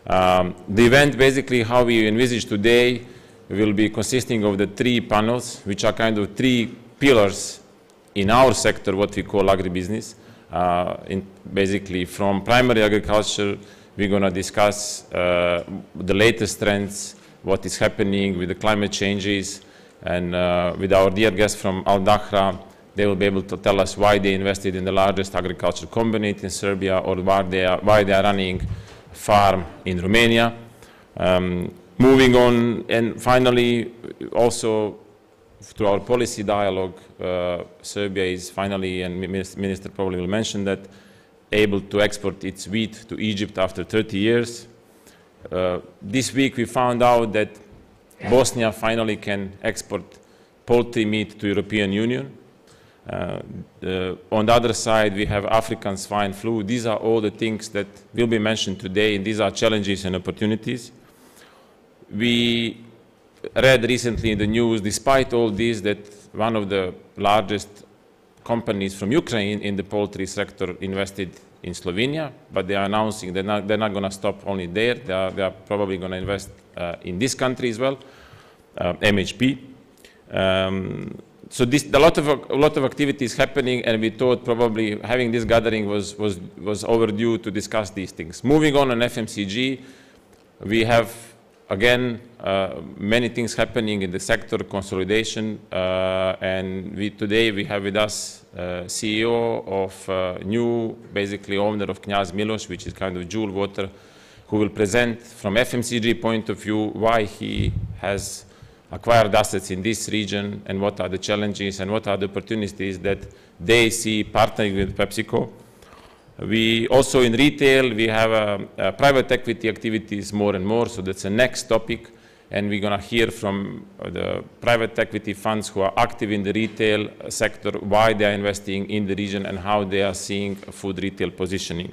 The event, basically how we envisage today, will be consisting of the 3 panels, which are kind of 3 pillars in our sector, what we call agribusiness. Basically from primary agriculture, we're going to discuss the latest trends, what is happening with the climate changes, and with our dear guests from Al Dahra, they will be able to tell us why they invested in the largest agriculture combinate in Serbia, or why they are running a farm in Romania. Moving on, and finally, also through our policy dialogue, Serbia is finally, and Minister probably will mention that, able to export its wheat to Egypt after 30 years. This week we found out that Bosnia finally can export poultry meat to European Union. On the other side, we have African swine flu. These are all the things that will be mentioned today, and these are challenges and opportunities. We read recently in the news, despite all this, that one of the largest companies from Ukraine in the poultry sector invested in Slovenia, but they are announcing they're not going to stop only there. They are probably going to invest in this country as well, MHP. So a lot of activities happening, and we thought probably having this gathering was overdue to discuss these things. Moving on FMCG, we have again many things happening in the sector, consolidation, and today we have with us CEO of new, basically owner of Knyaz Miloš, which is kind of jewel water, who will present from FMCG point of view why he has acquired assets in this region, and what are the challenges and what are the opportunities that they see partnering with PepsiCo. We also in retail, we have private equity activities more and more, so that's the next topic, and we're going to hear from the private equity funds who are active in the retail sector, why they are investing in the region and how they are seeing food retail positioning.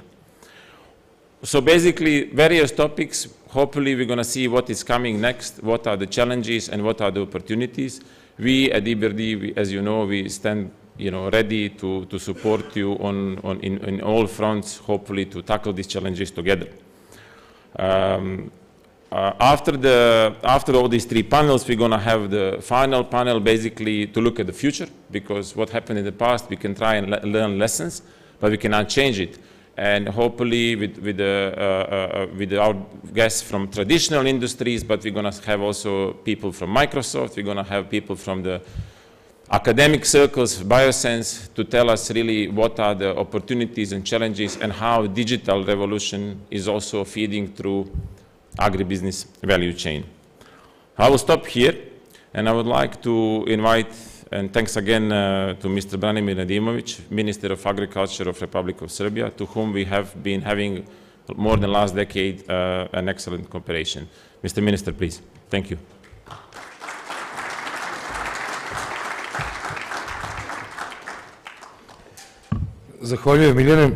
So basically various topics. Hopefully we're going to see what is coming next, what are the challenges and what are the opportunities. We at EBRD, as you know, we stand ready to support you in all fronts, hopefully to tackle these challenges together. After all these 3 panels, we're going to have the final panel basically to look at the future, because what happened in the past, we can try and learn lessons, but we cannot change it. And hopefully with our guests from traditional industries, but we're going to have also people from Microsoft, we're going to have people from the academic circles, Biosense, to tell us really what are the opportunities and challenges and how digital revolution is also feeding through agribusiness value chain. I will stop here, and I would like to invite, and thanks again to Mr. Branimir Nedimovic, Minister of Agriculture of Republic of Serbia, to whom we have been having more than last decade an excellent cooperation. Mr. Minister, please. Thank you. Zahvaljujem, Miljane.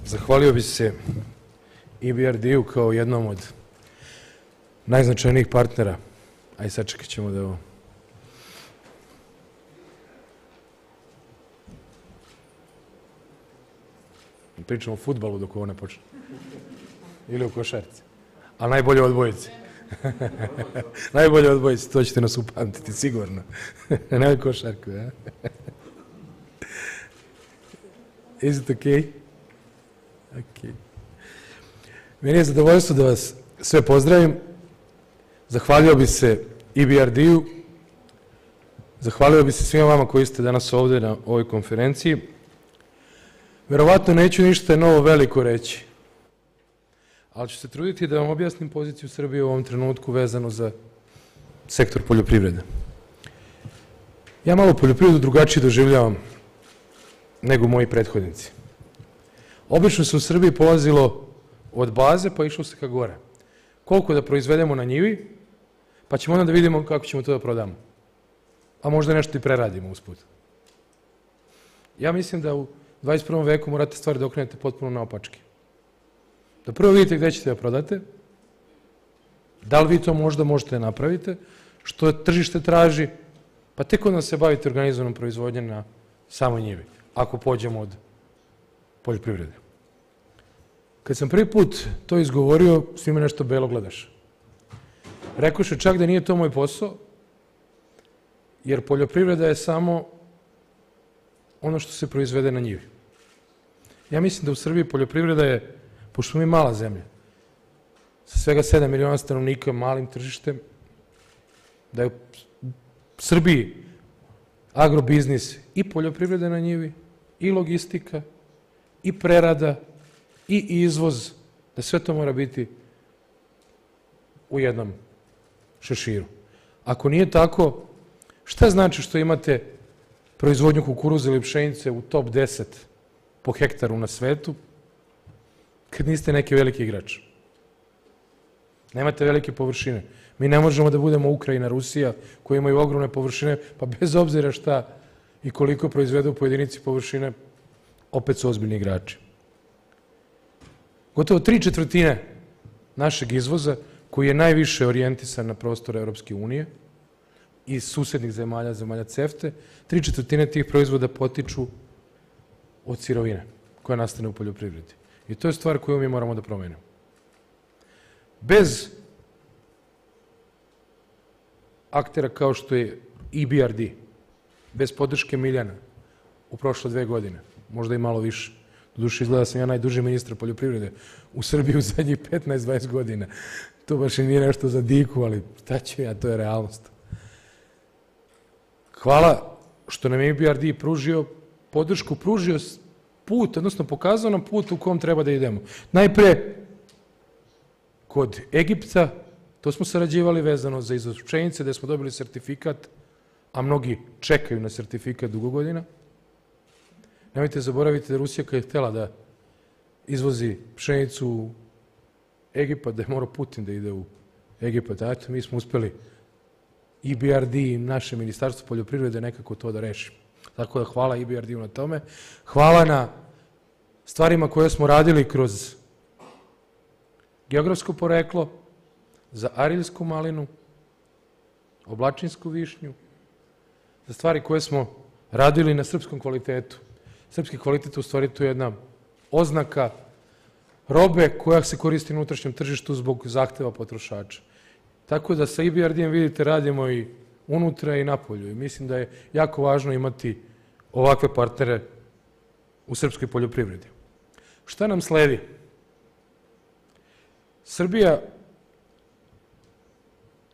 Zahvalio bi se EBRD-u kao jednom od najznačajnijih partnera. Ajde, sačekat ćemo da ovo... Pričamo o fudbalu dok ovo ne počne. Ili o košarci. Ali najbolje odbojice. Najbolje odbojice, to ćete nas upamtiti, sigurno. Ne košarku, ja? Is it okay? Okay. Meni je zadovoljstvo da vas sve pozdravim. Zahvalio bi se EBRD-u. Zahvalio bi se svima vama koji ste danas ovdje na ovoj konferenciji. Verovatno neću ništa novo veliko reći, ali ću se truditi da vam objasnim poziciju Srbije u ovom trenutku vezano za sektor poljoprivrede. Ja malo poljoprivredu drugačije doživljavam nego moji prethodnici. Obično se u Srbiji polazilo od baze pa išlo se ka gore. Koliko da proizvedemo na njivi, pa ćemo onda da vidimo kako ćemo to da prodamo. A možda nešto i preradimo usput. Ja mislim da u 21. veku morate stvari da okrenete potpuno naopačke. Da prvo vidite gde ćete da prodate, da li vi to možda možete da napravite, što tržište traži, pa tek onda se bavite organizovanom proizvodnjom na samoj njivi, ako pođemo od poljoprivrede. Kad sam prvi put to izgovorio, svi me nešto belo gledaš. Rekoše čak da nije to moj posao, jer poljoprivreda je samo ono što se proizvede na njivi. Ja mislim da u Srbiji poljoprivreda je, pošto smo mi mala zemlja, sa svega 7 miliona stanovnika, malim tržištem, da je u Srbiji agrobiznis i poljoprivreda na njivi, i logistika, i prerada, i izvoz, da sve to mora biti u jednom šeširu. Ako nije tako, šta znači što imate proizvodnju kukuruza ili pšenice u top 10 po hektaru na svetu, kad niste neki veliki igrač? Nemate velike površine. Mi ne možemo da budemo Ukrajina, Rusija, koji imaju ogromne površine, pa bez obzira šta i koliko proizvedu po jedinici površine, opet su ozbiljni igrači. Gotovo 3/4 našeg izvoza, koji je najviše orijentisan na prostor Evropske unije i susednih zemalja, zemalja CEFTE, 3/4 tih proizvoda potiču od sirovine koja nastane u poljoprivredi. I to je stvar koju mi moramo da promenimo. Bez aktera kao što je EBRD, bez podrške Miljana u prošle 2 godine, možda i malo više. Doduše izgleda da sam ja najduži ministar poljoprivrede u Srbiji u zadnjih 15-20 godina. To baš i nije nešto za diku, ali šta ću ja, to je realnost. Hvala što nam je EBRD pružio podršku, pružio put, odnosno pokazao nam put u kom treba da idemo. Najpre, kod Egipta, to smo sarađivali vezano za izvoz pšenice, gde smo dobili sertifikat, a mnogi čekaju na sertifikat dugo godina. Nemojte zaboraviti da Rusija kad je htjela da izvozi pšenicu u Egipat, da je morao Putin da ide u Egipat. A eto, mi smo uspeli EBRD i naše ministarstvo poljoprivrede nekako to da reši. Tako da hvala EBRD-u na tome. Hvala na stvarima koje smo radili kroz geografsko poreklo, za ariljsku malinu, oblačinsku višnju, za stvari koje smo radili na srpskom kvalitetu. Srpski kvalitet u stvari to je jedna oznaka robe koja se koristi na unutrašnjem tržištu zbog zahteva potrošača. Tako da sa EBRD-em vidite radimo i unutra i napolju. I mislim da je jako važno imati ovakve partnere u srpskoj poljoprivredi. Šta nam sledi? Srbija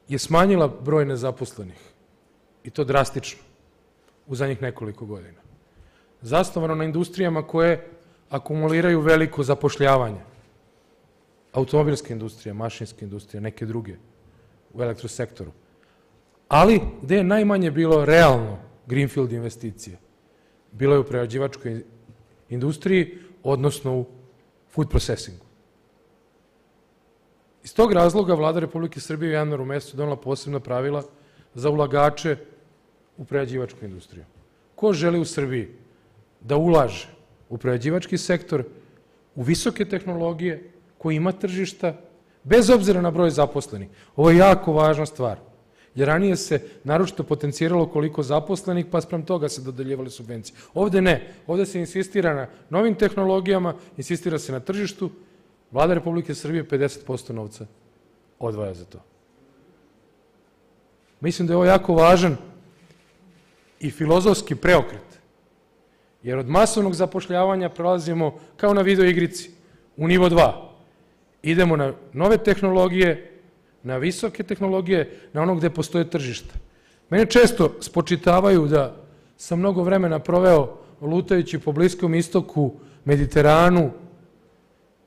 je smanjila broj nezaposlenih i to drastično u zadnjih nekoliko godina. Zasnovano na industrijama koje akumuliraju veliko zapošljavanje. Automobilska industrija, mašinska industrija, neke druge u elektrosektoru. Ali gde je najmanje bilo realno greenfield investicije? Bilo je u prerađivačkoj industriji, odnosno u food processingu. Iz tog razloga Vlada Republike Srbije u januaru mesecu donela posebna pravila za ulagače u prerađivačku industriju. Ko želi u Srbiji da ulaže u prerađivački sektor, u visoke tehnologije, koji ima tržišta, bez obzira na broj zaposlenih? Ovo je jako važna stvar, jer ranije se naročito potenciralo koliko zaposlenih, pa sprem toga se dodeljevali subvencije. Ovde ne, ovde se insistira na novim tehnologijama, insistira se na tržištu. Vlada Republike Srbije 50% novca odvaja za to. Mislim da je ovo jako važan i filozofski preokret, jer od masovnog zapošljavanja prelazimo kao na video igrici u nivo 2. Idemo na nove tehnologije, na visoke tehnologije, na ono gde postoje tržišta. Mene često spočitavaju da sam mnogo vremena proveo lutajući po Bliskom istoku, Mediteranu,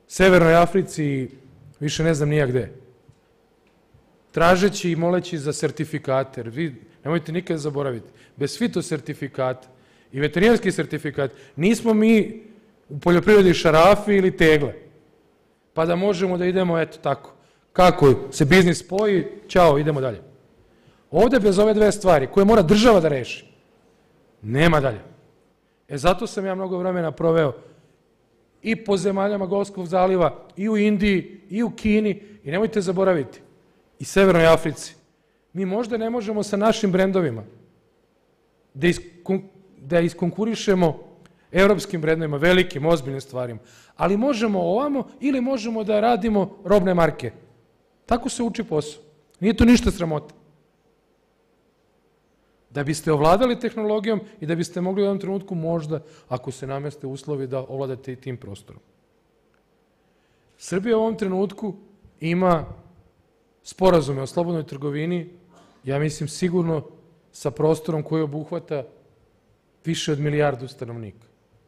Severnoj Africi i više ne znam nija gde. Tražeći i moleći za sertifikate, jer vi nemojte nikada zaboraviti, bez fitosertifikata i veterinarski sertifikat nismo mi u poljoprivredi šarafi ili tegle, pa da možemo da idemo eto tako. Kako se biznis spoji, ćao, idemo dalje. Ovde bez ove dve stvari koje mora država da reši, nema dalje. Zato sam ja mnogo vremena proveo i po zemaljama Golfskog zaliva, i u Indiji, i u Kini, i nemojte zaboraviti, i Severnoj Africi. Mi možda ne možemo sa našim brendovima da iskonkurišemo evropskim vrednovima, velikim, ozbiljnim stvarima. Ali možemo ovamo ili možemo da radimo robne marke. Tako se uči posao. Nije to ništa sramota. Da biste ovladali tehnologijom i da biste mogli u jednom trenutku možda, ako se nameste uslovi, da ovladate i tim prostorom. Srbija u ovom trenutku ima sporazume o slobodnoj trgovini, ja mislim sigurno sa prostorom koji obuhvata više od 1 milijardu stanovnika.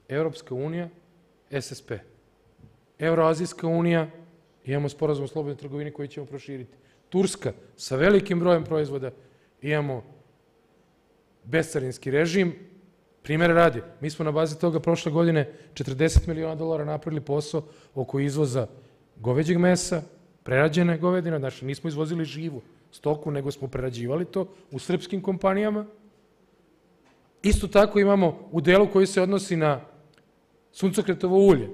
Evropska unija, SSP. Euroazijska unija, imamo sporazum o slobodnoj trgovini koji ćemo proširiti. Turska, sa velikim brojem proizvoda, imamo bescarinski režim. Primjer radi, mi smo na bazi toga prošle godine $40 miliona napravili posao oko izvoza goveđeg mesa, prerađene govedine, znači nismo izvozili živu stoku, nego smo prerađivali to u srpskim kompanijama. Isto tako imamo u delu koji se odnosi na suncokretovo ulje.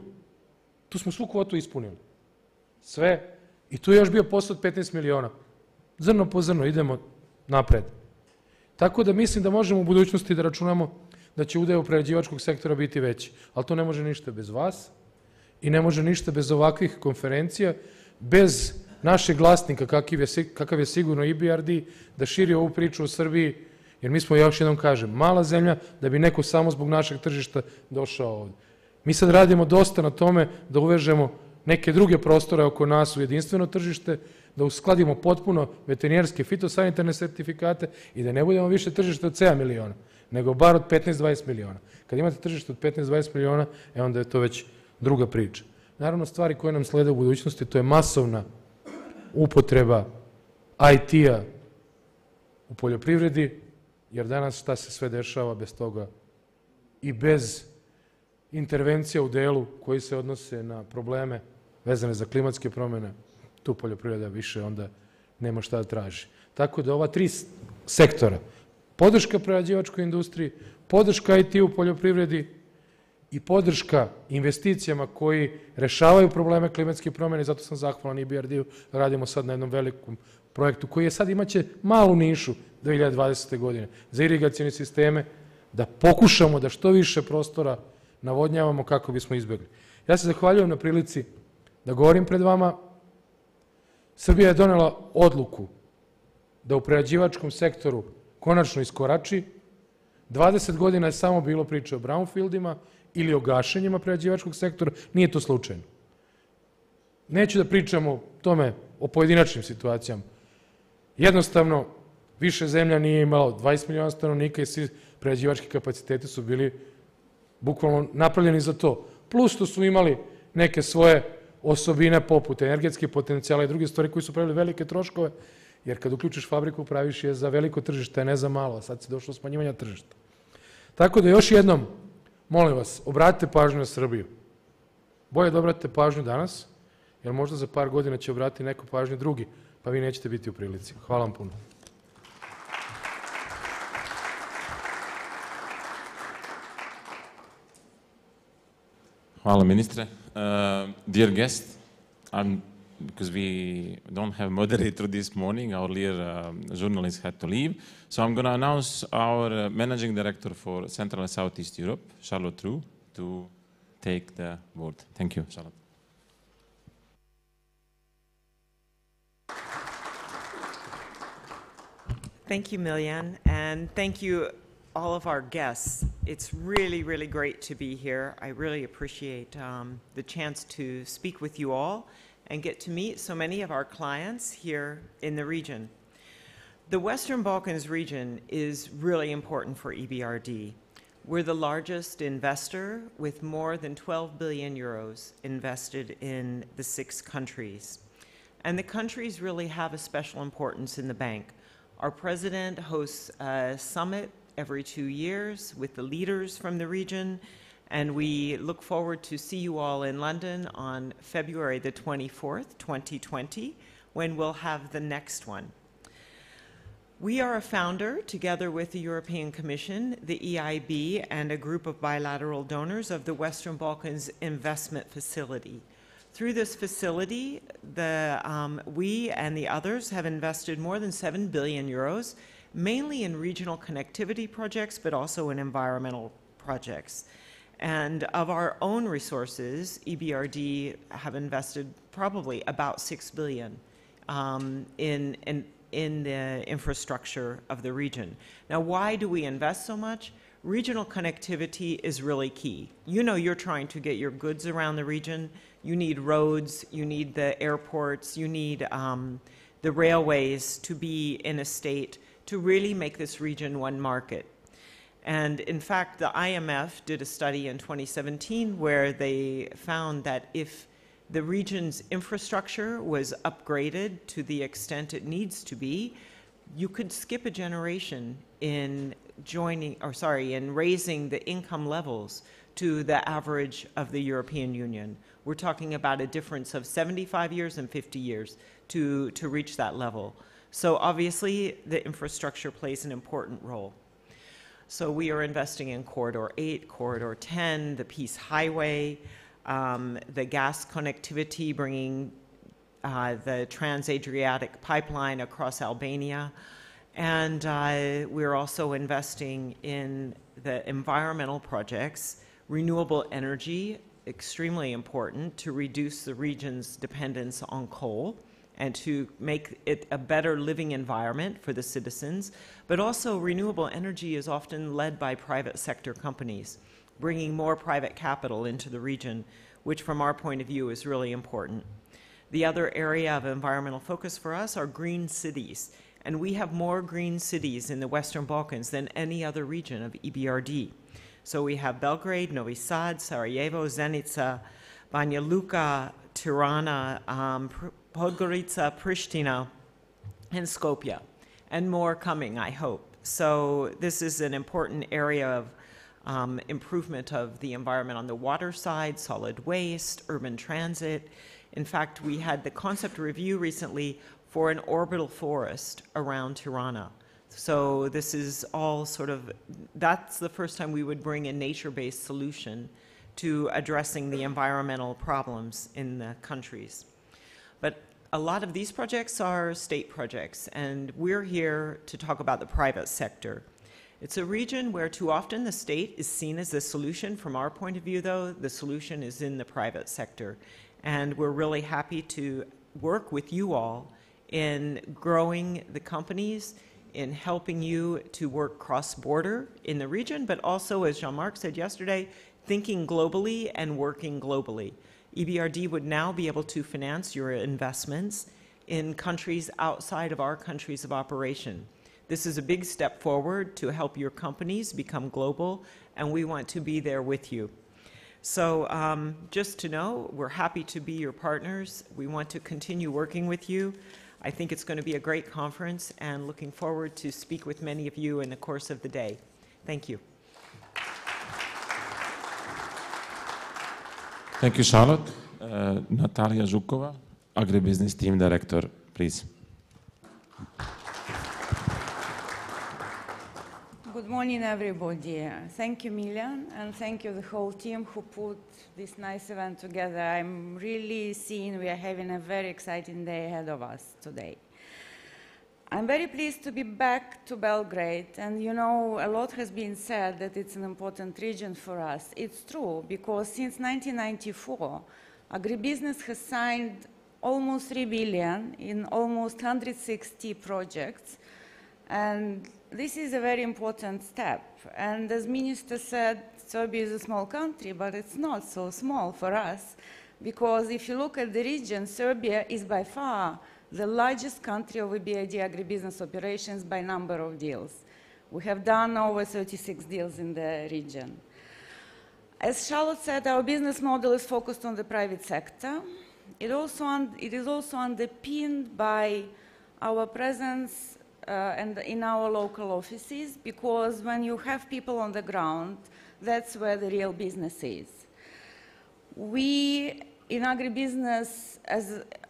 Tu smo svu kvotu ispunili. Sve. I tu je još bio posao od 15 miliona. Zrno po zrno, idemo napred. Tako da mislim da možemo u budućnosti da računamo da će udeo prerađivačkog sektora biti veći. Ali to ne može ništa bez vas i ne može ništa bez ovakvih konferencija, bez našeg glasnika, kakav je sigurno IBRD, da širi ovu priču u Srbiji, jer mi smo, još jednom kažem, mala zemlja da bi neko samo zbog našeg tržišta došao ovdje. Mi sad radimo dosta na tome da uvežemo neke druge prostore oko nas u jedinstveno tržište, da uskladimo potpuno veterinarske fitosanitarne sertifikate i da ne budemo više tržište od 7 miliona, nego bar od 15-20 miliona. Kad imate tržište od 15-20 miliona, onda je to već druga priča. Naravno, stvari koje nam slede u budućnosti, to je masovna upotreba IT-a u poljoprivredi, jer danas šta se sve dešava bez toga i bez intervencija u delu koji se odnose na probleme vezane za klimatske promjene, tu poljoprivreda više onda nema šta da traži. Tako da ova 3 sektora, podrška prerađivačkoj industriji, podrška IT u poljoprivredi i podrška investicijama koji rešavaju probleme klimatske promjene, i zato sam zahvalan IBRD-u, radimo sad na jednom velikom projektu koji je sad imaće malu nišu 2020. godine za irigacione sisteme, da pokušamo da što više prostora navodnjavamo kako bismo izbjegli. Ja se zahvaljujem na prilici da govorim pred vama. Srbija je donela odluku da u prerađivačkom sektoru konačno iskorači. 20 godina je samo bilo priče o brownfieldima ili o gašenjima prerađivačkog sektora. Nije to slučajno. Neću da pričam o tome, o pojedinačnim situacijama. Jednostavno, više zemlja nije imalo 20 miliona stanovnika i svi prerađivački kapaciteti su bili bukvalno napravljeni za to. Plus što su imali neke svoje osobine poput energetskih potencijala i druge stvari koji su pravili velike troškove, jer kad uključiš fabriku praviš je za veliko tržište, a ne za malo, a sad se došlo smanjivanja tržišta. Tako da još jednom, molim vas, obratite pažnju na Srbiju. Bolje da obratite pažnju danas, jer možda za par godina će obratiti neku pažnju drugi, pa vi nećete biti u prilici. Hvala vam puno. Hvala, ministre. Dear guest, because we don't have moderator this morning, our dear journalist had to leave, so I'm going to announce our managing director for Central and Southeast Europe, Charlotte Roux, to take the word. Thank you, Charlotte. Thank you, Miljan, and thank you all of our guests. It's really, really great to be here. I really appreciate the chance to speak with you all and get to meet so many of our clients here in the region. The Western Balkans region is really important for EBRD. We're the largest investor with more than 12 billion euros invested in the 6 countries. And the countries really have a special importance in the bank. Our president hosts a summit every 2 years with the leaders from the region, and we look forward to see you all in London on February the 24th, 2020, when we'll have the next one. We are a founder, together with the European Commission, the EIB, and a group of bilateral donors of the Western Balkans Investment Facility. Through this facility, we and the others have invested more than 7 billion euros, mainly in regional connectivity projects, but also in environmental projects. And of our own resources, EBRD have invested probably about $6 billion in the infrastructure of the region. Now, why do we invest so much? Regional connectivity is really key. You know, you're trying to get your goods around the region. You need roads, you need the airports, you need the railways to be in a state to really make this region one market. And in fact, the IMF did a study in 2017 where they found that if the region's infrastructure was upgraded to the extent it needs to be, you could skip a generation in raising the income levels to the average of the European Union. We're talking about a difference of 75 years and 50 years to reach that level. So obviously, the infrastructure plays an important role. So we are investing in Corridor 8, Corridor 10, the Peace Highway, the gas connectivity, bringing the Trans-Adriatic pipeline across Albania. And we're also investing in the environmental projects, renewable energy, extremely important to reduce the region's dependence on coal and to make it a better living environment for the citizens. But also renewable energy is often led by private sector companies, bringing more private capital into the region, which from our point of view is really important. The other area of environmental focus for us are green cities. And we have more green cities in the Western Balkans than any other region of EBRD. So we have Belgrade, Novi Sad, Sarajevo, Zenica, Banja Luka, Tirana, Podgorica, Pristina, and Skopje, and more coming, I hope. So this is an important area of improvement of the environment on the water side, solid waste, urban transit. In fact, we had the concept review recently for an orbital forest around Tirana. So this is all sort of, that's the first time we would bring a nature-based solution to addressing the environmental problems in the countries. But a lot of these projects are state projects, and we're here to talk about the private sector. It's a region where too often the state is seen as the solution. From our point of view, though, the solution is in the private sector. And we're really happy to work with you all in growing the companies, in helping you to work cross-border in the region, but also, as Jean-Marc said yesterday, thinking globally and working globally. EBRD would now be able to finance your investments in countries outside of our countries of operation. This is a big step forward to help your companies become global, and we want to be there with you. So just to know, we're happy to be your partners. We want to continue working with you. I think it's going to be a great conference, and looking forward to speak with many of you in the course of the day. Thank you. Thank you, Charlotte. Natalia Zhukova, Agribusiness Team Director, please. Good morning, everybody. Thank you, Miljan, and thank you the whole team who put this nice event together. I'm really seeing we are having a very exciting day ahead of us today. I'm very pleased to be back to Belgrade, and you know, a lot has been said that it's an important region for us. It's true, because since 1994, agribusiness has signed almost 3 billion in almost 160 projects, and this is a very important step. And as Minister said, Serbia is a small country, but it's not so small for us, because if you look at the region, Serbia is by far the largest country of EBRD agribusiness operations by number of deals. We have done over 36 deals in the region. As Charlotte said, our business model is focused on the private sector. It is also underpinned by our presence and in our local offices, because when you have people on the ground, that's where the real business is. We, in agribusiness,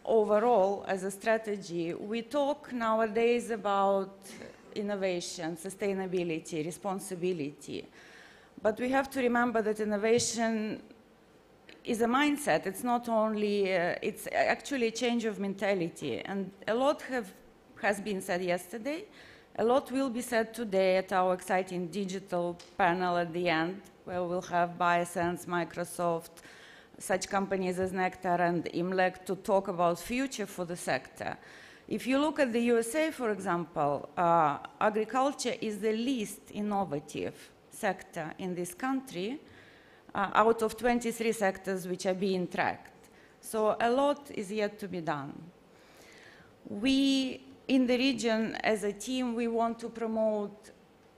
overall, as a strategy, we talk nowadays about innovation, sustainability, responsibility. But we have to remember that innovation is a mindset. It's not only, it's actually a change of mentality. And a lot has been said yesterday, A lot will be said today at our exciting digital panel at the end, where we'll have Biosense, Microsoft, such companies as Nectar and Imlek to talk about future for the sector. If you look at the USA, for example, agriculture is the least innovative sector in this country out of 23 sectors which are being tracked. So a lot is yet to be done. We, in the region, as a team, we want to promote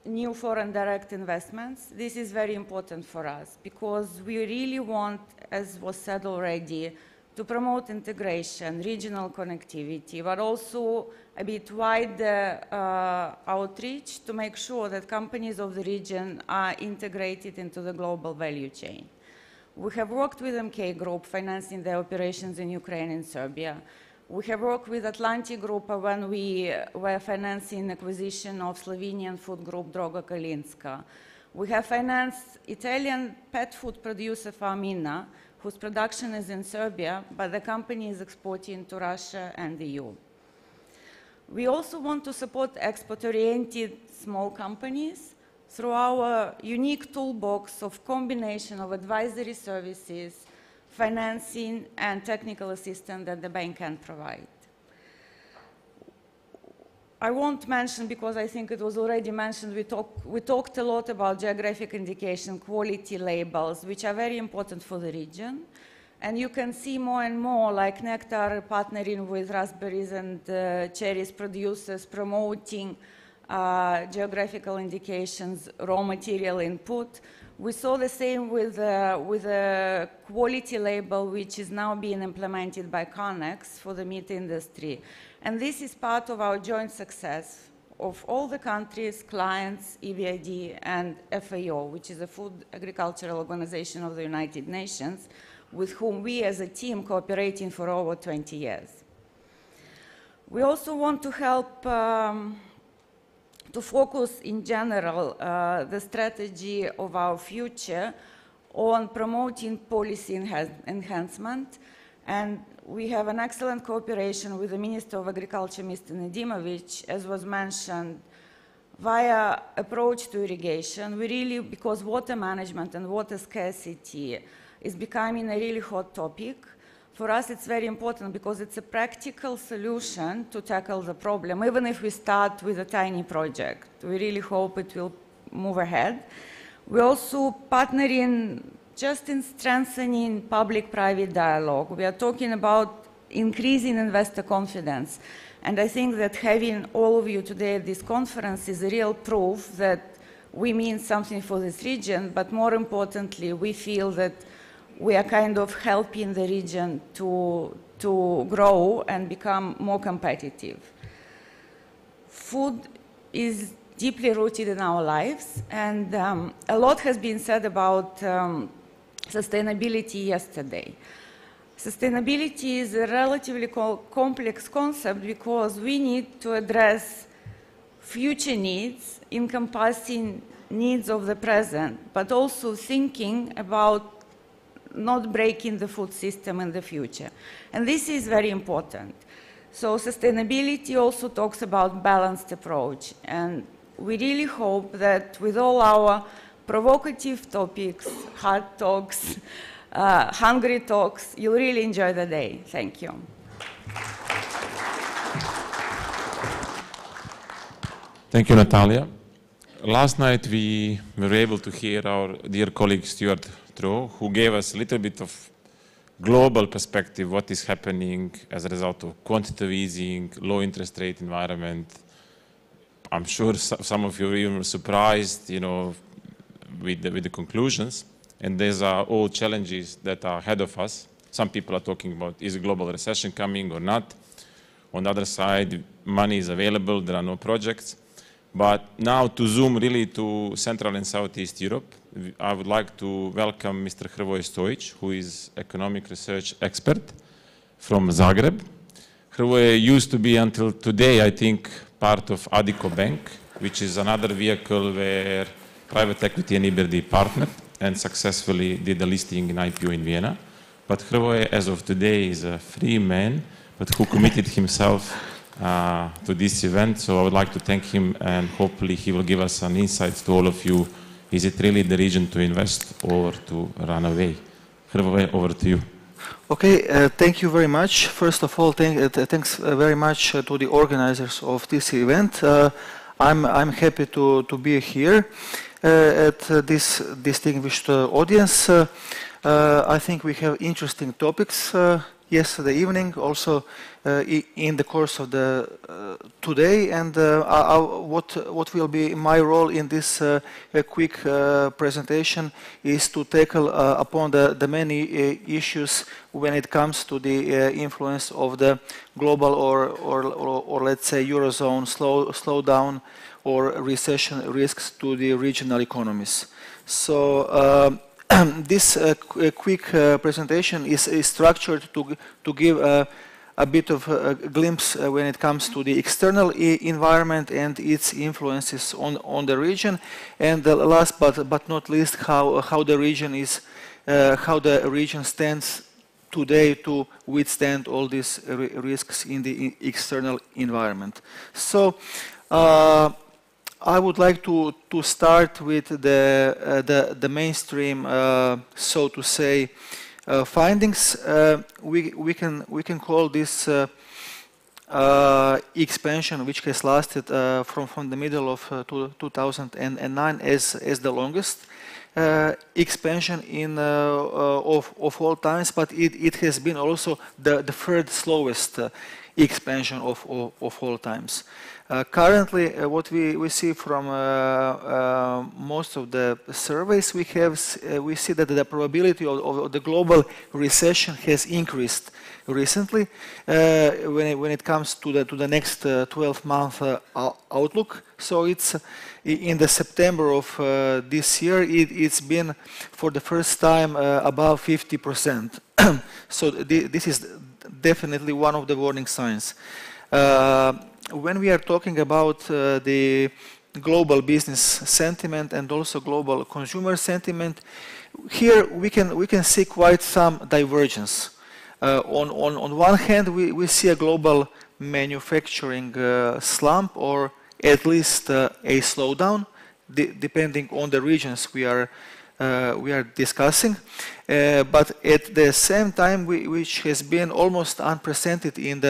new foreign direct investments. This is very important for us because we really want, as was said already, to promote integration, regional connectivity, but also a bit wider outreach to make sure that companies of the region are integrated into the global value chain. We have worked with MK Group financing their operations in Ukraine and Serbia. We have worked with Atlantic Group when we were financing acquisition of Slovenian food group Droga Kalinska. We have financed Italian pet food producer Famina, whose production is in Serbia, but the company is exporting to Russia and the EU. We also want to support export-oriented small companies through our unique toolbox of combination of advisory services, financing, and technical assistance that the bank can provide. I won't mention, because I think it was already mentioned, we talked a lot about geographic indication, quality labels, which are very important for the region. And you can see more and more, like Nectar partnering with raspberries and cherries producers, promoting geographical indications, raw material input. We saw the same with a quality label, which is now being implemented by Connex for the meat industry. And this is part of our joint success of all the countries, clients, EBRD, and FAO, which is the Food Agricultural Organization of the United Nations, with whom we as a team cooperating for over 20 years. We also want to help to focus in general the strategy of our future on promoting policy enhancement. And we have an excellent cooperation with the Minister of Agriculture, Mr. Nedimovic, as was mentioned, via approach to irrigation. We really, because water management and water scarcity is becoming a really hot topic. For us, it's very important because it's a practical solution to tackle the problem, even if we start with a tiny project. We really hope it will move ahead. We're also partnering just in strengthening public-private dialogue. We are talking about increasing investor confidence. And I think that having all of you today at this conference is a real proof that we mean something for this region, but more importantly, we feel that we are kind of helping the region to grow and become more competitive. Food is deeply rooted in our lives, and a lot has been said about sustainability yesterday. Sustainability is a relatively complex concept because we need to address future needs, encompassing needs of the present, but also thinking about not breaking the food system in the future. And this is very important. So sustainability also talks about balanced approach. And we really hope that with all our provocative topics, hard talks, hungry talks, you'll really enjoy the day. Thank you. Thank you, Natalia. Last night we were able to hear our dear colleague Stuart Trow, who gave us a little bit of global perspective, what is happening as a result of quantitative easing, low interest rate environment. I'm sure some of you are even surprised, you know, with the conclusions. And these are all challenges that are ahead of us. Some people are talking about, is a global recession coming or not? On the other side, money is available, there are no projects. But now to zoom really to Central and Southeast Europe, I would like to welcome Mr. Hrvoje Stojić, who is economic research expert from Zagreb. Hrvoje used to be until today, I think, part of Adico Bank, which is another vehicle where private equity and EBRD partnered and successfully did a listing in IPO in Vienna. But Hrvoje, as of today, is a free man, but who committed himself to this event. So I would like to thank him, and hopefully he will give us some insights to all of you. Is it really the region to invest or to run away? Hrvoje, over to you. Okay, thank you very much. First of all, thanks very much to the organizers of this event. I'm happy to be here at this distinguished audience. I think we have interesting topics yesterday evening, also in the course of the today, and what will be my role in this quick presentation is to tackle upon the many issues when it comes to the influence of the global or let's say Eurozone slowdown or recession risks to the regional economies. So this quick presentation is structured to give a bit of a glimpse when it comes to the external environment and its influences on the region, and last but not least, how the region stands today to withstand all these risks in the external environment. So I would like to start with the mainstream, so to say, findings. We can call this expansion, which has lasted from the middle of 2009 as the longest expansion of all times, but it has been also the third slowest expansion of all times. Currently, what we see from most of the surveys we see that the probability of the global recession has increased recently when it comes to the next 12-month outlook. So it's in the September of this year, it's been for the first time above 50%. So this is definitely one of the warning signs. When we are talking about the global business sentiment and also global consumer sentiment, here we can see quite some divergence. On one hand, we see a global manufacturing slump, or at least a slowdown, depending on the regions we are discussing. But at the same time, which has been almost unprecedented in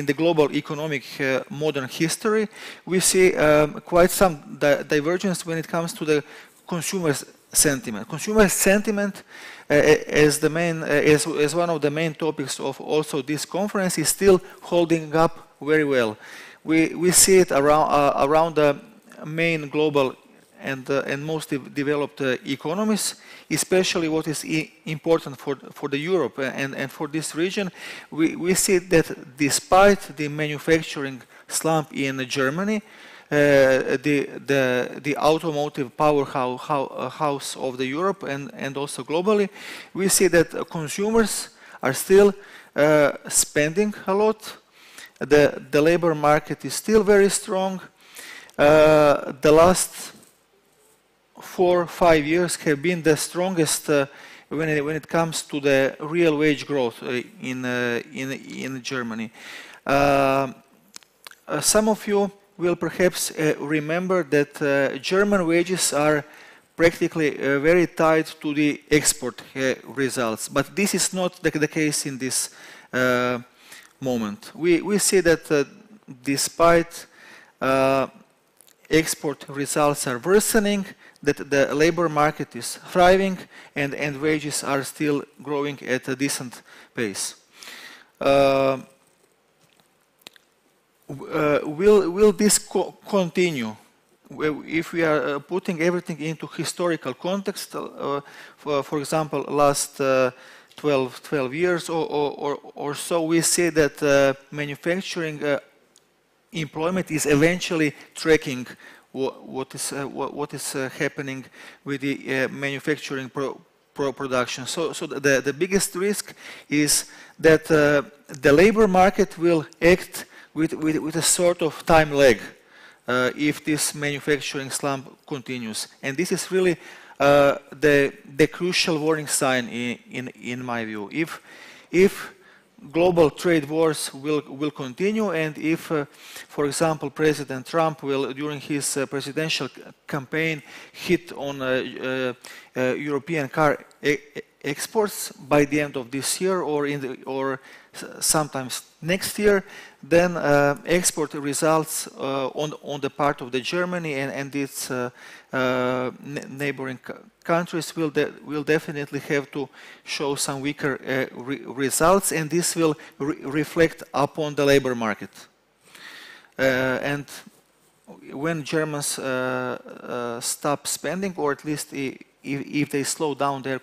the global economic modern history, we see quite some divergence when it comes to the consumer sentiment. Consumer sentiment, as one of the main topics of also this conference, is still holding up very well. We see it around the main global and most developed economies, especially what is important for the Europe and for this region. We see that despite the manufacturing slump in Germany, the automotive powerhouse of the Europe and also globally, we see that consumers are still spending a lot. The labor market is still very strong. The last 4 or 5 years have been the strongest when it comes to the real wage growth in Germany. Some of you will perhaps remember that German wages are practically very tied to the export results, but this is not the case in this moment. We see that despite export results are worsening, that the labor market is thriving and wages are still growing at a decent pace. Will this continue? If we are putting everything into historical context, for example, last 12 years or so, we see that manufacturing employment is eventually tracking what is happening with the manufacturing production. So the biggest risk is that the labor market will act with a sort of time lag if this manufacturing slump continues. And this is really the crucial warning sign in my view. If global trade wars will continue, and if, for example, President Trump will, during his presidential campaign, hit on European car exports by the end of this year or sometimes next year, then export results on the part of the Germany and its neighboring countries will definitely have to show some weaker results, and this will reflect upon the labor market. And when Germans stop spending, or at least if they slow down their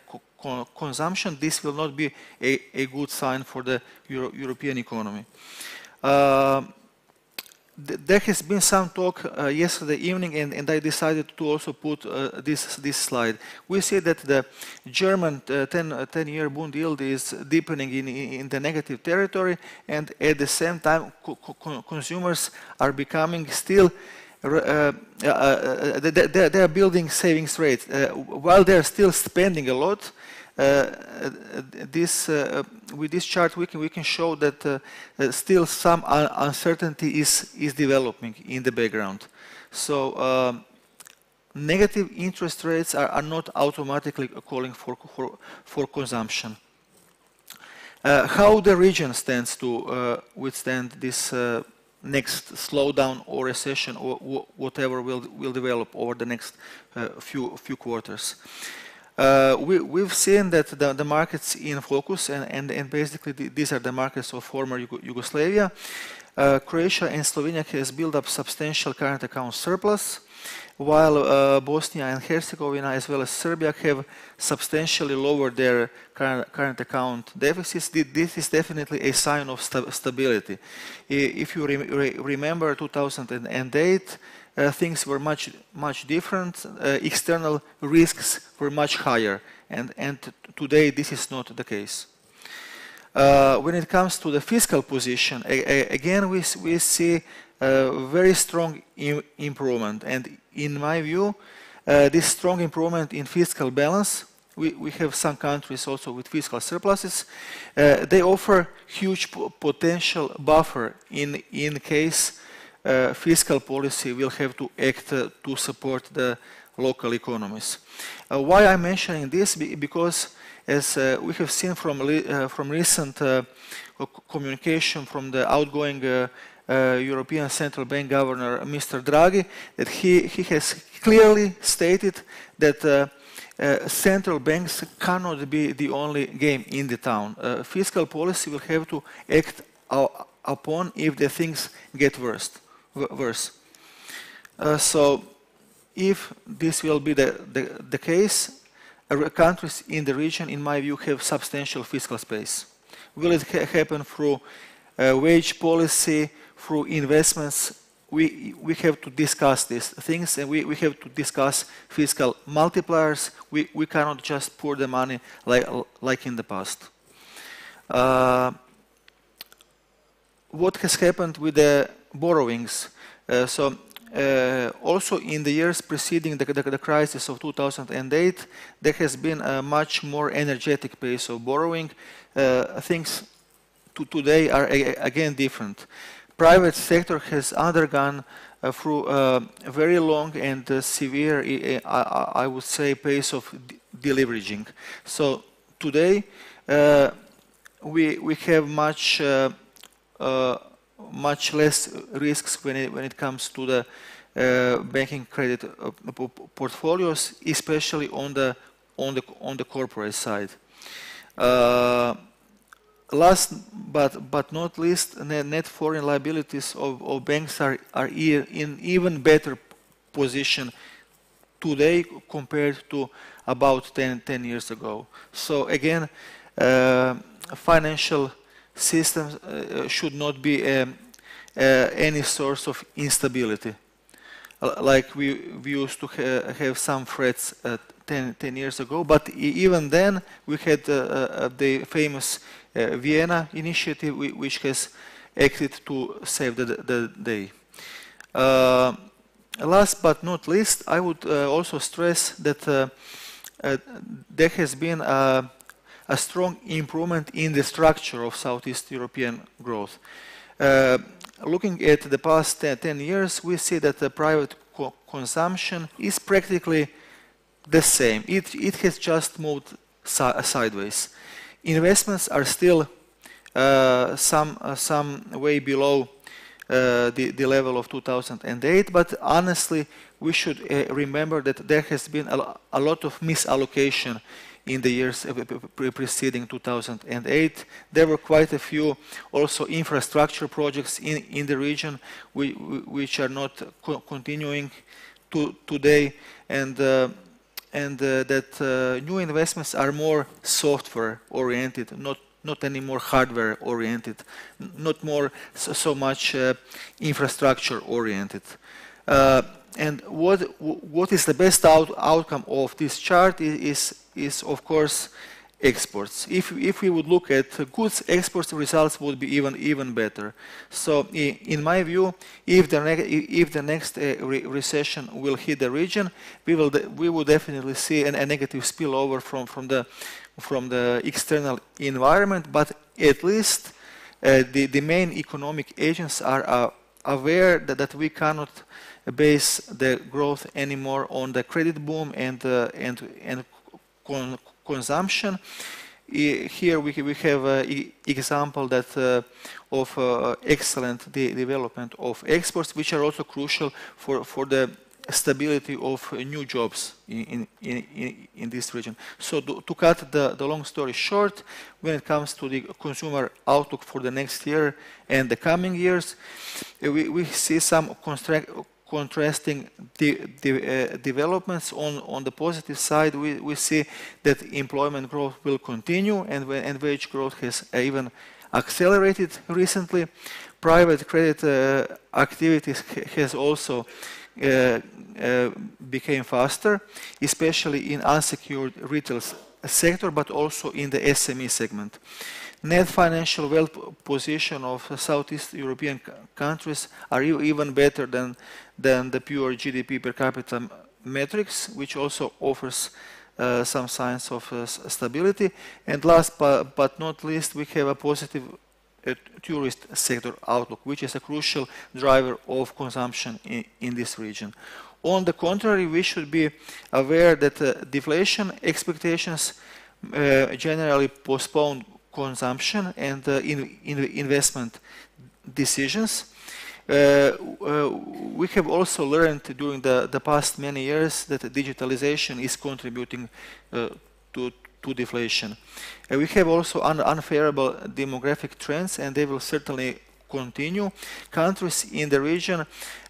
consumption, this will not be a good sign for the European economy. There has been some talk yesterday evening, and I decided to also put this slide. We see that the German 10-year Bund yield is deepening in the negative territory, and at the same time consumers are becoming still they are building savings rates. While they are still spending a lot, with this chart we can show that still some uncertainty is developing in the background. So negative interest rates are not automatically calling for consumption. How the region stands to withstand this next slowdown or recession or whatever will develop over the next few quarters. We've seen that the markets in focus, and basically these are the markets of former Yugoslavia. Croatia and Slovenia has built up substantial current account surplus, while Bosnia and Herzegovina as well as Serbia have substantially lowered their current account deficits. This is definitely a sign of stability. If you remember 2008, things were much different. External risks were much higher, and today this is not the case. When it comes to the fiscal position, again we see very strong improvement, and in my view this strong improvement in fiscal balance, we have some countries also with fiscal surpluses, they offer huge potential buffer in case fiscal policy will have to act to support the local economies. Why I'm mentioning this? Because as we have seen from recent communication from the outgoing European Central Bank Governor, Mr. Draghi, that he has clearly stated that central banks cannot be the only game in the town. Fiscal policy will have to act upon if the things get worse. So if this will be the case, countries in the region, in my view, have substantial fiscal space. Will it happen through wage policy, through investments? We have to discuss these things, and we have to discuss fiscal multipliers. We cannot just pour the money like in the past. What has happened with the borrowings? Also in the years preceding the crisis of 2008, there has been a much more energetic pace of borrowing. Things today are again different. Private sector has undergone through a very long and severe, I would say, pace of deleveraging. So today we have much less risks when it comes to the banking credit portfolios, especially on the corporate side. Last but not least, net foreign liabilities of banks are in even better position today compared to about 10 years ago. So again, financial systems should not be any source of instability. Like we used to have some threats 10 years ago, but even then we had the famous Vienna initiative, which has acted to save the day. Last but not least, I would also stress that there has been a strong improvement in the structure of Southeast European growth. Looking at the past 10 years, we see that the private consumption is practically the same. It has just moved sideways. Investments are still some way below the level of 2008, but honestly, we should remember that there has been a lot of misallocation in the years preceding 2008. There were quite a few also infrastructure projects in the region which are not continuing today, and that new investments are more software oriented, not anymore hardware oriented, not more so much infrastructure oriented. And what is the best outcome of this chart is of course exports. If we would look at goods exports, results would be even better. So in my view, if the next recession will hit the region, we will definitely see a negative spillover from the external environment, but at least the main economic agents are aware that we cannot base the growth anymore on the credit boom and consumption. Here we have an example that of excellent development of exports, which are also crucial for the stability of new jobs in this region. So to cut the long story short, when it comes to the consumer outlook for the next year and the coming years, we see some contrasting developments. On the positive side, we see that employment growth will continue, and wage growth has even accelerated recently. Private credit activities has also became faster, especially in unsecured retail sector, but also in the SME segment. Net financial wealth position of Southeast European countries are even better than the pure GDP per capita metrics, which also offers some signs of stability. And last but not least, we have a positive tourist sector outlook, which is a crucial driver of consumption in this region. On the contrary, we should be aware that deflation expectations generally postpone consumption and investment decisions. We have also learned during the past many years that digitalization is contributing to deflation. We have also unfavorable demographic trends, and they will certainly continue. Countries in the region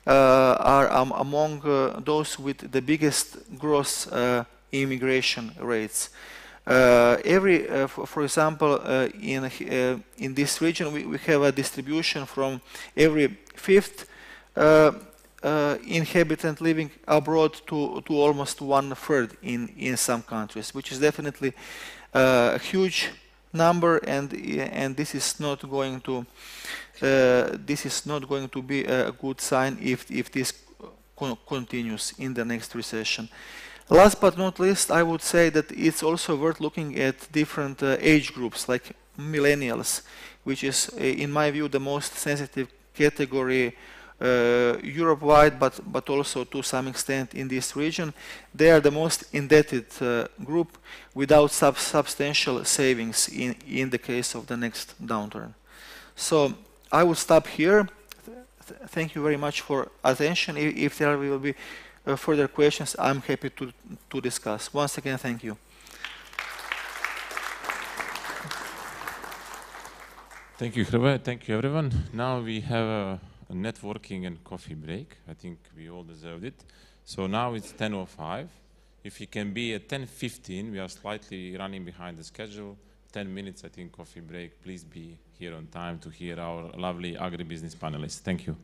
are among those with the biggest gross immigration rates. For example, in this region, we have a distribution from every fifth inhabitant living abroad to almost 1/3 in some countries, which is definitely a huge number, and this is not going to be a good sign if this continues in the next recession. Last but not least, I would say that it's also worth looking at different age groups like millennials, which is, in my view, the most sensitive category Europe-wide, but also to some extent in this region. They are the most indebted group without substantial savings in the case of the next downturn. So I will stop here. Thank you very much for attention. If there will be further questions, I'm happy to discuss. Once again, thank you. Thank you, Hrvoje. Thank you, everyone. Now we have a networking and coffee break. I think we all deserved it. So now it's 10:05. If you can be at 10:15, we are slightly running behind the schedule. 10 minutes, I think, coffee break. Please be here on time to hear our lovely agribusiness panelists. Thank you.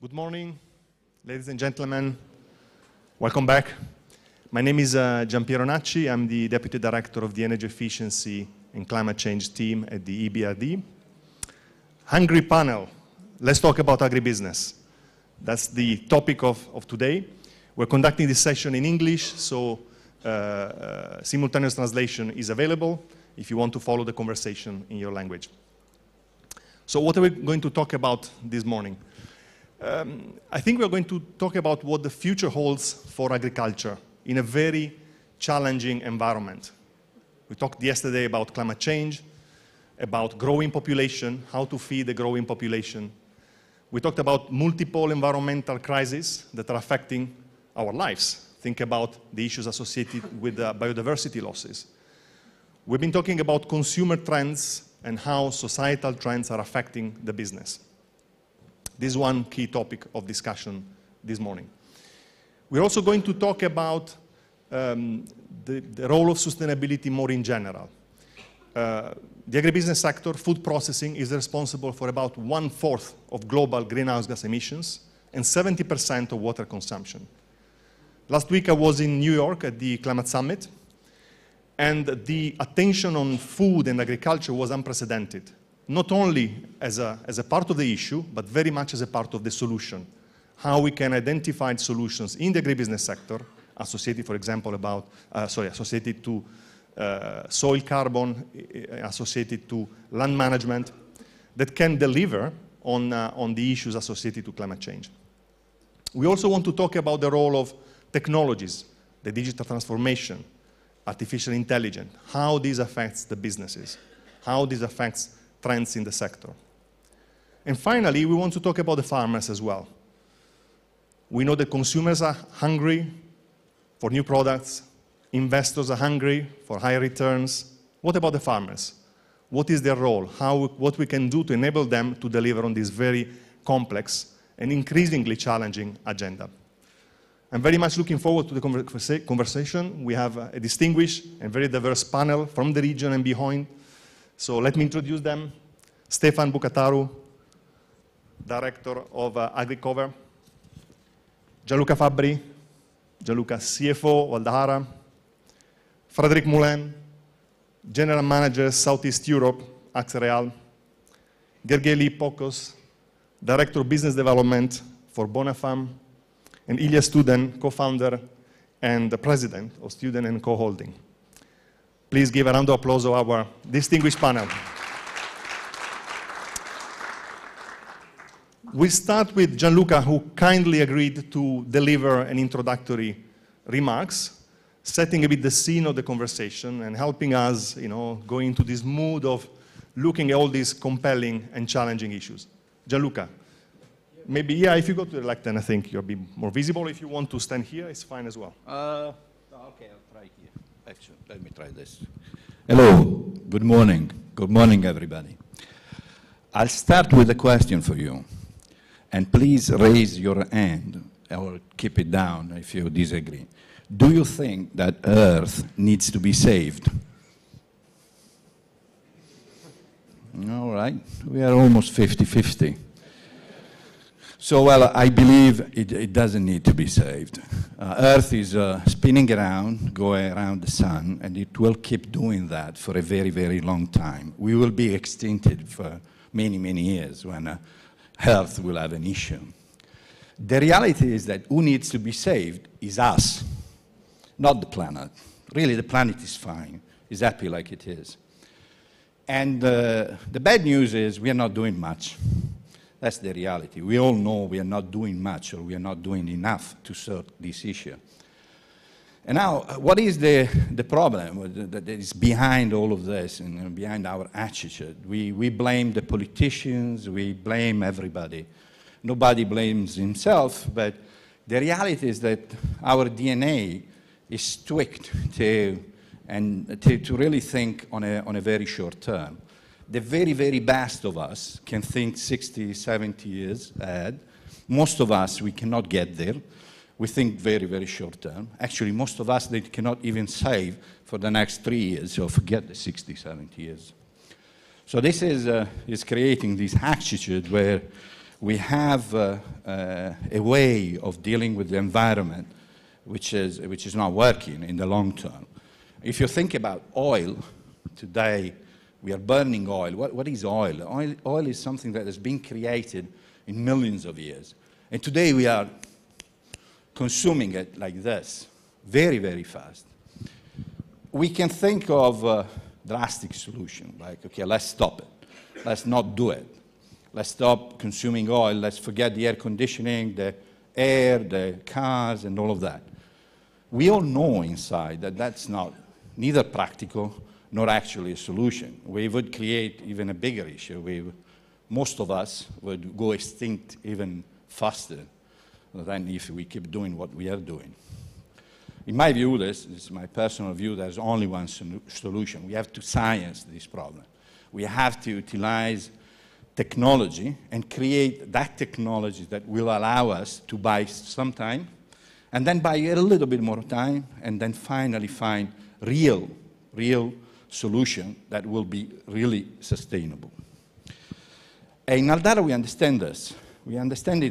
Good morning, ladies and gentlemen. Welcome back. My name is Giampiero Nacci. I'm the Deputy Director of the Energy Efficiency and Climate Change team at the EBRD. Hungry panel. Let's talk about agribusiness. That's the topic of today. We're conducting this session in English, so simultaneous translation is available if you want to follow the conversation in your language. So what are we going to talk about this morning? I think we're going to talk about what the future holds for agriculture in a very challenging environment. We talked yesterday about climate change, about growing population, how to feed the growing population. We talked about multiple environmental crises that are affecting our lives. Think about the issues associated with biodiversity losses. We've been talking about consumer trends and how societal trends are affecting the business. This is one key topic of discussion this morning. We're also going to talk about the role of sustainability more in general. The agribusiness sector, food processing, is responsible for about 1/4 of global greenhouse gas emissions and 70% of water consumption. Last week I was in New York at the Climate Summit, and the attention on food and agriculture was unprecedented. Not only as a part of the issue, but very much as a part of the solution. How we can identify solutions in the agribusiness sector, associated, for example, associated to soil carbon, associated to land management, that can deliver on the issues associated to climate change. We also want to talk about the role of technologies, the digital transformation, artificial intelligence, how this affects the businesses, how this affects trends in the sector. And finally, we want to talk about the farmers as well. We know that consumers are hungry for new products, investors are hungry for higher returns. What about the farmers? What is their role? What we can do to enable them to deliver on this very complex and increasingly challenging agenda? I'm very much looking forward to the conversation. We have a distinguished and very diverse panel from the region and beyond. So let me introduce them. Stefan Bucataru, Director of AgriCover. Gianluca Fabbri, Gianluca CFO, Valdahara. Frédéric Moulin, General Manager, Southeast Europe, Axreal. Gergely Pokos, Director of Business Development for Bonafam. And Ilya Studen, co-founder and the president of Studen & Co Holding. Please give a round of applause to our distinguished panel. We start with Gianluca, who kindly agreed to deliver an introductory remarks, setting a bit the scene of the conversation and helping us, go into this mood of looking at all these compelling and challenging issues. Gianluca, maybe, if you go to the lectern, I think you'll be more visible. If you want to stand here, it's fine as well. Okay, I'll try here. Actually, let me try this. Hello, good morning. Good morning, everybody. I'll start with a question for you. And please raise your hand, or keep it down if you disagree. Do you think that Earth needs to be saved? All right, we are almost 50-50. So, well, I believe it doesn't need to be saved. Earth is spinning around, going around the sun, and it will keep doing that for a very, very long time. We will be extincted for many, many years when Earth will have an issue. The reality is that who needs to be saved is us, not the planet. Really, the planet is fine. It's happy like it is. And the bad news is we are not doing much. That's the reality. We all know we are not doing much, or we are not doing enough to sort this issue. And now, what is the problem that is behind all of this and behind our attitude? We blame the politicians, we blame everybody. Nobody blames himself, but the reality is that our DNA is tweaked to really think on a very short term. The very, very best of us can think 60, 70 years ahead. Most of us, we cannot get there. We think very, very short term. Actually, most of us, they cannot even save for the next 3 years, so forget the 60, 70 years. So this is creating this attitude where we have a way of dealing with the environment which is not working in the long term. If you think about oil, today we are burning oil. What is oil? Oil is something that has been created in millions of years. And today we are consuming it like this, very, very fast. We can think of a drastic solution, like, okay, let's stop it. Let's not do it. Let's stop consuming oil. Let's forget the air conditioning, the air, the cars, and all of that. We all know inside that that's not neither practical nor actually a solution. We would create even a bigger issue. Most of us would go extinct even faster than if we keep doing what we are doing. In my view, this is my personal view, there's only one solution. We have to science this problem. We have to utilize technology and create that technology that will allow us to buy some time, and then buy a little bit more time, and then finally find real solution that will be really sustainable. In Aldara, we understand this. We understand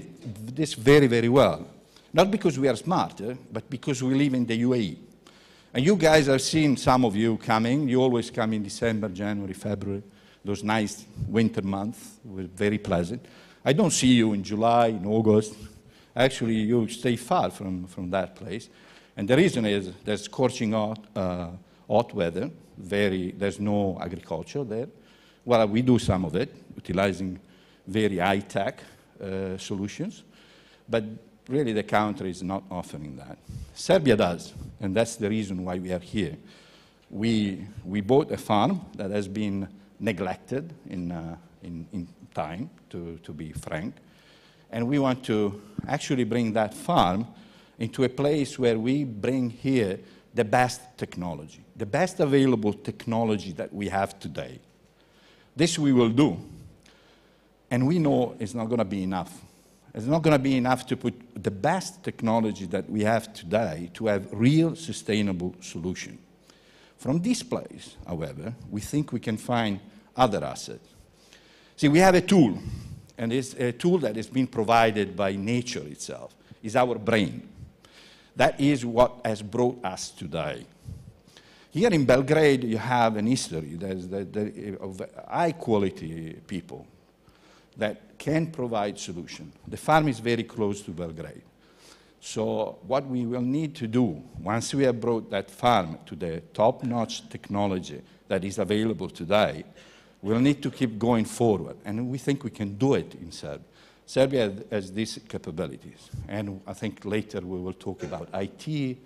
this very, very well. Not because we are smarter, but because we live in the UAE. And you guys have seen some of you coming. You always come in December, January, February, those nice winter months, were very pleasant. I don't see you in July, in August. Actually, you stay far from that place. And the reason is there's scorching hot weather. There's no agriculture there. Well, we do some of it, utilizing very high-tech solutions. But really, the country is not offering that. Serbia does, and that's the reason why we are here. We bought a farm that has been neglected in time, to be frank, and we want to actually bring that farm into a place where we bring here the best technology, the best available technology that we have today. This we will do, and we know it's not going to be enough. It's not going to be enough to put the best technology that we have today to have real sustainable solution. From this place, however, we think we can find other assets. See, we have a tool, and it's a tool that has been provided by nature itself. It's our brain. That is what has brought us today. Here in Belgrade, you have an history of high-quality people that can provide solution. The farm is very close to Belgrade. So what we will need to do, once we have brought that farm to the top-notch technology that is available today, we'll need to keep going forward. And we think we can do it in Serbia. Serbia has these capabilities. And I think later we will talk about IT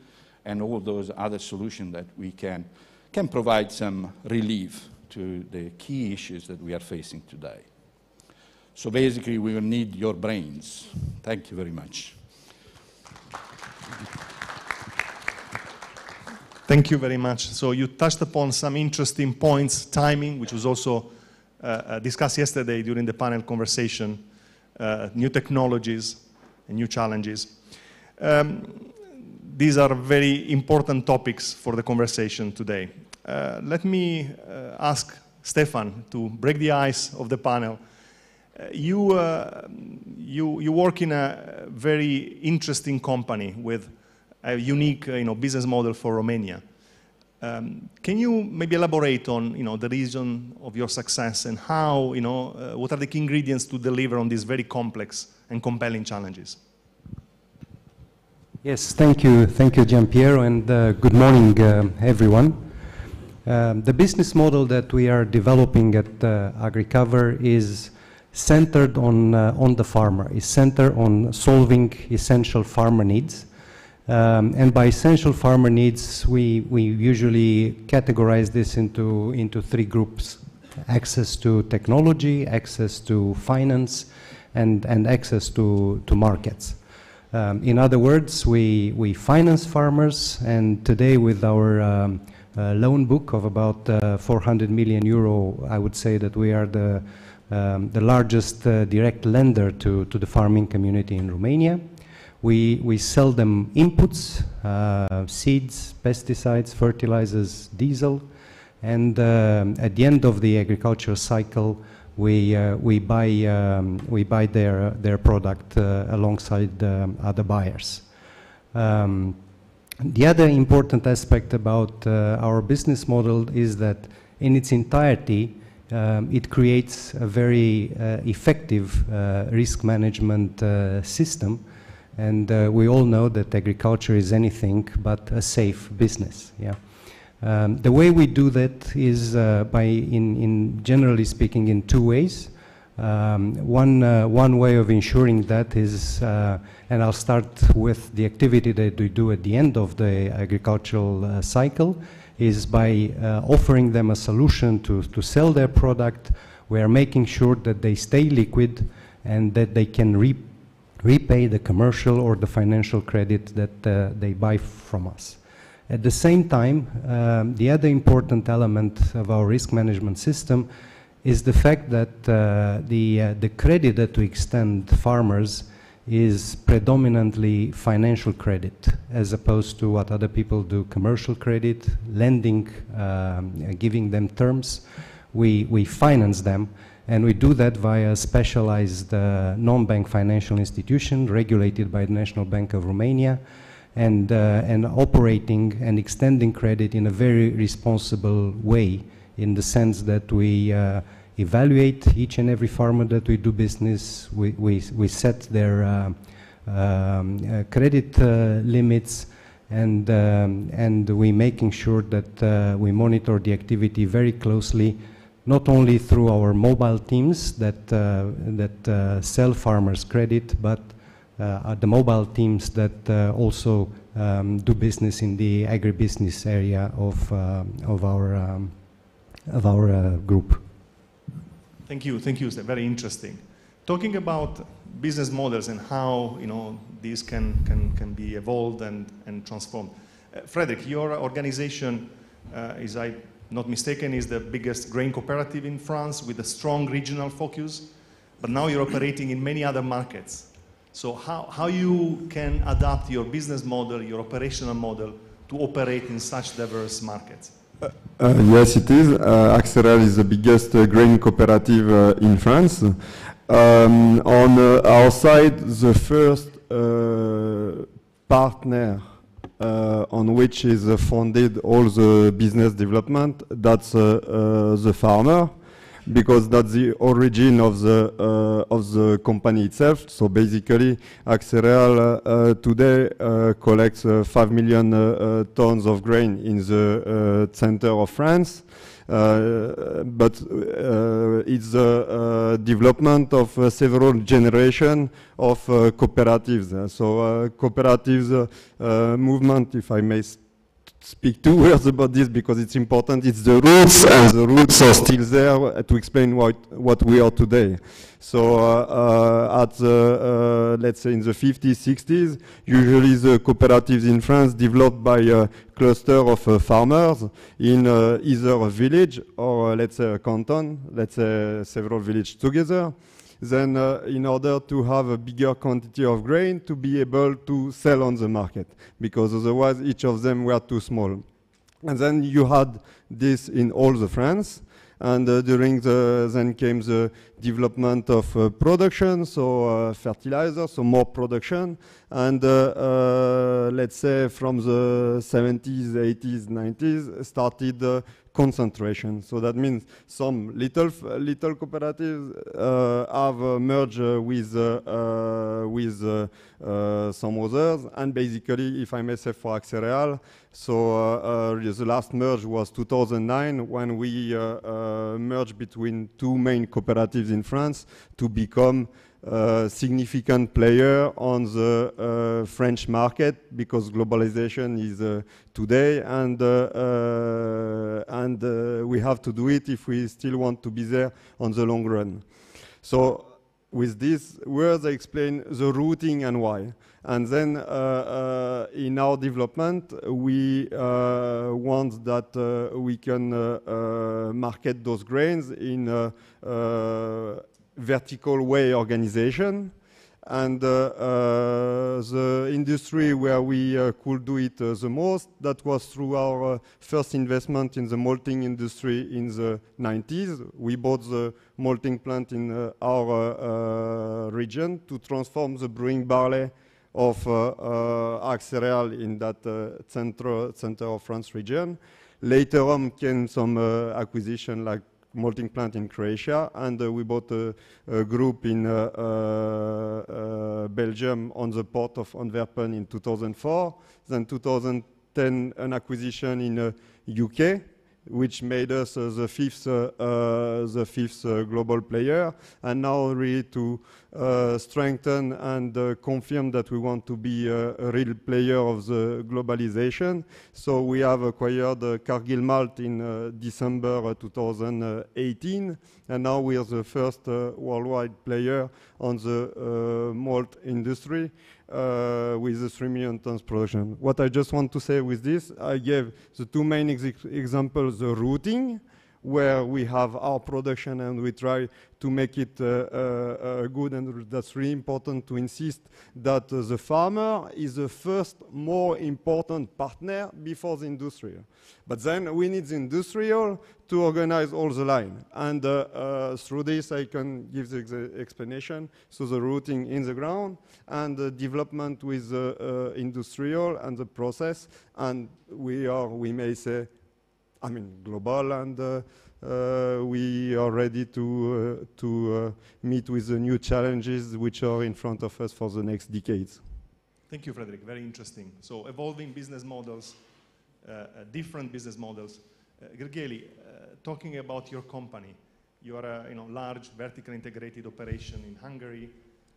and all those other solutions that we can provide some relief to the key issues that we are facing today. So basically, we will need your brains. Thank you very much. Thank you very much. So you touched upon some interesting points, timing, which was also discussed yesterday during the panel conversation, new technologies and new challenges. These are very important topics for the conversation today. Let me ask Stefan to break the ice of the panel. You work in a very interesting company with a unique business model for Romania. Can you maybe elaborate on the reason of your success and how, what are the key ingredients to deliver on these very complex and compelling challenges? Yes, thank you, Giampiero, and good morning, everyone. The business model that we are developing at AgriCover is centered on the farmer, is centered on solving essential farmer needs. And by essential farmer needs, we usually categorize this into three groups: access to technology, access to finance, and access to markets. In other words, we finance farmers, and today with our loan book of about 400 million euro, I would say that we are the largest direct lender to the farming community in Romania. We sell them inputs, seeds, pesticides, fertilizers, diesel, and at the end of the agricultural cycle, we buy their product alongside other buyers. The other important aspect about our business model is that in its entirety, it creates a very effective risk management system, and we all know that agriculture is anything but a safe business. Yeah. The way we do that is generally speaking, in two ways. One way of ensuring that is, and I'll start with the activity that we do at the end of the agricultural cycle, is by offering them a solution to sell their product. We are making sure that they stay liquid and that they can repay the commercial or the financial credit that they buy from us. At the same time, the other important element of our risk management system is the fact that the credit that we extend farmers is predominantly financial credit, as opposed to what other people do, commercial credit, lending, giving them terms. We finance them, and we do that via a specialized non-bank financial institution regulated by the National Bank of Romania, and operating and extending credit in a very responsible way, in the sense that we evaluate each and every farmer that we do business. We set their credit limits, and we making sure that we monitor the activity very closely, not only through our mobile teams that sell farmers credit, but the mobile teams that also do business in the agribusiness area of our group. Thank you, it's very interesting. Talking about business models and how these can be evolved and transformed. Frederick, your organization, is I not mistaken, is the biggest grain cooperative in France with a strong regional focus, but now you're operating in many other markets. So how you can adapt your business model, your operational model, to operate in such diverse markets? Yes, it is. Axerel is the biggest grain cooperative in France. On our side, the first partner on which is funded all the business development, that's the farmer, because that's the origin of the company itself. So basically, Axerel today collects 5 million tons of grain in the center of France, but it's the development of several generations of cooperatives. So cooperatives movement, if I may speak 2 words about this, because it's important. It's the roots, and the roots are still there to explain what we are today. So at the, let's say in the 50s, 60s, usually the cooperatives in France developed by a cluster of farmers in either a village or let's say a canton, let's say several villages together. Then in order to have a bigger quantity of grain to be able to sell on the market, because otherwise each of them were too small. And then you had this in all the France, and then came the development of production, so fertilizer, so more production, and let's say from the 70s, 80s, 90s started concentration. So that means some little cooperatives have merged with some others, and basically, if I may say for Axerel, so the last merge was 2009, when we merged between 2 main cooperatives in France to become a significant player on the French market, because globalization is today, and we have to do it if we still want to be there on the long run. So with these words, I explain the routing and why. And then in our development, we want that we can market those grains in a vertical way organization. And the industry where we could do it the most, that was through our first investment in the malting industry in the 90s. We bought the malting plant in our region to transform the brewing barley of cereal in that center of France region. Later on came some acquisition like malting plant in Croatia, and we bought a group in Belgium on the port of Antwerpen in 2004. Then 2010 an acquisition in UK, which made us the fifth global player, and now really to strengthen and confirm that we want to be a real player of the globalization. So we have acquired Cargill Malt in December 2018, and now we are the first worldwide player on the malt industry with the 3 million tons production. What I just want to say with this, I gave the two main examples, the routing, where we have our production and we try to make it good, and that's really important to insist that the farmer is the first more important partner before the industrial. But then we need the industrial to organize all the line, and through this I can give the explanation. So the routing in the ground and the development with the industrial and the process, and we may say, I mean, global, and we are ready to meet with the new challenges which are in front of us for the next decades. Thank you, Frederick. Very interesting. So evolving business models, different business models. Gergely, talking about your company, you are a large vertically integrated operation in Hungary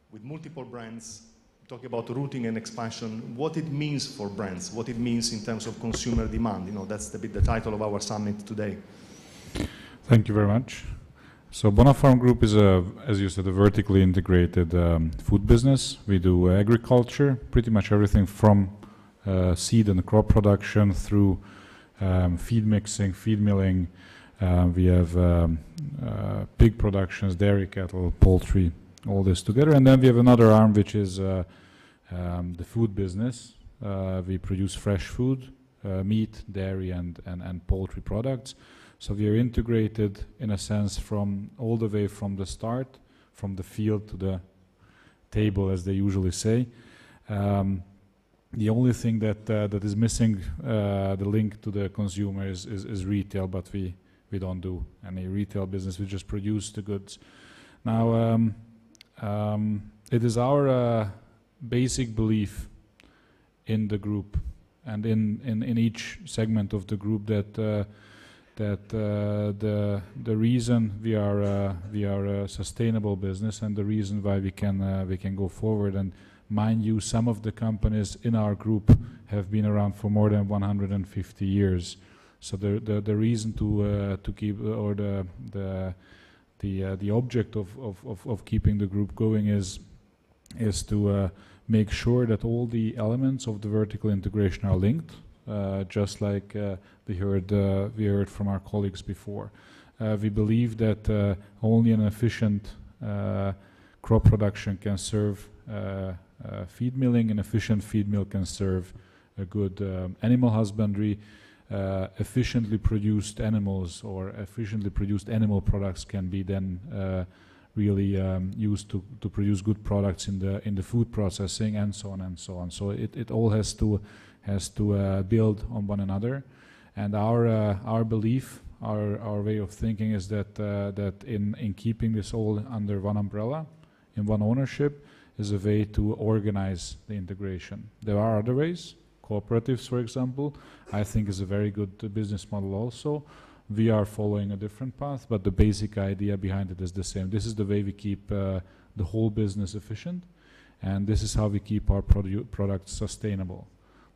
with multiple brands. Talk about routing and expansion, what it means for brands, what it means in terms of consumer demand. That's the title of our summit today. Thank you very much. So Bonafarm Group is, as you said, a vertically integrated food business. We do agriculture, pretty much everything from seed and crop production through feed mixing, feed milling. We have pig productions, dairy, cattle, poultry, all this together. And then we have another arm which is the food business. We produce fresh food, meat, dairy, and poultry products. So we are integrated in a sense from all the way from the start, from the field to the table, as they usually say. The only thing that is missing, the link to the consumer, is retail, but we don't do any retail business. We just produce the goods. Now, it is our basic belief in the group and in each segment of the group that the reason we are a sustainable business, and the reason why we can go forward. And mind you, some of the companies in our group have been around for more than 150 years. So the reason to keep, or the object of keeping the group going is to make sure that all the elements of the vertical integration are linked, just like we heard from our colleagues before. We believe that only an efficient crop production can serve feed milling, an efficient feed mill can serve a good animal husbandry. Efficiently produced animals or efficiently produced animal products can be then really used to produce good products in the food processing, and so on and so on. So it all has to build on one another. And our belief, our way of thinking is that in keeping this all under one umbrella, in one ownership, is a way to organize the integration. There are other ways. Cooperatives, for example, I think is a very good business model also. We are following a different path, but the basic idea behind it is the same. This is the way we keep the whole business efficient, and this is how we keep our products sustainable.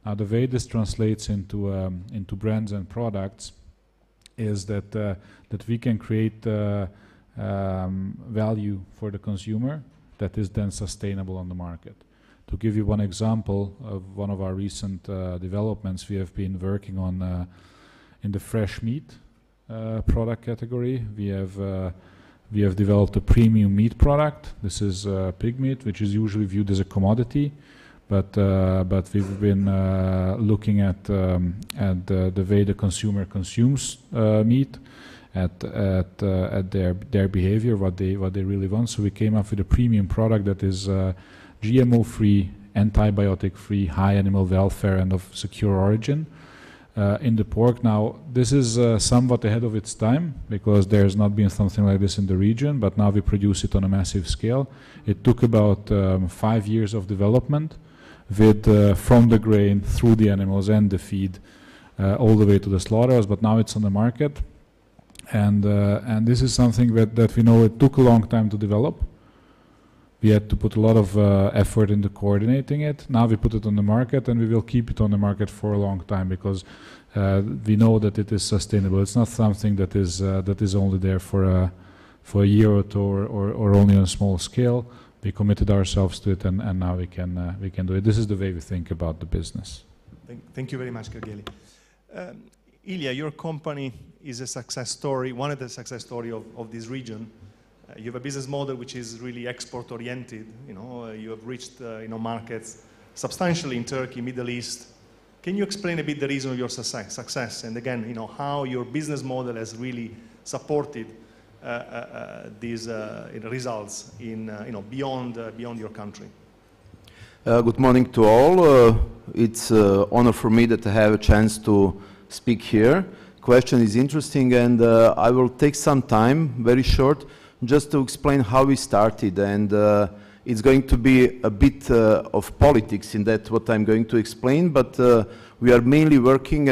Now, the way this translates into brands and products is that we can create value for the consumer that is then sustainable on the market. To give you one example of one of our recent developments, we have been working on in the fresh meat product category. We we have developed a premium meat product. This is pig meat, which is usually viewed as a commodity, but we've been looking at the way the consumer consumes meat, at their behavior, what they really want. So we came up with a premium product that is GMO-free, antibiotic-free, high animal welfare, and of secure origin. In the pork now, this is somewhat ahead of its time because there's not been something like this in the region, but now we produce it on a massive scale. It took about 5 years of development with from the grain through the animals and the feed all the way to the slaughterhouse, but now it's on the market. And this is something that we know it took a long time to develop. We had to put a lot of effort into coordinating it. Now we put it on the market, and we will keep it on the market for a long time because we know that it is sustainable. It's not something that is only there for a year or two or only on a small scale. We committed ourselves to it, and now we can do it. This is the way we think about the business. Thank you very much, Gergely. Ilya, your company is a success story, one of the success stories of this region. You have a business model which is really export-oriented. You have reached markets substantially in Turkey, Middle East. Can you explain a bit the reason of your success? And again, how your business model has really supported these results in beyond your country? Good morning to all. It's an honor for me that I have a chance to speak here. Question is interesting, and I will take some time, very short, just to explain how we started, and it's going to be a bit of politics in that what I'm going to explain, but we are mainly working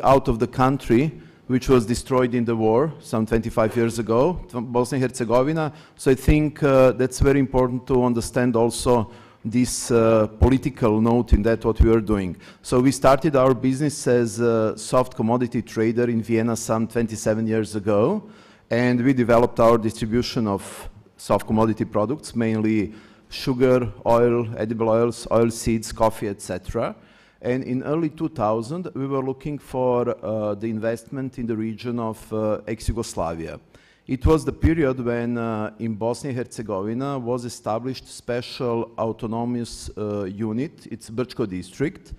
out of the country which was destroyed in the war some 25 years ago, Bosnia and Herzegovina. So I think that's very important to understand also this political note in that what we are doing. So we started our business as a soft commodity trader in Vienna some 27 years ago. And we developed our distribution of soft commodity products, mainly sugar, oil, edible oils, oil seeds, coffee, etc. And in early 2000, we were looking for the investment in the region of ex-Yugoslavia. It was the period when in Bosnia and Herzegovina was established special autonomous unit, it's Brčko district.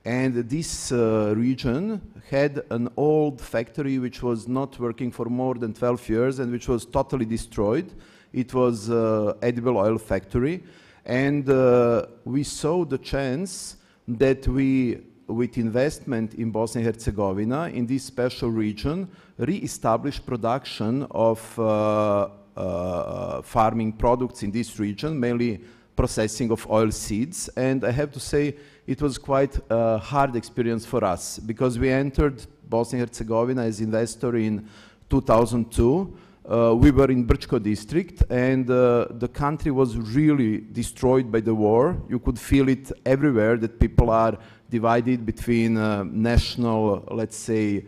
And this region had an old factory which was not working for more than 12 years and which was totally destroyed. It was edible oil factory. And we saw the chance that we, with investment in Bosnia and Herzegovina, in this special region, re-establish production of farming products in this region, mainly processing of oil seeds. And I have to say, it was quite a hard experience for us because we entered Bosnia and Herzegovina as investor in 2002. We were in Brčko district, and the country was really destroyed by the war. You could feel it everywhere that people are divided between national, let's say,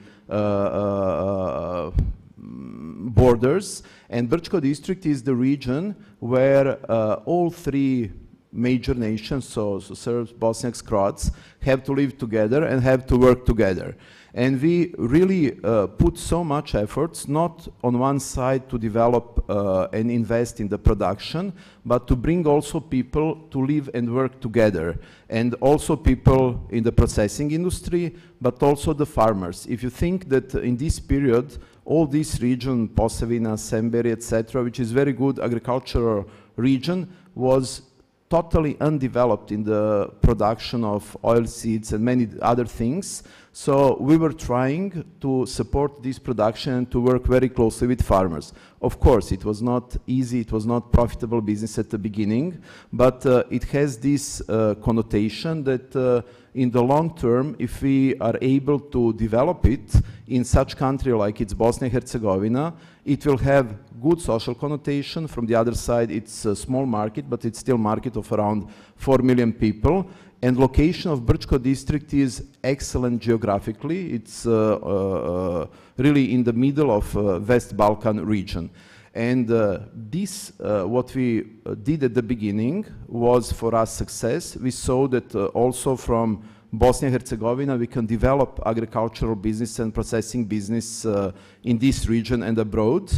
borders. And Brčko district is the region where all three major nations, so Serbs, Bosniaks, Croats, have to live together and have to work together. And we really put so much efforts, not on one side to develop and invest in the production, but to bring also people to live and work together. And also people in the processing industry, but also the farmers. If you think that in this period, all this region, Posavina, Semberi, etc., which is very good agricultural region, was totally undeveloped in the production of oil seeds and many other things. So we were trying to support this production and to work very closely with farmers. Of course, it was not easy, it was not profitable business at the beginning, but it has this connotation that in the long term, if we are able to develop it in such country like it's Bosnia and Herzegovina, it will have good social connotation. From the other side, it's a small market, but it's still a market of around 4 million people. And location of Brčko district is excellent geographically. It's really in the middle of West Balkan region. And this, what we did at the beginning, was for us success. We saw that also from Bosnia and Herzegovina, we can develop agricultural business and processing business in this region and abroad.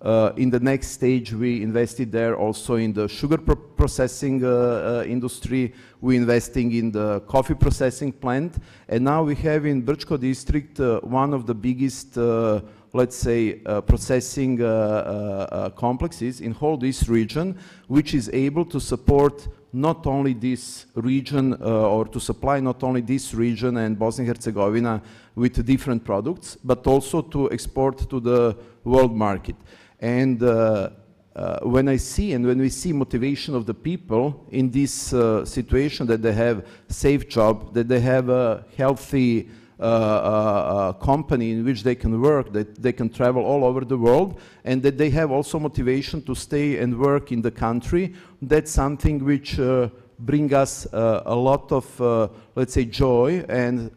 In the next stage, we invested there also in the sugar processing industry. We're investing in the coffee processing plant. And now we have in Brčko district one of the biggest, let's say, processing complexes in whole this region, which is able to support not only this region or to supply not only this region and Bosnia and Herzegovina with different products, but also to export to the world market. And when I see and when we see motivation of the people in this situation, that they have safe job, that they have a healthy company in which they can work, that they can travel all over the world, and that they have also motivation to stay and work in the country, that's something which bring us a lot of, let's say, joy and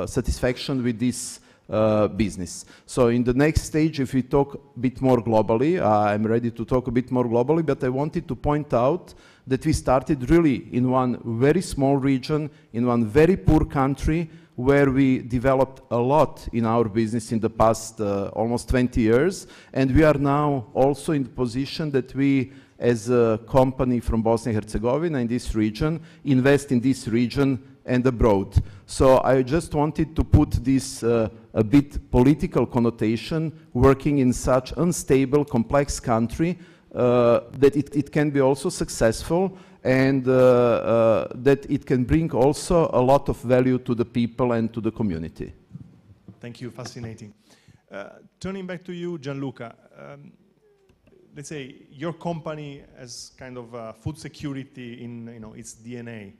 satisfaction with this business. So in the next stage, if we talk a bit more globally, I'm ready to talk a bit more globally, but I wanted to point out that we started really in one very small region, in one very poor country, where we developed a lot in our business in the past almost 20 years. And we are now also in the position that we, as a company from Bosnia and Herzegovina in this region, invest in this region and abroad. So I just wanted to put this a bit political connotation, working in such unstable, complex country, that it can be also successful, and that it can bring also a lot of value to the people and to the community. Thank you, fascinating. Turning back to you, Gianluca, let's say your company has kind of food security in its DNA.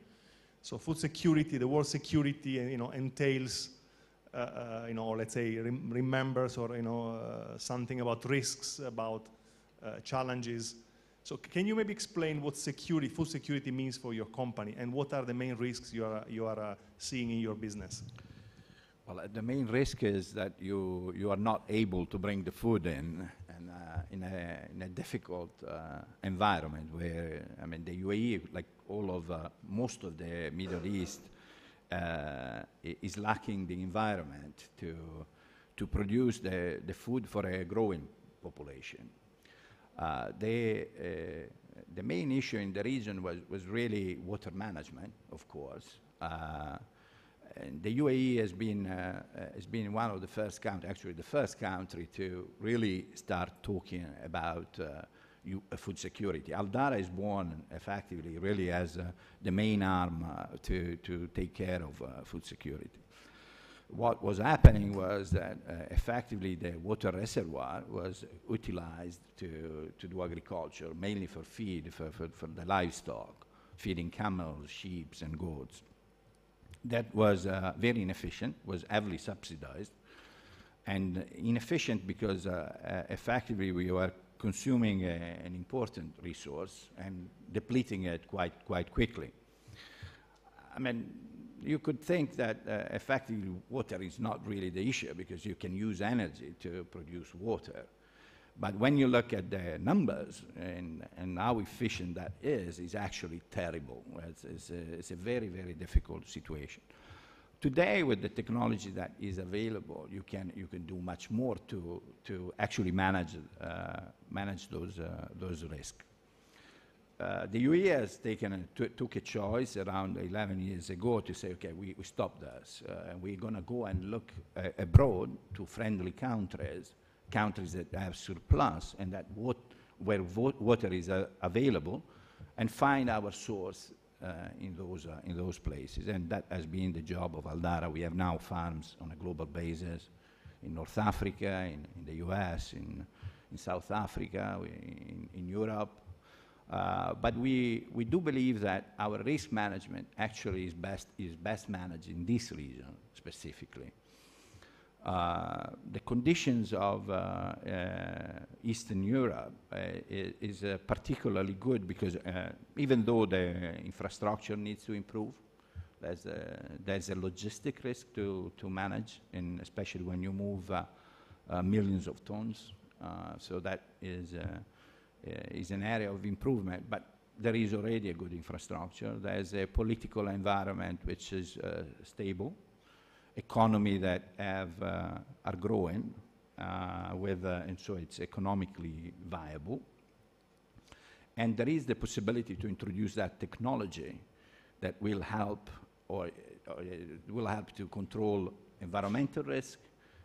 So food security, the word security, entails, let's say, remembers or something about risks, about challenges. So can you maybe explain what security, food security, means for your company, and what are the main risks you are seeing in your business? Well, the main risk is that you are not able to bring the food in a difficult environment where, I mean, the UAE, like all of most of the Middle East, is lacking the environment to produce the food for a growing population. The main issue in the region was really water management, of course. And the UAE has been one of the first countries, actually the first country, to really start talking about food security. Al Dahra is born effectively really as the main arm to take care of food security. What was happening was that effectively the water reservoir was utilized to do agriculture, mainly for feed, for the livestock, feeding camels, sheep, and goats. That was very inefficient, was heavily subsidized, and inefficient because effectively we were consuming an important resource and depleting it quite quickly. I mean, you could think that effectively water is not really the issue because you can use energy to produce water. But when you look at the numbers and how efficient that is actually terrible. It's a very, very difficult situation. Today, with the technology that is available, you can do much more to actually manage those risks. The UAE has took a choice around 11 years ago to say, okay, we stop this. We're going to go and look abroad to friendly countries that have surplus and that where water is available, and find our source in those places. And that has been the job of Al Dahra. We have now farms on a global basis in North Africa, in the US, in South Africa, in Europe. But we do believe that our risk management actually is best managed in this region specifically. The conditions of Eastern Europe is particularly good because even though the infrastructure needs to improve, there's a logistic risk to manage, and especially when you move millions of tons. So that is an area of improvement, but there is already a good infrastructure. There's a political environment which is stable, economy that are growing, and so it's economically viable. And there is the possibility to introduce that technology that will help, or will help to control environmental risk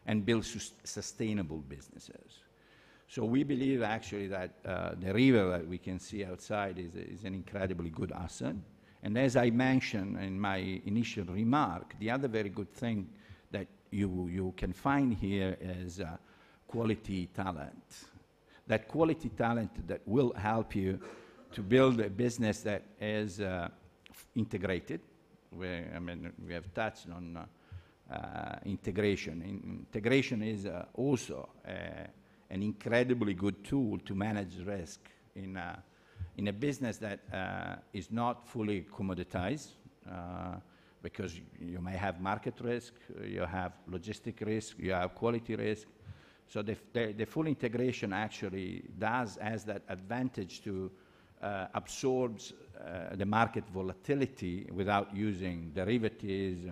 and build sustainable businesses. So we believe actually that the river that we can see outside is an incredibly good asset. And as I mentioned in my initial remark, the other very good thing that you can find here is quality talent. That quality talent that will help you to build a business that is integrated. We have touched on integration. Integration is also an incredibly good tool to manage risk in a business that is not fully commoditized, because you may have market risk, you have logistic risk, you have quality risk. So the full integration actually has that advantage to absorbs the market volatility without using derivatives,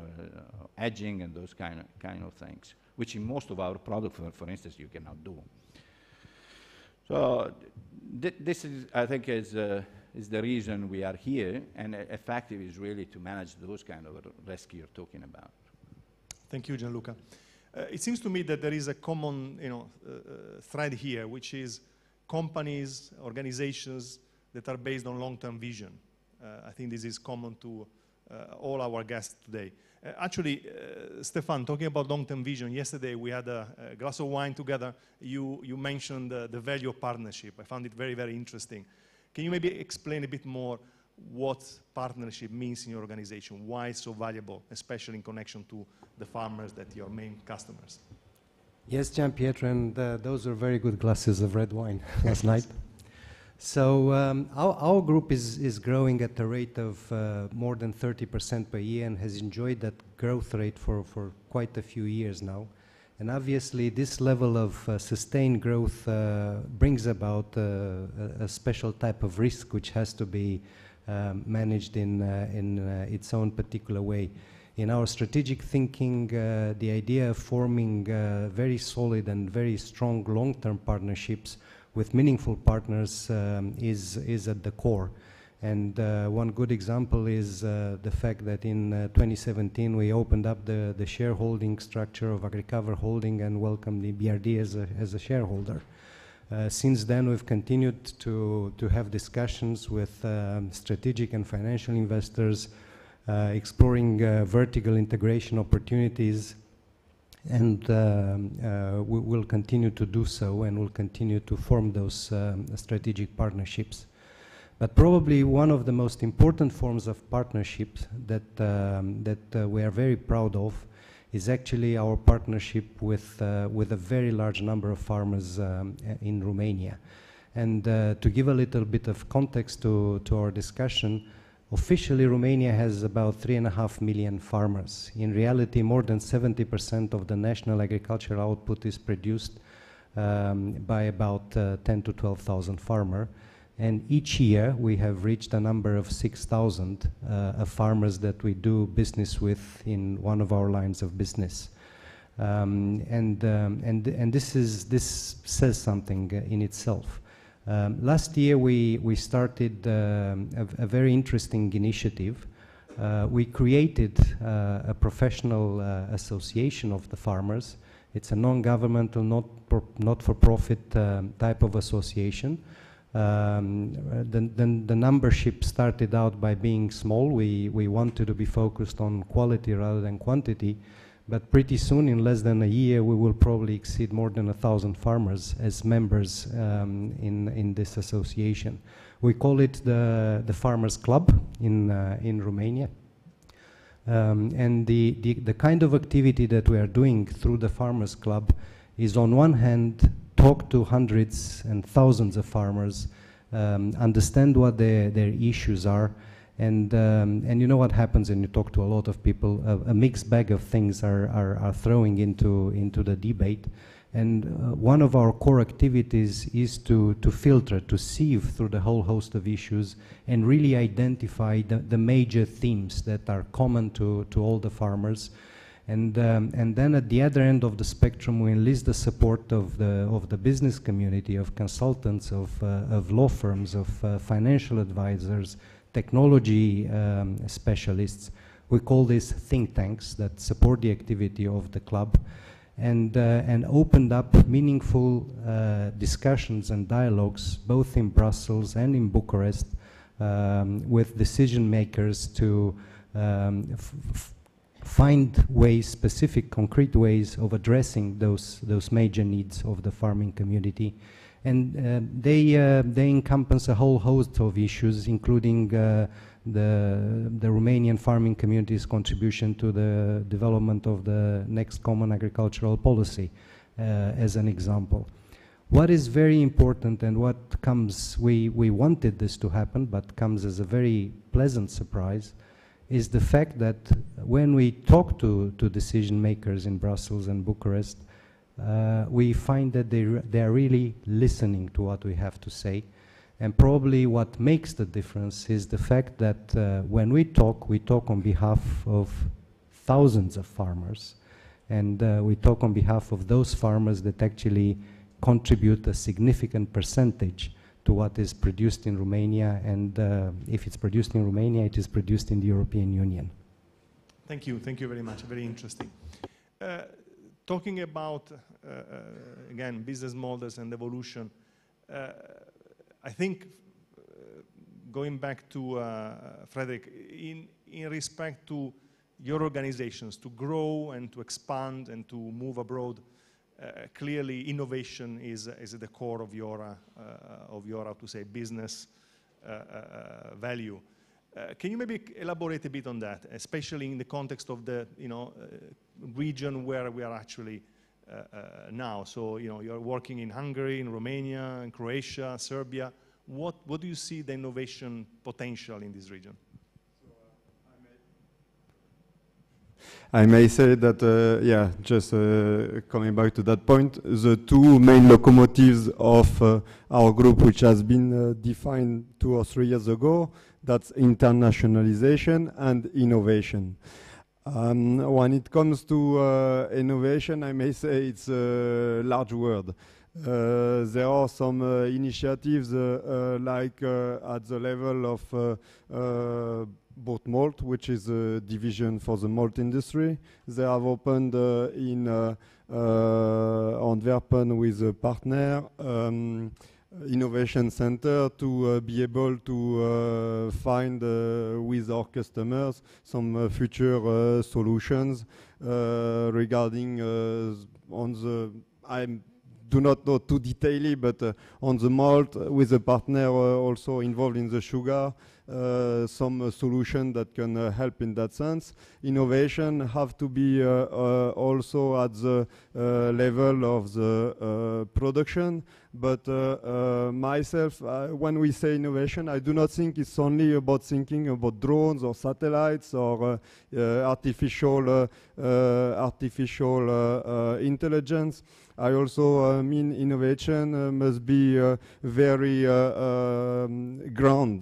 hedging, and those kind of things, which in most of our products, for instance, you cannot do. So this is, I think, is the reason we are here, and effective is really to manage those kind of risk you're talking about. Thank you, Gianluca. It seems to me that there is a common, thread here, which is companies, organizations that are based on long-term vision. I think this is common to all our guests today. Actually, Stefan, talking about long-term vision, yesterday we had a glass of wine together. You mentioned the value of partnership. I found it very, very interesting. Can you maybe explain a bit more what partnership means in your organization, why it's so valuable, especially in connection to the farmers that are your main customers? Yes, Gianpietro, and those are very good glasses of red wine last night. So our group is growing at a rate of more than 30% per year and has enjoyed that growth rate for quite a few years now. And obviously this level of sustained growth brings about a special type of risk which has to be managed in its own particular way. In our strategic thinking, the idea of forming very solid and very strong long-term partnerships with meaningful partners is at the core. And one good example is the fact that in 2017 we opened up the shareholding structure of Agricover Holding and welcomed the BRD as a shareholder. Since then we've continued to have discussions with strategic and financial investors, exploring vertical integration opportunities, and we will continue to do so, and we'll continue to form those strategic partnerships. But probably one of the most important forms of partnerships that we are very proud of is actually our partnership with a very large number of farmers in Romania. And to give a little bit of context to our discussion, officially, Romania has about 3.5 million farmers. In reality, more than 70% of the national agricultural output is produced by about 10 to 12,000 farmers. And each year, we have reached a number of 6,000 farmers that we do business with in one of our lines of business. And this says something in itself. Last year we started a very interesting initiative. We created a professional association of the farmers. It's a non-governmental, not-for-profit type of association. The membership started out by being small. We wanted to be focused on quality rather than quantity. But pretty soon, in less than a year, we will probably exceed more than 1,000 farmers as members in this association. We call it the Farmers Club in Romania. And the kind of activity that we are doing through the Farmers Club is, on one hand, talk to hundreds and thousands of farmers, understand what their issues are. And you know what happens when you talk to a lot of people, a mixed bag of things are throwing into the debate. And one of our core activities is to filter, to sieve through the whole host of issues and really identify the major themes that are common to all the farmers. And then at the other end of the spectrum, we enlist the support of the business community, of consultants, of law firms, of financial advisors, technology specialists. We call these think tanks that support the activity of the club, and opened up meaningful discussions and dialogues, both in Brussels and in Bucharest, with decision makers to find ways, specific, concrete ways of addressing those major needs of the farming community. And they encompass a whole host of issues, including the Romanian farming community's contribution to the development of the next common agricultural policy, as an example. What is very important, and what comes, we wanted this to happen, but comes as a very pleasant surprise, is the fact that when we talk to decision makers in Brussels and Bucharest, we find that they are really listening to what we have to say. And probably what makes the difference is the fact that when we talk on behalf of thousands of farmers, and we talk on behalf of those farmers that actually contribute a significant percentage to what is produced in Romania, and if it's produced in Romania, it is produced in the European Union. Thank you very much, very interesting. Talking about, again, business models and evolution, I think, going back to Frederick, in respect to your organizations to grow and to expand and to move abroad, clearly innovation is at the core of your how to say, business value. Can you maybe elaborate a bit on that, especially in the context of the region where we are actually now? So you're working in Hungary, in Romania, in Croatia, Serbia. What do you see the innovation potential in this region? I may say that, yeah, just coming back to that point, the two main locomotives of our group, which has been defined 2 or 3 years ago, that's internationalization and innovation. When it comes to innovation, I may say it's a large word. There are some initiatives like at the level of Both Malt, which is a division for the malt industry. They have opened in Antwerpen with a partner innovation center to be able to find with our customers some future solutions regarding on the, I do not know too detailedly, but on the malt with a partner also involved in the sugar, some solution that can help in that sense. Innovation have to be also at the level of the production, but myself, when we say innovation, I do not think it's only about thinking about drones or satellites or artificial intelligence. I also mean innovation must be very ground.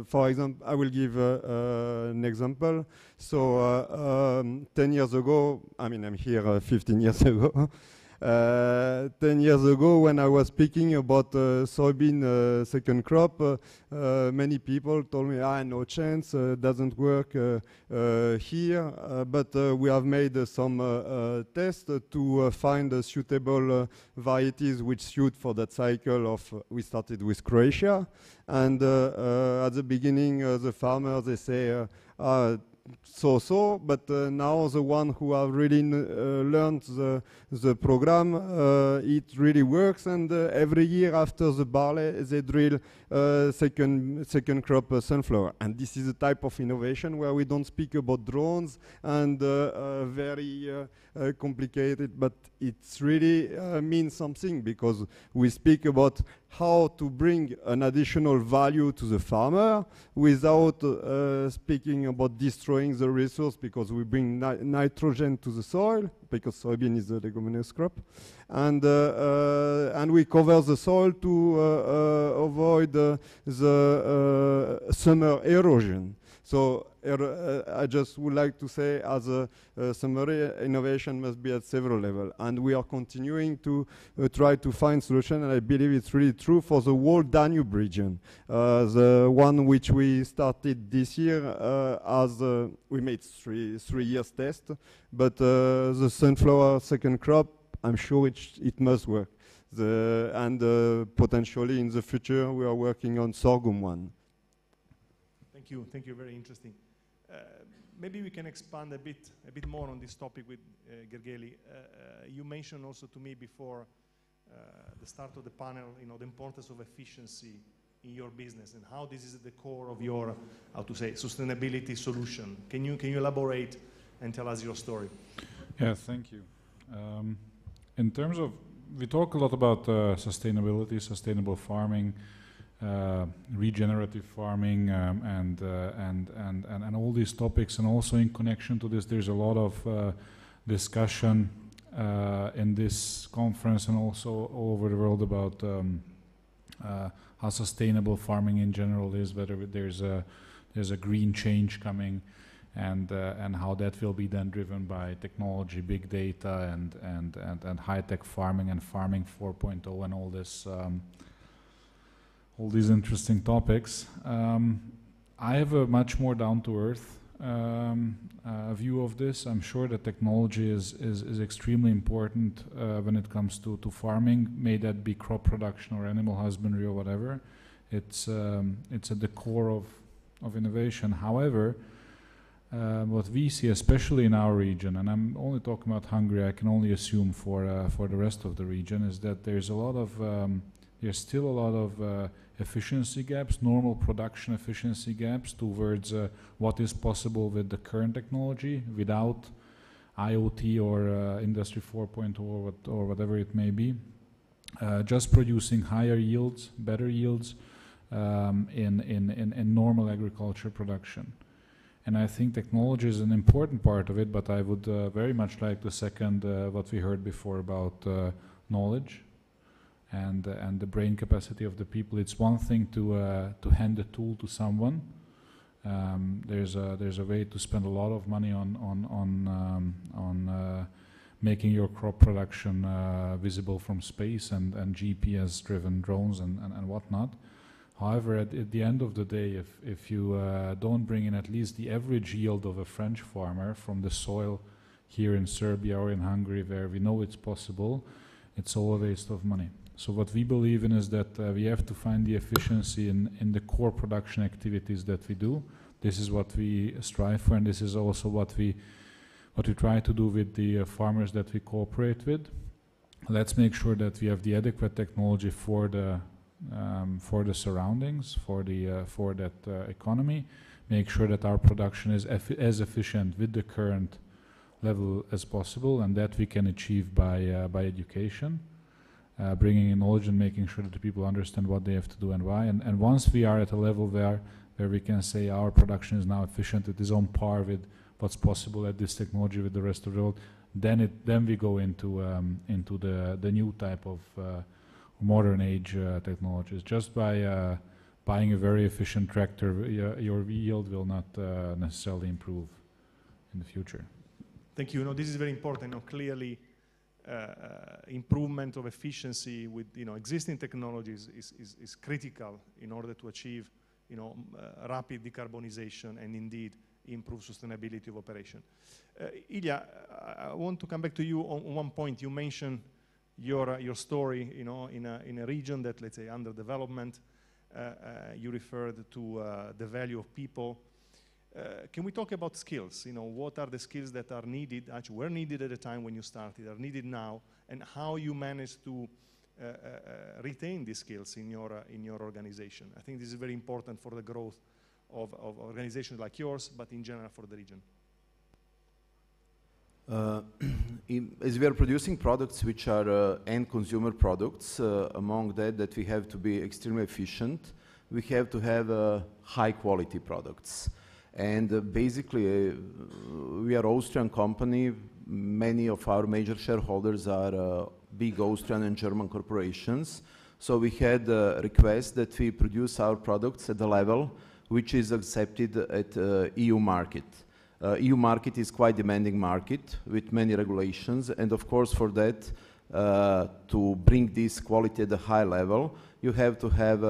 For example, I will give an example. So 10 years ago, I mean, I'm here 15 years ago. 10 years ago, when I was speaking about soybean second crop, many people told me, no chance, doesn't work here. But we have made some tests to find suitable varieties which suit for that cycle of, we started with Croatia. And at the beginning, the farmers, they say, so-so, but now the one who have really learned the program, it really works, and every year after the barley, they drill second crop sunflower. And this is a type of innovation where we don't speak about drones and very complicated, but it's really means something, because we speak about how to bring an additional value to the farmer without speaking about destroying the resource, because we bring nitrogen to the soil, because soybean is a leguminous crop, and we cover the soil to avoid the summer erosion. So I just would like to say, as a summary, innovation must be at several levels, and we are continuing to try to find solutions, and I believe it's really true for the whole Danube region. The one which we started this year, we made three years test, but the sunflower second crop, I'm sure it must work. Potentially in the future, we are working on sorghum one. Thank you, very interesting. Maybe we can expand a bit more on this topic with Gergely. You mentioned also to me before the start of the panel, the importance of efficiency in your business and how this is at the core of your, sustainability solution. Can you elaborate and tell us your story? Yeah, thank you. In terms of, we talk a lot about sustainability, sustainable farming, regenerative farming, and all these topics, and also in connection to this, there's a lot of discussion in this conference and also all over the world about how sustainable farming in general is, whether there's a green change coming, and how that will be then driven by technology, big data, and high-tech farming and farming 4.0 and all this. All these interesting topics. I have a much more down-to-earth view of this. I'm sure that technology is extremely important when it comes to farming, may that be crop production or animal husbandry or whatever. It's at the core of innovation. However, what we see, especially in our region, and I'm only talking about Hungary, I can only assume for the rest of the region, is that there's still a lot of efficiency gaps, normal production efficiency gaps towards what is possible with the current technology without IoT or Industry 4.0 or whatever it may be. Just producing higher yields, better yields in normal agriculture production. And I think technology is an important part of it, but I would very much like to second what we heard before about knowledge. And the brain capacity of the people. It's one thing to hand a tool to someone. There's a way to spend a lot of money on making your crop production visible from space and GPS-driven drones and whatnot. However, at the end of the day, if you don't bring in at least the average yield of a French farmer from the soil here in Serbia or in Hungary, where we know it's possible, it's all a waste of money. So what we believe in is that we have to find the efficiency in the core production activities that we do. This is what we strive for, and this is also what we try to do with the farmers that we cooperate with. Let's make sure that we have the adequate technology for the surroundings, for that economy. Make sure that our production is as efficient with the current level as possible, and that we can achieve by education. Bringing in knowledge and making sure that the people understand what they have to do and why. And once we are at a level where we can say our production is now efficient, it is on par with what's possible at this technology with the rest of the world, then we go into the new type of modern age technologies. Just by buying a very efficient tractor, your yield will not necessarily improve in the future. Thank you. This is very important. Clearly, improvement of efficiency with existing technologies is critical in order to achieve rapid decarbonization and indeed improve sustainability of operation. Ilya, I want to come back to you on one point. You mentioned your story, in a region that, let's say, under development. You referred to the value of people. Can we talk about skills? What are the skills that are needed, actually were needed at the time when you started, are needed now, and how you managed to retain these skills in your organization? I think this is very important for the growth of organizations like yours, but in general for the region. As we are producing products which are end consumer products, among that we have to be extremely efficient, we have to have high quality products. And basically, we are an Austrian company. Many of our major shareholders are big Austrian and German corporations. So we had a request that we produce our products at the level which is accepted at EU market. EU market is quite demanding market with many regulations, and of course for that, to bring this quality at a high level, you have to have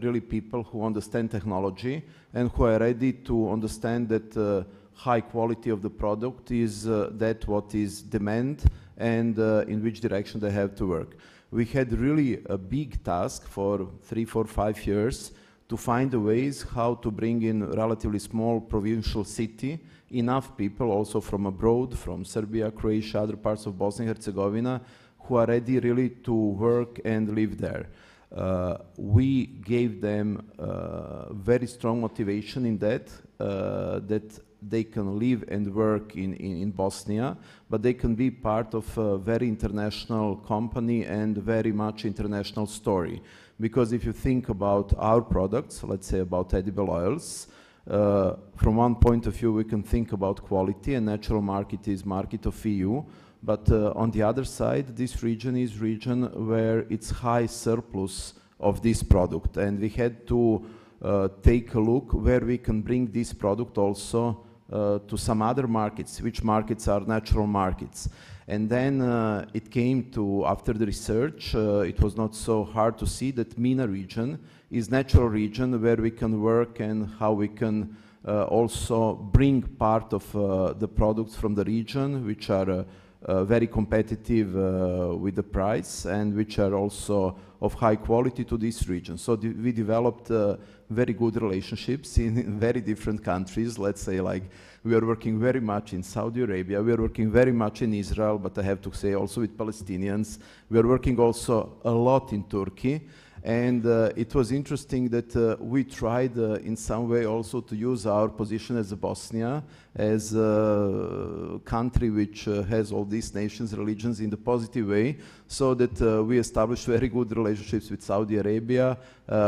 really people who understand technology and who are ready to understand that high quality of the product is that what is demand and in which direction they have to work. We had really a big task for 3, 4, 5 years to find the ways how to bring in relatively small provincial city, enough people also from abroad, from Serbia, Croatia, other parts of Bosnia and Herzegovina, who are ready really to work and live there. We gave them very strong motivation in that, that they can live and work in Bosnia, but they can be part of a very international company and very much international story. Because if you think about our products, let's say about edible oils, from one point of view we can think about quality, and natural market is market of EU, but on the other side, this region is region where it's high surplus of this product, and we had to take a look where we can bring this product also to some other markets, which markets are natural markets. And then it came to, after the research, it was not so hard to see that MENA region is natural region where we can work and how we can also bring part of the products from the region, which are very competitive with the price and which are also of high quality to this region. So we developed very good relationships in very different countries. Let's say like we are working very much in Saudi Arabia, we are working very much in Israel, but I have to say also with Palestinians. We are working also a lot in Turkey. And it was interesting that we tried in some way also to use our position as a Bosnia, as a country which has all these nations, religions in the positive way, so that we established very good relationships with Saudi Arabia.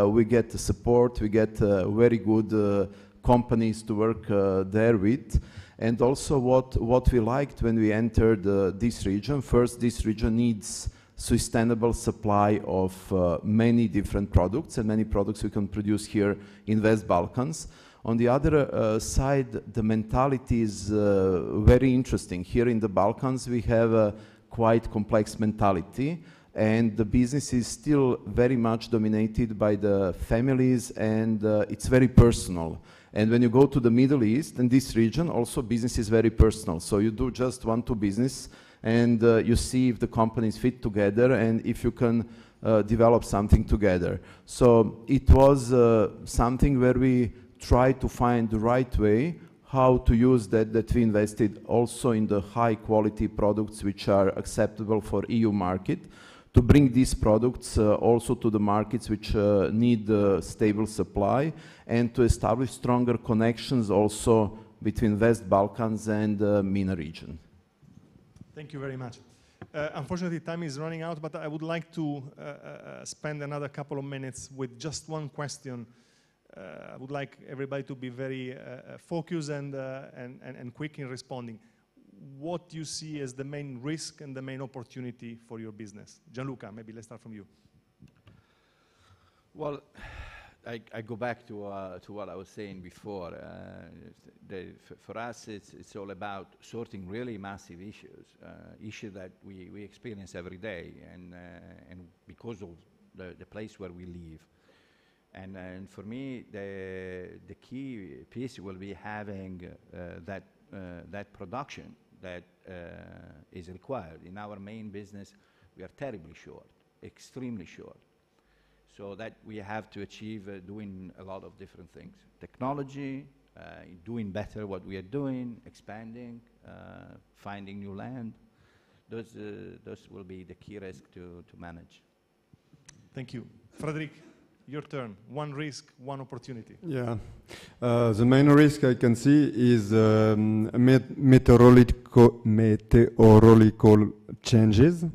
We get the support, we get very good companies to work there with. And also what we liked when we entered this region, first this region needs sustainable supply of many different products, and many products we can produce here in West Balkans. On the other side, the mentality is very interesting. Here in the Balkans we have a quite complex mentality, and the business is still very much dominated by the families, and it's very personal. And when you go to the Middle East and this region, also business is very personal. So you do just 1-2 business, and you see if the companies fit together and if you can develop something together. So it was something where we tried to find the right way how to use that we invested also in the high quality products which are acceptable for EU market, to bring these products also to the markets which need stable supply, and to establish stronger connections also between West Balkans and MENA region. Thank you very much. Unfortunately, time is running out, but I would like to spend another couple of minutes with just one question. I would like everybody to be very focused and quick in responding. What do you see as the main risk and the main opportunity for your business? Gianluca, maybe let's start from you. Well, I go back to what I was saying before. For us, it's all about sorting really massive issues that we experience every day, and because of the place where we live. And for me, the key piece will be having that production that is required. In our main business, we are terribly short, extremely short. So that we have to achieve doing a lot of different things. Technology, doing better what we are doing, expanding, finding new land. Those will be the key risk to manage. Thank you. Frederick, your turn. One risk, one opportunity. Yeah. The main risk I can see is meteorological changes.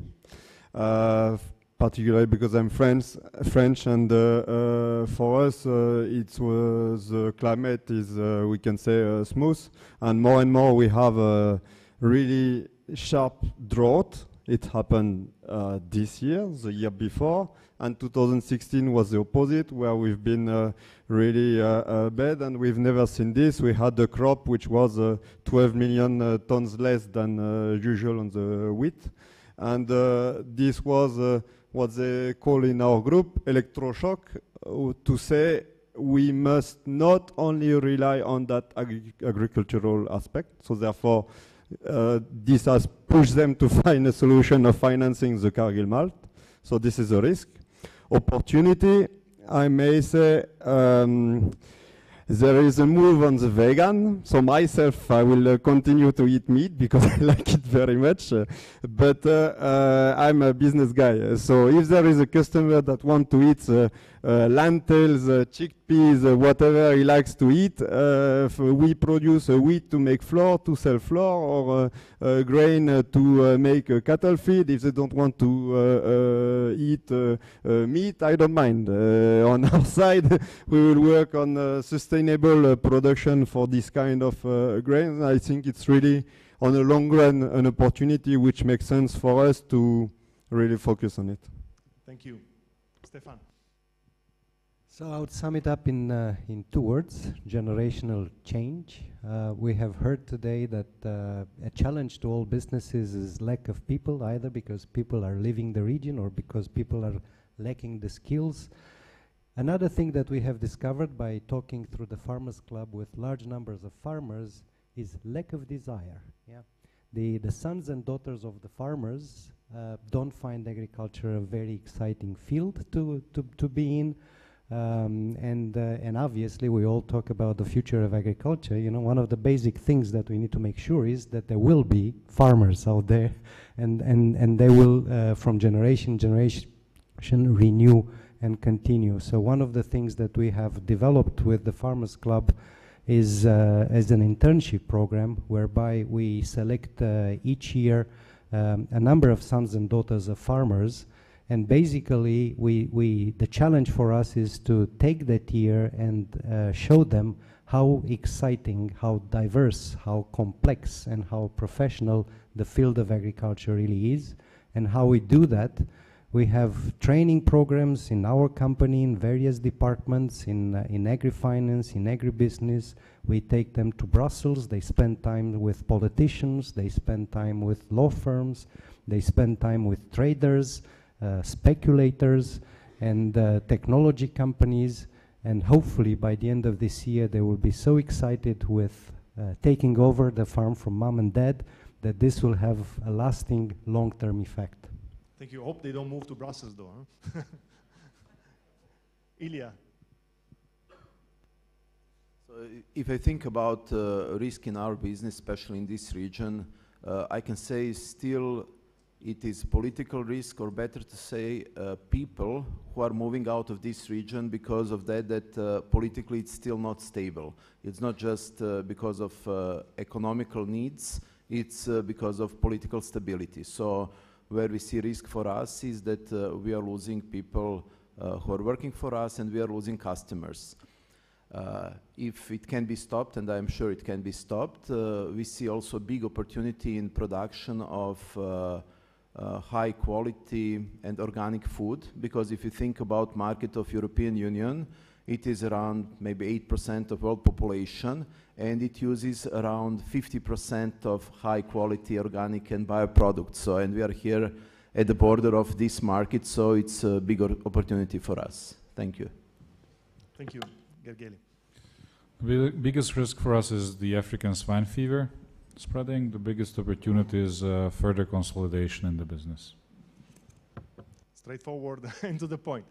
Particularly because I'm French, and for us the climate is, we can say, smooth, and more we have a really sharp drought It happened this year, the year before, and 2016 was the opposite, where we've been really bad, and we've never seen this. We had a crop which was 12 million tons less than usual on the wheat, and this was what they call in our group electroshock, to say we must not only rely on that agricultural aspect, so therefore this has pushed them to find a solution of financing the Cargill malt. So this is a risk. Opportunity, I may say, there is a move on the vegan. So myself, I will continue to eat meat because I like it very much. But I'm a business guy. So if there is a customer that wants to eat lentils, chickpeas, whatever he likes to eat, we produce wheat to make flour, to sell flour, or grain to make cattle feed. If they don't want to eat meat, I don't mind. On our side, we will work on sustainable production for this kind of grain. I think it's really, on the long run, an opportunity which makes sense for us to really focus on it. Thank you. Stefan. So I would sum it up in 2 words: generational change. We have heard today that a challenge to all businesses is lack of people, either because people are leaving the region or because people are lacking the skills. Another thing that we have discovered by talking through the Farmers Club with large numbers of farmers is lack of desire. Yeah, the sons and daughters of the farmers don't find agriculture a very exciting field to be in. And obviously we all talk about the future of agriculture. You know, one of the basic things that we need to make sure is that there will be farmers out there, and they will from generation renew and continue. So one of the things that we have developed with the Farmers Club is as an internship program, whereby we select each year a number of sons and daughters of farmers. And basically, the challenge for us is to take that year and show them how exciting, how diverse, how complex, and how professional the field of agriculture really is. And how we do that, we have training programs in our company, in various departments, in agri-finance, in agribusiness. We take them to Brussels. They spend time with politicians. They spend time with law firms. They spend time with traders, speculators, and technology companies, and hopefully by the end of this year they will be so excited with taking over the farm from mom and dad that this will have a lasting long-term effect. Thank you. Hope they don't move to Brussels though. Huh? Ilya. So if I think about risk in our business, especially in this region, I can say still it is political risk, or better to say people who are moving out of this region because of that politically it's still not stable. It's not just because of economical needs, it's because of political stability. So where we see risk for us is that we are losing people who are working for us, and we are losing customers. If it can be stopped, and I'm sure it can be stopped, we see also big opportunity in production of high quality and organic food, because if you think about market of European Union, it is around maybe 8% of world population, and it uses around 50% of high quality organic and bioproducts. So, and we are here at the border of this market, so it's a bigger opportunity for us. Thank you. Thank you. Gergely. The biggest risk for us is the African swine fever spreading. The biggest opportunity is further consolidation in the business. Straightforward and to the point.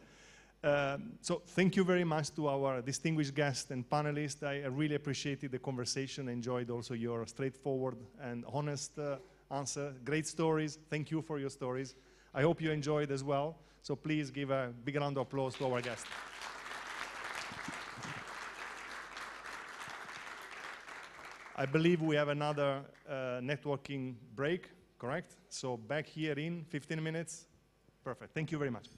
So thank you very much to our distinguished guests and panelists. I really appreciated the conversation, enjoyed also your straightforward and honest answer. Great stories. Thank you for your stories. I hope you enjoyed as well. So please give a big round of applause to our guests. I believe we have another networking break, correct? So back here in 15 minutes. Perfect. Thank you very much.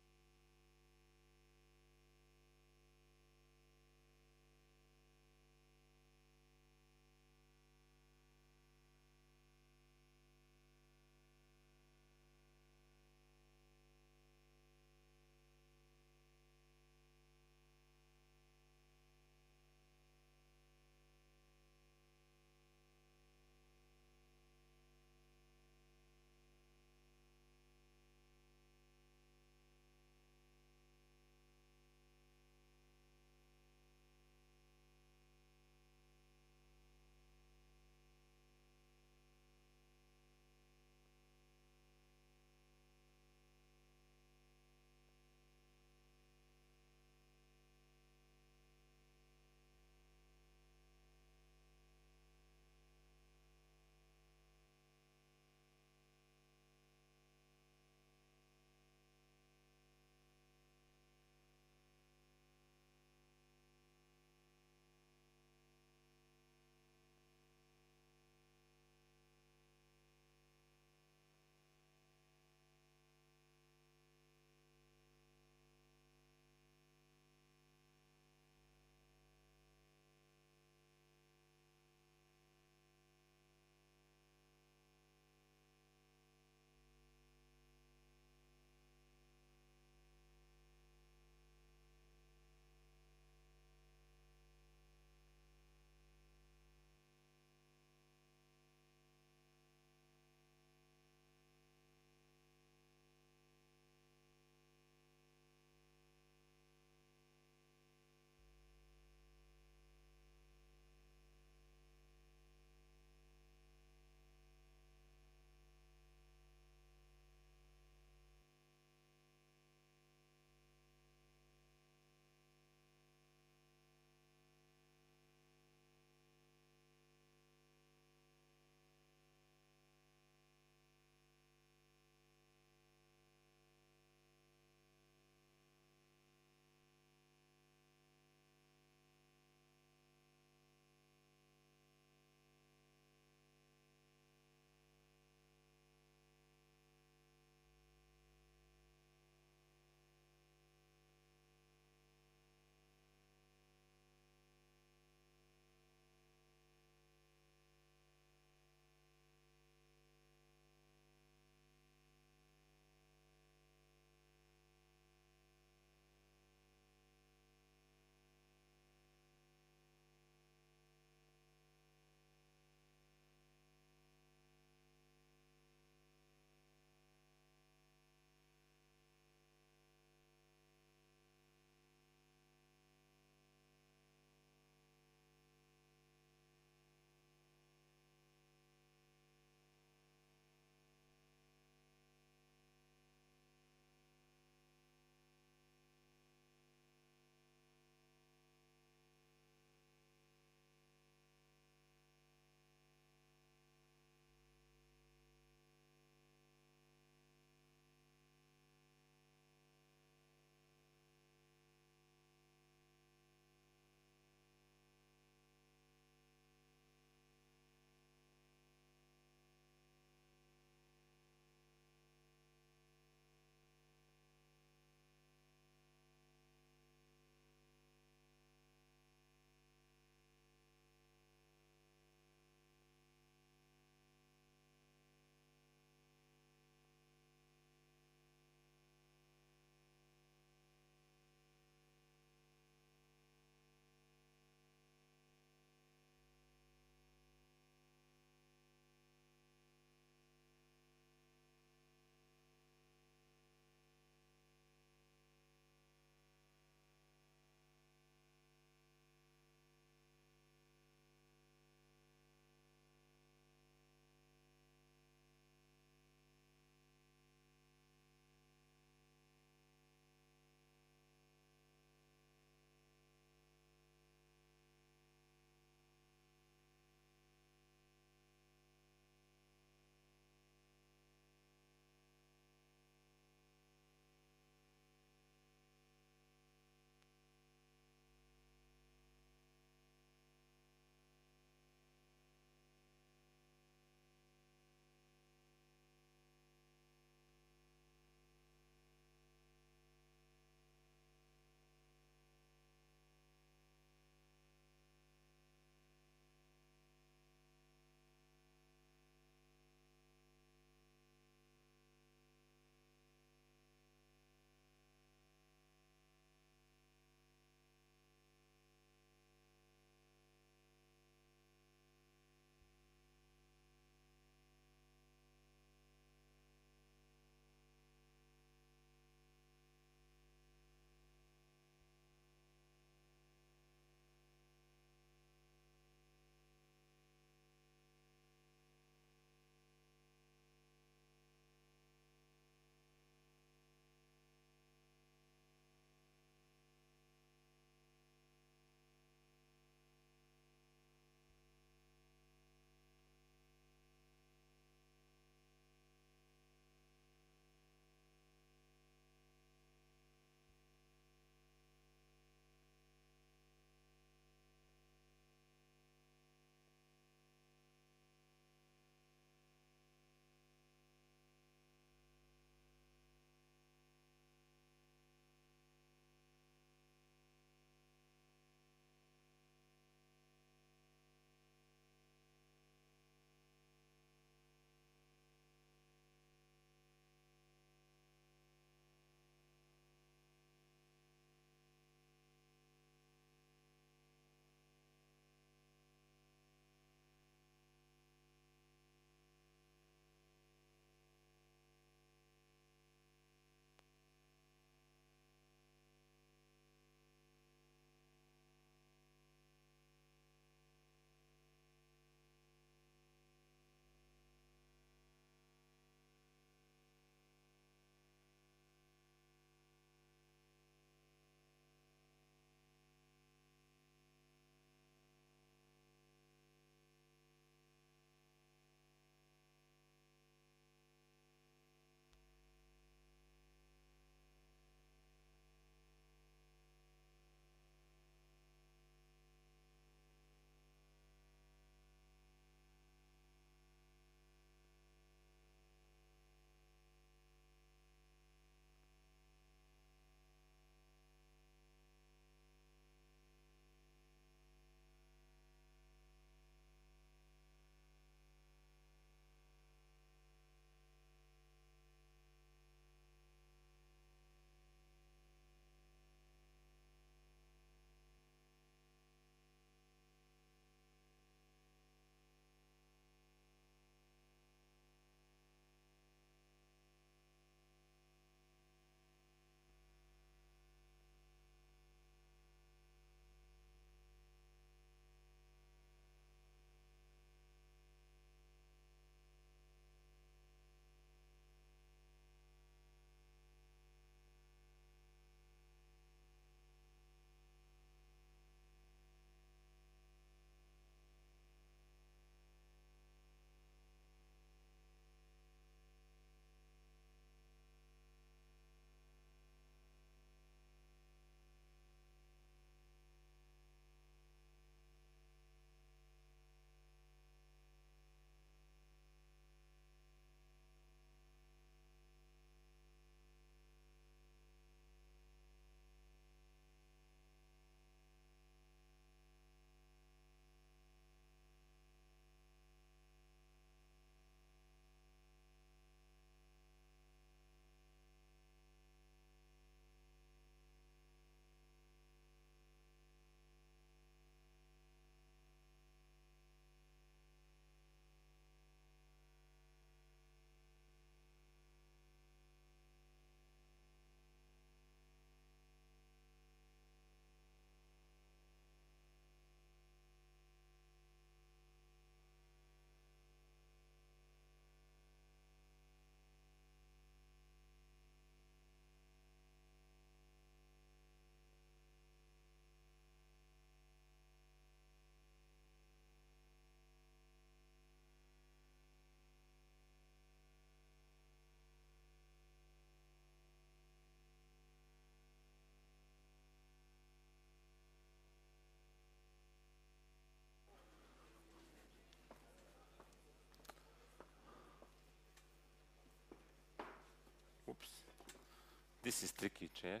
This is tricky chair.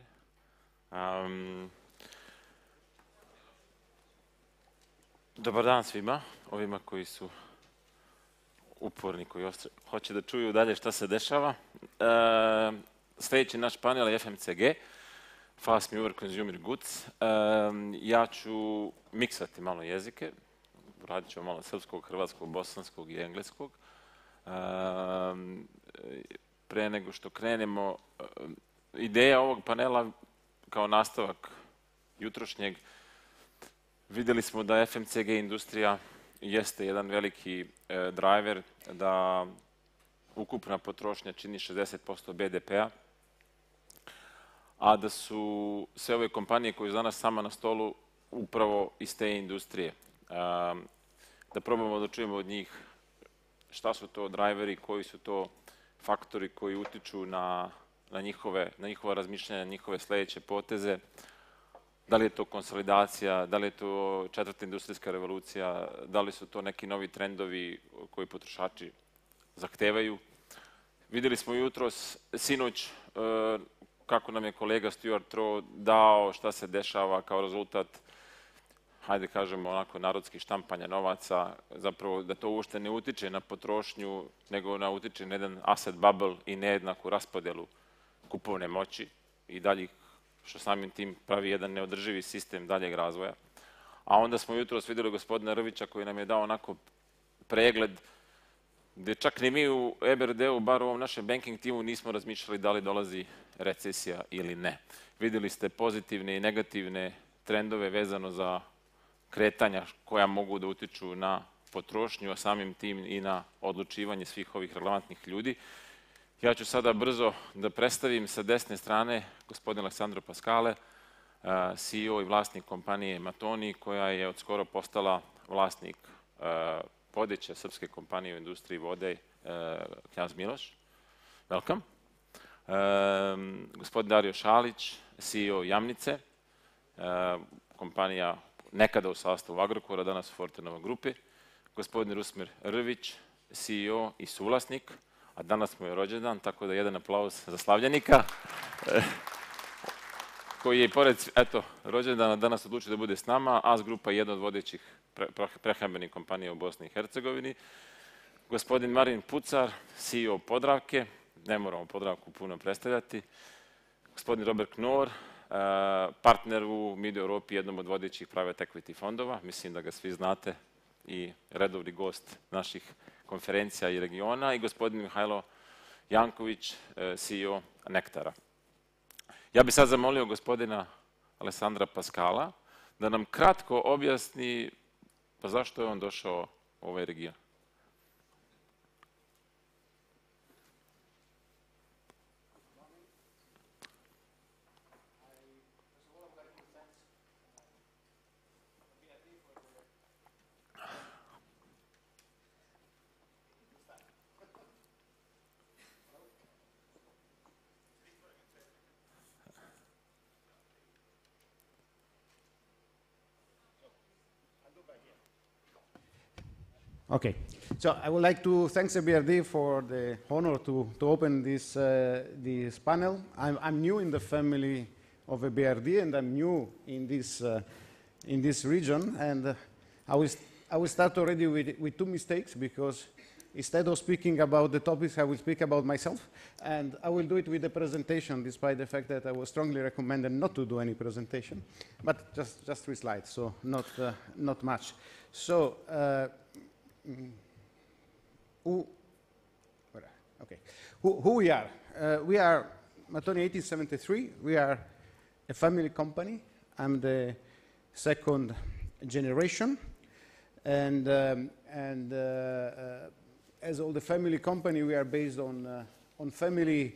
Dobar dan svima, ovima koji su uporni, koji hoće da čuju dalje šta se dešava. Sljedeći naš panel je FMCG, Fast Mover Consumer Goods. Ja ću miksati malo jezike, radit ću malo srpskog, hrvatskog, bosanskog i engleskog. Pre nego što krenemo, ideja ovog panela kao nastavak jutrošnjeg, vidjeli smo da FMCG industrija jeste jedan veliki driver, da ukupna potrošnja čini 60% BDP-a, a da su sve ove kompanije koje su danas sama na stolu upravo iz te industrije. Da probamo da čujemo od njih šta su to driveri, koji su to faktori koji utiču na njihova razmišljanja, njihove sljedeće poteze. Da li je to konsolidacija, da li je to četvrta industrijska revolucija, da li su to neki novi trendovi koji potrošači zahtevaju. Vidjeli smo jutros, sinoć, kako nam je kolega Stuart Rowe dao šta se dešava kao rezultat, hajde kažemo onako, narodskih štampanja novaca, zapravo da to uopšte ne utiče na potrošnju, nego utiče na jedan asset bubble i nejednaku raspodelu kupovne moći i daljih, što samim tim pravi jedan neodrživi sistem daljeg razvoja. A onda smo jutros vidjeli gospodina Rvića koji nam je dao onako pregled gdje čak ni mi u EBRD-u, bar u ovom našem banking timu, nismo razmišljali da li dolazi recesija ili ne. Vidjeli ste pozitivne i negativne trendove vezano za kretanja koja mogu da utiču na potrošnju, a samim tim i na odlučivanje svih ovih relevantnih ljudi. Ja ću sada brzo da predstavim sa desne strane gospodina Aleksandra Paskale, CEO i vlasnik kompanije Matoni, koja je od skoro postala vlasnik vodeće srpske kompanije u industriji vode, Knjaz Miloš. Welcome. Gospodin Dario Šalić, CEO Jamnice, kompanija nekada u sastavu Agrokora, danas u Fortenova grupi. Gospodin Rusmir Rvić, CEO i suvlasnik, a danas mu je rođendan, tako da jedan aplauz za slavljenika, koji je pored rođendana danas odlučio da bude s nama, AS Grupa je jedna od vodećih prehrambenih kompanija u Bosni i Hercegovini. Gospodin Marin Pucar, CEO Podravke, ne moramo Podravku puno predstavljati. Gospodin Robert Knorr, partner u Mid Europi, jednom od vodećih private equity fondova, mislim da ga svi znate i redovni gost naših konferencija i regiona, i gospodin Mihajlo Janković, CEO Nektara. Ja bih sad zamolio gospodina Alessandra Paskala da nam kratko objasni pa zašto je on došao u ovaj region. Okay, so I would like to thank the BRD for the honor to open this panel. I'm new in the family of the BRD, and I'm new in this region. And I will start already with two mistakes, because instead of speaking about the topics, I will speak about myself. And I will do it with the presentation, despite the fact that I was strongly recommended not to do any presentation, but just 3 slides, so not much. So. Who we are? We are Matoni 1873. We are a family company. I'm the second generation, and as all the family company, we are based on family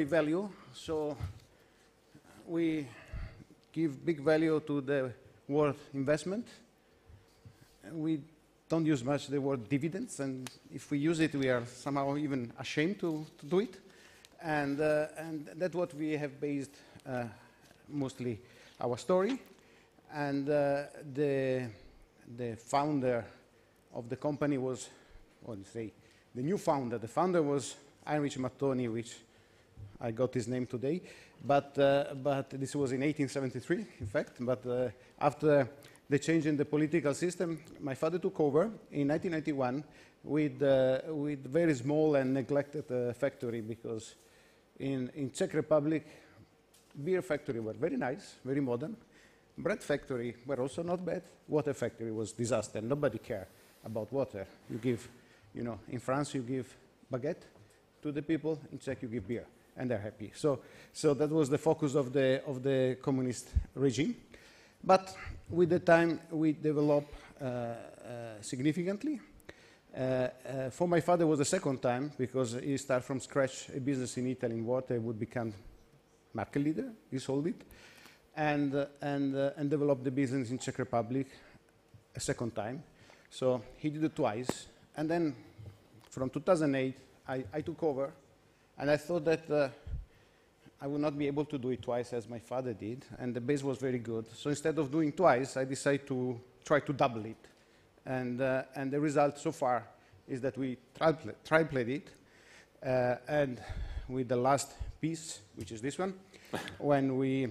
value. So we give big value to the word investment. We don't use much the word dividends, and if we use it, we are somehow even ashamed to do it. And that's what we have based mostly our story. And the founder of the company was, the new founder. The founder was Heinrich Matoni, which I got his name today. But this was in 1873, in fact. But after the change in the political system, my father took over in 1991 with very small and neglected factory, because in Czech Republic, beer factory were very nice, very modern. Bread factory were also not bad. Water factory was disaster. Nobody cared about water. You give, in France you give baguette to the people. In Czech you give beer, and they're happy. So that was the focus of the communist regime. But with the time we developed significantly. For my father, it was the second time, because he started from scratch a business in Italy in water, would become market leader. He sold it, and developed the business in Czech Republic a second time. So he did it twice, and then from 2008 I took over, and I thought that I would not be able to do it twice as my father did, and the base was very good. So instead of doing twice, I decided to try to double it. And the result so far is that we tripled it, and with the last piece, which is this one, when we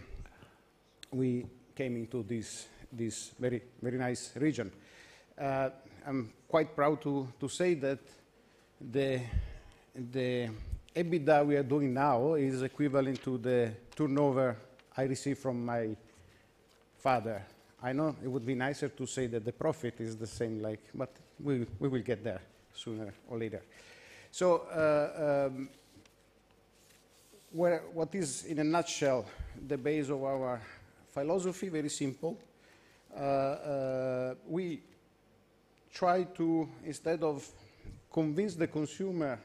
came into this very, very nice region. I'm quite proud to say that the EBITDA we are doing now is equivalent to the turnover I received from my father. I know it would be nicer to say that the profit is the same, but we will get there sooner or later. So what is, in a nutshell, the base of our philosophy? Very simple. We try to, instead of convince the consumer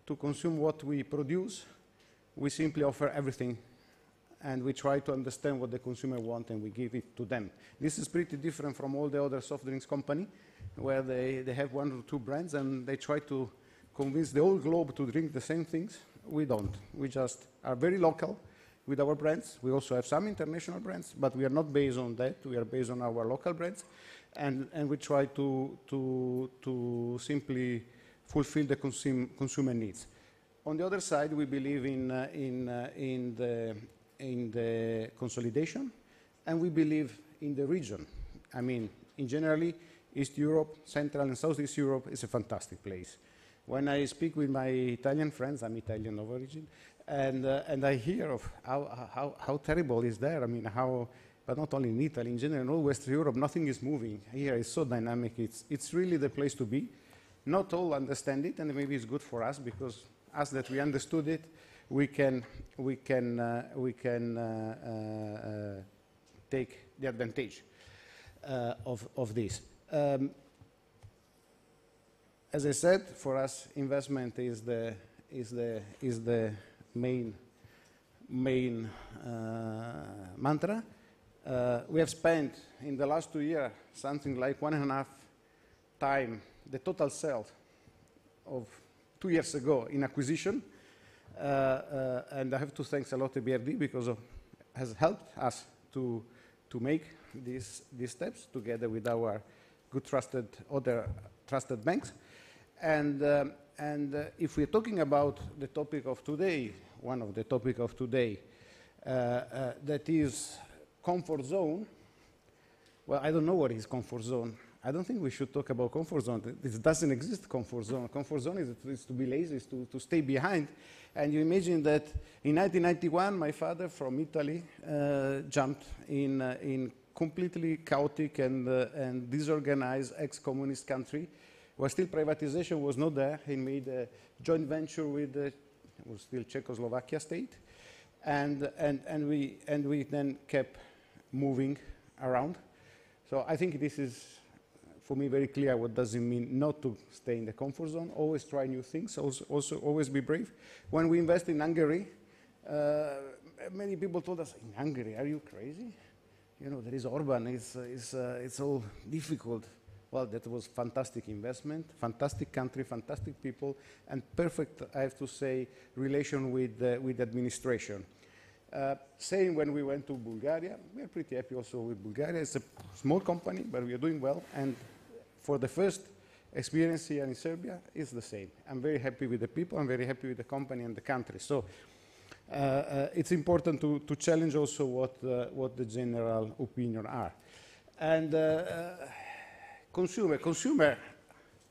to consume what we produce, we simply offer everything, and we try to understand what the consumer wants, and we give it to them. This is pretty different from all the other soft drinks company, where they have one or two brands, and they try to convince the whole globe to drink the same things. We don't. We just are very local with our brands. We also have some international brands, but we are not based on that. We are based on our local brands, and we try to simply fulfill the consumer needs. On the other side, we believe in the consolidation, and we believe in the region. I mean, in generally, East Europe, Central and Southeast Europe is a fantastic place. When I speak with my Italian friends, I'm Italian of origin, and I hear of how terrible is there. I mean, but not only in Italy, in general, in all Western Europe, nothing is moving. Here it's so dynamic. It's really the place to be. Not all understand it, and maybe it's good for us, because us that we understood it, we can take the advantage of this. As I said, for us, investment is the main mantra. We have spent in the last 2 years something like 1.5 times the total sales of 2 years ago in acquisition. And I have to thank a lot to BRD, because it has helped us to make these steps together with our good other trusted banks. And if we're talking about the topic of today, one of the topics of today, that is comfort zone. Well, I don't know what is comfort zone. I don't think we should talk about comfort zone. It doesn't exist, comfort zone. Comfort zone is to be lazy, is to stay behind. And you imagine that in 1991, my father from Italy jumped in completely chaotic and disorganized ex-communist country, where still privatization was not there. He made a joint venture with it was still Czechoslovakia state, and we then kept moving around. So I think this is, for me, very clear what does it mean not to stay in the comfort zone. Always try new things. Also always be brave. When we invest in Hungary, many people told us, "In Hungary, are you crazy? You know, there is Orban. It's all difficult." Well, that was fantastic investment, fantastic country, fantastic people, and perfect, I have to say, relation with administration. Same when we went to Bulgaria. We are pretty happy also with Bulgaria. It's a small company, but we are doing well. And for the first experience here in Serbia, it's the same. I'm very happy with the people. I'm very happy with the company and the country. So it's important to challenge also what the general opinion are. And consumer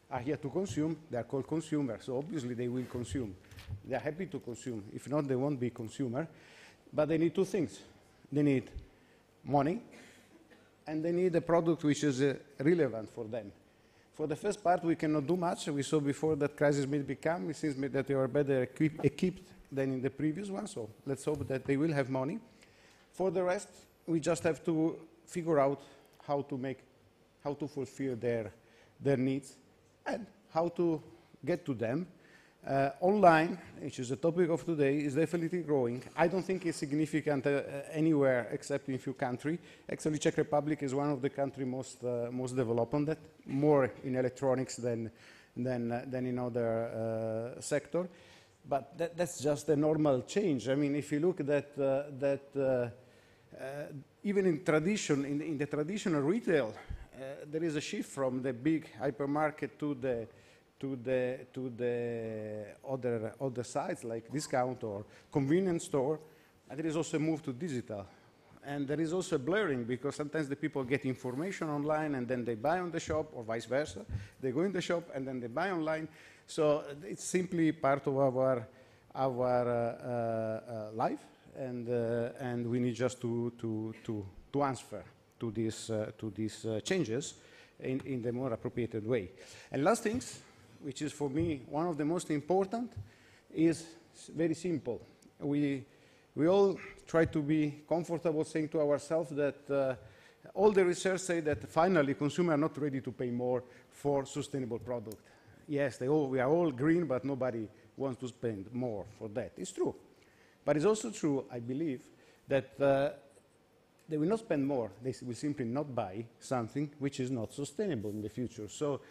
are here to consume. They are called consumers, so obviously they will consume. They are happy to consume. If not, they won't be consumer. But they need two things. They need money, and they need a product which is relevant for them. For the first part, we cannot do much. We saw before that crisis may become. It seems that they are better equipped than in the previous one, so let's hope that they will have money. For the rest, we just have to figure out how to fulfill their needs and how to get to them. Online, which is the topic of today, is definitely growing. I don't think it's significant anywhere except in a few countries. Actually, Czech Republic is one of the countries most developed on that, more in electronics than in other sector. But that's just a normal change. I mean, if you look at that, even in the traditional retail, there is a shift from the big hypermarket to the other sites like discount or convenience store. And there is also a move to digital. And there is also a blurring because sometimes the people get information online and then they buy on the shop, or vice versa. They go in the shop and then they buy online. So it's simply part of our life, and we need just to answer to these changes in the more appropriate way. And last things, which is for me one of the most important, is very simple. We all try to be comfortable saying to ourselves that all the research say that finally consumers are not ready to pay more for sustainable product. Yes, we are all green, but nobody wants to spend more for that. It's true. But it's also true, I believe, that they will not spend more. They will simply not buy something which is not sustainable in the future. So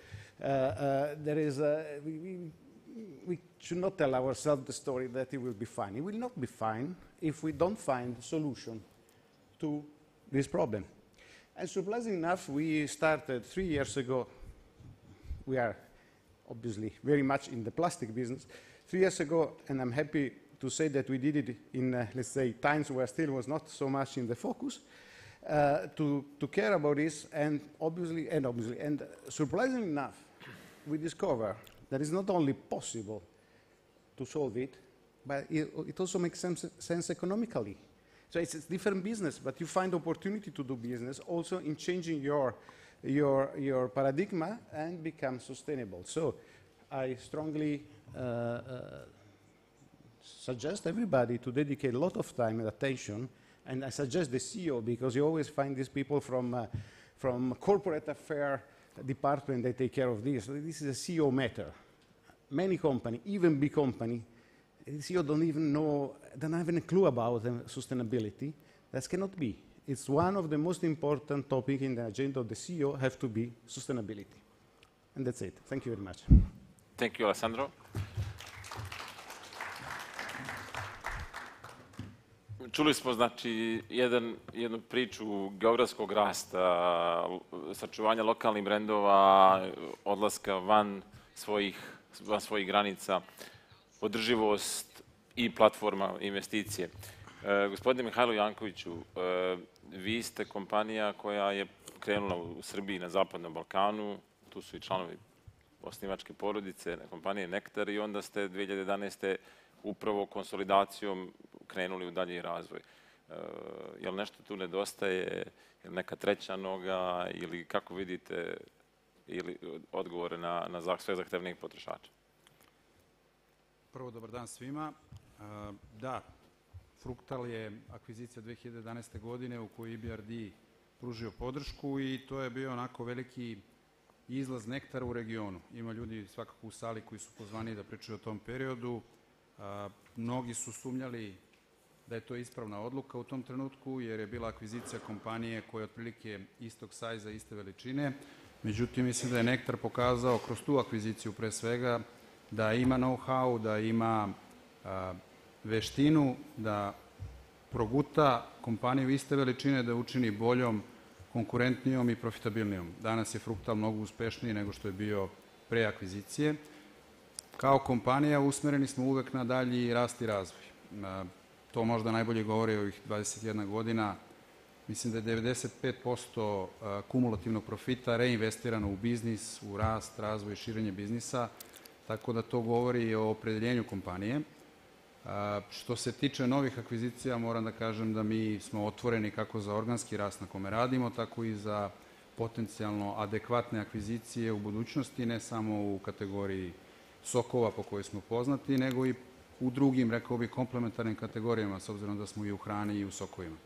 we should not tell ourselves the story that it will be fine. It will not be fine if we don't find a solution to this problem. And surprisingly enough, we started 3 years ago. We are obviously very much in the plastic business. 3 years ago, and I'm happy to say that we did it in, let's say, times where steel was not so much in the focus, to care about this, and surprisingly enough, we discover that it's not only possible to solve it, but it also makes sense economically. So it's a different business, but you find opportunity to do business also in changing your paradigm and become sustainable. So I strongly suggest everybody to dedicate a lot of time and attention, and I suggest the CEO, because you always find these people from corporate affair department that take care of this. This is a CEO matter. Many companies, even big company, the CEO don't even know, don't have any clue about sustainability. That cannot be. It's one of the most important topics in the agenda of the CEO, have to be sustainability. And that's it. Thank you very much. Thank you, Alessandro. Čuli smo, znači, jednu priču geografskog rasta, sačuvanja lokalnih brendova, odlaska van svojih granica, održivost i platforma investicije. Gospodine Mihajlo Jankoviću, vi ste kompanija koja je krenula u Srbiji na Zapadnom Balkanu, tu su i članovi osnivačke porodice, kompanije Nektar, i onda ste 2011. upravo konsolidacijom krenuli u dalji razvoj. Je li nešto tu nedostaje, je li neka treća noga, ili kako vidite odgovore na sve zahtevnijih potrošača? Prvo, dobar dan svima. Da, Fruktal je akvizicija 2011. godine u kojoj EBRD pružio podršku i to je bio onako veliki izlaz Nektara u regionu. Ima ljudi svakako u sali koji su pozvani da pričaju o tom periodu. Mnogi su sumnjali da je to ispravna odluka u tom trenutku, jer je bila akvizicija kompanije koja je otprilike istog sajza, iste veličine. Međutim, mislim da je Nektar pokazao kroz tu akviziciju pre svega da ima know-how, da ima veštinu, da proguta kompaniju iste veličine, da učini boljom, konkurentnijom i profitabilnijom. Danas je Fruktal mnogo uspešniji nego što je bio pre akvizicije. Kao kompanija usmereni smo uvek na dalji rast i razvoj. to možda najbolje govori ovih 21 godina. Mislim da je 95% kumulativnog profita reinvestirano u biznis, u rast, razvoj i širenje biznisa, tako da to govori o opredeljenju kompanije. Što se tiče novih akvizicija, moram da kažem da mi smo otvoreni kako za organski rast na kome radimo, tako i za potencijalno adekvatne akvizicije u budućnosti, ne samo u kategoriji sokova po kojoj smo poznati, nego i u drugim, rekao bih, komplementarnim kategorijama, s obzirom da smo i u hrani i u sokovima.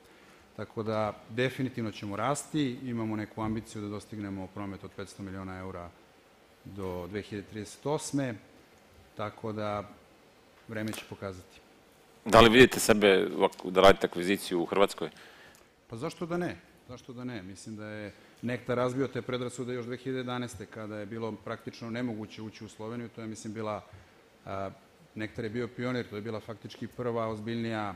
Tako da definitivno ćemo rasti, imamo neku ambiciju da dostignemo promet od 500 miliona eura do 2038. Tako da vreme će pokazati. Da li vidite sebe da radite akviziciju u Hrvatskoj? Pa zašto da ne? Zašto da ne? Mislim da je Nektar razbio te predrasude još 2011. kada je bilo praktično nemoguće ući u Sloveniju. To je, mislim, bila, Nektar je bio pionir, to je bila faktički prva ozbiljnija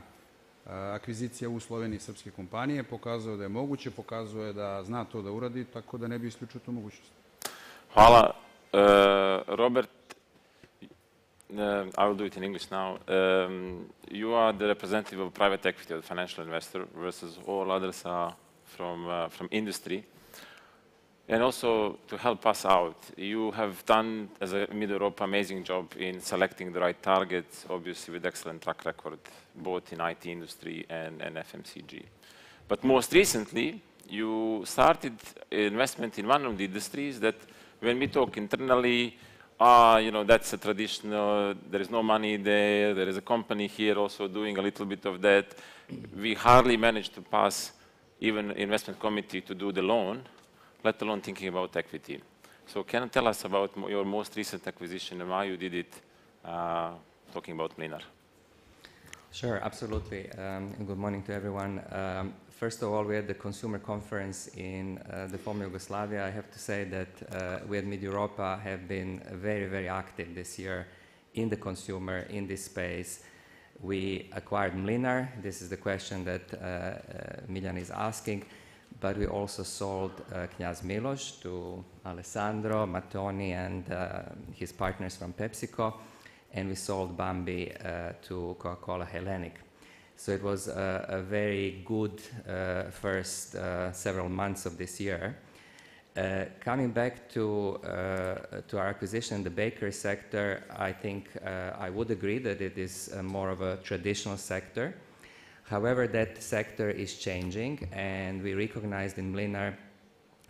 akvizicija u Sloveniji srpske kompanije. Pokazuje da je moguće, pokazuje da zna to da uradi, tako da ne bi isključio tu mogućnost. Hvala. Robert, I will do it in English now. You are the representative of private equity, of the financial investor, versus all others are from industry. And also to help us out, you have done, as a Mid-Europa, amazing job in selecting the right targets, obviously with excellent track record, both in IT industry and FMCG. But most recently, you started investment in one of the industries that, when we talk internally, you know, that's a traditional, there is no money there, there is a company here also doing a little bit of that. We hardly managed to pass even investment committee to do the loan, let alone thinking about equity. So can you tell us about your most recent acquisition and why you did it, talking about Mlinar? Sure, absolutely. Good morning to everyone. First of all, we had the consumer conference in the former Yugoslavia. I have to say that we at Mid-Europa have been very, very active this year in the consumer, in this space. We acquired Mlinar. This is the question that Miljan is asking. But we also sold Knjaz Miloš to Alessandro Mattoni and his partners from PepsiCo. And we sold Bambi to Coca-Cola Hellenic. So it was a very good first several months of this year. Coming back to our acquisition in the bakery sector, I think I would agree that it is more of a traditional sector. However, that sector is changing, and we recognized in Mlinar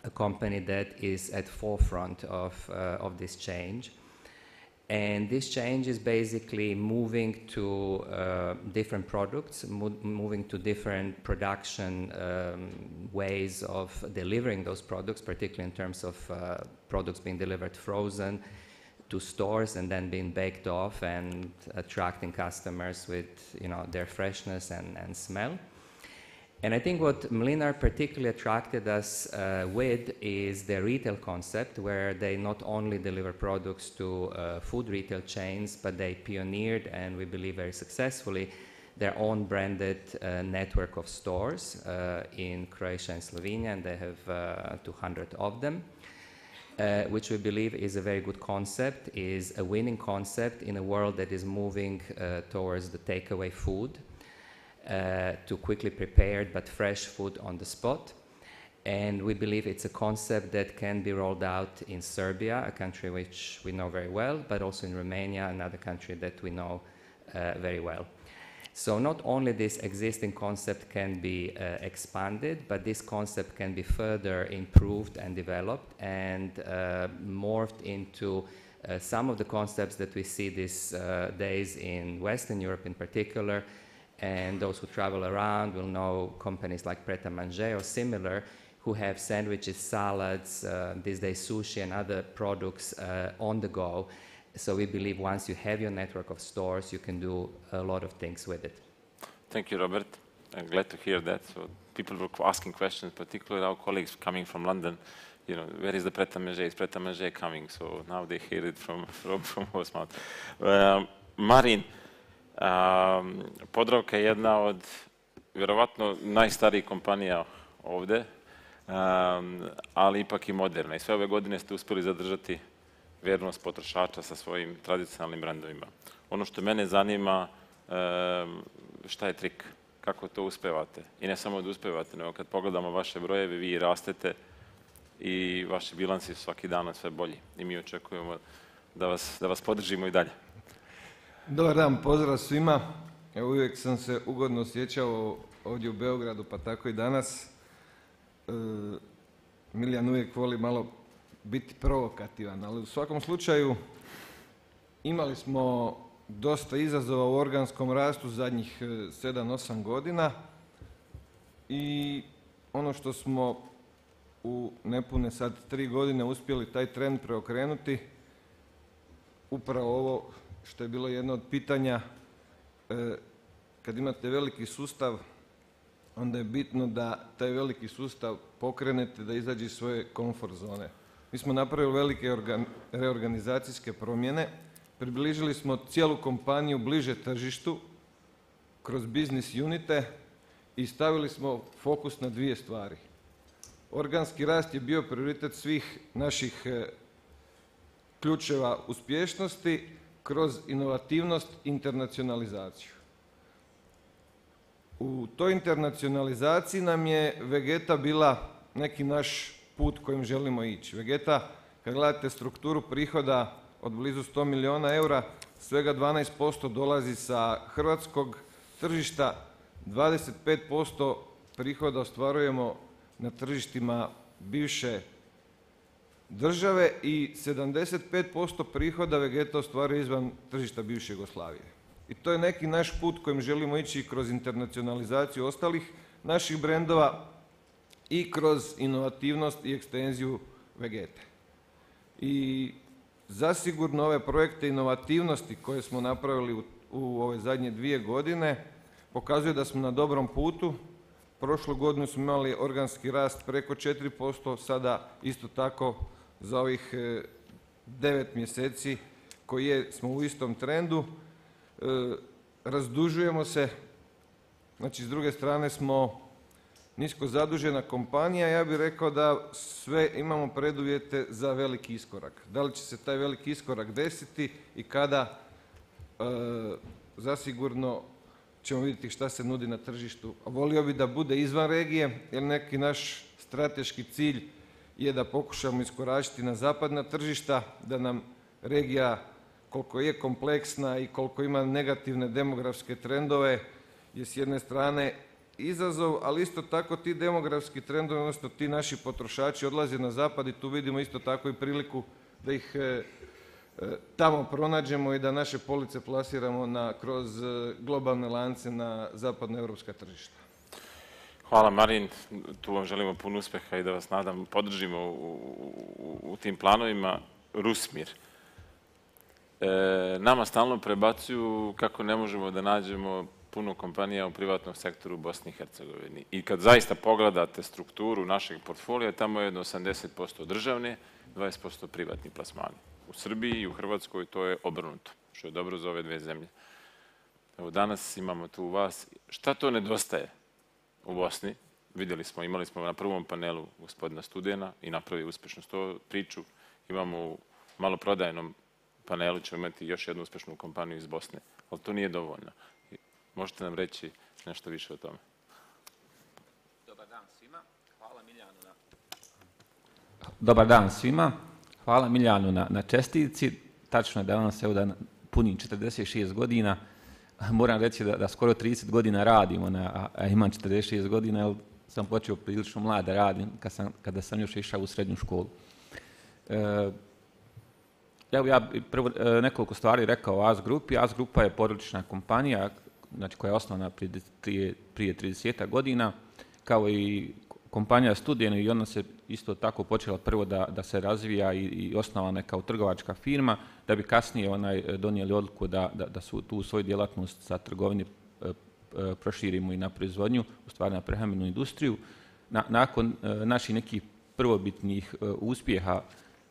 a company that is at forefront of this change. And this change is basically moving to different products, moving to different production ways of delivering those products, particularly in terms of products being delivered frozen to stores and then being baked off and attracting customers with, you know, their freshness and smell. And I think what Mlinar particularly attracted us with is their retail concept, where they not only deliver products to food retail chains, but they pioneered, and we believe very successfully, their own branded network of stores in Croatia and Slovenia, and they have 200 of them, which we believe is a very good concept, is a winning concept in a world that is moving towards the takeaway food. To quickly prepared but fresh food on the spot. And we believe it's a concept that can be rolled out in Serbia, a country which we know very well, but also in Romania, another country that we know very well. So not only this existing concept can be expanded, but this concept can be further improved and developed and morphed into some of the concepts that we see these days in Western Europe in particular. And those who travel around will know companies like Pret a Manger or similar who have sandwiches, salads, these days sushi and other products on the go. So we believe once you have your network of stores, you can do a lot of things with it. Thank you, Robert. I'm glad to hear that. So people were asking questions, particularly our colleagues coming from London. You know, where is the Pret a Manger? Is Pret a Manger coming? So now they hear it from horse mouth. Marin, Podravka je jedna od vjerovatno najstarijih kompanija ovdje, ali ipak i moderna. I sve ove godine ste uspjeli zadržati vjernost potrošača sa svojim tradicionalnim brendovima. Ono što mene zanima, šta je trik, kako to uspevate. I ne samo da uspevate, nego kad pogledamo vaše brojeve, vi rastete i vaši bilansi su svaki dan sve bolji. I mi očekujemo da vas podržimo i dalje. Dobar dan, pozdrav svima. Evo, uvijek sam se ugodno osjećao ovdje u Beogradu, pa tako i danas. Miljan uvijek voli malo biti provokativan, ali u svakom slučaju imali smo dosta izazova u organskom rastu zadnjih 7-8 godina i ono što smo u nepune sad 3 godine uspjeli taj trend preokrenuti, upravo ovo što je bilo jedno od pitanja, kad imate veliki sustav, onda je bitno da taj veliki sustav pokrenete, da izađe iz svoje komfort zone. Mi smo napravili velike reorganizacijske promjene, približili smo cijelu kompaniju bliže tržištu kroz biznis unite i stavili smo fokus na 2 stvari. Organski rast je bio prioritet svih naših ključeva uspješnosti kroz inovativnost i internacionalizaciju. U toj internacionalizaciji nam je Vegeta bila neki naš put kojim želimo ići. Vegeta, kad gledate strukturu prihoda od blizu 100 milijuna eura, svega 12% dolazi sa hrvatskog tržišta, 25% prihoda ostvarujemo na tržištima bivše države i 75% prihoda Vegeta ostvaruje izvan tržišta bivše Jugoslavije. I to je neki naš put kojim želimo ići kroz internacionalizaciju ostalih naših brendova i kroz inovativnost i ekstenziju Vegete. I zasigurno ove projekte inovativnosti koje smo napravili u ove zadnje 2 godine pokazuje da smo na dobrom putu. Prošlu godinu smo imali organski rast preko 4%, sada isto tako za ovih 9 mjeseci koji smo u istom trendu. Razdužujemo se, znači s druge strane smo nisko zadužena kompanija, ja bih rekao da sve imamo preduvjete za veliki iskorak. Da li će se taj veliki iskorak desiti i kada, zasigurno ćemo vidjeti šta se nudi na tržištu. Volio bi da bude izvan regije, jer neki naš strateški cilj je da pokušamo iskoračiti na zapadna tržišta, da nam regija, koliko je kompleksna i koliko ima negativne demografske trendove, je s jedne strane izazov, ali isto tako ti demografski trendovi, odnosno ti naši potrošači odlaze na zapad i tu vidimo isto tako i priliku da ih tamo pronađemo i da naše police plasiramo kroz globalne lance na zapadnoevropska tržišta. Hvala Marin, tu vam želimo puno uspjeha i da vas nadam podržimo u tim planovima. Rusmir. Nama stalno prebacuju kako ne možemo da nađemo puno kompanija u privatnom sektoru u Bosni i Hercegovini. I kad zaista pogledate strukturu našeg portfolija, tamo je jedno 80% državne, 20% privatni plasmani. U Srbiji i u Hrvatskoj to je obrnuto, što je dobro za ove 2 zemlje. Evo danas imamo tu vas. Šta to nedostaje u Bosni? Vidjeli smo, imali smo na prvom panelu gospodina Studena i napravili uspješnu priču. Imamo u maloprodajnom panelu ćemo imati još jednu uspješnu kompaniju iz Bosne, ali to nije dovoljno. Možete nam reći nešto više o tome? Dobar dan svima. Hvala Miljanu na čestitci. Tačno je da vam se da punim 46 godina. Moram reći da skoro 30 godina radimo, a imam 46 godina, jer sam počeo prilično mlad da radim kada sam još išao u srednju školu. Ja bih prvo nekoliko stvari rekao o AS Grupi. AS Grupa je porodična kompanija, znači koja je osnovana prije 30 godina, kao i kompanija Studien, i ona se isto tako počela prvo da se razvija i osnovana kao trgovačka firma, da bi kasnije donijeli odluku da su tu svoju djelatnost sa trgovine proširimo i na proizvodnju, u stvari na prehrambenu industriju. Nakon naših nekih prvobitnih uspjeha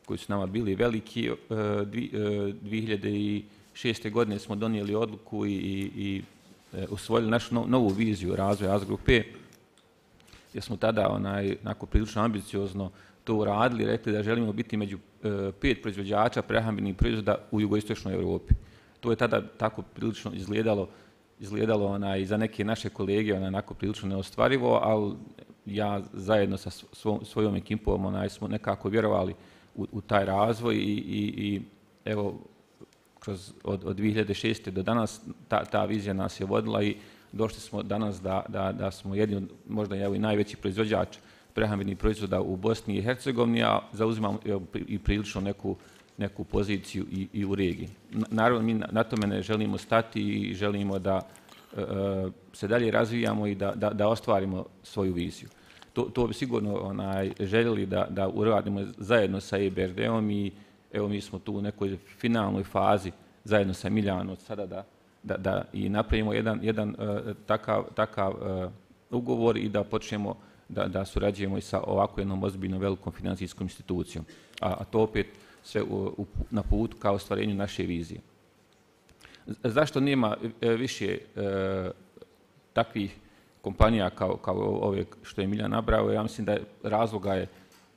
koji su nama bili veliki, 2006. godine smo donijeli odluku i usvojili našu novu viziju razvoja AS Grupe, jer smo tada onako prilično ambiciozno to uradili, rekli da želimo biti među 5 proizvođača prehrambenih proizvoda u jugoistočnoj Europi. To je tada tako prilično izgledalo izgledalo za neke naše kolege onako prilično neostvarivo, ali ja zajedno sa svojom ekipom smo nekako vjerovali u taj razvoj i evo kroz od 2006. do danas ta vizija nas je vodila i došli smo danas da smo jedni od možda i najveći proizvođač prehrambenih proizvoda u Bosni i Hercegovini, a zauzimamo i prilično neku poziciju i u regiji. Naravno, mi na tome ne želimo stati i želimo da se dalje razvijamo i da ostvarimo svoju viziju. To bi sigurno željeli da uradimo zajedno sa EBRD-om i evo mi smo tu u nekoj finalnoj fazi zajedno sa Miljanom sada da i napravimo jedan takav ugovor i da počnemo da surađujemo i sa ovako jednom ozbiljnom velikom financijskom institucijom. A to opet sve na putu ka ostvarenju naše vizije. Zašto nema više takvih kompanija kao ove što je Miljan nabrao? Ja mislim da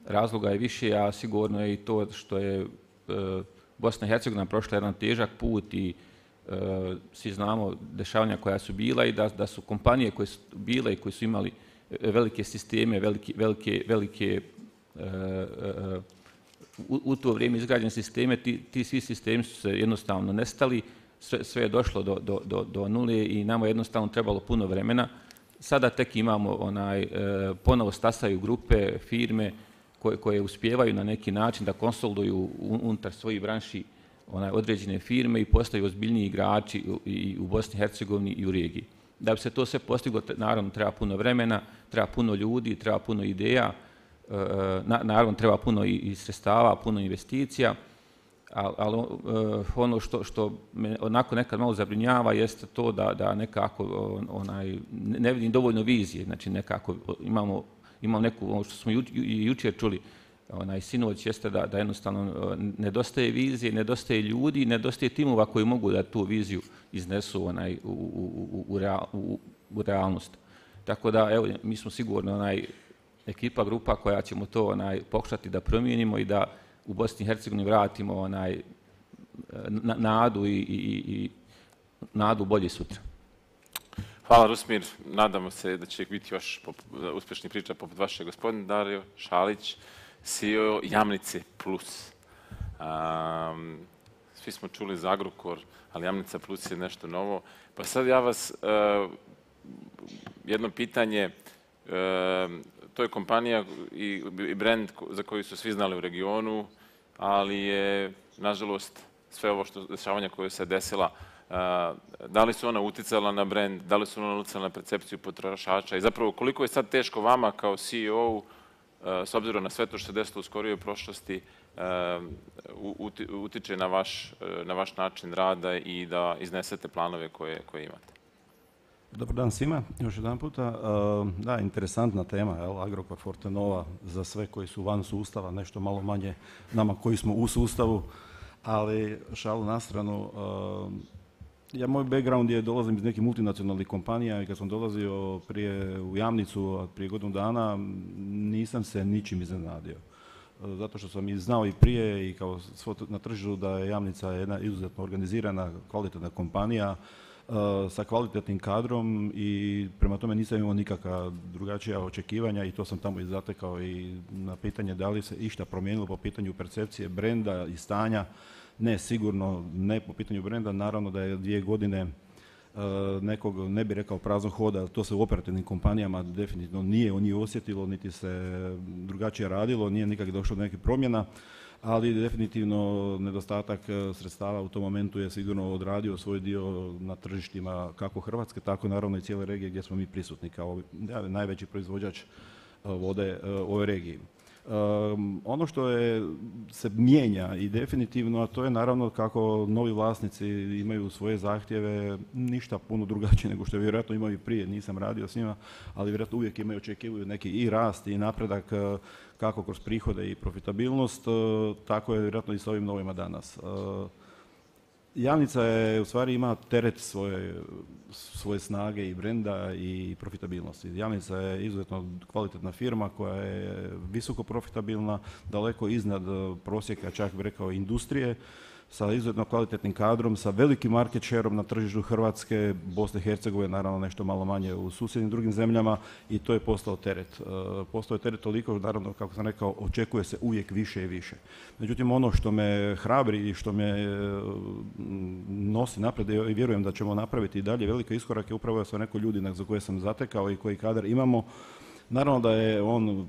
razloga je više, a sigurno je i to što je Bosna i Hercegovina prošla jedan težak put i svi znamo dešavanja koja su bila i da su kompanije koje su bile i koje su imali velike sisteme, velike u to vrijeme izgrađene sisteme, ti svi sistemi su se jednostavno nestali, sve je došlo do nule i nama jednostavno trebalo puno vremena. Sada tek imamo ponovo stasaju grupe, firme koje uspijevaju na neki način da konsoliduju unutar svojih branši određene firme i postaju ozbiljniji igrači i u Bosni i Hercegovini i u regiji. Da bi se to sve postiglo, naravno treba puno vremena, treba puno ljudi, treba puno ideja, naravno treba puno i sredstava, puno investicija, ali ono što me onako nekad malo zabrinjava jeste to da nekako ne vidim dovoljno vizije, znači nekako imam neku, ono što smo i jučer čuli, sinoć jeste da jednostavno nedostaje vizije, nedostaje ljudi, nedostaje timova koji mogu da tu viziju iznesu u realnost. Tako da, evo, mi smo sigurno ekipa, grupa koja ćemo to pokušati da promijenimo i da u Bosni i Hercegovini vratimo nadu i nadu bolje sutra. Hvala Rusmir, nadamo se da će biti još uspješnih priča poput vaše. Gospodin Dario Šalić, CEO Jamnice Plus. Svi smo čuli za Agrokor, ali Jamnica Plus je nešto novo. Pa sad ja vas, jedno pitanje, to je kompanija i brand za koju su svi znali u regionu, ali je, nažalost, sve ovo dešavanja koje se desila, da li su ona uticala na brand, da li su ona uticala na percepciju potrošača i zapravo koliko je sad teško vama kao CEO, s obzirom na sve to što se desilo u skorijoj prošlosti, utiče na vaš način rada i da iznesete planove koje imate? Dobar dan svima, još jedan puta. Da, interesantna tema, Agrokor Fortenova za sve koji su van sustava, nešto malo manje nama koji smo u sustavu, ali šalu na stranu. Moj background je, dolazim iz nekih multinacionalnih kompanija i kad sam dolazio u Jamnicu prije godinu dana, nisam se ničim iznenadio. Zato što sam i znao i prije i kao na tržištu da je Jamnica jedna izuzetno organizirana, kvalitetna kompanija sa kvalitetnim kadrom i prema tome nisam imao nikakva drugačija očekivanja i to sam tamo i zatekao i na pitanje da li se išta promijenilo po pitanju percepcije brenda i stanja. Ne, sigurno ne po pitanju brenda, naravno da je 2 godine nekog, ne bi rekao praznog hoda, to se u operativnim kompanijama definitivno nije osjetilo, niti se drugačije radilo, nije nikak došlo do nekih promjena, ali definitivno nedostatak sredstava u tom momentu je sigurno odradio svoj dio na tržištima kako Hrvatske, tako naravno i cijele regije gdje smo mi prisutni kao najveći proizvođač vode u ovoj regiji. Ono što se mijenja i definitivno, a to je naravno kako novi vlasnici imaju svoje zahtjeve, ništa puno drugačije nego što je vjerojatno imao i prije, nisam radio s njima, ali vjerojatno uvijek očekuju neki i rast i napredak kako kroz prihode i profitabilnost, tako je vjerojatno i s ovim novima danas. Jamnica u stvari ima teret svoje snage i brenda i profitabilnosti. Jamnica je izuzetno kvalitetna firma koja je visoko profitabilna, daleko iznad prosjeka, čak bih rekao, industrije. sa izuzetno kvalitetnim kadrom, sa velikim market share-om na tržištu Hrvatske, Bosne i Hercegovine, naravno nešto malo manje u susjednim drugim zemljama i to je postao teret. Postao je teret toliko, naravno, kako sam rekao, očekuje se uvijek više i više. Međutim, ono što me hrabri i što me nosi naprijed i vjerujem da ćemo napraviti i dalje velike iskorake, upravo su neko ljudi za koje sam zatekao i koji kadar imamo. Naravno da je on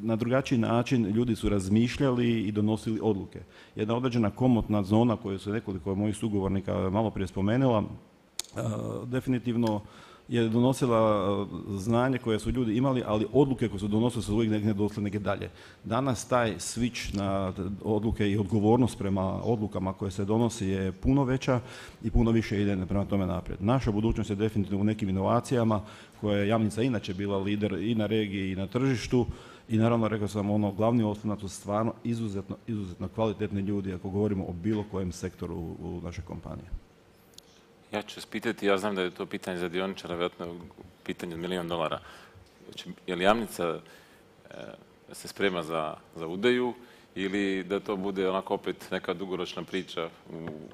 na drugačiji način, ljudi su razmišljali i donosili odluke. Jedna određena komotna zona koju su nekoliko mojih sugovornika malo prije spomenula, definitivno je donosila znanje koje su ljudi imali, ali odluke koje su donosili su uvijek negdje došle negdje dalje. Danas taj switch na odluke i odgovornost prema odlukama koje se donosi je puno veća i puno više ide prema tome naprijed. Naša budućnost je definitivno u nekim inovacijama koje je Jamnica inače bila lider i na regiji i na tržištu i naravno rekao sam glavni osnov su stvarno izuzetno kvalitetni ljudi ako govorimo o bilo kojem sektoru u našoj kompaniji. Ja ću spitati, ja znam da je to pitanje za dioničara, vjerojatno pitanje od $1 milion. Je li Jamnica se sprema za udaju ili da to bude onako opet neka dugoročna priča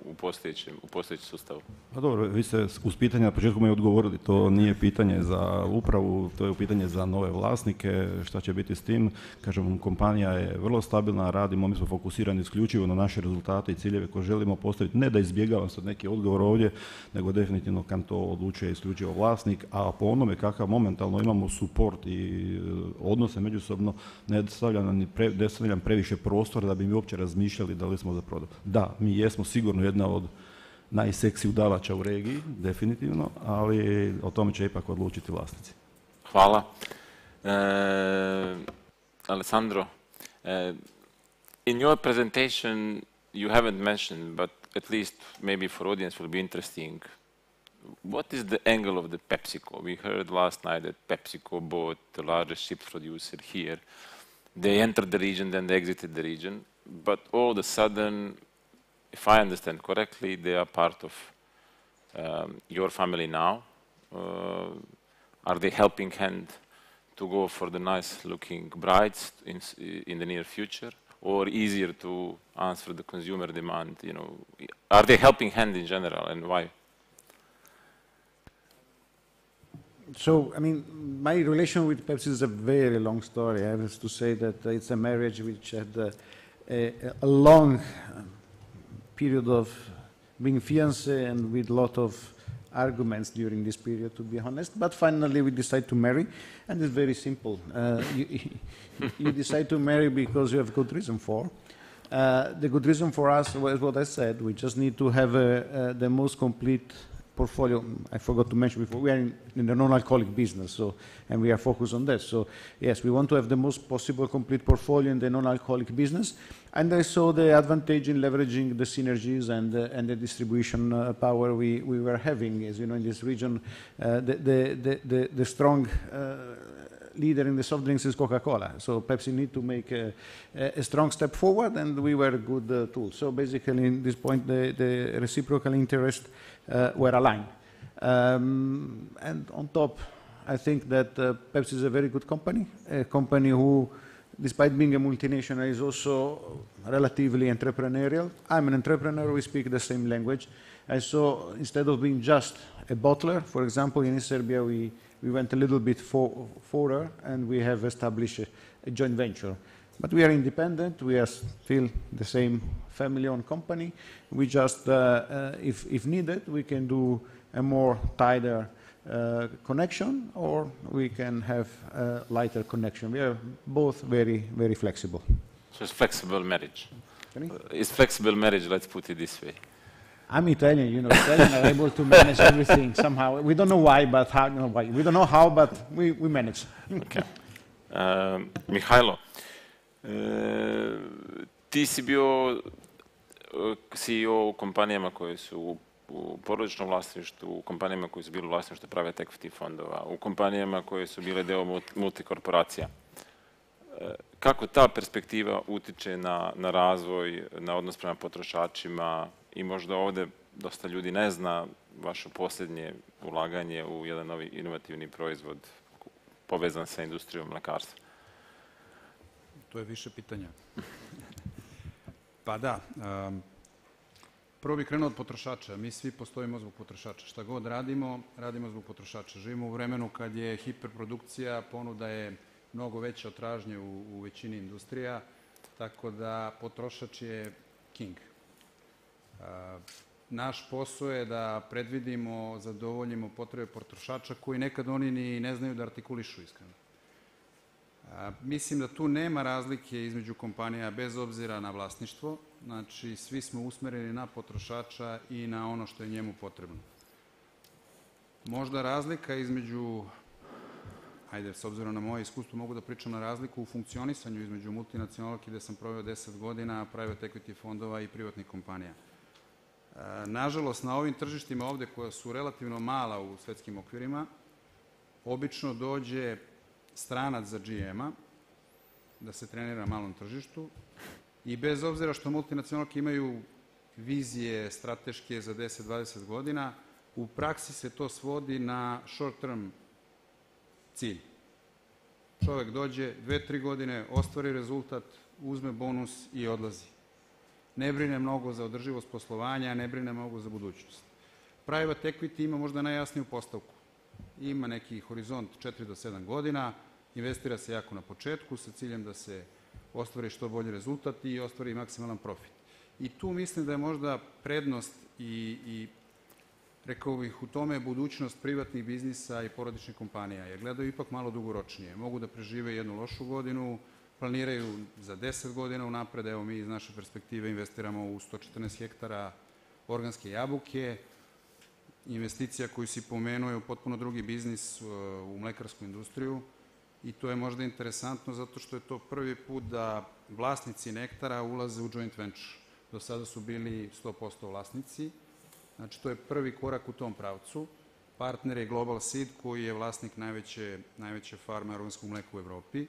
u postojećem sustavu? Pa dobro, vi ste uz pitanje na početku mi odgovorili, to nije pitanje za upravu, to je pitanje za nove vlasnike, šta će biti s tim. Kažem, kompanija je vrlo stabilna, radimo, mi smo fokusirani isključivo na naše rezultate i ciljeve koje želimo postaviti, ne da izbjegavam sad neki odgovor ovdje, nego definitivno kad to odlučuje isključivo vlasnik, a po onome kakav momentalno imamo suport i odnose međusobno, ne stavljam previše prostora da bi mi uopće razmišljali da li smo za prodaju. Da, mi jesmo sigurno jedna od najseksi udavača u regiji, definitivno, ali o tome će ipak odlučiti vlasnici. Hvala. Alessandro, in your presentation you haven't mentioned, but at least maybe for audience will be interesting, what is the angle of the PepsiCo? We heard last night that PepsiCo bought the largest chips producer here. They entered the region, then they exited the region, but all of a sudden, if I understand correctly, they are part of your family now. Are they helping hand to go for the nice-looking brides in the near future, or easier to answer the consumer demand? You know, are they helping hand in general, and why? So, I mean, my relation with Pepsi is a very long story. I have to say that it's a marriage which had a long period of being fiancé and with a lot of arguments during this period, to be honest. But finally, we decided to marry, and it's very simple. You decide to marry because you have good reason for. The good reason for us was what I said. We just need to have the most complete portfolio. I forgot to mention before, we are in the non-alcoholic business, so, and we are focused on that. So yes, we want to have the most possible complete portfolio in the non-alcoholic business. And I saw the advantage in leveraging the synergies and the distribution power we were having. As you know, in this region, the strong leader in the soft drinks is Coca-Cola. So Pepsi need to make a strong step forward, and we were a good tool. So basically, in this point, the reciprocal interest were aligned. And on top, I think that Pepsi is a very good company, a company who, despite being a multinational, is also relatively entrepreneurial. I'm an entrepreneur, we speak the same language. And so instead of being just a bottler, for example, in Serbia, we went a little bit further, and we have established a joint venture. But we are independent, we are still the same family-owned company. We just, if needed, we can do a more tighter connection, or we can have a lighter connection. We are both very, very flexible. So it's flexible marriage. It's flexible marriage, let's put it this way. I'm Italian, you know, Italians are able to manage everything somehow. We don't know why, but how, no, why. We don't know how, but we manage. Okay. Mihajlo, ti si bio CEO u kompanijama koje su u porodičnom vlasništvu, u kompanijama koje su bile u vlasništvu private equity fondova, u kompanijama koje su bile deo multikorporacija. Kako ta perspektiva utiče na razvoj, na odnos prema potrošačima i možda ovdje dosta ljudi ne zna vaše posljednje ulaganje u jedan novi inovativni proizvod povezan sa industrijom mlekarstva? To je više pitanja. Pa da, Prvo bih krenuo od potrošača. Mi svi postojimo zbog potrošača. Šta god radimo, radimo zbog potrošača. Živimo u vremenu kad je hiperprodukcija, ponuda je mnogo veća od tražnje u većini industrija, tako da potrošač je king. Naš posao je da predvidimo, zadovoljimo potrebe potrošača koji nekad oni ni ne znaju da artikulišu iskreno. Mislim da tu nema razlike između kompanija bez obzira na vlasništvo. Znači, svi smo usmereni na potrošača i na ono što je njemu potrebno. Možda razlika između, ajde, s obzirom na moje iskustvo, mogu da pričam na razliku u funkcionisanju između multinacionalki gde sam proveo 10 godina, private equity fondova i privatnih kompanija. Nažalost, na ovim tržištima ovde koja su relativno mala u svetskim okvirima, obično dođe stranac za GM-a da se trenira na malom tržištu i bez obzira što multinacionalke imaju vizije strateške za 10-20 godina, u praksi se to svodi na short term cilj. Čovek dođe 2-3 godine, ostvari rezultat, uzme bonus i odlazi. Ne brine mnogo za održivost poslovanja, ne brine mnogo za budućnost. Private equity ima možda najjasniju postavku. Ima neki horizont 4 do 7 godina, investira se jako na početku sa ciljem da se ostvari što bolji rezultat i ostvari maksimalan profit. I tu mislim da je možda prednost i rekao bih u tome budućnost privatnih biznisa i porodičnih kompanija, jer gledaju ipak malo dugoročnije. Mogu da prežive jednu lošu godinu, planiraju za 10 godina unapred. Evo mi iz naše perspektive investiramo u 114 hektara organske jabuke. Investicija koju si pomenuo je u potpuno drugi biznis u mlekarsku industriju i to je možda interesantno zato što je to prvi put da vlasnici nektara ulaze u joint venture. Do sada su bili 100% vlasnici. Znači, to je prvi korak u tom pravcu. Partner je Global Seed koji je vlasnik najveće farme organskog mleka u Evropi.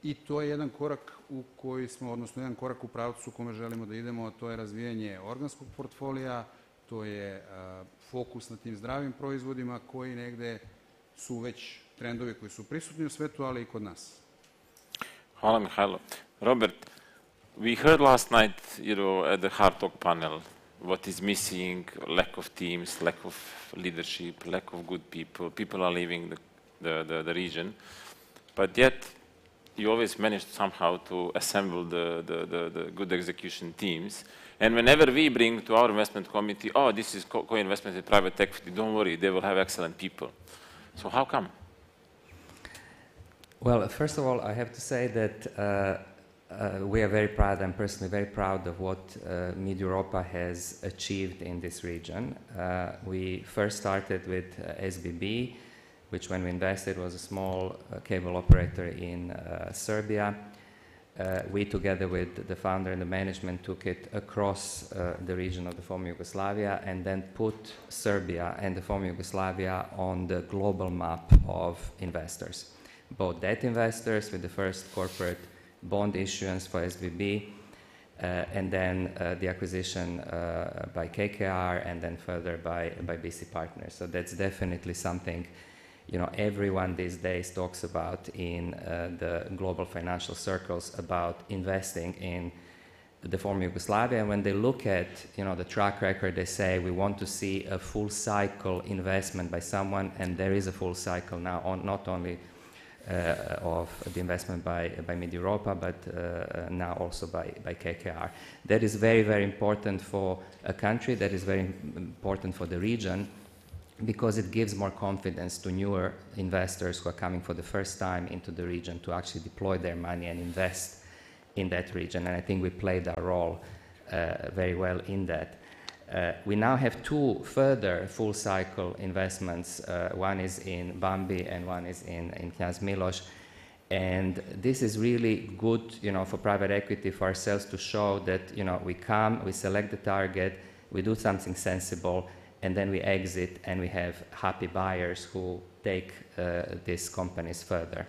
I to je jedan korak u koji smo, odnosno jedan korak u pravcu u kome želimo da idemo, a to je razvijanje organskog portfolija, to je fokus na tim zdravim proizvodima koji negde su već trendovi koji su prisutni u svetu, ali i kod nas. Hvala, Mihajlo. Robert, we heard last night, at the Hard Talk panel, what is missing, lack of teams, lack of leadership, lack of good people. People are leaving the region, but yet you always manage somehow to assemble the good execution teams. And whenever we bring to our investment committee, oh, this is co-investment in private equity, don't worry, they will have excellent people. So how come? Well, first of all, I have to say that we are very proud, I'm personally very proud of what Mid-Europa has achieved in this region. We first started with SBB, which when we invested was a small cable operator in Serbia. We, together with the founder and the management, took it across the region of the former Yugoslavia and then put Serbia and the former Yugoslavia on the global map of investors. Both debt investors with the first corporate bond issuance for SBB, and then the acquisition by KKR and then further by BC Partners. So that's definitely something everyone these days talks about in the global financial circles about investing in the former Yugoslavia. And when they look at the track record, they say we want to see a full cycle investment by someone, and there is a full cycle now, not only of the investment by Mid-Europa, but now also by KKR. That is very, very important for a country, that is very important for the region, because it gives more confidence to newer investors who are coming for the first time into the region to actually deploy their money and invest in that region. And I think we played our role very well in that. We now have two further full cycle investments. One is in Bambi and one is in Knjaz Miloš. And this is really good, for private equity, for ourselves to show that, we come, we select the target, we do something sensible, and then we exit and we have happy buyers who take these companies further.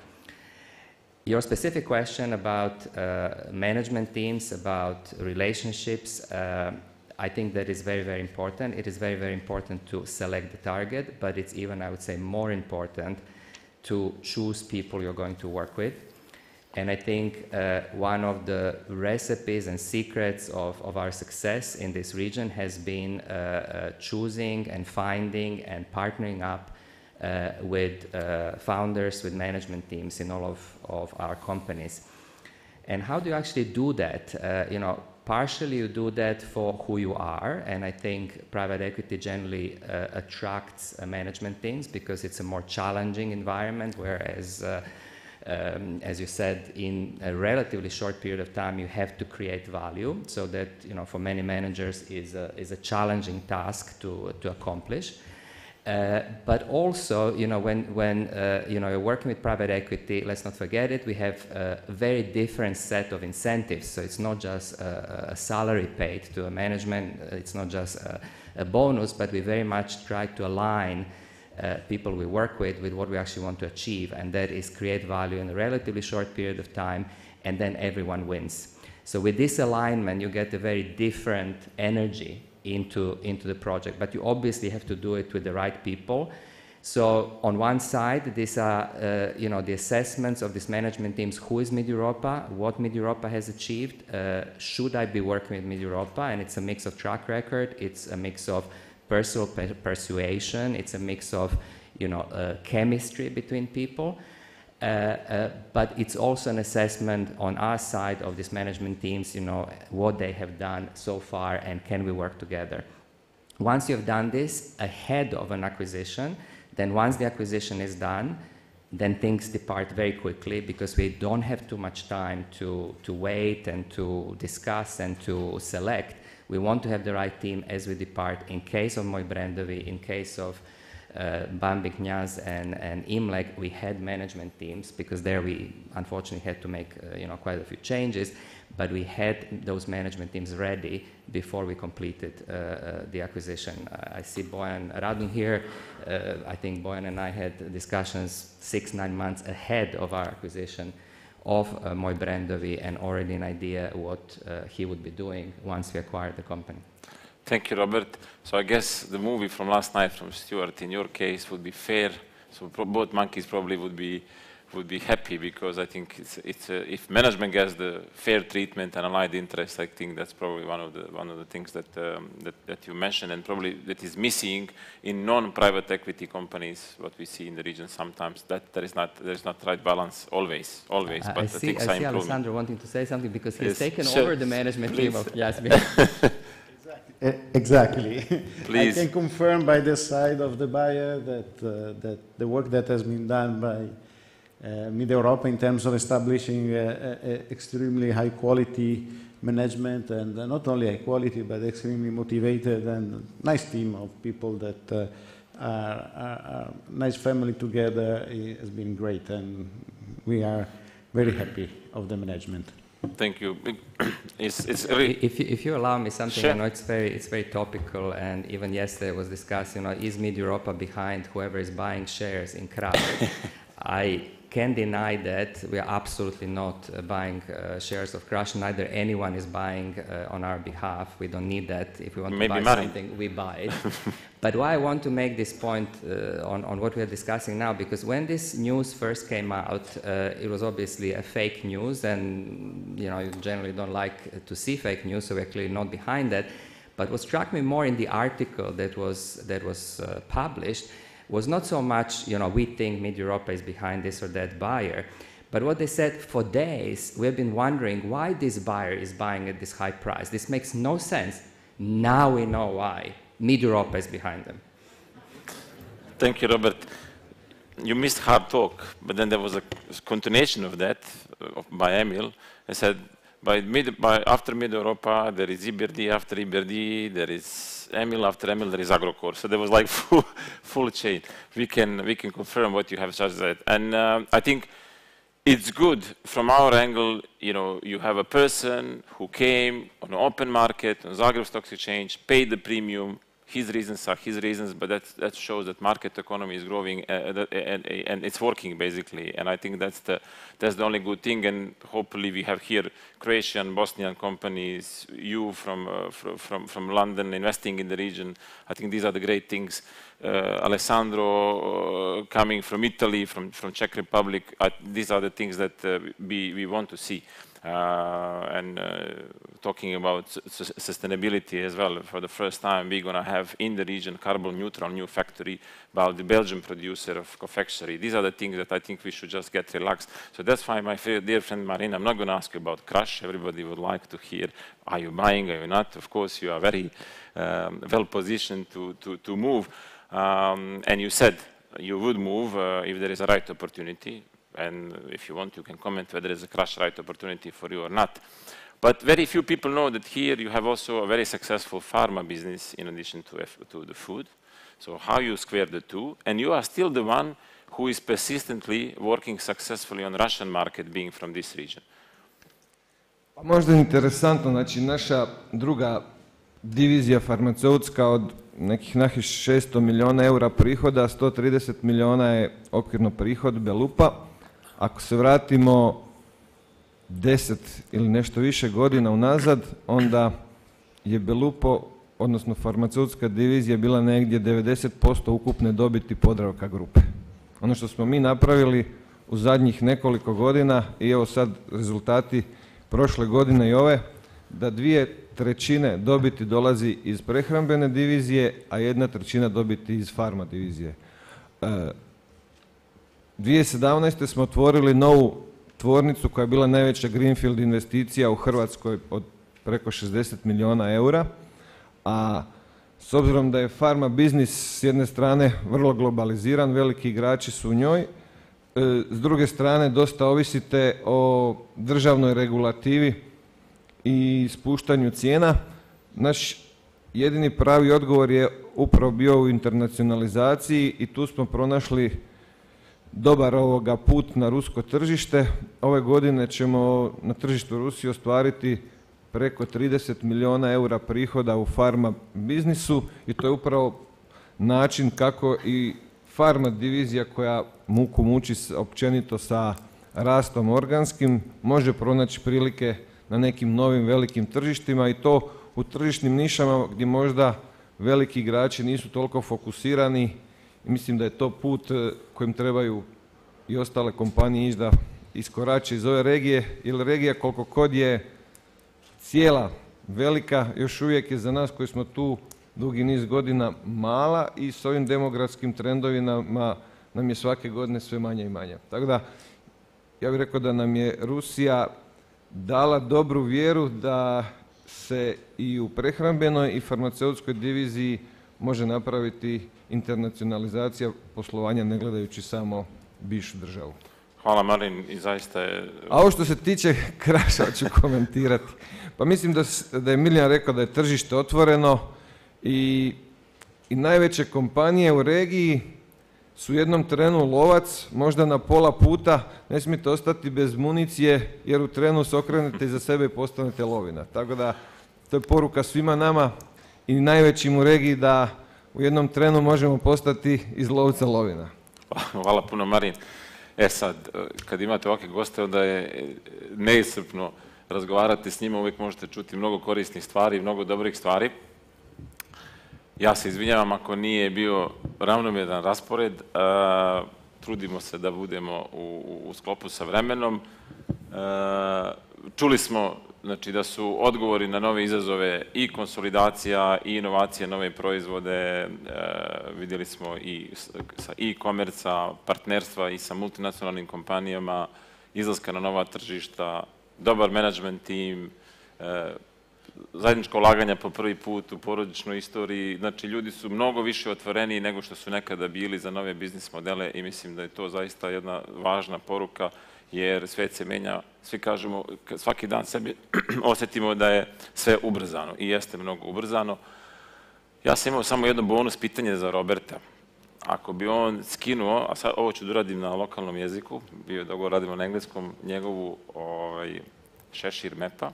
Your specific question about management teams, about relationships, I think that is very, very important. It is very, very important to select the target, but it's even, I would say, more important to choose people you're going to work with. And I think one of the recipes and secrets of our success in this region has been choosing and finding and partnering up with founders, with management teams in all of our companies. And how do you actually do that? You know, partially you do that for who you are, and I think private equity generally attracts management teams because it's a more challenging environment, whereas as you said, in a relatively short period of time, you have to create value. So that, you know, for many managers is a challenging task to accomplish. But also, you know, when you know, you're working with private equity, let's not forget it, we have a very different set of incentives. So it's not just a salary paid to a management, it's not just a bonus, but we very much try to align people we work with what we actually want to achieve, and that is create value in a relatively short period of time, and then everyone wins. So with this alignment, you get a very different energy into the project, but you obviously have to do it with the right people. So on one side, these are you know, the assessments of these management teams. Who is Mid-Europa? What Mid-Europa has achieved? Should I be working with Mid-Europa? And it's a mix of track record. It's a mix of personal persuasion. It's a mix of, you know, chemistry between people. But it's also an assessment on our side of these management teams, you know, what they have done so far and can we work together. Once you've done this ahead of an acquisition, then once the acquisition is done, then things depart very quickly because we don't have too much time to wait and to discuss and to select. We want to have the right team as we depart. In case of Moj Brandovi, in case of Bambi Knjaz and Imlek, we had management teams because there we unfortunately had to make you know, quite a few changes, but we had those management teams ready before we completed the acquisition. I see Bojan Radun here. I think Bojan and I had discussions 6-9 months ahead of our acquisition of Moj Brandovi, and already an idea what he would be doing once we acquired the company. Thank you, Robert. So I guess the movie from last night from Stuart, in your case, would be fair. So both monkeys probably would be happy, because I think if management gets the fair treatment and aligned interest, I think that's probably one of the things that that you mentioned, and probably that is missing in non-private equity companies. What we see in the region sometimes, that there is not right balance always. But I see Alessandro wanting to say something because he's taken Sure. over the management team of Jasmine. Exactly. Please. I can confirm by the side of the buyer that the work that has been done by Mid-Europa in terms of establishing extremely high quality management, and not only high quality but extremely motivated and nice team of people that are nice family together, has been great, and we are very happy of the management. Thank you. If you allow me something, Sure. I know it's very topical, and even yesterday was discussed, you know, is Mid-Europa behind whoever is buying shares in Kraft? I can deny that. We are absolutely not buying shares of Crush. Neither anyone is buying on our behalf. We don't need that. If we want to buy something, we buy it. But why I want to make this point on what we are discussing now, because when this news first came out, it was obviously a fake news, and you know, you generally don't like to see fake news, so we're clearly not behind that. But what struck me more in the article that was published was not so much, you know, we think Mid-Europa is behind this or that buyer, but what they said, for days we have been wondering why this buyer is buying at this high price. This makes no sense. Now we know why. Mid-Europa is behind them. Thank you, Robert. You missed hard talk, but then there was a continuation of that by Emil. I said, after Mid-Europa, there is IBRD, after IBRD, there is Emil, after Emil, there is Agrokor. So there was like full chain. We can confirm what you have said. And I think it's good from our angle, you know, you have a person who came on an open market, on Zagreb Stock Exchange, paid the premium. his reasons are his reasons, but that shows that market economy is growing and it's working basically. And I think that's the only good thing. And hopefully we have here Croatian, Bosnian companies, you from London investing in the region. I think these are the great things. Alessandro coming from Italy, from Czech Republic. These are the things that we want to see. And talking about sustainability as well, for the first time we're going to have in the region carbon neutral new factory about the Belgian producer of confectionery. These are the things that I think we should just get relaxed. So that's why my dear friend Marina, I'm not going to ask you about Crush. Everybody would like to hear, are you buying, are you not? Of course you are very well positioned to move. And you said you would move if there is a right opportunity. And if you want, you can comment whether it's a Crush right opportunity for you or not. But very few people know that here you have also a very successful pharma business in addition to the food. So how you square the two, and you are still the one who is persistently working successfully on Russian market, being from this region. Pa možda je interesantno, znači naša druga divizija farmaceutska od nekih naših 600 milijuna eura prihoda, 130 milijuna je okvirno prihod Belupa. Ako se vratimo 10 ili nešto više godina unazad, onda je Belupo, odnosno farmaceutska divizija, bila negdje 90% ukupne dobiti Podravka grupe. Ono što smo mi napravili u zadnjih nekoliko godina, i evo sad rezultati prošle godine i ove, da 2/3 dobiti dolazi iz prehrambene divizije, a 1/3 dobiti iz farma divizije. 2017. smo otvorili novu tvornicu koja je bila najveća greenfield investicija u Hrvatskoj od preko 60 milijuna eura, a s obzirom da je farma biznis s jedne strane vrlo globaliziran, veliki igrači su u njoj, s druge strane dosta ovisite o državnoj regulativi i spuštanju cijena. Naš jedini pravi odgovor je upravo bio u internacionalizaciji i tu smo pronašli dobar put na rusko tržište. Ove godine ćemo na tržištu Rusije ostvariti preko 30 milijuna eura prihoda u farma biznisu i to je upravo način kako i farma divizija koja muku muči općenito sa rastom organskim može pronaći prilike na nekim novim velikim tržištima i to u tržišnim nišama gdje možda veliki igrači nisu toliko fokusirani. I mislim da je to put kojim trebaju i ostale kompanije ići da iskorače iz ove regije, jer regija koliko god je cijela velika, još uvijek je za nas koji smo tu dugi niz godina mala i s ovim demografskim trendovima nam je svake godine sve manje i manje. Tako da ja bih rekao da nam je Rusija dala dobru vjeru da se i u prehrambenoj i farmaceutskoj diviziji može napraviti internacionalizacija poslovanja ne gledajući samo bivšu državu. Hvala Marin i zaista je... A ovo što se tiče Kraša ću komentirati. Pa mislim da je Miljan rekao da je tržište otvoreno i najveće kompanije u regiji su u jednom trenu lovac, možda na pola puta, ne smijete ostati bez municije jer u trenu se okrenete iza sebe i postanete lovina. Tako da to je poruka svima nama i najvećim u regiji da u jednom trenu možemo postati iz lovca lovina. Hvala puno Marin. Sad, kad imate ovakve goste, onda je neiscrpno razgovarati s njima, uvijek možete čuti mnogo korisnih stvari, mnogo dobrih stvari. Ja se izvinjavam ako nije bio ravnomjeran raspored, trudimo se da budemo u sklopu sa vremenom. Čuli smo znači, da su odgovori na nove izazove i konsolidacija i inovacije, nove proizvode, vidjeli smo i sa e-komerca, partnerstva i sa multinacionalnim kompanijama, izlaska na nova tržišta, dobar management tim, zajednička ulaganja po prvi put u porodičnoj istoriji. Znači, ljudi su mnogo više otvoreni nego što su nekada bili za nove biznis modele i mislim da je to zaista jedna važna poruka jer svijet se menja, svi kažemo, svaki dan sebi osjetimo da je sve ubrzano i jeste mnogo ubrzano. Ja sam imao samo jedno bonus pitanje za Roberta. Ako bi on skinuo, a sad ovo ću da uradim na lokalnom jeziku, bio da go radimo na engleskom, njegovu šešir mepa,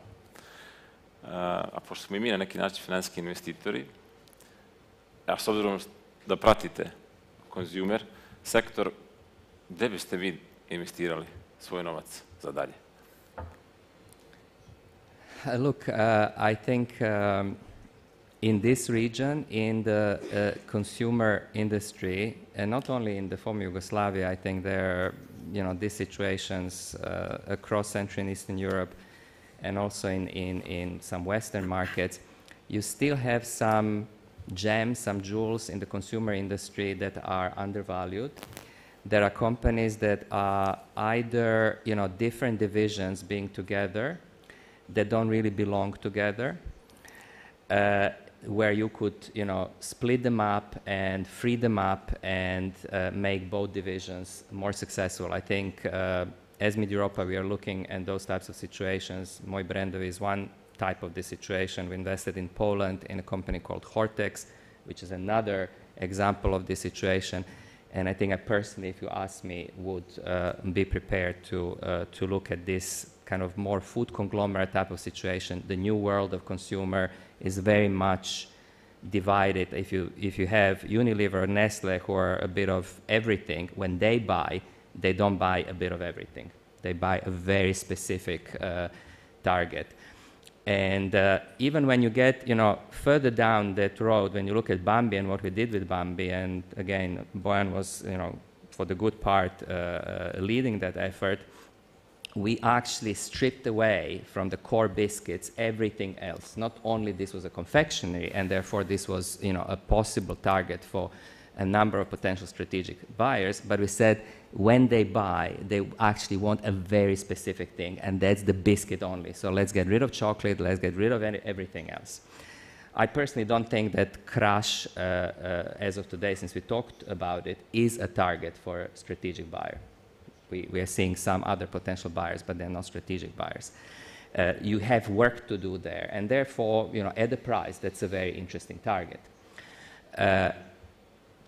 a pošto smo i mi na neki način financijski investitori, a s obzirom da pratite consumer sektor, gde biste vi investirali svoj novac za dalje? Look, I think in this region, in the consumer industry, and not only in the former Yugoslavia, I think there are, these situations across Central and Eastern Europe, and also in some Western markets, you still have some gems, some jewels in the consumer industry that are undervalued. There are companies that are either, different divisions being together that don't really belong together, where you could, split them up and free them up and make both divisions more successful. I think as Mid-Europa, we are looking at those types of situations. Moj Brendovi is one type of this situation. We invested in Poland in a company called Hortex, which is another example of this situation. And I think I personally, if you ask me, would be prepared to look at this kind of more food conglomerate type of situation. The new world of consumer is very much divided. If you have Unilever or Nestle, who are a bit of everything, when they buy, they don't buy a bit of everything. They buy a very specific target. And even when you get, further down that road, when you look at Bambi and what we did with Bambi, and again, Bojan was, for the good part, leading that effort, we actually stripped away from the core biscuits everything else. Not only this was a confectionery, and therefore this was, a possible target for a number of potential strategic buyers, but we said when they buy, they actually want a very specific thing, and that's the biscuit only. So let's get rid of chocolate, let's get rid of everything else. I personally don't think that Crush, as of today, since we talked about it, is a target for a strategic buyer. We are seeing some other potential buyers, but they're not strategic buyers. You have work to do there, and therefore, at the price, that's a very interesting target.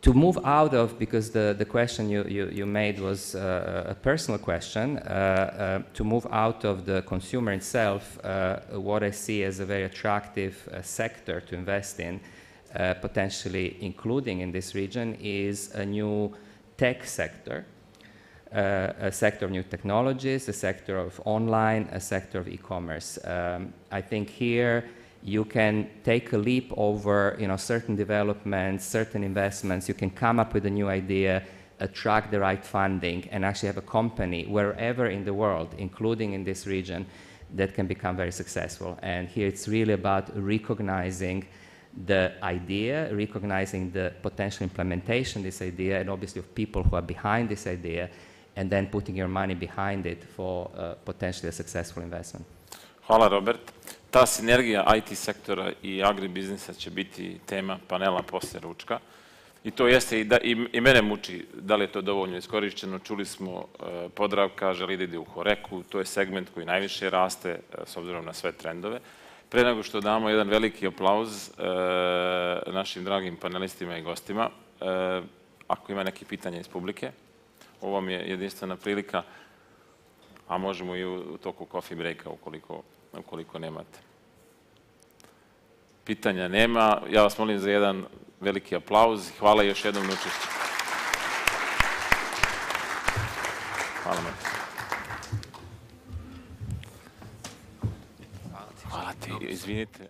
To move out of, because the question you made was a personal question, to move out of the consumer itself, what I see as a very attractive sector to invest in, potentially including in this region, is a new tech sector, a sector of new technologies, a sector of online, a sector of e-commerce. I think here, you can take a leap over, certain developments, certain investments. You can come up with a new idea, attract the right funding, and actually have a company wherever in the world, including in this region, that can become very successful. And here it's really about recognizing the idea, recognizing the potential implementation of this idea, and obviously of people who are behind this idea, and then putting your money behind it for potentially a successful investment. Hvala, Robert. Ta sinergija IT sektora i agribiznisa će biti tema panela posle ručka. I to jeste, i mene muči da li je to dovoljno iskorišćeno. Čuli smo Podravka želi da ide u Horeku, to je segment koji najviše raste s obzirom na sve trendove. Pre nego što damo jedan veliki aplauz našim dragim panelistima i gostima, ako ima neki pitanja iz publike, ovo vam je jedinstvena prilika, a možemo i u toku coffee breaka ukoliko nemate. Pitanja nema. Ja vas molim za jedan veliki aplauz. Hvala još jednom na učešću. Hvala vam. Hvala ti. Izvinite.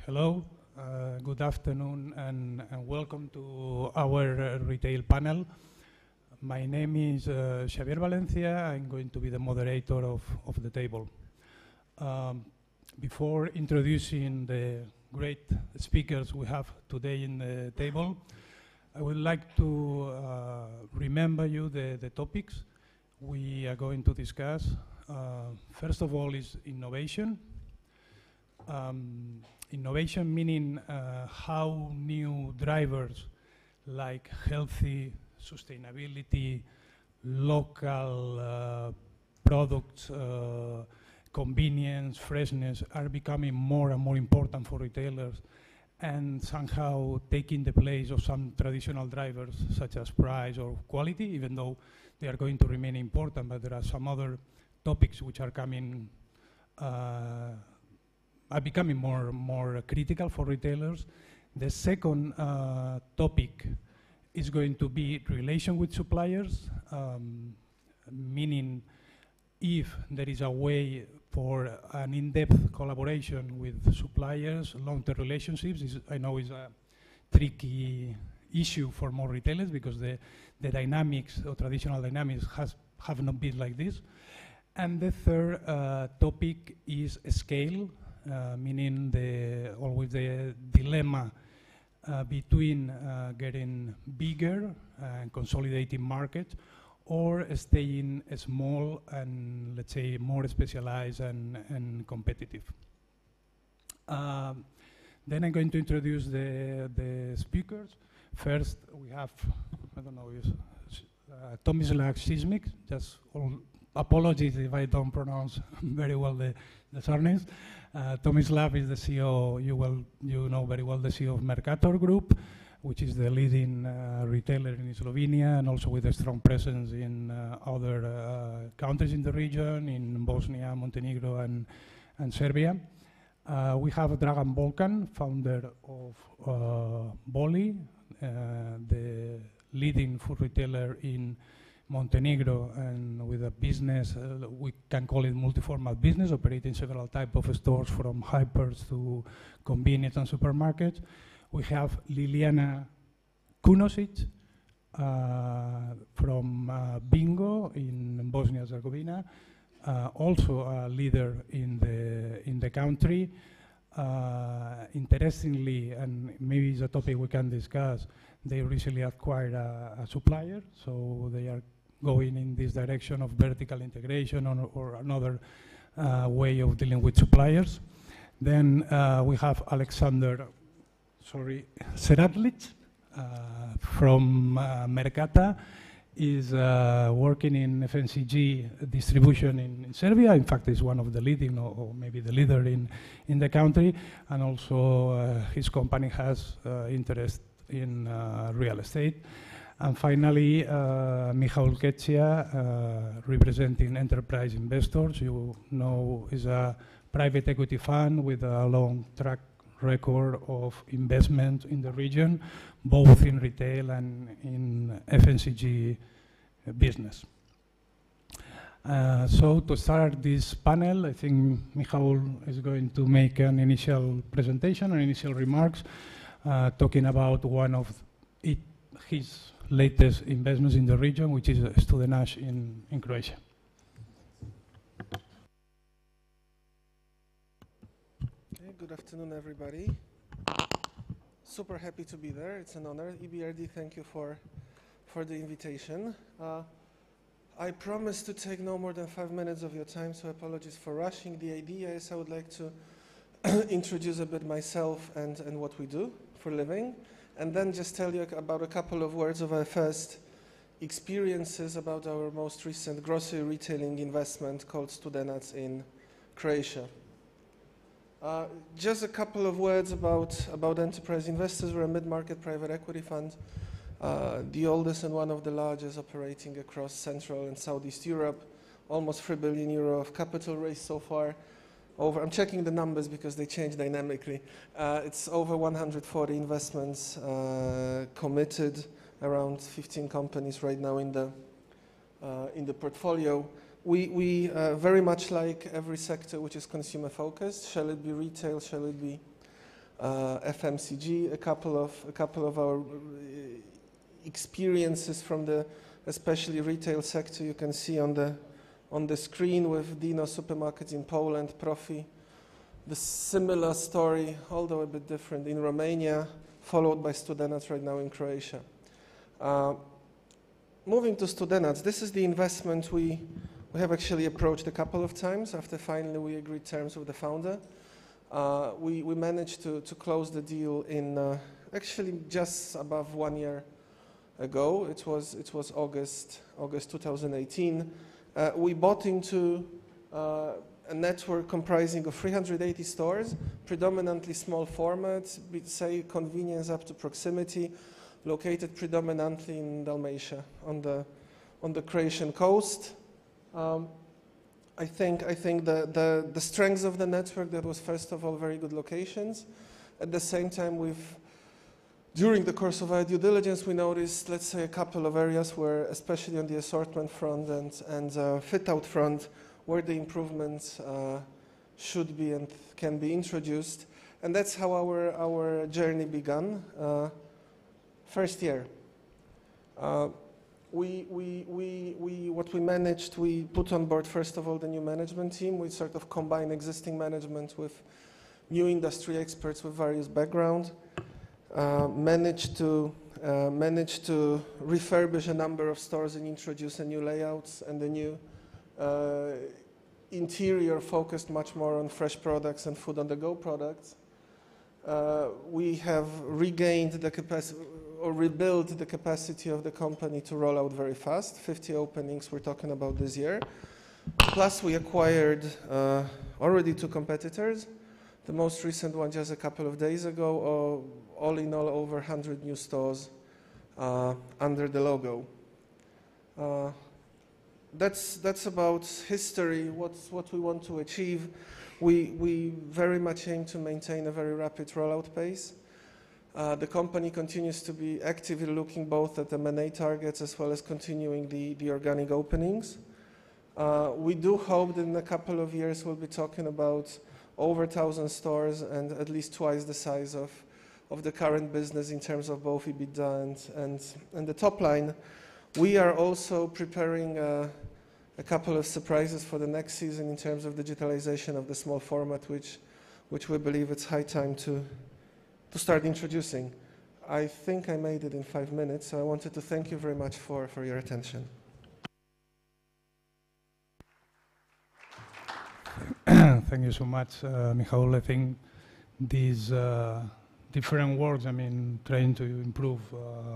Hello, good afternoon, and welcome to our retail panel. My name is Xavier Valencia. I'm going to be the moderator of the table. Before introducing the great speakers we have today in the table, I would like to remember you the topics we are going to discuss. First of all is innovation. Innovation meaning how new drivers like healthy, sustainability, local products, convenience, freshness are becoming more and more important for retailers and somehow taking the place of some traditional drivers such as price or quality, even though they are going to remain important, but there are some other topics which are coming are becoming more critical for retailers. The second topic is going to be relation with suppliers, meaning if there is a way for an in-depth collaboration with suppliers, long-term relationships. I know is a tricky issue for more retailers because the dynamics or traditional dynamics have not been like this. And the third topic is scale. Meaning always the dilemma between getting bigger and consolidating markets or staying small and, let's say, more specialized and competitive. Then I'm going to introduce the speakers. First, we have, I don't know, Tomislav Sismik, just apologies if I don't pronounce very well the surnames. Tomislav is the CEO, you know very well, the CEO of Mercator Group, which is the leading retailer in Slovenia and also with a strong presence in other countries in the region, in Bosnia, Montenegro, and Serbia. We have Dragan Volkan, founder of Boli, the leading food retailer in Montenegro, and with a business, we can call it multi-format business, operating several types of stores from hypers to convenience and supermarkets. We have Liliana Kunosic from Bingo in Bosnia and Herzegovina, also a leader in the country. Interestingly, and maybe it's a topic we can discuss, they recently acquired a supplier, so they are going in this direction of vertical integration or another way of dealing with suppliers. Then we have Alexander Seradlic from Mercata, is working in FMCG distribution in Serbia. In fact, is one of the leading or maybe the leader in the country, and also his company has interest in real estate. And finally, Michael Ketsia, representing Enterprise Investors. You know, is a private equity fund with a long track record of investment in the region, both in retail and in FMCG business. So to start this panel, I think Michael is going to make an initial presentation and initial remarks, talking about one of his latest investments in the region, which is Studenac in Croatia. Okay, good afternoon, everybody. Super happy to be there. It's an honor. EBRD, thank you for the invitation. I promise to take no more than 5 minutes of your time, so apologies for rushing. The idea is I would like to introduce a bit myself and what we do for a living, and then just tell you about a couple of words of our first experiences about our most recent grocery retailing investment called Studenac in Croatia. Just a couple of words about Enterprise Investors. We're a mid-market private equity fund the oldest and one of the largest operating across Central and Southeast Europe. Almost 3 billion euro of capital raised so far. I'm checking the numbers because they change dynamically. It's over 140 investments committed, around 15 companies right now in the portfolio. We very much like every sector which is consumer focused. Shall it be retail? Shall it be FMCG? A couple of our experiences from the especially retail sector you can see on the screen with Dino supermarkets in Poland, Profi. The similar story, although a bit different, in Romania, followed by Studenac right now in Croatia. Moving to Studenac, this is the investment we have actually approached a couple of times after finally we agreed terms with the founder. We managed to close the deal in actually just above 1 year ago. It was August 2018. We bought into a network comprising of 380 stores, predominantly small formats, say convenience up to proximity, located predominantly in Dalmatia on the Croatian coast. I think the strengths of the network, that was first of all very good locations. At the same time, during the course of our due diligence, we noticed, let's say, a couple of areas where, especially on the assortment front and fit-out front, where the improvements should be and can be introduced. And that's how our journey began. First year. What we managed, we put on board, first of all, the new management team. We sort of combine existing management with new industry experts with various backgrounds. Managed to refurbish a number of stores and introduce a new layouts and a new interior focused much more on fresh products and food on the go products. We have regained the capacity or rebuilt the capacity of the company to roll out very fast. 50 openings we're talking about this year. Plus we acquired already 2 competitors. The most recent one just a couple of days ago. All in all, over 100 new stores under the logo. That's about history, what we want to achieve. We very much aim to maintain a very rapid rollout pace. The company continues to be actively looking both at M&A targets as well as continuing the organic openings. We do hope that in a couple of years we'll be talking about over 1,000 stores and at least twice the size of the current business in terms of both EBITDA and the top line. We are also preparing a couple of surprises for the next season in terms of digitalization of the small format, which we believe it's high time to start introducing. I think I made it in 5 minutes, so I wanted to thank you very much for your attention. Thank you so much, Michał. I think these different works, I mean, trying to improve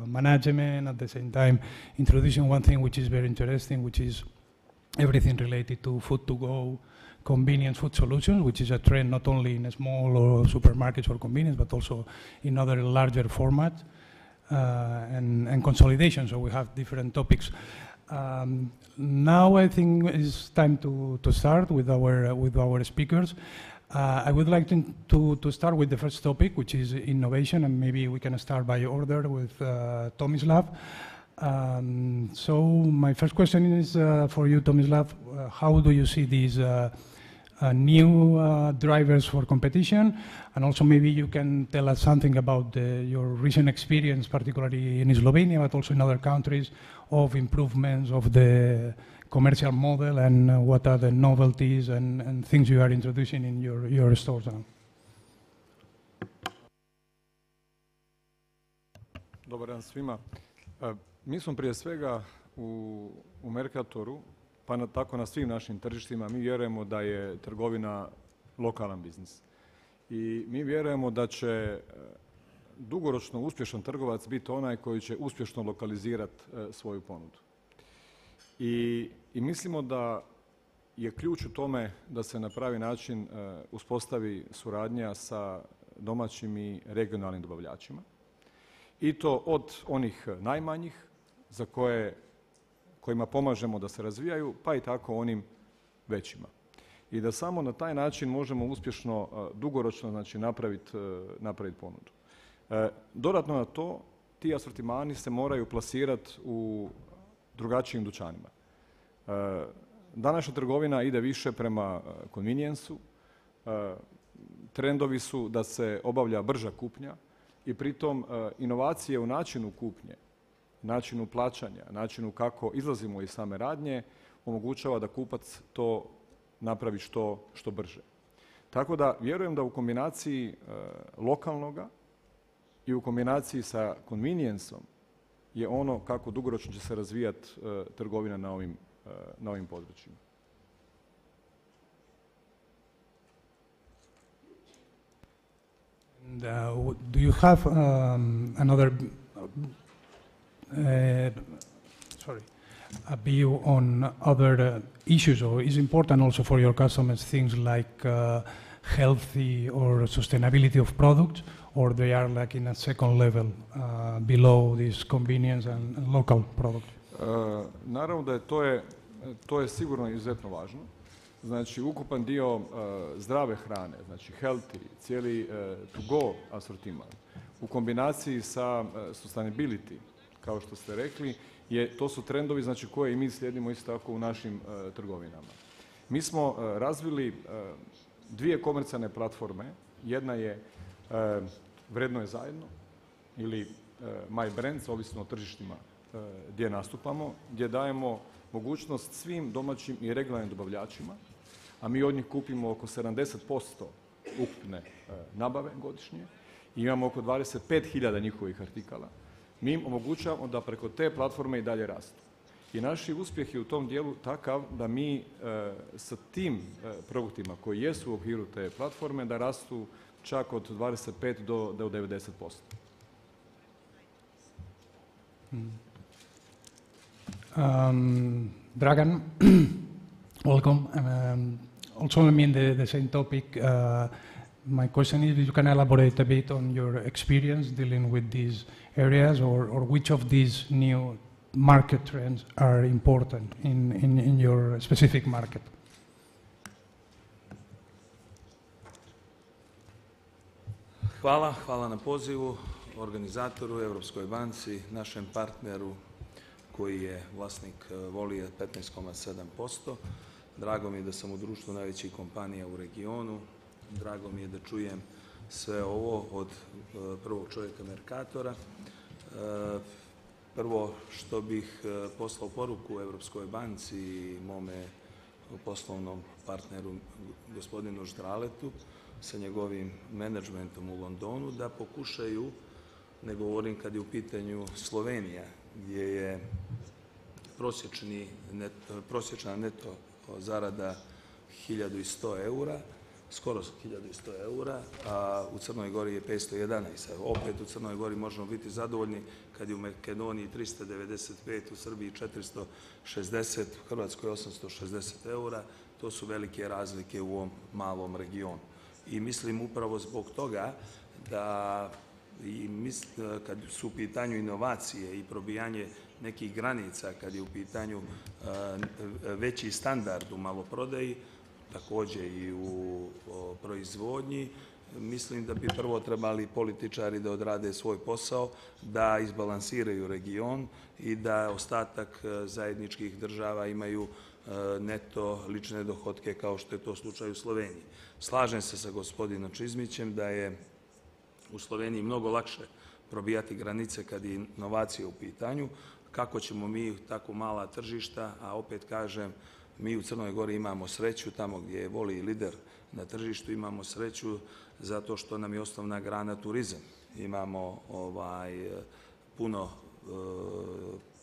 management, at the same time introducing one thing which is very interesting, which is everything related to food to go, convenience food solutions, which is a trend not only in small or supermarkets or convenience, but also in other larger formats, and consolidation. So we have different topics. Now I think it's time to start with our speakers. I would like to start with the first topic, which is innovation, and maybe we can start by order with Tomislav. So my first question is for you, Tomislav. How do you see these new drivers for competition? And also maybe you can tell us something about your recent experience, particularly in Slovenia, but also in other countries, of improvements of the commercial model, and what are the novelties and things you are introducing in your stores now. Dobar dan svima. Mi smo prije svega u Mercatoru, pa tako na svim našim tržištima, mi vjerujemo da je trgovina lokalan biznis. I mi vjerujemo da će dugoročno uspješan trgovac biti onaj koji će uspješno lokalizirati svoju ponudu. I mislimo da je ključ u tome da se na pravi način uspostavi suradnja sa domaćim i regionalnim dobavljačima. I to od onih najmanjih za kojima pomažemo da se razvijaju, pa i tako onim većima. I da samo na taj način možemo uspješno, dugoročno znači, napraviti ponudu. Dodatno na to, ti asortimani se moraju plasirati u drugačijim dućanima. Današnja trgovina ide više prema convenience-u, trendovi su da se obavlja brža kupnja i pritom inovacije u načinu kupnje, načinu plaćanja, načinu kako izlazimo iz same radnje, omogućava da kupac to napravi što brže. Tako da vjerujem da u kombinaciji lokalnoga i u kombinaciji sa convenience-om je ono kako dugoročno će se razvijati trgovina na ovim područjima. And, do you have another, a view on other issues, or is important also for your customers things like healthy or sustainability of products, or they are like in a second level below this convenience and local product? Naravno da to je sigurno izuzetno važno. Znači, ukupan dio zdrave hrane, znači healthy, cijeli to-go asortiman, u kombinaciji sa sustainability, kao što ste rekli, to su trendovi znači, koje i mi slijedimo isto tako u našim trgovinama. Mi smo razvili dvije komercijalne platforme. Jedna je Vredno je zajedno ili My Brands, ovisno o tržištima gdje nastupamo, gdje dajemo mogućnost svim domaćim i regionalnim dobavljačima, a mi od njih kupimo oko 70% ukupne nabave godišnje i imamo oko 25.000 njihovih artikala. Mi im omogućavamo da preko te platforme i dalje rastu. I naš uspjeh je u tom dijelu takav da mi sa tim produktima koji jesu u okviru te platforme da rastu čak od 25 do 90%. Dragan, welcome. Also, I mean the same topic. My question is, if you can elaborate a bit on your experience dealing with these areas, or which of these new market trends are important in your specific market? Hvala na pozivu organizatoru, Europskoj banci, našem partneru koji je vlasnik Volije 15,7%. Drago mi je da sam u društvu najvećih kompanija u regionu. Drago mi je da čujem sve ovo od prvog čovjeka Merkatora. Prvo što bih poslao poruku Europskoj banci i mome poslovnom partneru gospodinu Ždraletu sa njegovim menadžmentom u Londonu da pokušaju, ne govorim kad je u pitanju Slovenija, gdje je prosječna neto zarada 1.100 eura, skoro 1.100 eura, a u Crnoj Gori je 511. Opet u Crnoj Gori možemo biti zadovoljni kad je u Makedoniji 395, u Srbiji 460, u Hrvatskoj 860 eura. To su velike razlike u ovom malom regionu. I mislim upravo zbog toga da kad su u pitanju inovacije i probijanje nekih granica, kad je u pitanju veći standard u maloprodaji, također i u proizvodnji, mislim da bi prvo trebali političari da odrade svoj posao, da izbalansiraju region i da ostatak zajedničkih država imaju neto lične dohotke kao što je to slučaj u Sloveniji. Slažem se sa gospodinom Čizmićem da je u Sloveniji mnogo lakše probijati granice kad je inovacija u pitanju. Kako ćemo mi tako mala tržišta, a opet kažem, mi u Crnoj Gori imamo sreću, tamo gdje je Voli lider na tržištu, imamo sreću zato što nam je osnovna grana turizam. Imamo puno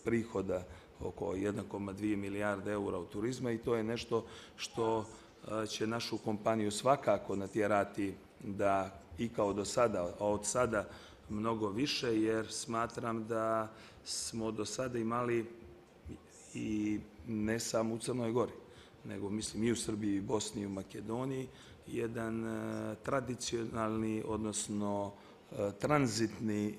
prihoda, oko 1,2 milijarde eura u turizma i to je nešto što će našu kompaniju svakako natjerati da i kao do sada, a od sada mnogo više, jer smatram da smo do sada imali i ne samo u Crnoj Gori, nego mislim i u Srbiji, i Bosni, i u Makedoniji, jedan tradicionalni, odnosno tranzitni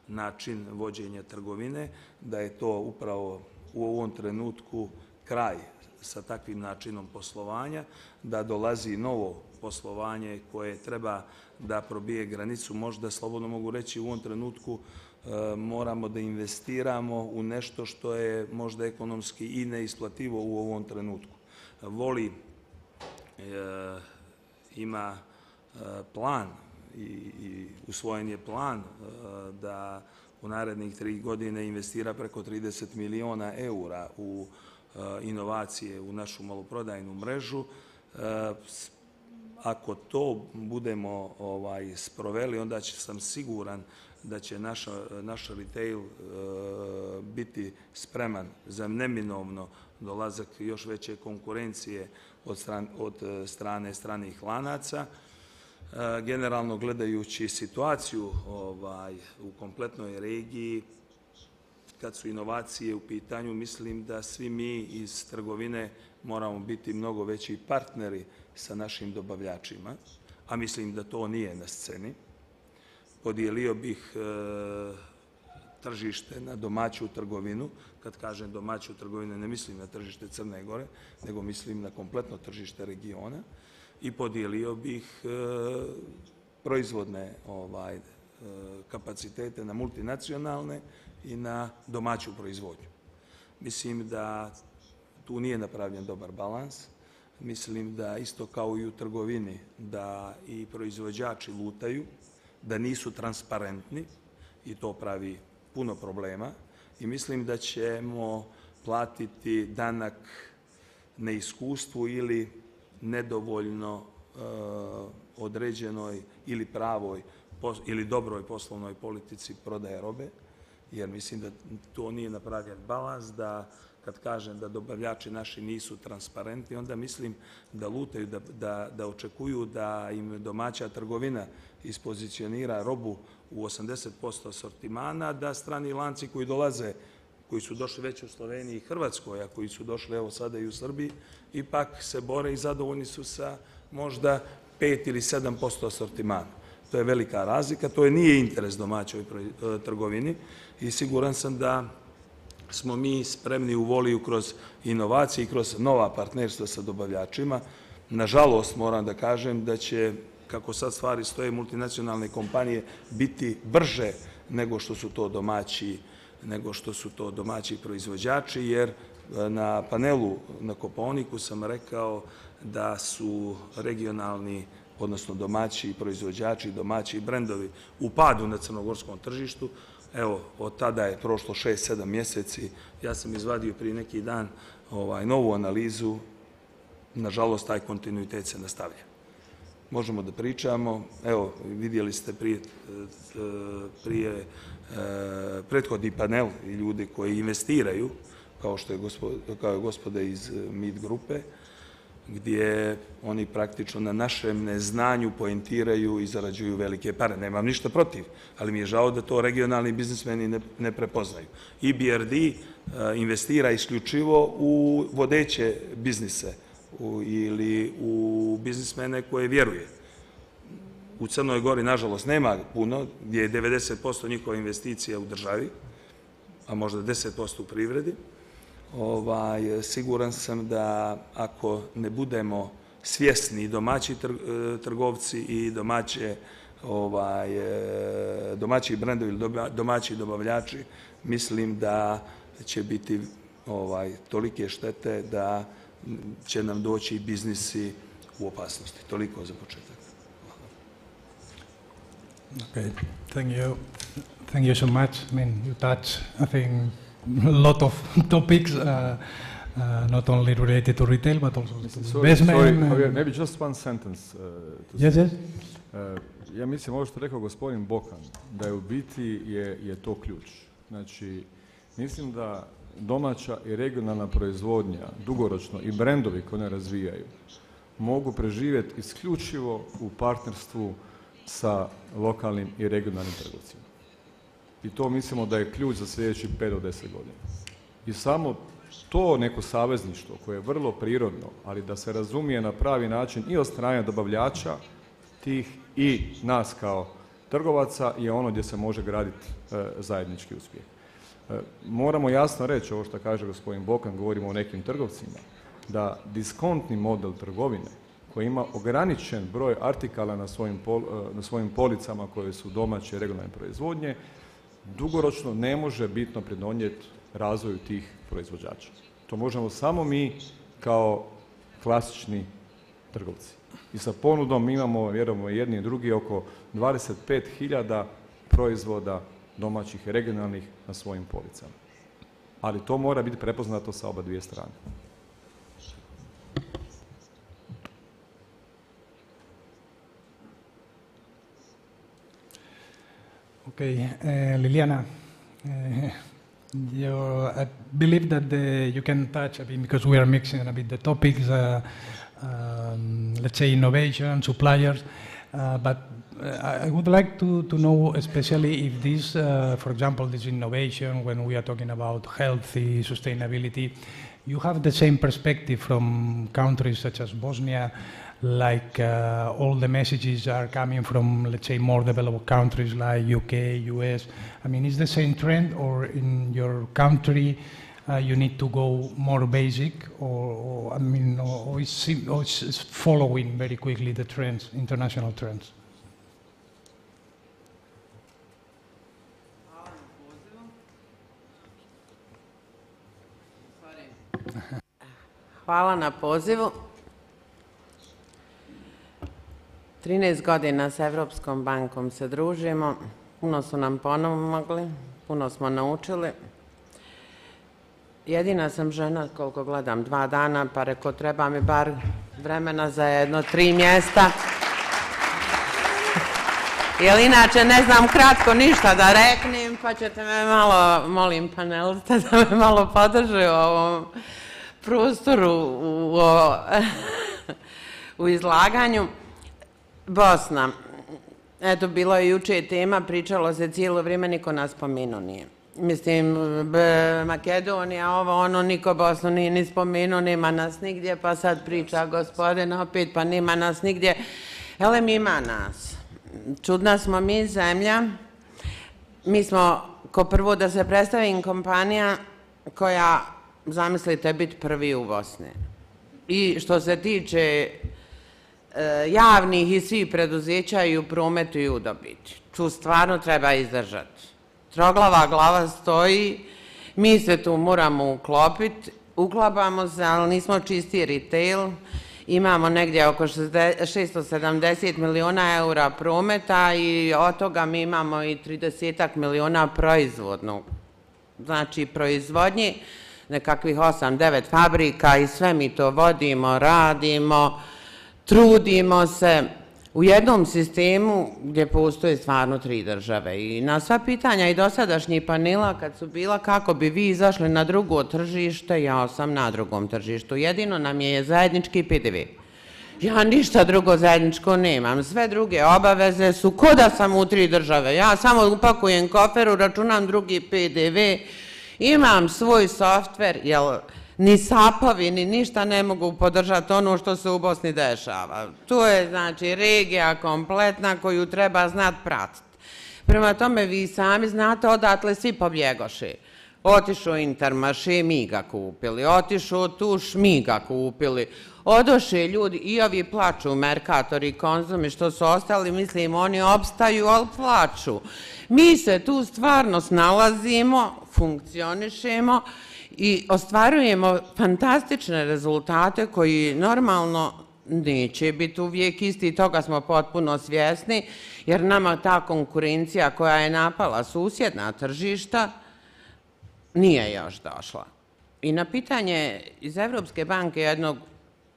način vođenja trgovine, da je to upravo u ovom trenutku kraj sa takvim načinom poslovanja, da dolazi novo poslovanje koje treba da probije granicu. Možda, slobodno mogu reći, u ovom trenutku moramo da investiramo u nešto što je možda ekonomski i neisplativo u ovom trenutku. Voli ima plan i usvojen je plan da u narednih 3 godine investira preko 30 miliona eura u inovacije u našu maloprodajnu mrežu. Ako to budemo sproveli, onda sam siguran da će naš retail biti spreman za neminovno dolazak još veće konkurencije od strane stranih lanaca. Generalno gledajući situaciju u kompletnoj regiji, kad su inovacije u pitanju, mislim da svi mi iz trgovine moramo biti mnogo veći partneri sa našim dobavljačima, a mislim da to nije na sceni. Podijelio bih tržište na domaću trgovinu. Kad kažem domaću trgovinu, ne mislim na tržište Crne Gore, nego mislim na kompletno tržište regiona. I podijelio bih proizvodne kapacitete na multinacionalne i na domaću proizvodnju. Mislim da tu nije napravljen dobar balans. Mislim da isto kao i u trgovini, da i proizvođači lutaju, da nisu transparentni i to pravi puno problema. I mislim da ćemo platiti danak neiskustvu ili nedovoljno određenoj ili pravoj ili dobroj poslovnoj politici prodaje robe, jer mislim da to nije napravljen balans, da kad kažem da dobavljači naši nisu transparentni, onda mislim da lutaju, da očekuju da im domaća trgovina ispozicionira robu u 80% asortimana, da strani lanci koji dolaze, koji su došli već u Sloveniji i Hrvatskoj, a koji su došli evo sada i u Srbiji, ipak se bore i zadovoljni su sa možda 5 ili 7% asortimana. To je velika razlika, to nije interes domaćoj trgovini i siguran sam da smo mi spremni u voliju kroz inovacije i kroz nova partnerstva sa dobavljačima. Nažalost, moram da kažem da će, kako sad stvari stoje, multinacionalne kompanije biti brže nego što su to domaći proizvođači, jer na panelu na Kopaoniku sam rekao da su regionalni, odnosno domaći proizvođači, domaći brendovi u padu na crnogorskom tržištu. Evo, od tada je prošlo 6-7 mjeseci. Ja sam izvadio prije neki dan novu analizu. Nažalost, taj kontinuitet se nastavlja. Možemo da pričamo. Evo, vidjeli ste prije prethodni panel i ljudi koji investiraju, kao je gospoda iz MIT grupe, gdje oni praktično na našem neznanju poentiraju i zarađuju velike pare. Nemam ništa protiv, ali mi je žao da to regionalni biznismeni ne prepoznaju. EBRD investira isključivo u vodeće biznise ili u biznismene koje vjeruje. U Crnoj Gori, nažalost, nema puno, gdje je 90% njihova investicija u državi, a možda 10% u privredi. Siguran sam da ako ne budemo svjesni domaći trgovci i domaći brendovi ili domaći dobavljači, mislim da će biti tolike štete da će nam doći biznisi u opasnosti. Toliko za početak. Okay, thank you so much. I mean, you touch, I think, a lot of topics, not only related to retail, but also to investment. Maybe just one sentence. Yes. Ja mislim, ovo što rekao gospodin Bokan, da je u biti je to ključ. Znači, mislim da domaća i regionalna proizvodnja, dugoročno i brendovi koje one razvijaju, mogu preživjeti isključivo u partnerstvu sa lokalnim i regionalnim trgovcima. I to mislimo da je ključ za sljedećih 5 do 10 godina. I samo to neko savezništvo koje je vrlo prirodno, ali da se razumije na pravi način i od strane dobavljača tih i nas kao trgovaca je ono gdje se može graditi zajednički uspjeh. Moramo jasno reći ovo što kaže gospodin Bokan, govorimo o nekim trgovcima, da diskontni model trgovine koji ima ograničen broj artikala na svojim policama koje su domaće regionalne proizvodnje, dugoročno ne može bitno pridonijeti razvoju tih proizvođača. To možemo samo mi kao klasični trgovci. I sa ponudom mi imamo, vjerujemo jedni i drugi, oko 25.000 proizvoda domaćih i regionalnih na svojim policama. Ali to mora biti prepoznato sa oba dvije strane. Okay, Liliana, I believe that you can touch a bit, because we are mixing a bit the topics, let's say innovation, suppliers, but I would like to know especially if this, for example, this innovation, when we are talking about healthy sustainability, you have the same perspective from countries such as Bosnia, like all the messages are coming from, let's say, more developed countries like UK, US. I mean, is the same trend, or in your country you need to go more basic, or I mean, or it's following very quickly the trends, international trends? Hvala na pozivu. 13 godina s Evropskom bankom se družimo, puno su nam pomogli, puno smo naučili. Jedina sam žena, koliko gledam, 2 dana, pa reko treba mi bar vremena za jedno 3 mjesta. Jer inače ne znam kratko ništa da reknem, pa ćete me malo, molim panelista da me malo podrže u ovom prostoru, u izlaganju. Bosna. Eto, bilo je juče tema, pričalo se cijelo vrijeme, niko nas spomenuo nije. Mislim, Makedonija, ovo, ono, niko Bosnu nije ni spomenuo, nema nas nigdje, pa sad priča gospodin opet, pa nema nas nigdje. Elem, ima nas. Čudna smo mi zemlja. Mi smo, ko prvo da se predstavim, kompanija koja, zamislite, biti prvi u Bosni. I što se tiče javnih i svih preduzeća i u prometu i u dobiti. Tu stvarno treba izdržati. Troglava glava stoji, mi se tu moramo uklopiti, uklapamo se, ali nismo čisti retail, imamo negdje oko 670 milijuna eura prometa i od toga mi imamo i 30 milijuna proizvodnog. Znači proizvodnje, nekakvih 8-9 fabrika i sve mi to vodimo, radimo, trudimo se u jednom sistemu gdje postoje stvarno 3 države. I na sva pitanja i dosadašnjih panela kad su bila kako bi vi izašli na drugo tržište, ja sam na drugom tržištu. Jedino nam je zajednički PDV. Ja ništa drugo zajedničko nemam. Sve druge obaveze su ko da sam u 3 države. Ja samo upakujem koferu, računam drugi PDV, imam svoj softver, jel ni sapovi, ni ništa ne mogu podržati ono što se u Bosni dešava. To je, znači, regija kompletna koju treba znati pratiti. Prema tome, vi sami znate odatle svi pobjegoše. Otišao Intermarché, mi ga kupili. Otišao Tuš, mi ga kupili. Odoše ljudi, i ovi plaču, Merkatori, Konzumi, što su ostali, mislim, oni opstaju, ali plaču. Mi se tu stvarno snalazimo, funkcionišemo i ostvarujemo fantastične rezultate koji normalno neće biti uvijek isti, toga smo potpuno svjesni, jer nama ta konkurencija koja je napala susjedna tržišta nije još došla. I na pitanje iz Evropske banke jednog,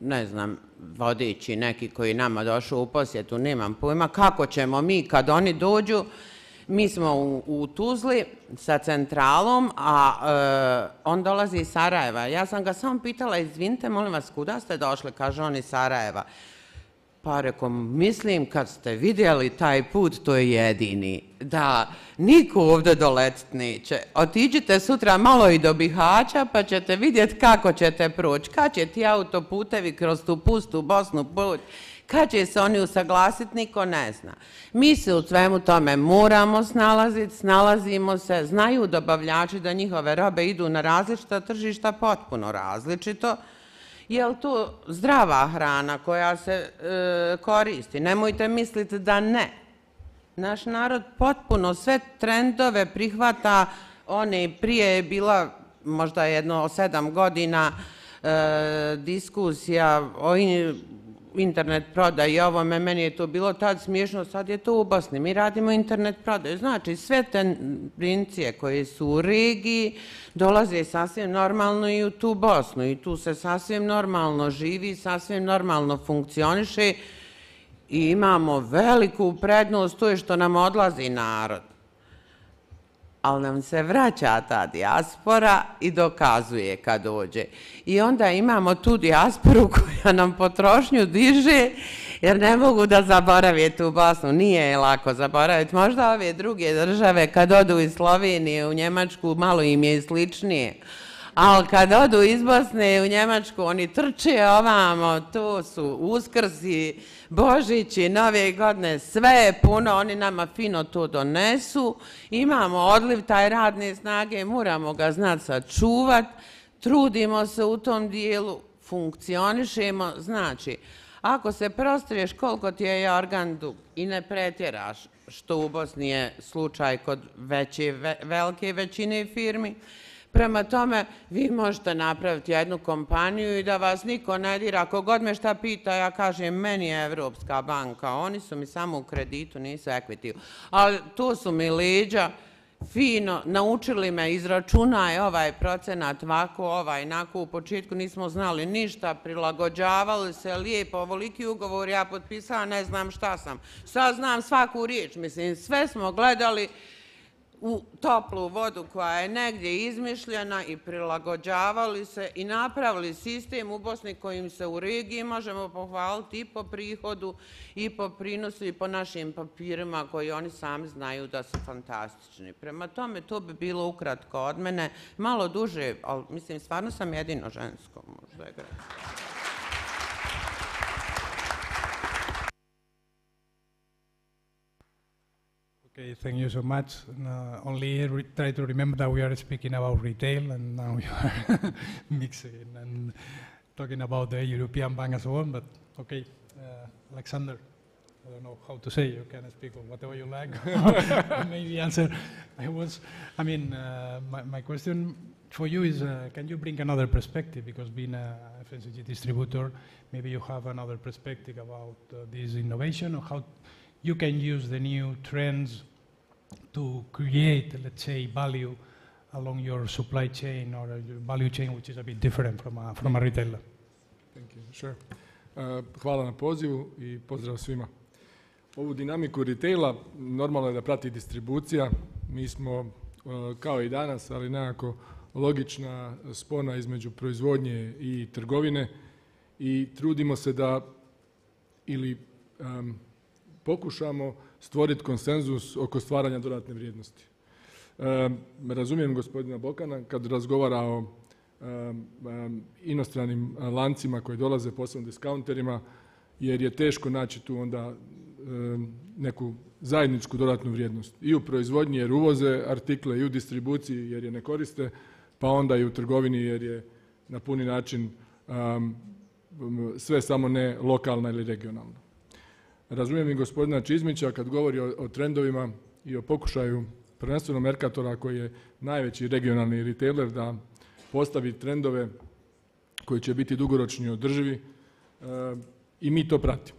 ne znam, vodeći neki koji nama došao u posjetu, nemam pojma, kako ćemo mi kad oni dođu. Mi smo u Tuzli sa centralom, a on dolazi iz Sarajeva. Ja sam ga samo pitala, izvinite, molim vas, kuda ste došli? Kaže on iz Sarajeva. Pa rekom, mislim, kad ste vidjeli taj put, to je jedini. Da niko ovdje doletiti neće. Otiđite sutra malo i do Bihaća, pa ćete vidjeti kako ćete proći. Kad će ti autoputevi kroz tu pustu Bosnu proći? Kad će se oni usaglasiti, niko ne zna. Mi se u svemu tome moramo snalaziti, snalazimo se, znaju dobavljači da njihove robe idu na različita tržišta, potpuno različito. Je li to zdrava hrana koja se koristi? Nemojte misliti da ne. Naš narod potpuno sve trendove prihvata. Prije je bila možda jedno 7 godina diskusija o internet prodaji i ovome, meni je to bilo tad smiješno, sad je to u Bosni. Mi radimo internet prodaju. Znači, sve tendencije koje su u regiji dolaze sasvim normalno i u tu Bosnu i tu se sasvim normalno živi, sasvim normalno funkcioniše i imamo veliku prednost, to je što nam odlazi narod. Ali nam se vraća ta dijaspora i dokazuje kad dođe. I onda imamo tu dijasporu koja nam potrošnju diže, jer ne mogu da zaborave tu Bosnu. Nije je lako zaboraviti. Možda ove druge države kad odu iz Slovenije u Njemačku, malo im je i sličnije. Ali kad odu iz Bosne u Njemačku, oni trče ovamo, to su Uskrsi, Božići, Nove godine, sve je puno, oni nama fino to donesu. Imamo odliv taj radne snage, moramo ga znati sačuvati, trudimo se u tom dijelu, funkcionišemo. Znači, ako se prostriješ koliko ti je organ dug i ne pretjeraš, što u Bosni je slučaj kod velike većine firmi, prema tome, vi možete napraviti jednu kompaniju i da vas niko ne dira. Ako god me šta pita, ja kažem, meni je Evropska banka. Oni su mi samo u kreditu, nisu equity. Ali to su mi leđa, fino, naučili me, izračunaj ovaj procenat, ovako, ovaj, onako. U početku nismo znali ništa, prilagođavali se lijepo, ovoliki ugovor ja potpisala, ne znam šta sam. Sad znam svaku riječ, mislim, sve smo gledali u toplu vodu koja je negdje izmišljena i prilagođavali se i napravili sistem u Bosni kojim se u regiji možemo pohvaliti i po prihodu i po prinosu i po našim papirima koji oni sami znaju da su fantastični. Prema tome, to bi bilo ukratko od mene, malo duže, ali mislim, stvarno sam jedino žensko možda je grešno. Okay, thank you so much. Only try to remember that we are speaking about retail and now we are mixing and talking about the European Bank and so on, but okay, Alexander, I don't know how to say, you can speak on whatever you like, maybe answer. My question for you is, can you bring another perspective, because being a FMCG distributor, maybe you have another perspective about this innovation, or how you can use the new trends to create, let's say, value along your supply chain or your value chain, which is a bit different from a retailer. Thank you. Sure. Hvala na pozivu i pozdrav svima. Ovu dinamiku retaila normalno je da prati distribucija. Mi smo, kao i danas, ali nekako logična spona između proizvodnje i trgovine i trudimo se da pokušamo stvoriti konsenzus oko stvaranja dodatne vrijednosti. Razumijem gospodina Bokana kad razgovara o inostranim lancima koji dolaze, posebno discounterima, jer je teško naći tu onda neku zajedničku dodatnu vrijednost. I u proizvodnji jer uvoze artikle, i u distribuciji jer je ne koriste, pa onda i u trgovini jer je na puni način sve samo ne lokalna ili regionalna. Razumijem i gospodina Čizmića kad govori o trendovima i o pokušaju prvenstveno Mercatora koji je najveći regionalni retailer da postavi trendove koji će biti dugoročni održivi i mi to pratimo.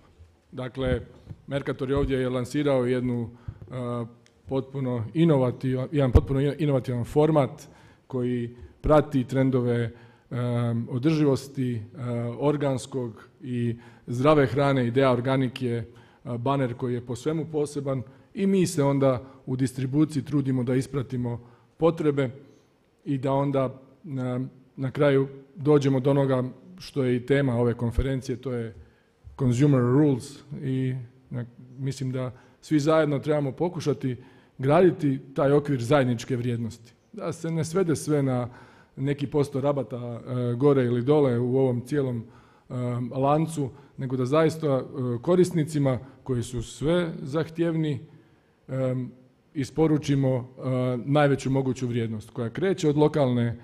Dakle, Mercator je ovdje lansirao jedan potpuno inovativan format koji prati trendove održivosti, organskog i zdrave hrane. Ideja Organik je baner koji je po svemu poseban i mi se onda u distribuciji trudimo da ispratimo potrebe i da onda na kraju dođemo do onoga što je i tema ove konferencije, to je consumer rules i mislim da svi zajedno trebamo pokušati graditi taj okvir zajedničke vrijednosti. Da se ne svede sve na neki posto rabata gore ili dole u ovom cijelom lancu, nego da zaista korisnicima koji su sve zahtjevni isporučimo najveću moguću vrijednost koja kreće od lokalne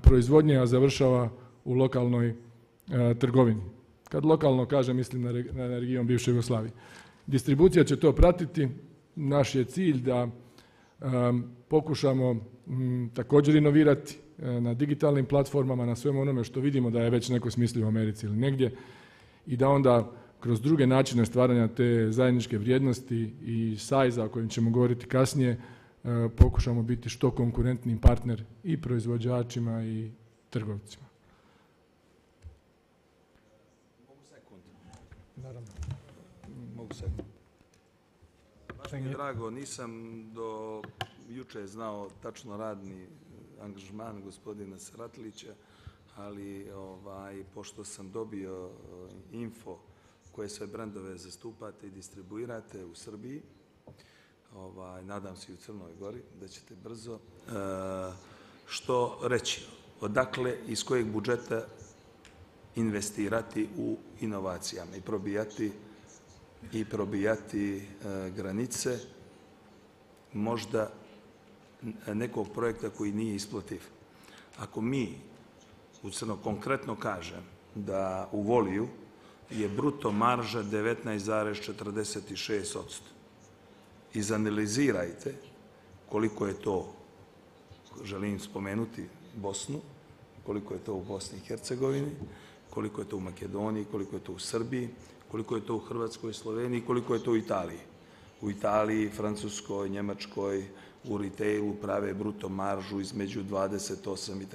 proizvodnje, a završava u lokalnoj trgovini. Kad lokalno kažem, mislim na region bivše Jugoslavije. Distribucija će to pratiti. Naš je cilj da pokušamo također inovirati na digitalnim platformama, na svemu onome što vidimo da je već neko smislio u Americi ili negdje i da onda kroz druge načine stvaranja te zajedničke vrijednosti i sajza o kojem ćemo govoriti kasnije pokušamo biti što konkurentniji partner i proizvođačima i trgovcima. Naravno. Mogu sekund. Baš mi je drago, nisam do juče znao tačno radni angažman gospodina Seratlića, ali pošto sam dobio info koje sve brendove zastupate i distribuirate u Srbiji, nadam se i u Crnoj Gori da ćete brzo, što reći, odakle, iz kojeg budžeta investirati u inovacijama i probijati granice možda nekog projekta koji nije isplativ. Ako mi u Crno konkretno kažem da u Voliju je bruto marža 19,46%. Izanalizirajte koliko je to, želim spomenuti Bosnu, koliko je to u Bosni i Hercegovini, koliko je to u Makedoniji, koliko je to u Srbiji, koliko je to u Hrvatskoj, Sloveniji, koliko je to u Italiji. U Italiji, Francuskoj, Njemačkoj, u retailu prave bruto maržu između 28 i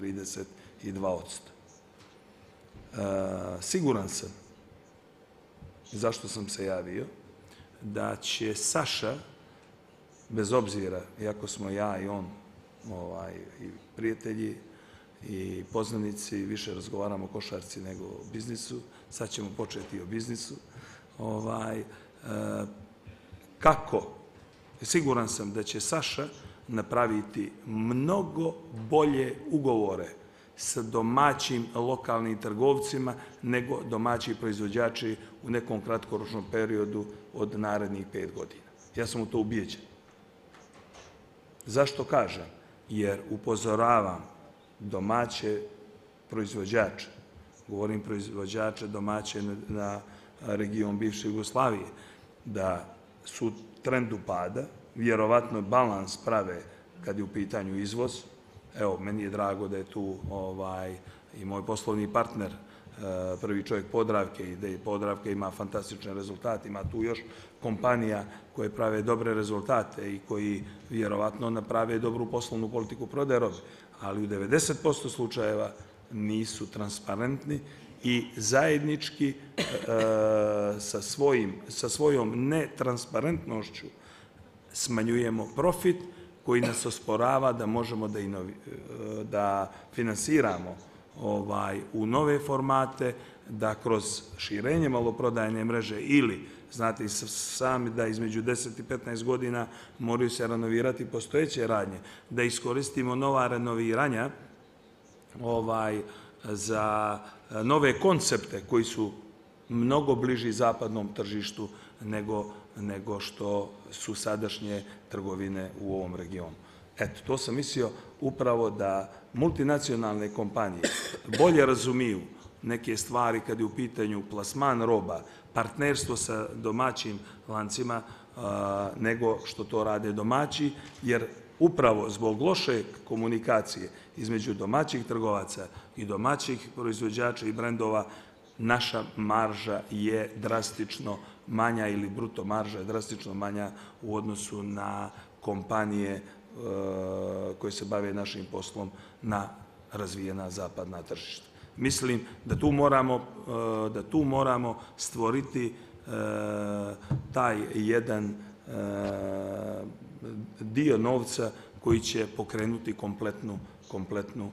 32%. Siguran sam, zašto sam se javio, da će Saša, bez obzira, iako smo ja i on i prijatelji i poznanici, više razgovaramo o košarci nego o biznisu, sad ćemo početi o biznisu, kako, siguran sam da će Saša napraviti mnogo bolje ugovore sa domaćim lokalnim trgovcima nego domaći proizvođači u nekom kratkoročnom periodu od narednih 5 godina. Ja sam u to ubijeđen. Zašto kažem? Jer upozoravam domaće proizvođače, govorim proizvođače domaće na region bivše Jugoslavije, da su trendu pada, vjerovatno balans prave kad je u pitanju izvoz. Evo, meni je drago da je tu i moj poslovni partner, prvi čovjek Podravke, i da je Podravka ima fantastične rezultate. Ima tu još kompanija koje prave dobre rezultate i koji vjerovatno naprave dobru poslovnu politiku prodaje robe, ali u 90% slučajeva nisu transparentni i zajednički sa svojom netransparentnošću smanjujemo profit koji nas osporava da možemo da finansiramo u nove formate, da kroz širenje maloprodajne mreže ili, znate i sami da između 10 i 15 godina moraju se renovirati postojeće radnje, da iskoristimo nova renoviranja za nove koncepte koji su mnogo bliži zapadnom tržištu nego što su sadašnje trgovine u ovom regionu. Eto, to sam mislio upravo da multinacionalne kompanije bolje razumiju neke stvari kad je u pitanju plasman roba, partnerstvo sa domaćim lancima nego što to rade domaći, jer upravo zbog loše komunikacije između domaćih trgovaca i domaćih proizvođača i brendova naša marža je drastično manja ili bruto marža je drastično manja u odnosu na kompanije koje se bave našim poslom na razvijena zapadna tržišta. Mislim da tu moramo stvoriti taj jedan dio novca koji će pokrenuti kompletnu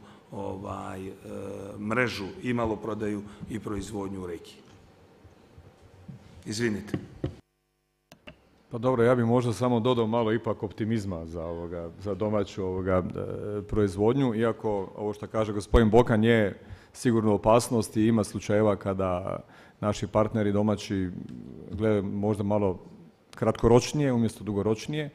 mrežu i maloprodaju i proizvodnju u regiji. Izvinite. Pa dobro, ja bih možda samo dodao malo ipak optimizma za domaću proizvodnju, iako ovo što kaže gospodin Bokan je sigurno opasnost i ima slučajeva kada naši partneri domaći gledaju možda malo kratkoročnije umjesto dugoročnije,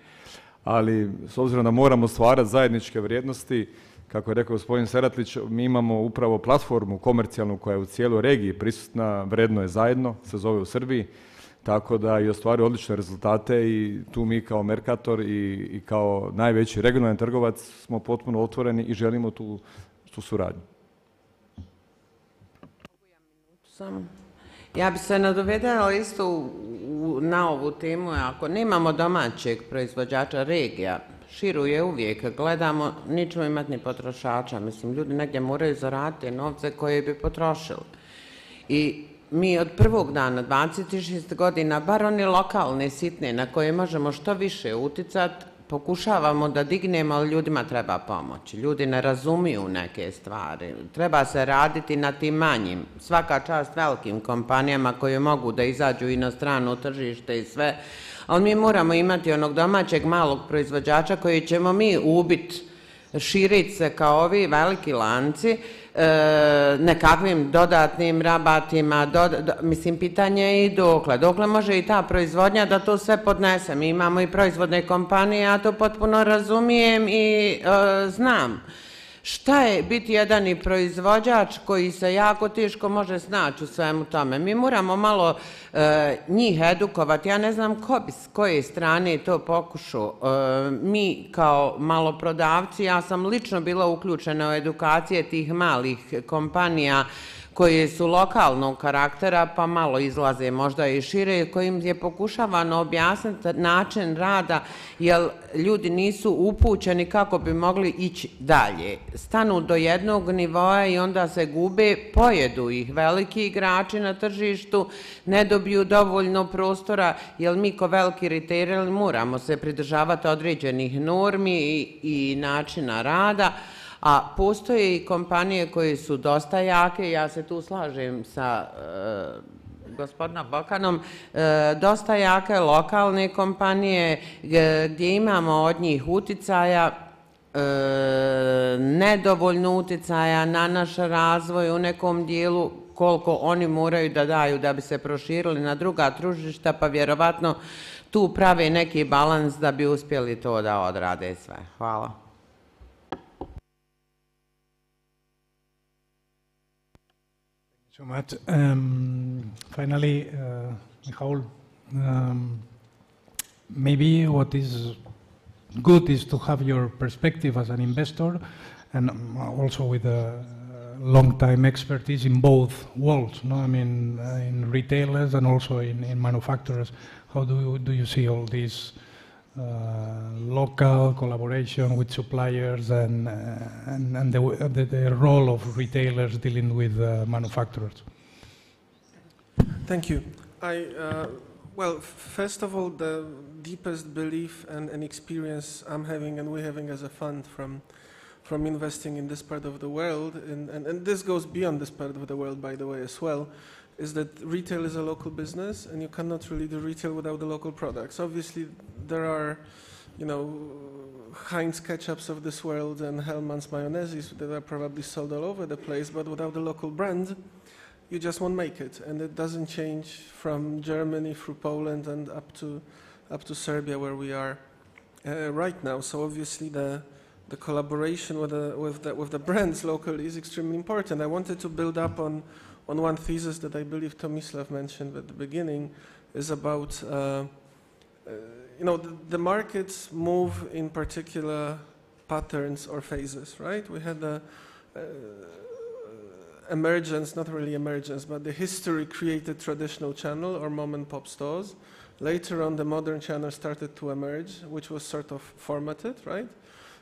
ali s obzirom da moramo stvarati zajedničke vrijednosti, kako je rekao gospodin Seratlić, mi imamo upravo platformu komercijalnu koja je u cijeloj regiji prisutna, Vredno je zajedno, se zove u Srbiji, tako da i ostvaruje odlične rezultate i tu mi kao Mercator i kao najveći regionalni trgovac smo potpuno otvoreni i želimo tu suradnju. Ja bi se nadovedala isto na ovu temu, ako nemamo domaćeg proizvođača regija, širu je uvijek, gledamo, nećemo imati ni potrošača, mislim, ljudi negdje moraju zaraditi novce koje bi potrošili. I mi od prvog dana, 26 godina, bar oni lokalne, sitne, na koje možemo što više uticati, pokušavamo da dignemo, ali ljudima treba pomoći. Ljudi ne razumiju neke stvari. Treba se raditi na tim manjim. Svaka čast velikim kompanijama koje mogu da izađu i na strano tržište i sve, ali mi moramo imati onog domaćeg malog proizvođača koji ćemo mi ubiti, širiti se kao ovi veliki lanci, nekakvim dodatnim rabatima, mislim, pitanje je i dokle može i ta proizvodnja da to sve podnese. Mi imamo i proizvodne kompanije, ja to potpuno razumijem i znam. Šta je biti jedan i proizvođač koji se jako teško može snaći u svemu tome? Mi moramo malo njih edukovati. Ja ne znam ko bi s koje strane to pokušao. Mi kao maloprodavci, ja sam lično bila uključena u edukacije tih malih kompanija koje su lokalnog karaktera, pa malo izlaze možda i šire, kojim je pokušavano objasniti način rada, jer ljudi nisu upućeni kako bi mogli ići dalje. Stanu do jednog nivoa i onda se gube, pojedu ih veliki igrači na tržištu, ne dobiju dovoljno prostora, jer mi kao veliki retailer moramo se pridržavati određenih normi i načina rada, a postoje i kompanije koje su dosta jake, ja se tu slažem sa gospodinom Bokanom, dosta jake lokalne kompanije gdje imamo od njih uticaja, nedovoljno uticaja na naš razvoj u nekom dijelu, koliko oni moraju da daju da bi se proširili na druga tržišta, pa vjerovatno tu prave neki balans da bi uspjeli to da odrade sve. Hvala. So much. Finally, Michael, maybe what is good is to have your perspective as an investor and also with a long-time expertise in both worlds, no? I mean, in retailers and also in manufacturers. How do you see all this local collaboration with suppliers and the role of retailers dealing with manufacturers? Thank you. Well, first of all, the deepest belief and experience I'm having and we're having as a fund from investing in this part of the world, and this goes beyond this part of the world, by the way, as well, is that retail is a local business, and you cannot really do retail without the local products. Obviously, there are, you know, Heinz ketchups of this world and Hellmann's mayonnaises that are probably sold all over the place, but without the local brand, you just won't make it. And it doesn't change from Germany through Poland and up to Serbia, where we are right now. So obviously, the collaboration with the brands locally is extremely important. I wanted to build up on one thesis that I believe Tomislav mentioned at the beginning, is about, you know, the markets move in particular patterns or phases, right? We had the emergence, not really emergence, but the history created traditional channel or mom and pop stores. Later on, the modern channel started to emerge, which was sort of formatted, right?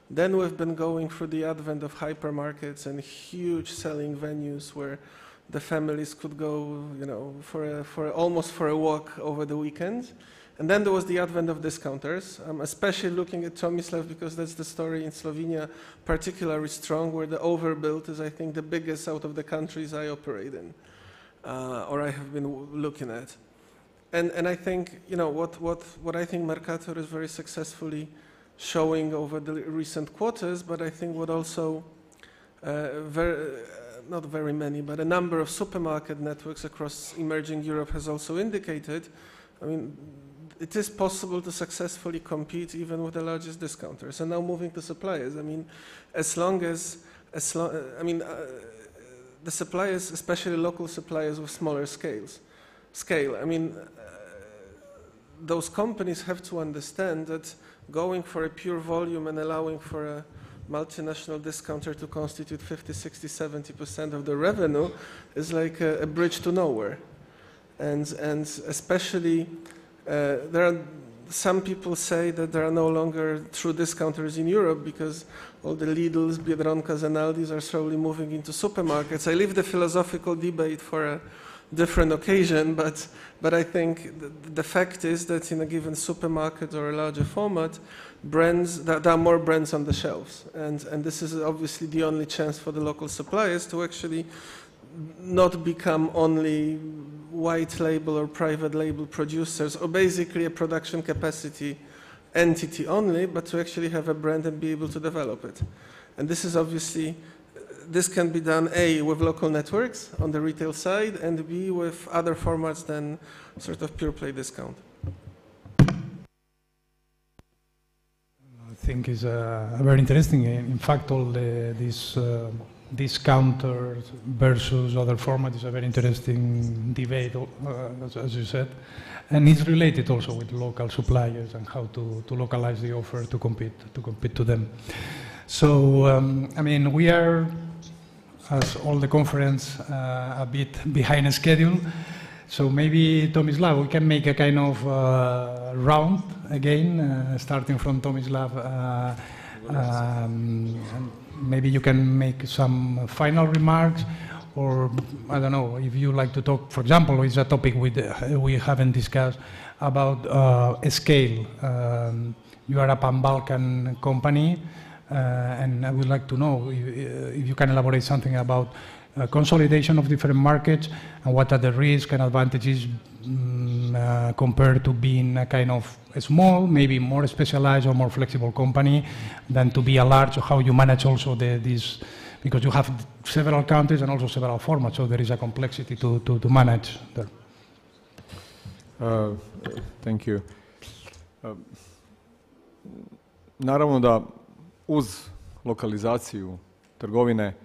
Then we've been going through the advent of hypermarkets and huge selling venues where the families could go, you know, almost for a walk over the weekend. And then there was the advent of discounters. I'm especially looking at Tomislav because that's the story in Slovenia particularly strong, where the overbuilt is, I think, the biggest out of the countries I operate in, or I have been looking at. And I think, you know, what I think Mercator is very successfully showing over the recent quarters, but I think what also not very many, but a number of supermarket networks across emerging Europe has also indicated, I mean, it is possible to successfully compete even with the largest discounters. And now moving to suppliers, I mean, the suppliers, especially local suppliers with smaller scale, I mean, those companies have to understand that going for a pure volume and allowing for a multinational discounter to constitute 50, 60, 70% of the revenue is like a bridge to nowhere. And especially, there are some people say that there are no longer true discounters in Europe because all the Lidls, Biedronkas and Aldis are slowly moving into supermarkets. I leave the philosophical debate for a different occasion, but I think the fact is that in a given supermarket or a larger format, there are more brands on the shelves. And this is obviously the only chance for the local suppliers to actually not become only white label or private label producers, or basically a production capacity entity only, but to actually have a brand and be able to develop it. And this is obviously, this can be done A, with local networks on the retail side, and B, with other formats than sort of pure play discount. I think is very interesting. In fact, all these discounters versus other formats is a very interesting debate, as you said. And it's related also with local suppliers and how to localize the offer to compete to them. So, I mean, we are, as all the conference, a bit behind schedule. So maybe, Tomislav, we can make a kind of round again, starting from Tomislav. Maybe you can make some final remarks, or I don't know, if you like to talk, for example, it's a topic we haven't discussed about scale. You are a Pan-Balkan company, and I would like to know if you can elaborate something about consolidation of different markets and what are the risks and advantages compared to being a kind of a small, maybe more specialized or more flexible company than to be a large, or how you manage also this, because you have several countries and also several formats, so there is a complexity to manage there. Thank you. Naravno da uz lokalizaciju trgovine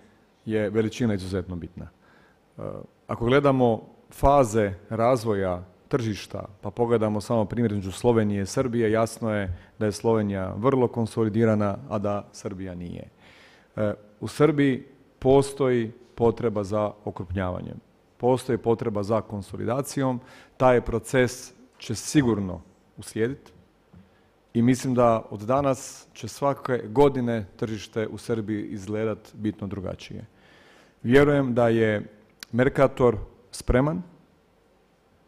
je veličina izuzetno bitna. Ako gledamo faze razvoja tržišta, pa pogledamo samo primjer između Slovenije i Srbije, jasno je da je Slovenija vrlo konsolidirana, a da Srbija nije. U Srbiji postoji potreba za okrupnjavanjem, postoji potreba za konsolidacijom, taj proces će sigurno uslijediti i mislim da od danas će svake godine tržište u Srbiji izgledati bitno drugačije. Vjerujem da je Mercator spreman,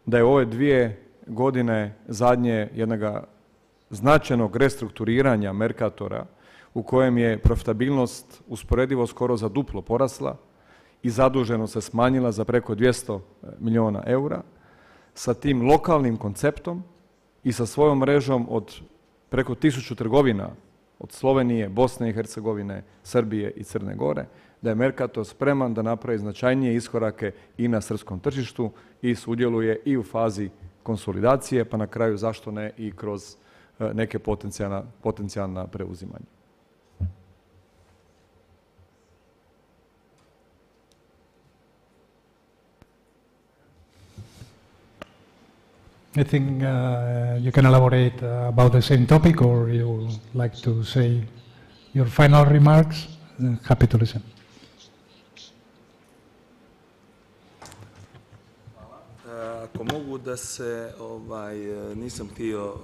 da je ove 2 godine zadnje jednog značajnog restrukturiranja Mercatora u kojem je profitabilnost usporedivo skoro za duplo porasla i zaduženost se smanjila za preko 200 milijuna eura, sa tim lokalnim konceptom i sa svojom mrežom od preko 1000 trgovina od Slovenije, Bosne i Hercegovine, Srbije i Crne Gore, da je Mercator spreman da napravi značajnije iskorake i na srpskom tržištu i sudjeluje i u fazi konsolidacije, pa na kraju zašto ne i kroz neke potencijalna preuzimanja. I think you can elaborate about the same topic, or you like to say your final remarks. Happy to listen. Ako mogu da se, nisam htio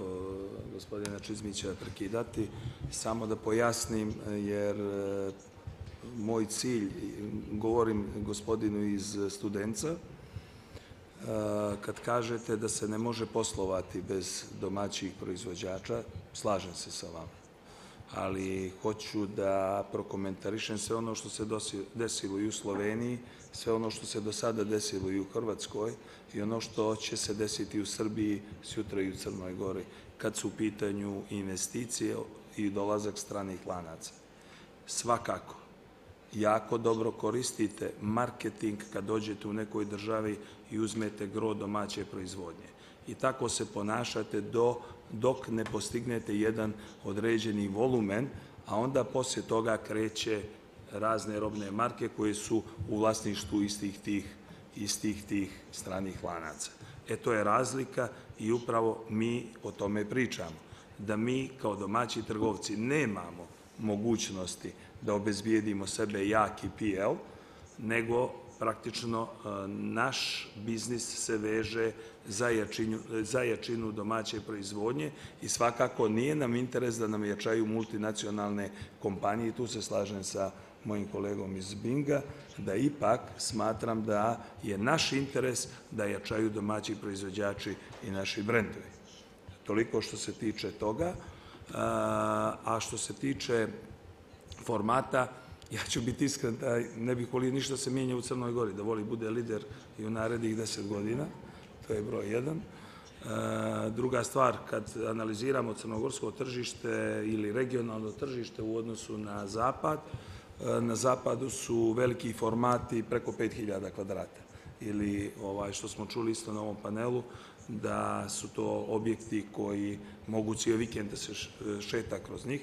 gospodina Čizmića prekidati, samo da pojasnim, jer moj cilj, govorim gospodinu iz Studenca, kad kažete da se ne može poslovati bez domaćih proizvođača, slažem se sa vama. Ali hoću da prokomentarišem sve ono što se desilo i u Sloveniji, sve ono što se do sada desilo i u Hrvatskoj i ono što će se desiti u Srbiji, sutra i u Crnoj Gori, kad su u pitanju investicije i dolazak stranih lanaca. Svakako, jako dobro koristite marketing kad dođete u nekoj državi i uzmete gro domaće proizvodnje. I tako se ponašate dok ne postignete jedan određeni volumen, a onda poslije toga kreće razne robne marke koje su u vlasništvu istih tih stranih lanaca. To je razlika i upravo mi o tome pričamo. Da mi kao domaći trgovci nemamo mogućnosti da obezbijedimo sebe jaki PL, nego praktično naš biznis se veže za jačinu domaće proizvodnje i svakako nije nam interes da nam jačaju multinacionalne kompanije. Tu se slažem sa mojim kolegom iz Binga, da ipak smatram da je naš interes da jačaju domaći proizvođači i naši brendovi. Toliko što se tiče toga. A što se tiče formata, ja ću biti iskren da ne bih volio ništa se mijenja u Crnoj Gori, da voli bude lider i u narednih 10 godina. To je broj 1. Druga stvar, kad analiziramo crnogorsko tržište ili regionalno tržište u odnosu na zapad, na zapadu su veliki formati preko 5000 kvadrata. Ili što smo čuli isto na ovom panelu, da su to objekti koji mogu cijeli vikend da se šeta kroz njih.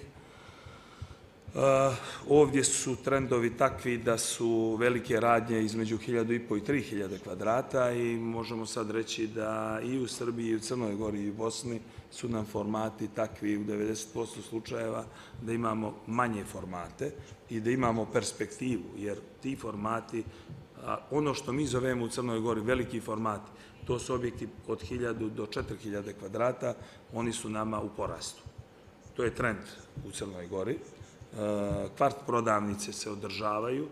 Ovdje su trendovi takvi da su velike radnje između 1500 i 3000 kvadrata i možemo sad reći da i u Srbiji, i u Crnoj Gori, i u Bosni su nam formati takvi u 90% slučajeva da imamo manje formate i da imamo perspektivu, jer ti formati, ono što mi zovemo u Crnoj Gori veliki formati, to su objekti od 1000 do 4000 kvadrata, oni su nama u porastu. To je trend u Crnoj Gori. Kvart prodavnice se održavaju,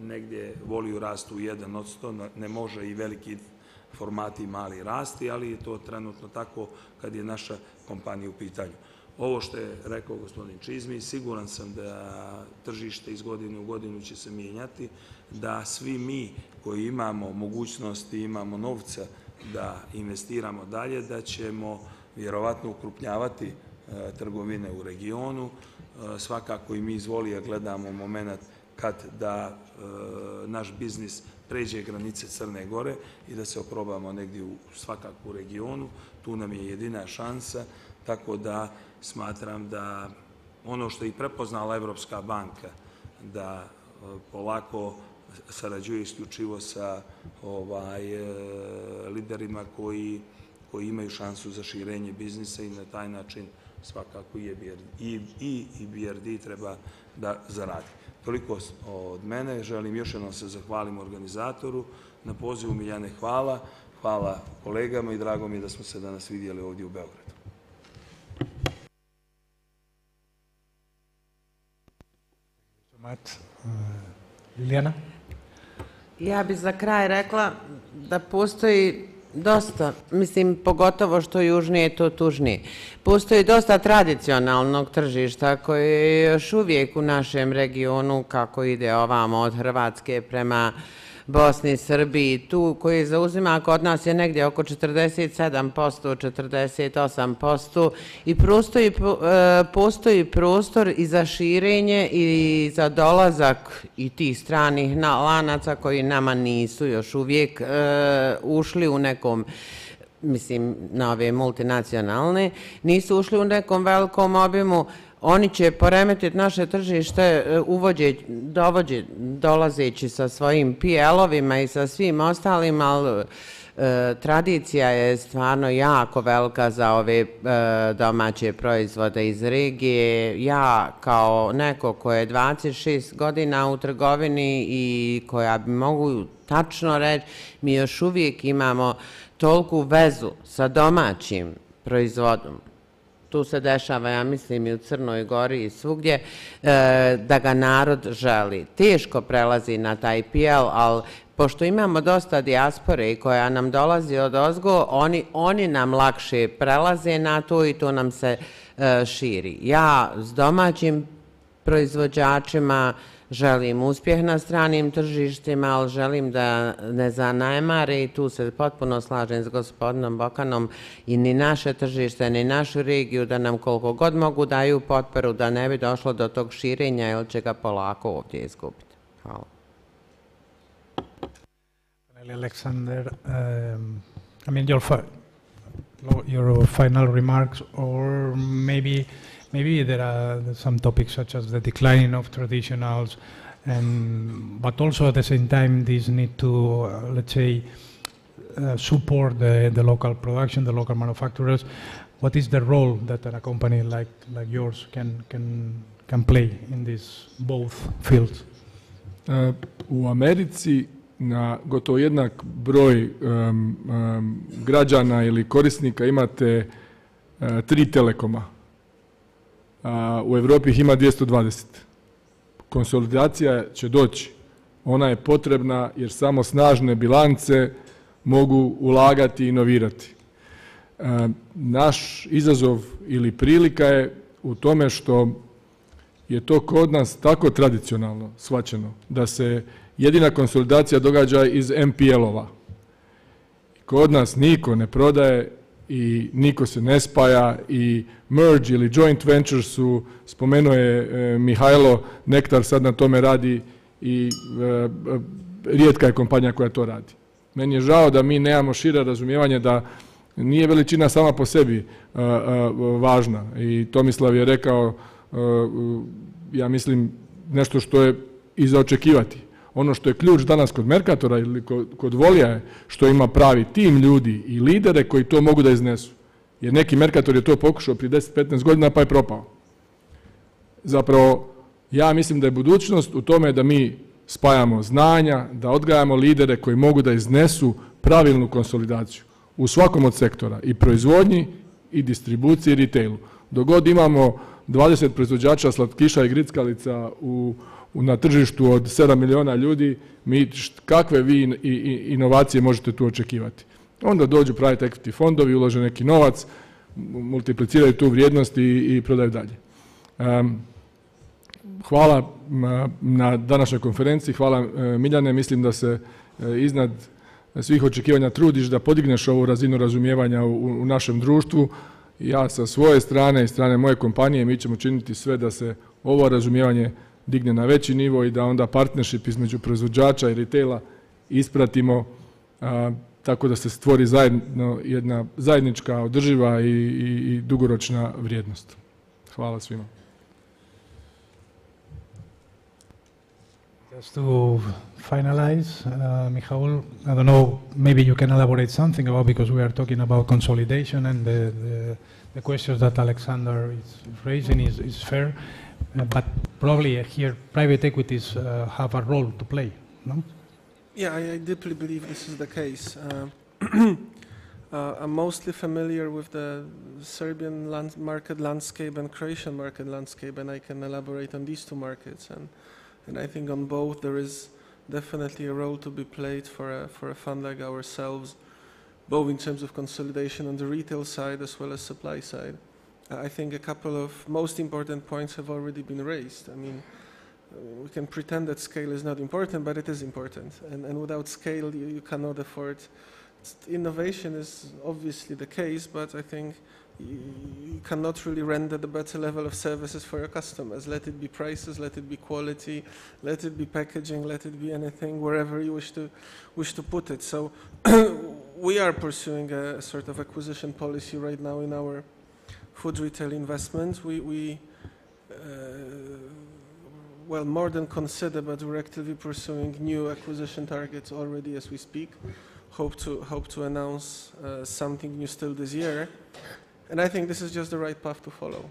negdje voliju rastu 1%, ne može i veliki formati mali rasti, ali je to trenutno tako kad je naša kompanija u pitanju. Ovo što je rekao gospodin Čizmi, siguran sam da tržište iz godine u godinu će se mijenjati, da svi mi koji imamo mogućnosti, imamo novca da investiramo dalje, da ćemo vjerovatno ukrupnjavati trgovine u regionu. Svakako i mi iz Volija gledamo moment kad da naš biznis pređe granice Crne Gore i da se oprobamo negdje svakako u regionu. Tu nam je jedina šansa, tako da smatram da ono što je i prepoznala Evropska banka, da polako sarađuje isključivo sa liderima koji imaju šansu za širenje biznisa i na taj način svakako i BRD treba da zaradi. Toliko od mene. Želim još jednom se zahvalim organizatoru na pozivu. Miljane, hvala. Hvala kolegama i drago mi je da smo se danas vidjeli ovdje u Beogradu. Liljana? Ja bih za kraj rekla da postoji dosta, mislim, pogotovo što južnije, to tužnije. Postoji dosta tradicionalnog tržišta koje je još uvijek u našem regionu, kako ide ovamo od Hrvatske prema Bosni, Srbiji, tu koji zauzima kod nas je negdje oko 47%, 48% i postoji prostor i za širenje i za dolazak i tih stranih lanaca koji nama nisu još uvijek ušli u nekom, mislim, na ove multinacionalne, nisu ušli u nekom velikom obimu. Oni će poremetiti naše tržište dolazeći sa svojim PL-ovima i sa svim ostalim, ali tradicija je stvarno jako velika za ove domaće proizvode iz regije. Ja kao neko ko je 26 godina u trgovini i koja bi mogu tačno reći, mi još uvijek imamo toliku vezu sa domaćim proizvodom. Tu se dešava, ja mislim, i u Crnoj Gori i svugdje, da ga narod želi. Teško prelazi na taj PL, ali pošto imamo dosta dijaspore koja nam dolazi od ozgo, oni nam lakše prelaze na to i to nam se širi. Ja s domaćim proizvođačima želim uspjeh na stranim tržištima, ali želim da ne zanemare i tu se potpuno slažem s gospodinom Bokanom i ni naše tržište, ni našu regiju, da nam koliko god mogu daju potporu da ne bi došlo do tog širenja ili će ga polako ovdje izgubiti. Hvala. Alexander, I mean, your final remarks, or maybe there are some topics such as the declining of traditionals, but also at the same time this need to, let's say, support the local production, the local manufacturers. What is the role that a company like yours can play in these both fields? U Americi na gotovo jednak broj građana ili korisnika imate 3 telekoma. U Europi ih ima 220. Konsolidacija će doći. Ona je potrebna jer samo snažne bilance mogu ulagati i inovirati. Naš izazov ili prilika je u tome što je to kod nas tako tradicionalno shvaćeno da se jedina konsolidacija događa iz MPL-ova. Kod nas niko ne prodaje i niko se ne spaja i merge ili joint venture su, spomenuo je Mihajlo, Nektar sad na tome radi i rijetka je kompanija koja to radi. Meni je žao da mi nemamo šire razumijevanje da nije veličina sama po sebi važna i Tomislav je rekao, ja mislim, nešto što je i za očekivati. Ono što je ključ danas kod Mercatora ili kod Volija je što ima pravi tim ljudi i lidere koji to mogu da iznesu. Jer neki Mercator je to pokušao prije 10-15 godina pa je propao. Zapravo, ja mislim da je budućnost u tome da mi spajamo znanja, da odgajamo lidere koji mogu da iznesu pravilnu konsolidaciju u svakom od sektora, i proizvodnji, i distribuciji, i retailu. Dok god imamo 20 proizvođača slatkiša i grickalica na tržištu od 7 miliona ljudi, kakve vi inovacije možete tu očekivati? Onda dođu private equity fondovi, ulože neki novac, multipliciraju tu vrijednost i prodaju dalje. Hvala na današnjoj konferenciji, hvala Miljane, mislim da se iznad svih očekivanja trudiš da podigneš ovu razinu razumijevanja u našem društvu. Ja sa svoje strane i strane moje kompanije mi ćemo činiti sve da se ovo razumijevanje digne na veći nivo i da onda partnership između proizvođača i retaila ispratimo tako da se stvori jedna zajednička, održiva i dugoročna vrijednost. Hvala svima. Just to finalize, Michael, I don't know, maybe you can elaborate something about, because we are talking about consolidation and the questions that Alexander is raising is fair, but probably here private equities have a role to play, no? Yeah, I deeply believe this is the case. I'm mostly familiar with the Serbian market landscape and Croatian market landscape, and I can elaborate on these two markets. And I think on both there is definitely a role to be played for a fund like ourselves, both in terms of consolidation on the retail side as well as supply side. I think a couple of most important points have already been raised. I mean, we can pretend that scale is not important, but it is important. And without scale, you cannot afford. Innovation is obviously the case, but I think you cannot really render the better level of services for your customers. Let it be prices, let it be quality, let it be packaging, let it be anything, wherever you wish to put it. So we are pursuing a sort of acquisition policy right now in our food retail investment. We well, more than consider, but we're actively pursuing new acquisition targets already as we speak. Hope to announce something new still this year. And I think this is just the right path to follow.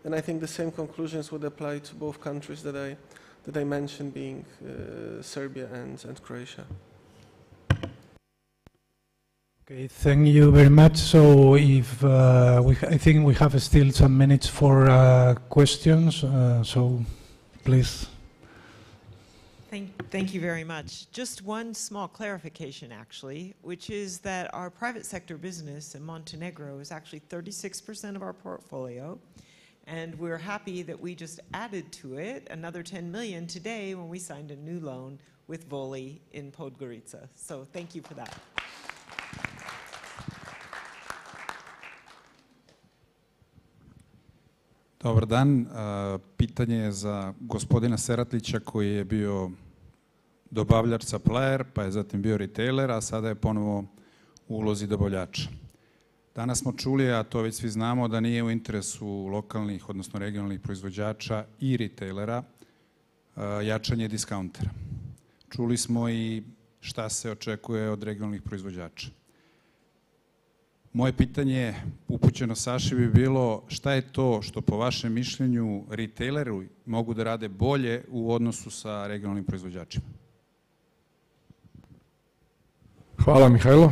And I think the same conclusions would apply to both countries that I mentioned, being Serbia and Croatia. Okay, thank you very much. So if I think we have still some minutes for questions, so please. Thank you very much. Just one small clarification, actually, which is that our private sector business in Montenegro is actually 36% of our portfolio, and we're happy that we just added to it another 10 million today when we signed a new loan with Voli in Podgorica. So thank you for that. Dobar dan. Pitanje je za gospodina Seratlića koji je bio dobavljač supplier, pa je zatim bio retailer, a sada je ponovo u ulozi dobavljača. Danas smo čuli, a to već svi znamo, da nije u interesu lokalnih, odnosno regionalnih proizvođača i retailera jačanje diskauntera. Čuli smo i šta se očekuje od regionalnih proizvođača. Moje pitanje upućeno Saši bi bilo šta je to što po vašem mišljenju retaileri mogu da rade bolje u odnosu sa regionalnim proizvođačima? Hvala Mihajlo.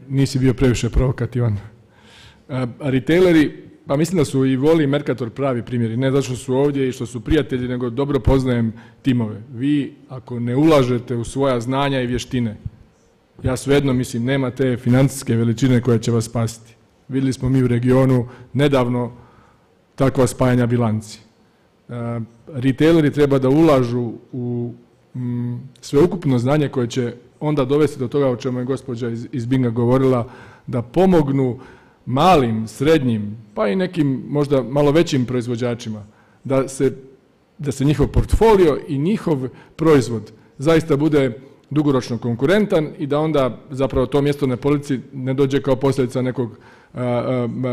Nisi bio previše provokativan. Retaileri, pa mislim da su i Voli i Mercator pravi primjeri. Ne zato što su ovdje i što su prijatelji, nego dobro poznajem timove. Vi, ako ne ulažete u svoja znanja i vještine, ja svejedno mislim, nema te financijske veličine koja će vas spasiti. Vidjeli smo mi u regionu nedavno takva spajanja bilanci. Retaileri treba da ulažu u sveukupno znanje koje će onda dovesti do toga o čemu je gospođa iz Binga govorila, da pomognu malim, srednjim, pa i nekim možda malo većim proizvođačima, da se njihov portfolio i njihov proizvod zaista bude dugoročno konkurentan i da onda zapravo to mjesto na polici ne dođe kao posljedica nekog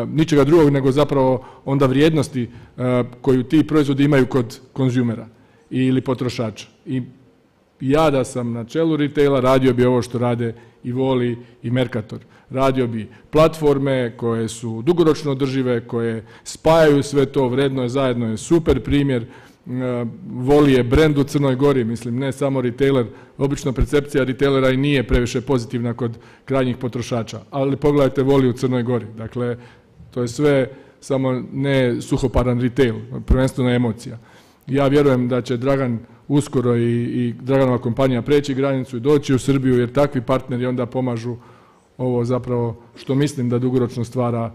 ničega drugog, nego zapravo onda vrijednosti koju ti proizvodi imaju kod konzumera ili potrošača. I ja da sam na čelu retaila, radio bi ovo što rade i Voli i Mercator. Radio bi platforme koje su dugoročno održive, koje spajaju sve to, vredno je zajedno, je super primjer. Voli je brend u Crnoj Gori, mislim, ne samo retailer. Obično percepcija retailera i nije previše pozitivna kod krajnjih potrošača, ali pogledajte Voli u Crnoj Gori. Dakle, to je sve samo ne suhoparan retail, prvenstveno emocija. Ja vjerujem da će Dragan uskoro i Draganova kompanija preći granicu i doći u Srbiju, jer takvi partneri onda pomažu ovo zapravo što mislim da dugoročno stvara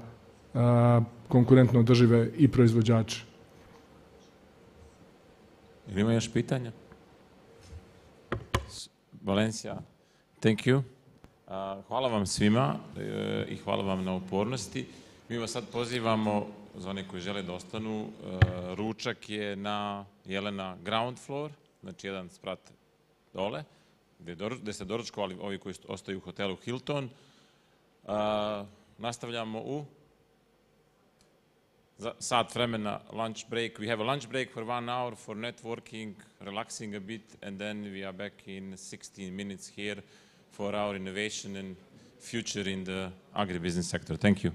konkurentno održive i proizvođače. Ili ima još pitanja? Valencija, thank you. Hvala vam svima i hvala vam na upornosti. Mi vas sad pozivamo, za one koji žele da ostanu, ručak je na Jelena ground floor, znači jedan sprat dole, gdje ste doručkovali ovi koji ostaju u hotelu Hilton. Nastavljamo u sat vremena lunch break. We have a lunch break for 1 hour for networking, relaxing a bit, and then we are back in 16 minutes here for our innovation and future in the agribusiness sector. Thank you.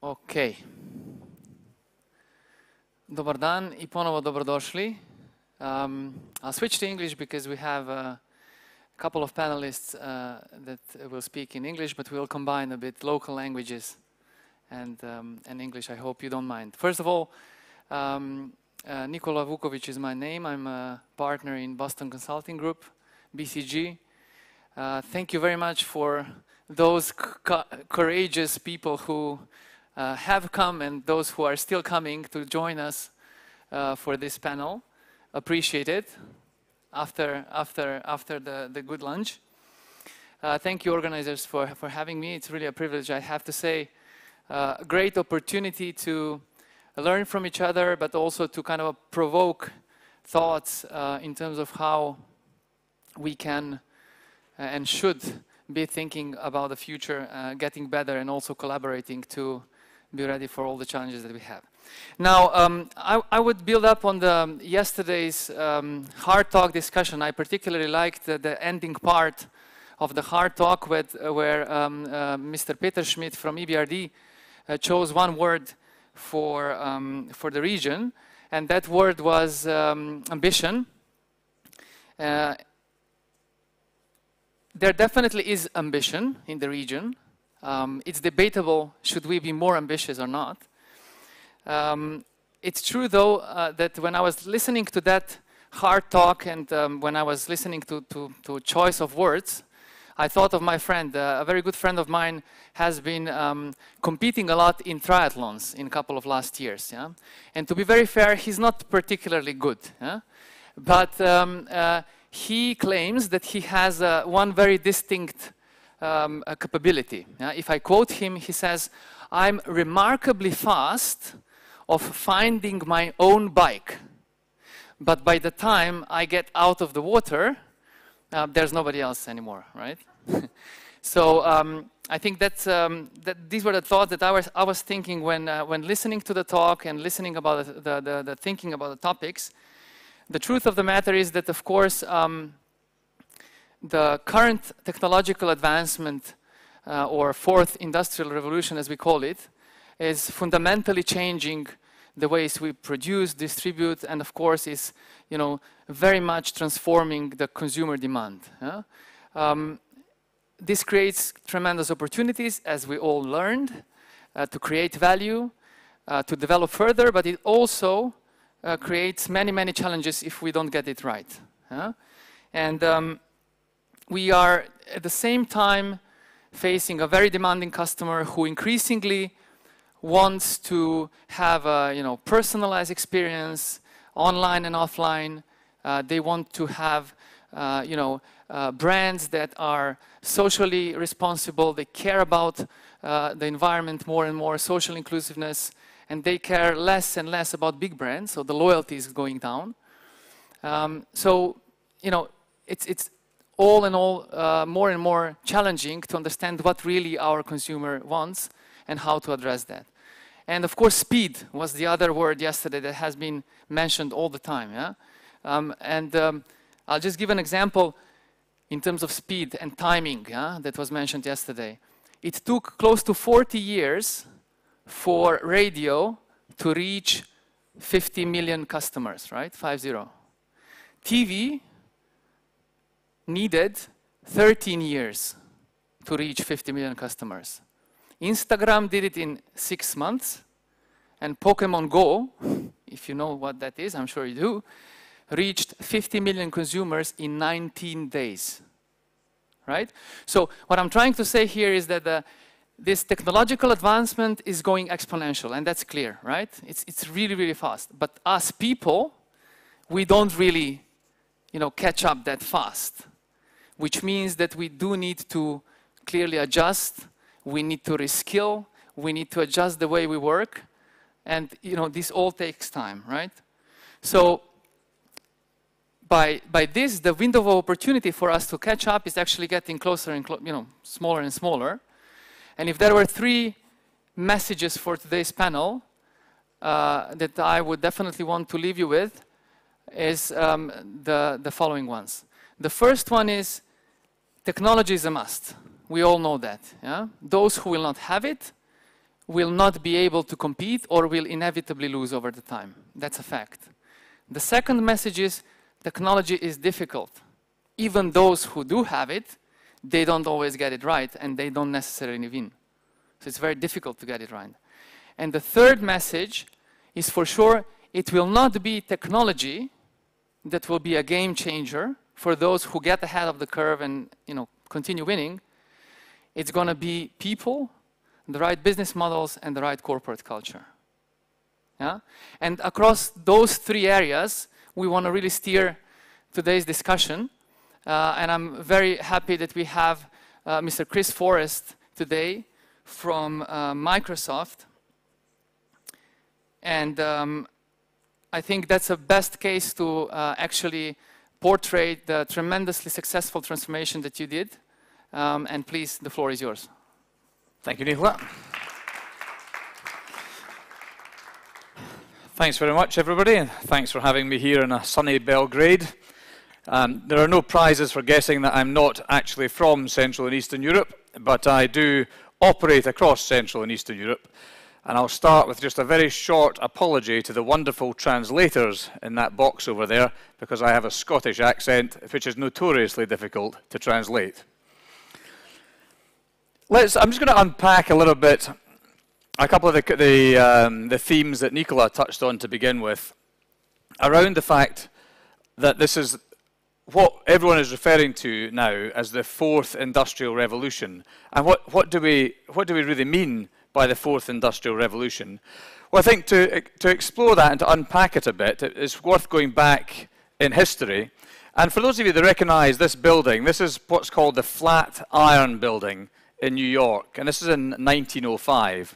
Ok. Dobar dan I ponovo dobrodošli. I'll switch to English because we have a couple of panelists that will speak in English, but we'll combine a bit local languages and English. I hope you don't mind. First of all, Nikola Vukovic is my name. I'm a partner in Boston Consulting Group, BCG. Thank you very much for those courageous people who have come and those who are still coming to join us for this panel. Appreciate it after the good lunch. Thank you organizers for having me. It's really a privilege, I have to say. A great opportunity to learn from each other, but also to kind of provoke thoughts in terms of how we can and should be thinking about the future, getting better and also collaborating to be ready for all the challenges that we have. Now, I would build up on yesterday's hard talk discussion. I particularly liked the ending part of the hard talk where Mr. Peter Schmidt from EBRD chose one word for the region, and that word was ambition. There definitely is ambition in the region. It's debatable, should we be more ambitious or not? It's true, though, that when I was listening to that hard talk and when I was listening to choice of words, I thought of my friend. A very good friend of mine has been competing a lot in triathlons in a couple of last years. Yeah? And to be very fair, he's not particularly good. Yeah? But he claims that he has one very distinct capability. Yeah? If I quote him, he says, "I'm remarkably fast of finding my own bike. But by the time I get out of the water, there's nobody else anymore," right? So I think that these were the thoughts that I was thinking when listening to the talk and listening about the thinking about the topics. The truth of the matter is that, of course, the current technological advancement or fourth industrial revolution, as we call it, is fundamentally changing the ways we produce, distribute, and of course is, very much transforming the consumer demand. Yeah? This creates tremendous opportunities, as we all learned, to create value, to develop further, but it also creates many, many challenges if we don't get it right. Yeah? And we are at the same time facing a very demanding customer who increasingly wants to have a personalized experience, online and offline. They want to have brands that are socially responsible. They care about the environment more and more, social inclusiveness, and they care less and less about big brands. So the loyalty is going down. It's all in all more and more challenging to understand what really our consumer wants and how to address that. And of course, speed was the other word yesterday that has been mentioned all the time. Yeah? I'll just give an example in terms of speed and timing, yeah, that was mentioned yesterday. It took close to 40 years for radio to reach 50 million customers, right? 50. TV needed 13 years to reach 50 million customers. Instagram did it in 6 months, and Pokemon Go, if you know what that is, I'm sure you do, reached 50 million consumers in 19 days, right? So what I'm trying to say here is that this technological advancement is going exponential, and that's clear, right? It's really, really fast. But us people, we don't really, catch up that fast, which means that we do need to clearly adjust. We need to reskill. We need to adjust the way we work. And, this all takes time, right? So by this, the window of opportunity for us to catch up is actually getting closer and, smaller and smaller. And if there were 3 messages for today's panel that I would definitely want to leave you with is the following ones. The first one is technology is a must. We all know that. Yeah? Those who will not have it will not be able to compete or will inevitably lose over the time. That's a fact. The second message is technology is difficult. Even those who do have it, they don't always get it right and they don't necessarily win. So it's very difficult to get it right. And the third message is for sure, it will not be technology that will be a game changer for those who get ahead of the curve and continue winning. It's going to be people, the right business models, and the right corporate culture. Yeah? And across those three areas, we want to really steer today's discussion. And I'm very happy that we have Mr. Chris Forrest today from Microsoft. And I think that's a best case to actually portray the tremendously successful transformation that you did. And please, the floor is yours. Thank you, Nicola. Thanks very much, everybody, and thanks for having me here in a sunny Belgrade. There are no prizes for guessing that I'm not actually from Central and Eastern Europe, but I do operate across Central and Eastern Europe. And I'll start with just a very short apology to the wonderful translators in that box over there, because I have a Scottish accent, which is notoriously difficult to translate. I'm just going to unpack a little bit a couple of the themes that Nicola touched on to begin with, around the fact that this is what everyone is referring to now as the fourth industrial revolution. And what do we really mean by the fourth industrial revolution? Well, I think to explore that and to unpack it a bit, it's worth going back in history. And for those of you that recognize this building, this is what's called the Flatiron Building in New York, and this is in 1905.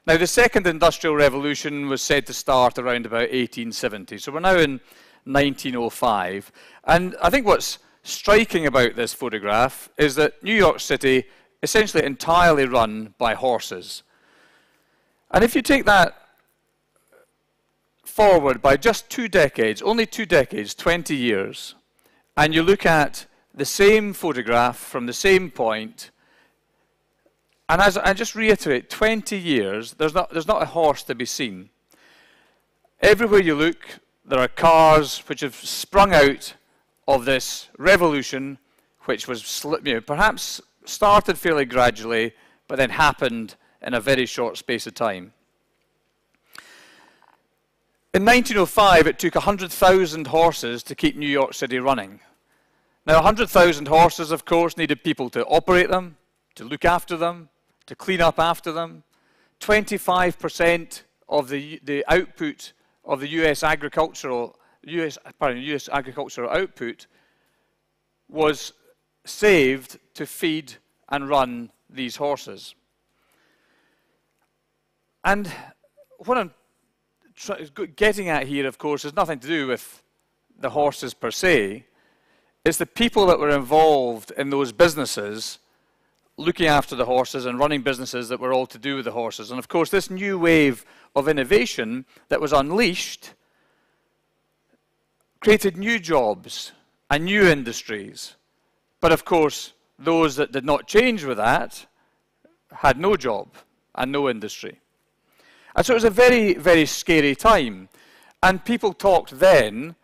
Now, the second industrial revolution was said to start around about 1870, so we're now in 1905. And I think what's striking about this photograph is that New York City essentially entirely run by horses. And if you take that forward by just 2 decades, only 2 decades, 20 years, and you look at the same photograph from the same point, and as I just reiterate, 20 years, there's not a horse to be seen. Everywhere you look, there are cars which have sprung out of this revolution, which was perhaps started fairly gradually, but then happened in a very short space of time. In 1905, it took 100,000 horses to keep New York City running. Now, 100,000 horses, of course, needed people to operate them, to look after them, to clean up after them. 25% of the output of the US agricultural output was saved to feed and run these horses. And what I'm getting at here, of course, has nothing to do with the horses per se. It's the people that were involved in those businesses looking after the horses and running businesses that were all to do with the horses. And of course, this new wave of innovation that was unleashed created new jobs and new industries. But of course, those that did not change with that had no job and no industry. And so it was a very, very scary time. And people talked then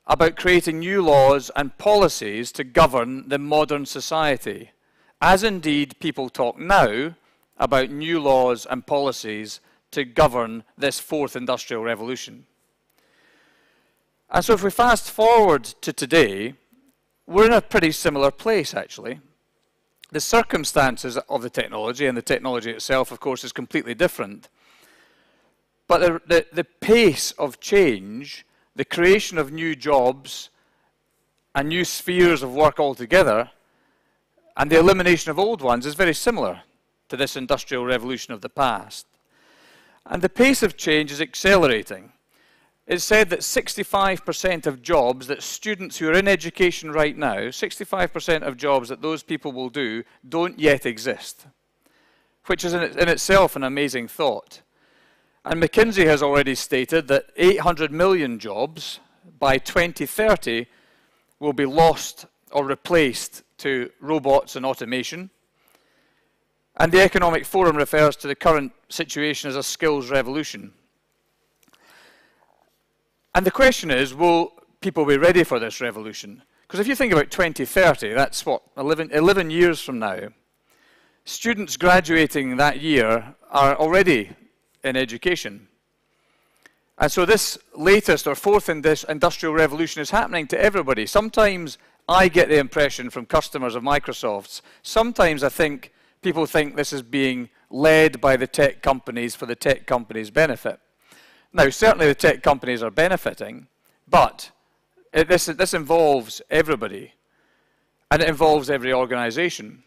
about creating new laws and policies to govern the modern society, as indeed people talk now about new laws and policies to govern this fourth industrial revolution. And so if we fast forward to today, we're in a pretty similar place, actually. The circumstances of the technology, and the technology itself, of course, is completely different. But the pace of change, the creation of new jobs and new spheres of work altogether, and the elimination of old ones is very similar to this industrial revolution of the past. And the pace of change is accelerating. It's said that 65% of jobs that students who are in education right now, 65% of jobs that those people will do don't yet exist, which is in itself an amazing thought. And McKinsey has already stated that 800 million jobs by 2030 will be lost or replaced to robots and automation. And the Economic Forum refers to the current situation as a skills revolution. And the question is, will people be ready for this revolution? Because if you think about 2030, that's what, 11 years from now, students graduating that year are already in education. And so this latest or fourth industrial revolution is happening to everybody. Sometimes I get the impression from customers of Microsoft's, sometimes I think people think this is being led by the tech companies for the tech companies' benefit. Now, certainly the tech companies are benefiting, but this involves everybody, and it involves every organization.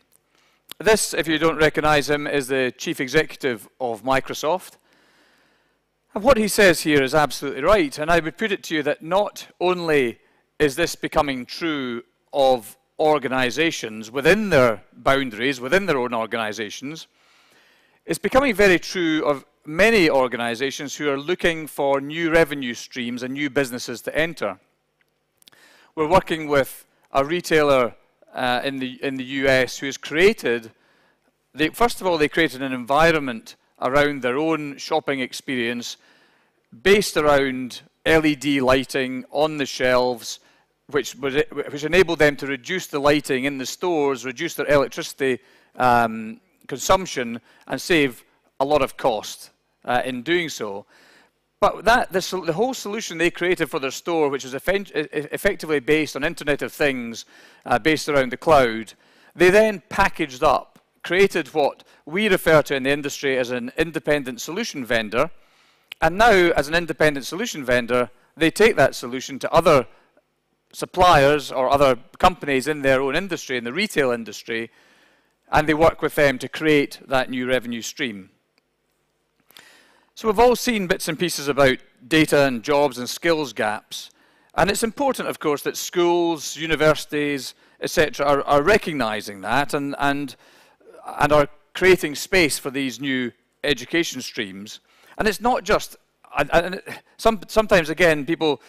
This, if you don't recognize him, is the chief executive of Microsoft. And what he says here is absolutely right, and I would put it to you that not only is this becoming true of organizations within their boundaries, within their own organizations, it's becoming very true of many organizations who are looking for new revenue streams and new businesses to enter. We're working with a retailer in the US who has created, first of all, they created an environment around their own shopping experience based around LED lighting on the shelves, which enabled them to reduce the lighting in the stores, reduce their electricity consumption, and save a lot of cost in doing so. But the whole solution they created for their store, which is effectively based on Internet of Things, based around the cloud, they then packaged up, created what we refer to in the industry as an independent solution vendor. And now, as an independent solution vendor, they take that solution to other suppliers or other companies in their own industry, in the retail industry, and they work with them to create that new revenue stream. So we've all seen bits and pieces about data and jobs and skills gaps. And it's important, of course, that schools, universities, etc. are recognizing that and are creating space for these new education streams. And it's not just, sometimes again, people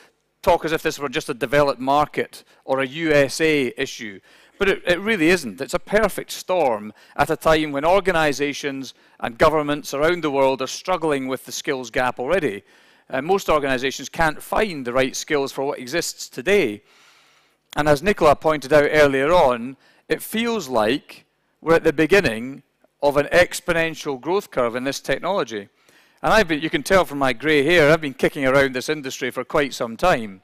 talk as if this were just a developed market or a USA issue. But it really isn't. It's a perfect storm at a time when organizations and governments around the world are struggling with the skills gap already. Most organizations can't find the right skills for what exists today. And as Nicola pointed out earlier on, it feels like we're at the beginning of an exponential growth curve in this technology. And you can tell from my grey hair, I've been kicking around this industry for quite some time.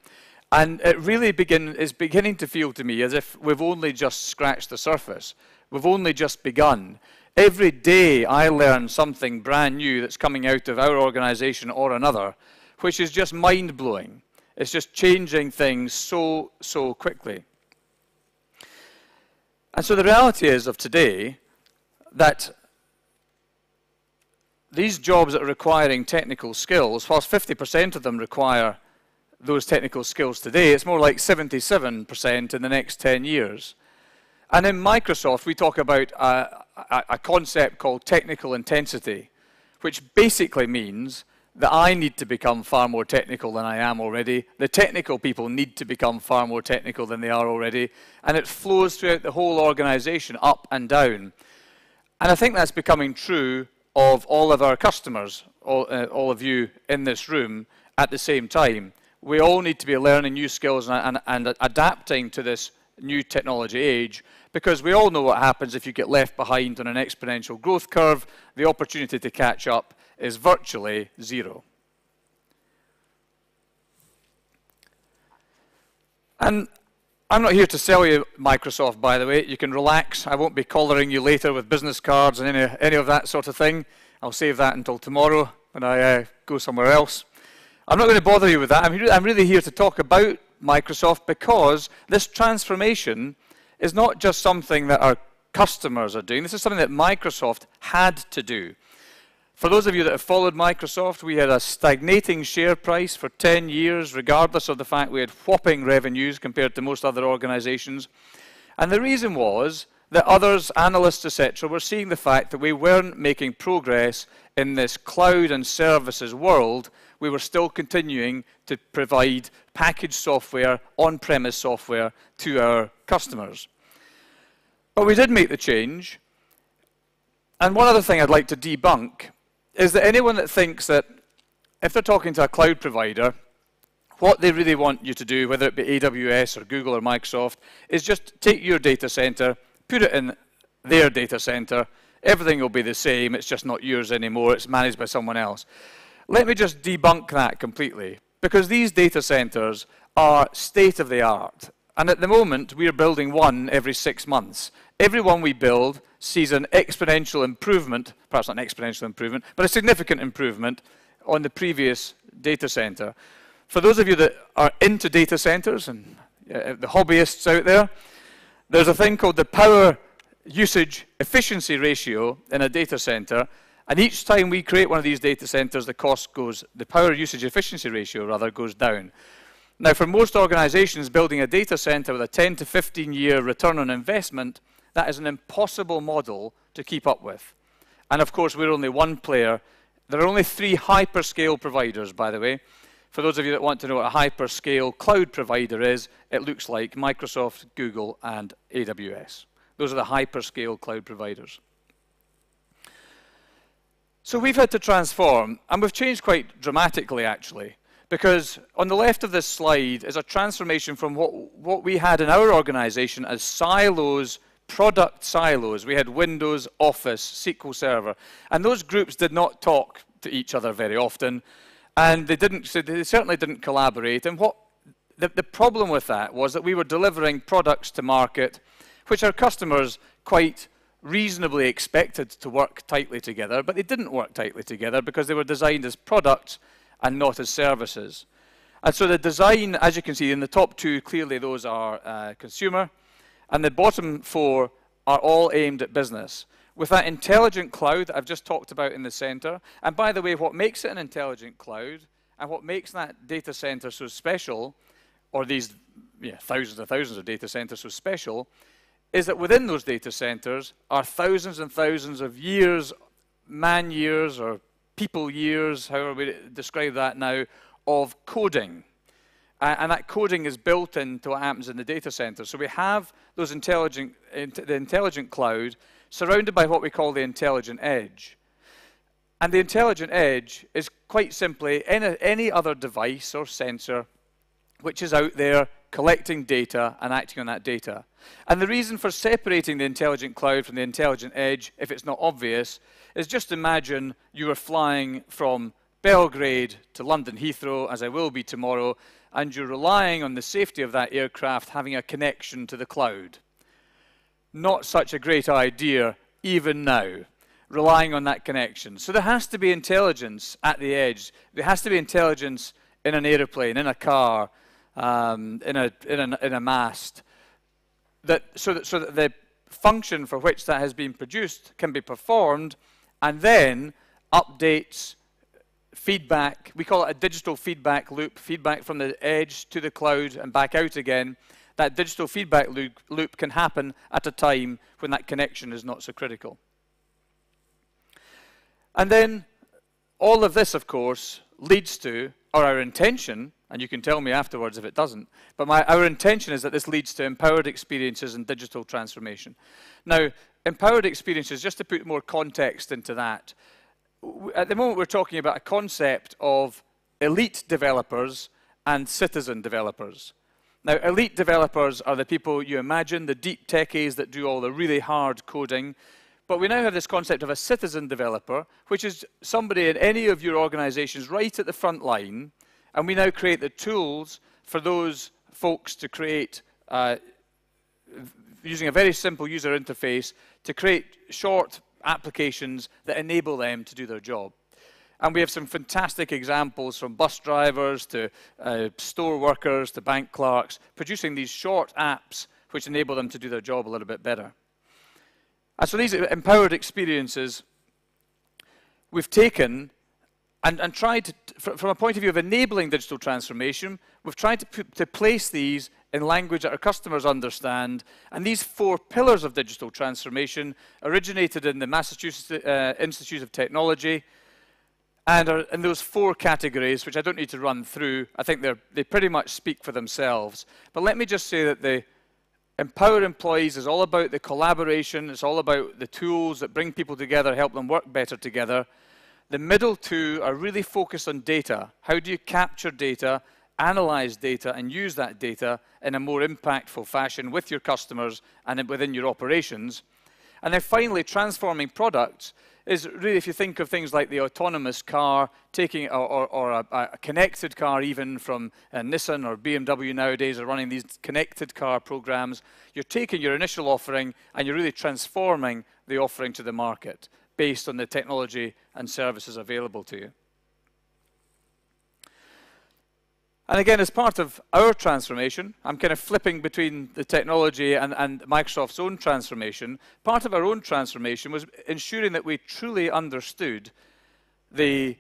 And it really is beginning to feel to me as if we've only just scratched the surface. We've only just begun. Every day I learn something brand new that's coming out of our organization or another, which is just mind-blowing. It's just changing things so quickly. And so the reality is of today that these jobs that are requiring technical skills, whilst 50% of them require those technical skills today, it's more like 77% in the next 10 years. And in Microsoft, we talk about a concept called technical intensity, which basically means that I need to become far more technical than I am already. The technical people need to become far more technical than they are already. And it flows throughout the whole organization, up and down. And I think that's becoming true of all of our customers, all of you in this room, at the same time. We all need to be learning new skills and adapting to this new technology age, because we all know what happens if you get left behind on an exponential growth curve. The opportunity to catch up is virtually zero. And I'm not here to sell you Microsoft, by the way. You can relax. I won't be collaring you later with business cards and any of that sort of thing. I'll save that until tomorrow when I go somewhere else. I'm not going to bother you with that. I'm really here to talk about Microsoft, because this transformation is not just something that our customers are doing. This is something that Microsoft had to do. For those of you that have followed Microsoft, we had a stagnating share price for 10 years, regardless of the fact we had whopping revenues compared to most other organizations. And the reason was that others, analysts, etc., were seeing the fact that we weren't making progress in this cloud and services world. We were still continuing to provide packaged software, on-premise software to our customers. But we did make the change. And one other thing I'd like to debunk is that anyone that thinks that if they're talking to a cloud provider, what they really want you to do, whether it be AWS or Google or Microsoft, is just take your data center, put it in their data center, everything will be the same, it's just not yours anymore, it's managed by someone else. Let me just debunk that completely, because these data centers are state-of-the-art. And at the moment, we are building one every 6 months. Every one we build sees an exponential improvement, perhaps not an exponential improvement, but a significant improvement on the previous data center. For those of you that are into data centers and the hobbyists out there, there's a thing called the power usage efficiency ratio in a data center, and each time we create one of these data centers, the cost goes, the power usage efficiency ratio rather goes down. Now, for most organizations building a data center with a 10 to 15 year return on investment, that is an impossible model to keep up with. And of course, we're only one player. There are only 3 hyperscale providers, by the way. For those of you that want to know what a hyperscale cloud provider is, it looks like Microsoft, Google, and AWS. Those are the hyperscale cloud providers. So we've had to transform, and we've changed quite dramatically, actually, because on the left of this slide is a transformation from what we had in our organization as silos, product silos. We had Windows, Office, SQL Server, and those groups did not talk to each other very often, and they certainly didn't collaborate. And what the problem with that was that we were delivering products to market which our customers quite reasonably expected to work tightly together, but they didn't work tightly together because they were designed as products and not as services. And so the design, as you can see in the top 2, clearly those are consumer, and the bottom 4 are all aimed at business. With that intelligent cloud that I've just talked about in the center, and by the way, what makes it an intelligent cloud and what makes that data center so special, or these thousands and thousands of data centers so special, is that within those data centers are thousands and thousands of years, man years or people years, however we describe that now, of coding. And that coding is built into what happens in the data center. So we have those the intelligent cloud surrounded by what we call the intelligent edge. And the intelligent edge is quite simply any other device or sensor which is out there collecting data and acting on that data. And the reason for separating the intelligent cloud from the intelligent edge, if it's not obvious, is just imagine you were flying from Belgrade to London Heathrow, as I will be tomorrow, and you're relying on the safety of that aircraft having a connection to the cloud. Not such a great idea, even now, relying on that connection. So there has to be intelligence at the edge. There has to be intelligence in an airplane, in a car, in a mast, so that the function for which that has been produced can be performed, and then updates, feedback. We call it a digital feedback loop, feedback from the edge to the cloud and back out again. That digital feedback loop can happen at a time when that connection is not so critical. And then all of this, of course, leads to, or our intention, and you can tell me afterwards if it doesn't, but our intention is that this leads to empowered experiences and digital transformation. Now, empowered experiences, just to put more context into that, at the moment we're talking about a concept of elite developers and citizen developers. Now, elite developers are the people you imagine, the deep techies that do all the really hard coding, but we now have this concept of a citizen developer, which is somebody in any of your organizations right at the front line, and we now create the tools for those folks to create, using a very simple user interface, to create short applications that enable them to do their job. And we have some fantastic examples from bus drivers to store workers to bank clerks, producing these short apps which enable them to do their job a little bit better. And so these empowered experiences we've taken and tried to, from a point of view of enabling digital transformation, we've tried to place these in language that our customers understand. And these 4 pillars of digital transformation originated in the Massachusetts Institute of Technology, and are in those 4 categories, which I don't need to run through. I think they pretty much speak for themselves. But let me just say that Empower employees is all about the collaboration, it's all about the tools that bring people together, help them work better together. The middle two are really focused on data. How do you capture data, analyze data, and use that data in a more impactful fashion with your customers and within your operations? And then finally, transforming products is really, if you think of things like the autonomous car, taking, or a connected car even from Nissan or BMW nowadays are running these connected car programs. You're taking your initial offering and you're really transforming the offering to the market based on the technology and services available to you. And again, as part of our transformation, I'm kind of flipping between the technology and Microsoft's own transformation. Part of our own transformation was ensuring that we truly understood the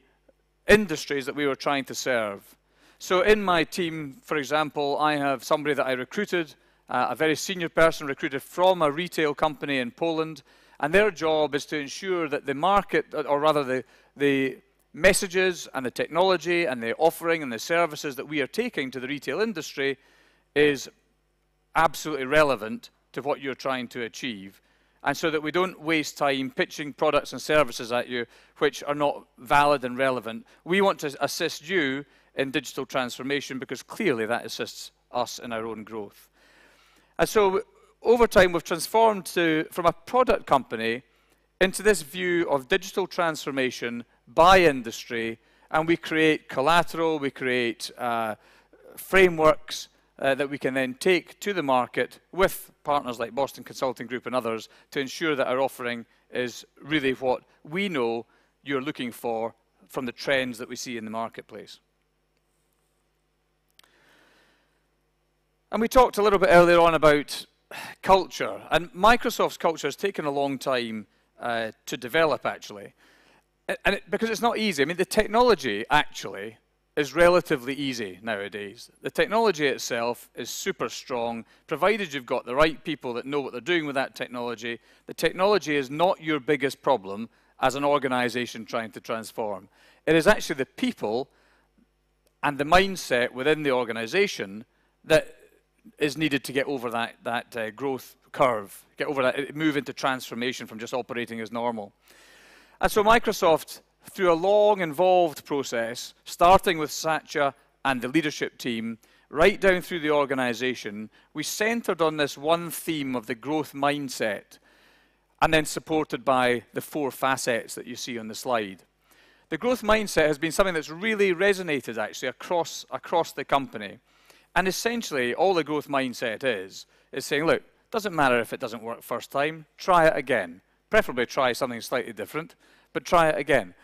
industries that we were trying to serve. So in my team, for example, I have somebody that I recruited, a very senior person recruited from a retail company in Poland, and their job is to ensure that the market, or rather the messages and the technology and the offering and the services that we are taking to the retail industry is absolutely relevant to what you're trying to achieve. And so that we don't waste time pitching products and services at you which are not valid and relevant. We want to assist you in digital transformation because clearly that assists us in our own growth. And so over time we've transformed from a product company into this view of digital transformation by industry, and we create collateral, we create frameworks that we can then take to the market with partners like Boston Consulting Group and others to ensure that our offering is really what we know you're looking for from the trends that we see in the marketplace. And we talked a little bit earlier on about culture, and Microsoft's culture has taken a long time to develop, actually. And because it's not easy. I mean, the technology, actually, is relatively easy nowadays. The technology itself is super strong, provided you've got the right people that know what they're doing with that technology. The technology is not your biggest problem as an organization trying to transform. It is actually the people and the mindset within the organization that is needed to get over that growth curve, get over that, move into transformation from just operating as normal. And so Microsoft, through a long, involved process, starting with Satya and the leadership team, right down through the organization, we centered on this one theme of the growth mindset, and then supported by the 4 facets that you see on the slide. The growth mindset has been something that's really resonated, actually, across the company. And essentially, all the growth mindset is saying, look, doesn't matter if it doesn't work first time, try it again. Preferably try something slightly different, but try it again.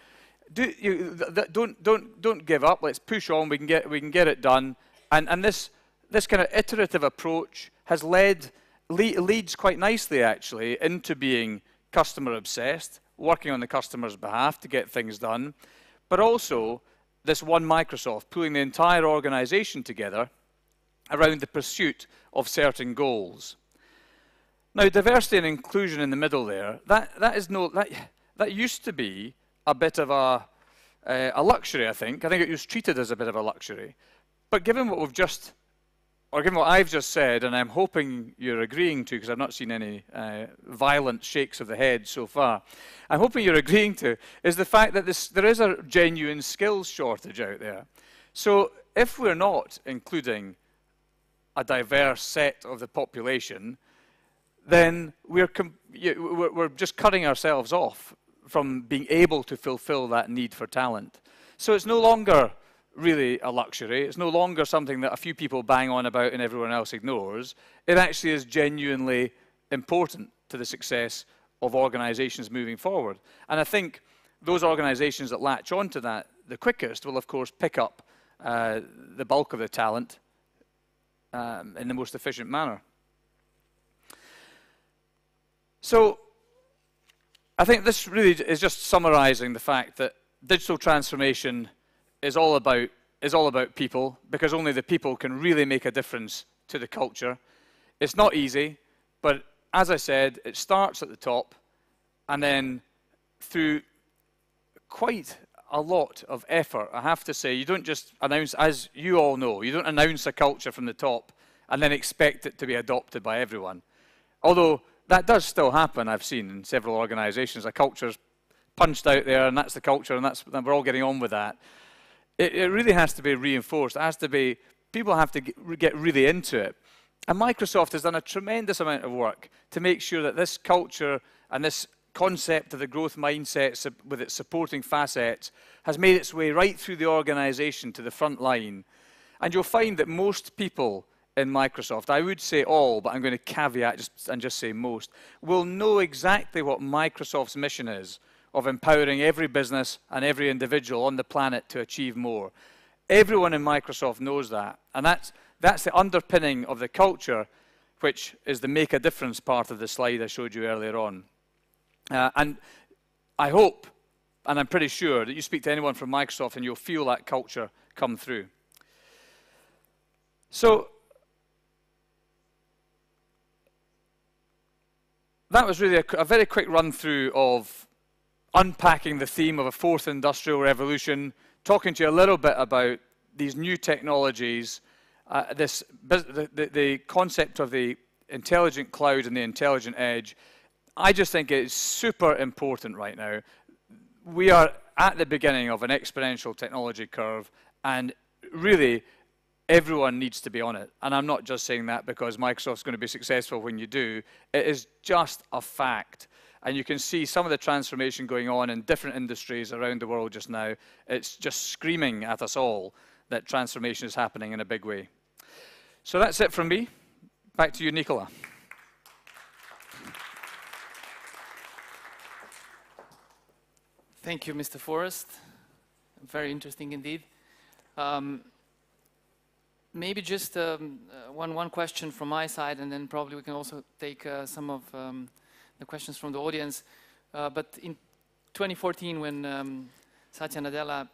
Don't give up. Let's push on. We can get it done. And this kind of iterative approach has leads quite nicely, actually, into being customer obsessed, working on the customer's behalf to get things done, but also this one Microsoft, pulling the entire organization together around the pursuit of certain goals. Now, diversity and inclusion in the middle there, that used to be a bit of a luxury, I think. I think it was treated as a bit of a luxury. But given what given what I've just said, and I'm hoping you're agreeing to, because I've not seen any violent shakes of the head so far, I'm hoping you're agreeing to, is the fact that there is a genuine skills shortage out there. So if we're not including a diverse set of the population, then we're just cutting ourselves off from being able to fulfill that need for talent. So it's no longer really a luxury. It's no longer something that a few people bang on about and everyone else ignores. It actually is genuinely important to the success of organizations moving forward. And I think those organizations that latch onto that the quickest will, of course, pick up the bulk of the talent in the most efficient manner. So I think this really is just summarizing the fact that digital transformation is all about people, because only the people can really make a difference to the culture. It's not easy, but as I said, it starts at the top, and then through quite a lot of effort, I have to say, you don't just announce, as you all know, you don't announce a culture from the top and then expect it to be adopted by everyone. Although that does still happen, I've seen in several organizations. A culture's punched out there, and that's the culture, and we're all getting on with that. It really has to be reinforced. It has to be, people have to get really into it. And Microsoft has done a tremendous amount of work to make sure that this culture and this concept of the growth mindset with its supporting facets has made its way right through the organization to the front line. And you'll find that most people in Microsoft, I would say all, but I'm going to caveat and just say most, will know exactly what Microsoft's mission is of empowering every business and every individual on the planet to achieve more. Everyone in Microsoft knows that, and that's the underpinning of the culture, which is the make a difference part of the slide I showed you earlier on. And I hope, and I'm pretty sure, that you speak to anyone from Microsoft and you'll feel that culture come through. So, that was really a very quick run through of unpacking the theme of a fourth industrial revolution, talking to you a little bit about these new technologies, the concept of the intelligent cloud and the intelligent edge. I just think it is super important right now. We are at the beginning of an exponential technology curve, and really everyone needs to be on it. And I'm not just saying that because Microsoft's going to be successful when you do. It is just a fact. And you can see some of the transformation going on in different industries around the world just now. It's just screaming at us all that transformation is happening in a big way. So that's it from me. Back to you, Nicola. Thank you, Mr. Forrest. Very interesting indeed. Maybe just one question from my side, and then probably we can also take some of the questions from the audience. But in 2014, when Satya Nadella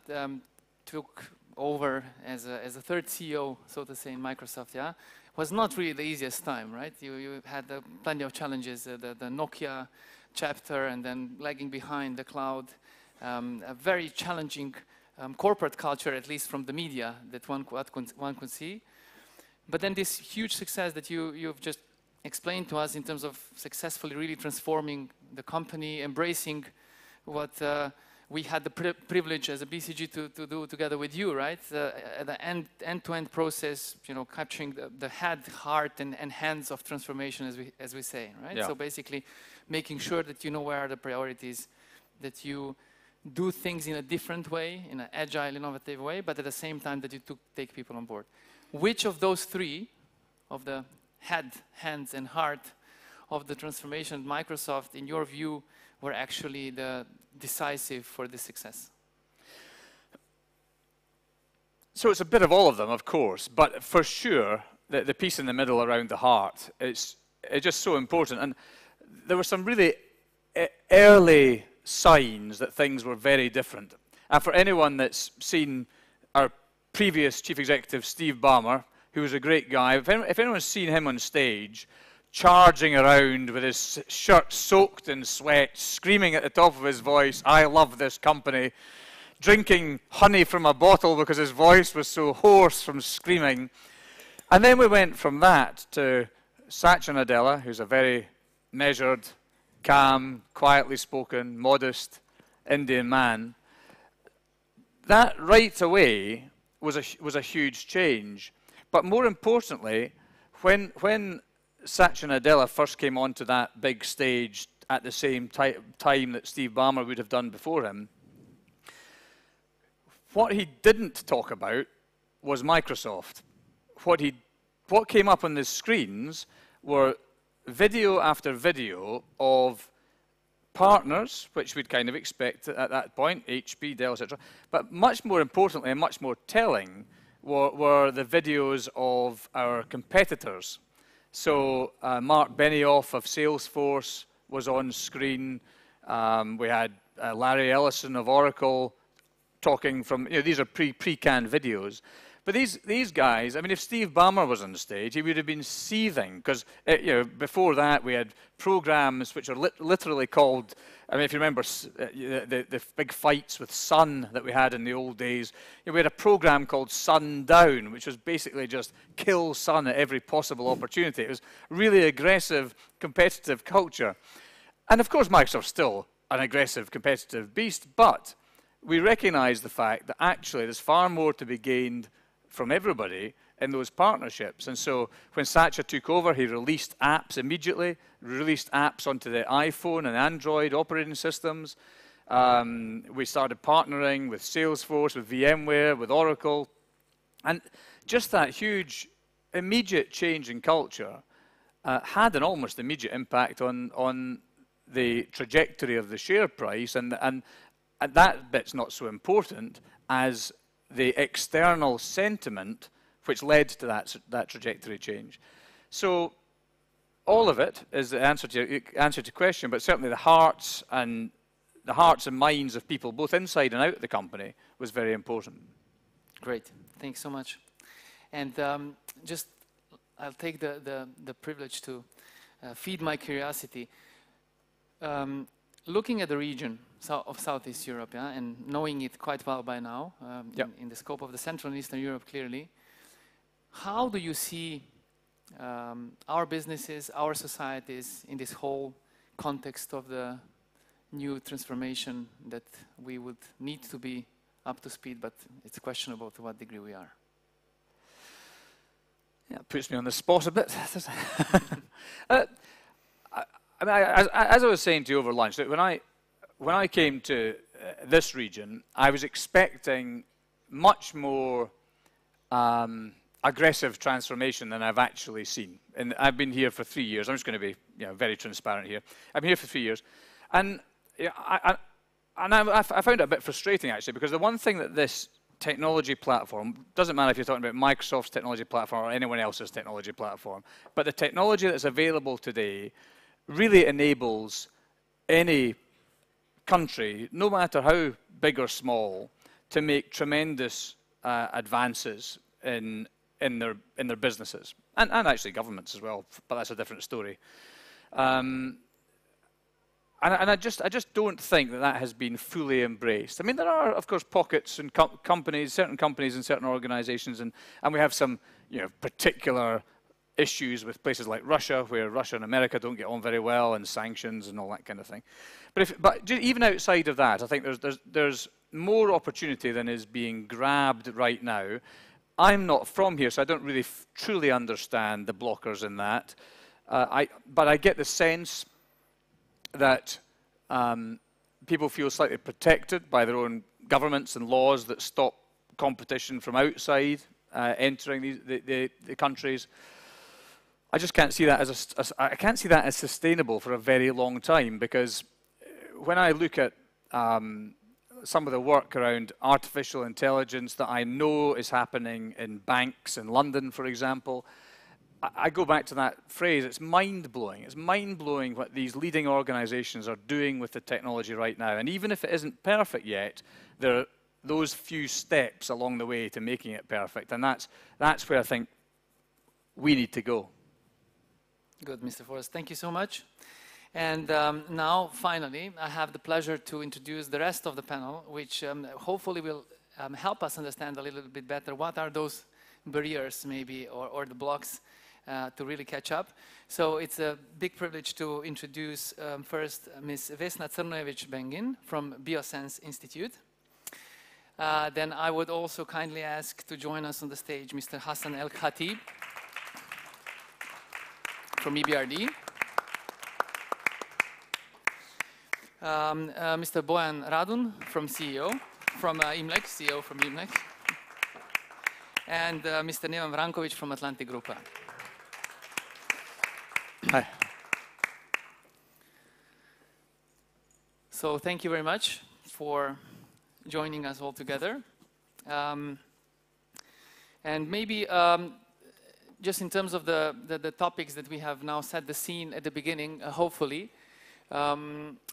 took over as a third CEO, so to say, in Microsoft, yeah, was not really the easiest time, right? You had plenty of challenges, the Nokia chapter, and then lagging behind the cloud. A very challenging corporate culture, at least from the media, that one could see. But then this huge success that you've just explained to us in terms of successfully really transforming the company, embracing what we had the privilege as a BCG to do together with you, right? The end-to-end process, you know, capturing the head, heart, and hands of transformation, as we say, right? Yeah. So basically making sure that you know where are the priorities, that you do things in a different way, in an agile, innovative way, but at the same time that you take people on board. Which of those three, of the head, hands, and heart of the transformation at Microsoft, in your view, were actually the decisive for this success? So it's a bit of all of them, of course, but for sure, the piece in the middle around the heart, it's just so important. And there were some really early signs that things were very different. And for anyone that's seen our previous chief executive, Steve Ballmer, who was a great guy, if anyone's seen him on stage, charging around with his shirt soaked in sweat, screaming at the top of his voice, "I love this company," drinking honey from a bottle because his voice was so hoarse from screaming. And then we went from that to Satya Nadella, who's a very measured, calm, quietly spoken, modest Indian man. That right away was a huge change. But more importantly, when Satya Nadella first came onto that big stage at the same time that Steve Ballmer would have done before him, what he didn't talk about was Microsoft. What came up on the screens were video after video of partners, which we'd kind of expect at that point, HP, Dell, etc. But much more importantly and much more telling were the videos of our competitors. So Mark Benioff of Salesforce was on screen. We had Larry Ellison of Oracle talking from, you know, these are pre-canned videos. But these guys, I mean, if Steve Ballmer was on the stage, he would have been seething, because you know, before that we had programs which are literally called, I mean, if you remember the big fights with Sun that we had in the old days, you know, we had a program called Sundown, which was basically just kill Sun at every possible opportunity. It was really aggressive, competitive culture. And of course, Microsoft's still an aggressive, competitive beast, but we recognize the fact that actually there's far more to be gained from everybody in those partnerships. And so when Satya took over, he released apps immediately, released apps onto the iPhone and Android operating systems. We started partnering with Salesforce, with VMware, with Oracle. And just that huge, immediate change in culture had an almost immediate impact on the trajectory of the share price. And that bit's not so important as the external sentiment which led to that trajectory change. So all of it is the answer to your question, but certainly the hearts and minds of people, both inside and out of the company, was very important. Great, thanks so much. And just, I'll take the privilege to feed my curiosity. Looking at the region of Southeast Europe, yeah, and knowing it quite well by now, in the scope of the Central and Eastern Europe clearly, how do you see our businesses, our societies in this whole context of the new transformation that we would need to be up to speed, but it's questionable to what degree we are? Yeah, it puts me on the spot a bit. I mean, as I was saying to you over lunch, that when I came to this region, I was expecting much more aggressive transformation than I've actually seen. And I've been here for 3 years. I'm just going to be very transparent here. I've been here for 3 years. And I found it a bit frustrating, actually, because the one thing that this technology platform, doesn't matter if you're talking about Microsoft's technology platform or anyone else's technology platform, but the technology that's available today really enables any country, no matter how big or small, to make tremendous advances in their businesses, and actually governments as well, but that's a different story. And I just don't think that has been fully embraced. I mean, there are, of course, pockets and companies, certain companies and certain organizations, and we have some particular issues with places like Russia, where Russia and America don't get on very well, and sanctions and all that kind of thing. But even outside of that, I think there's more opportunity than is being grabbed right now. I'm not from here, so I don't really truly understand the blockers in that. But I get the sense that people feel slightly protected by their own governments and laws that stop competition from outside entering the countries. I just can't see that I can't see that as sustainable for a very long time, because when I look at some of the work around artificial intelligence that I know is happening in banks in London, for example, I go back to that phrase. It's mind-blowing. It's mind-blowing what these leading organizations are doing with the technology right now. And even if it isn't perfect yet, there are those few steps along the way to making it perfect. And that's where I think we need to go. Good, Mr. Forrest. Thank you so much. And now, finally, I have the pleasure to introduce the rest of the panel, which hopefully will help us understand a little bit better what are those barriers, maybe, or the blocks to really catch up. So it's a big privilege to introduce first Ms. Vesna Crnojević-Bengin from Biosense Institute. Then I would also kindly ask to join us on the stage Mr. Hassan El-Khatib from EBRD. Mr. Bojan Radun from IMLEC, CEO from IMLEC. And Mr. Neven Vranković from Atlantic Grupa. Hi. So thank you very much for joining us all together. And maybe just in terms of the topics that we have now set the scene at the beginning, hopefully,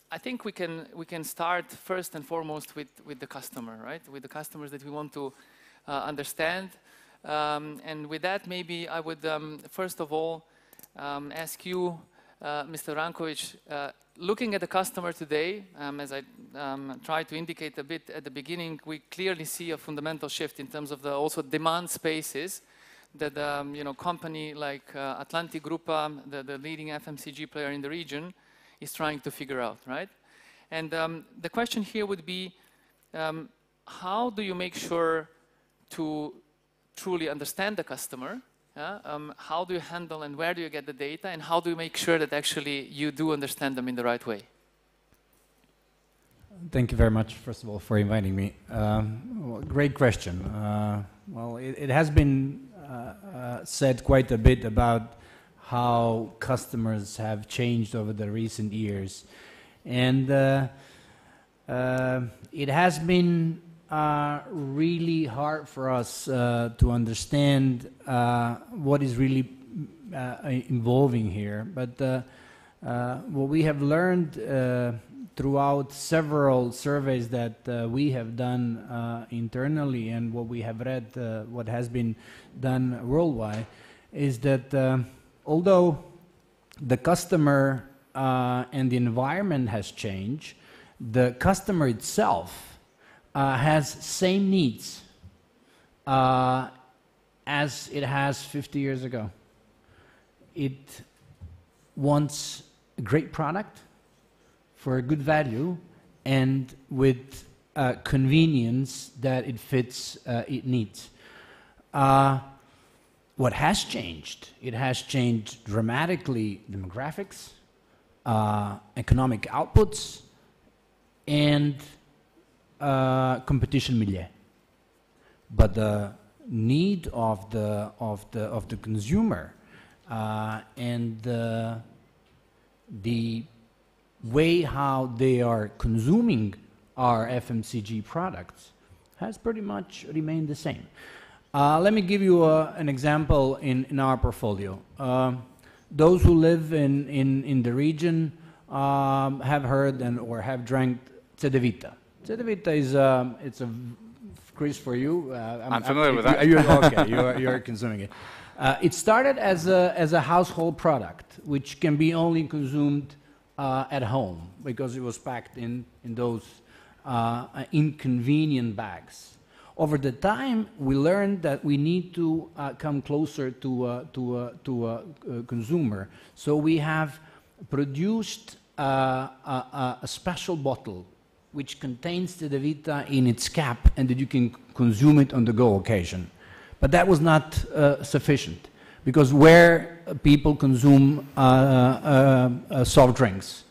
I think we can start first and foremost with the customer, right? With the customers that we want to understand. And with that, maybe I would first of all ask you, Mr. Rankovic, looking at the customer today, as I tried to indicate a bit at the beginning, we clearly see a fundamental shift in terms of the also demand spaces that company like Atlantic Grupa, the leading FMCG player in the region, is trying to figure out, right? And the question here would be, how do you make sure to truly understand the customer? How do you handle and where do you get the data, and how do you make sure that actually you do understand them in the right way? Thank you very much, first of all, for inviting me. Great question. Well, it has been said quite a bit about how customers have changed over the recent years. And it has been really hard for us to understand what is really evolving here. But what we have learned throughout several surveys that we have done internally, and what we have read, what has been done worldwide, is that although the customer and the environment has changed, the customer itself has same needs as it has 50 years ago. It wants a great product for a good value and with convenience that it fits its needs. What has changed? It has changed dramatically demographics, economic outputs, and competition milieu. But the need of the consumer and the way how they are consuming our FMCG products has pretty much remained the same. Let me give you an example in our portfolio. Those who live in the region have heard or have drank Cedevita. Cedevita is it's a Chris for you. I'm familiar with that. Okay, you're consuming it. It started as a household product, which can be only consumed at home because it was packed in those inconvenient bags. Over the time, we learned that we need to come closer to a consumer. So we have produced a special bottle which contains the Cedevita in its cap, and that you can consume it on the go occasion. But that was not sufficient, because where people consume soft drinks?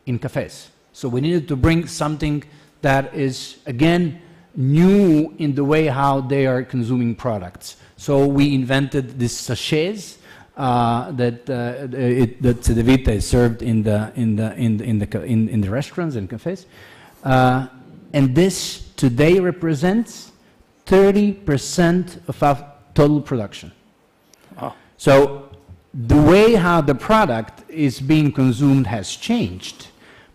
In cafes. So we needed to bring something that is, again, new in the way how they are consuming products. So we invented these sachets that Cedevita is served in the restaurants and cafes, and this today represents 30% of our total production. Oh. So the way how the product is being consumed has changed,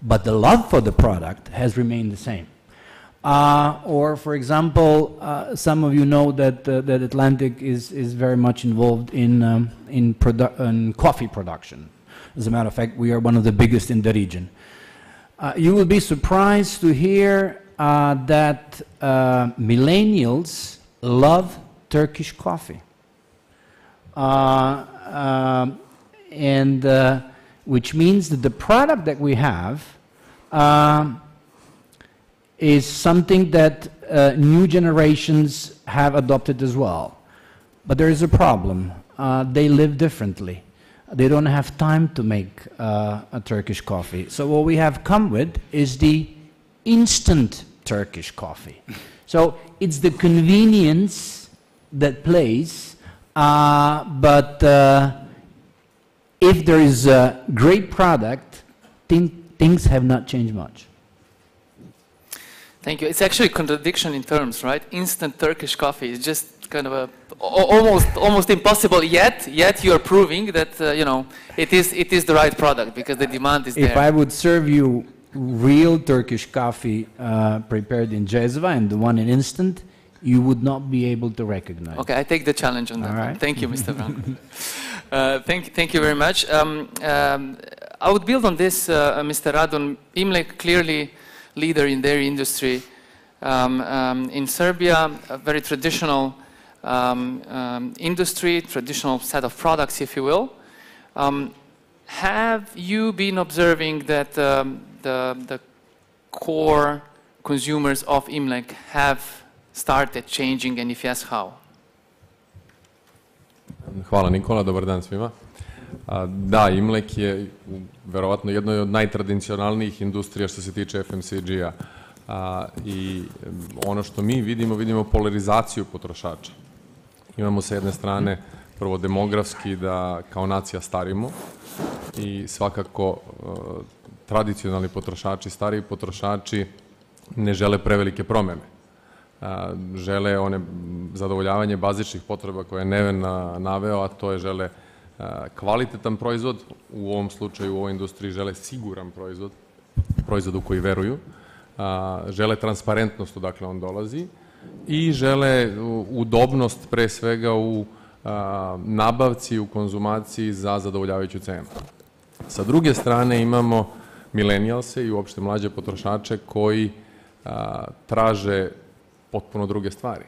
but the love for the product has remained the same. Or, for example, some of you know that Atlantic is very much involved in coffee production. As a matter of fact, we are one of the biggest in the region. You will be surprised to hear that millennials love Turkish coffee. Which means that the product that we have is something that new generations have adopted as well. But there is a problem. They live differently. They don't have time to make a Turkish coffee. So what we have come with is the instant Turkish coffee. So it's the convenience that plays, but if there is a great product, things have not changed much. Thank you. It's actually a contradiction in terms, right? Instant Turkish coffee is just kind of almost impossible. Yet you are proving that it is the right product because the demand is there. If I would serve you real Turkish coffee prepared in jezva and the one in instant, you would not be able to recognize. Okay, I take the challenge on that. All right. Thank you, Mr. Branko. Thank you very much. I would build on this, Mr. Radon. Imlek clearly leader in their industry. In Serbia, a very traditional industry, traditional set of products, if you will. Have you been observing that the core consumers of Imlek have started changing, and if yes, how? Hvala Nikola, dobar dan svima. Da, Imlek je verovatno jednoj od najtradicionalnijih industrija što se tiče FMCG-a. I ono što mi vidimo, vidimo polarizaciju potrošača. Imamo sa jedne strane prvo demografski da kao nacija starimo i svakako tradicionalni potrošači, stariji potrošači ne žele prevelike promene. Žele one zadovoljavanje bazičnih potreba koje je Neven naveo, a to je žele kvalitetan proizvod, u ovom slučaju u ovoj industriji žele siguran proizvod, proizvod u koji veruju, žele transparentnost odakle on dolazi i žele udobnost pre svega u nabavci, u konzumaciji za zadovoljavajuću cenu. Sa druge strane imamo milenijalse i uopšte mlađe potrošače koji traže potpuno druge stvari.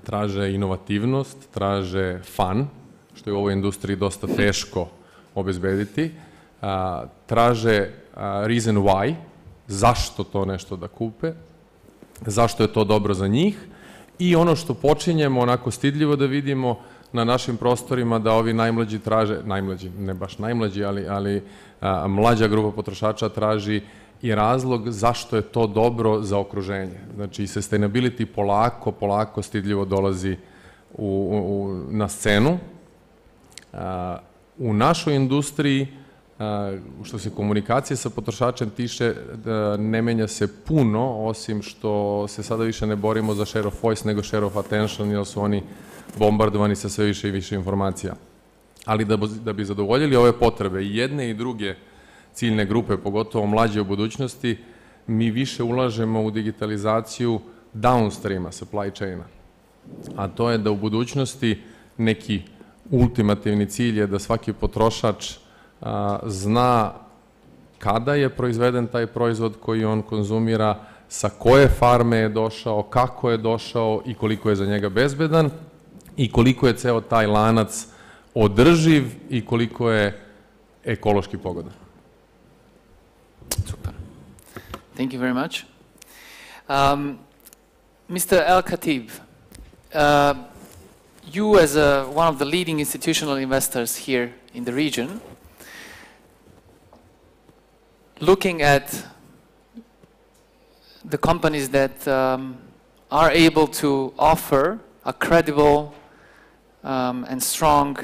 Traže inovativnost, traže fun, što je u ovoj industriji dosta teško obezbediti. Traže reason why, zašto to nešto da kupe, zašto je to dobro za njih i ono što počinjemo onako stidljivo da vidimo na našim prostorima da ovi najmlađi traže, najmlađi, ne baš najmlađi, ali mlađa grupa potrošača traži i razlog zašto je to dobro za okruženje. Znači, sustainability polako stidljivo dolazi na scenu. U našoj industriji, što se komunikacije sa potrošačem tiče, ne menja se puno, osim što se sada više ne borimo za share of voice, nego share of attention, jer su oni bombardovani sa sve više i više informacija. Ali da bi zadovoljili ove potrebe i jedne i druge ciljne grupe, pogotovo mlađe u budućnosti, mi više ulažemo u digitalizaciju downstreama, supply chaina. A to je da u budućnosti neki ultimativni cilj je da svaki potrošač zna kada je proizveden taj proizvod koji on konzumira, sa koje farme je došao, kako je došao i koliko je za njega bezbedan i koliko je ceo taj lanac održiv i koliko je ekološki pogodan. Super. Thank you very much. Mr. El-Khatib, you as one of the leading institutional investors here in the region, looking at the companies that are able to offer a credible and strong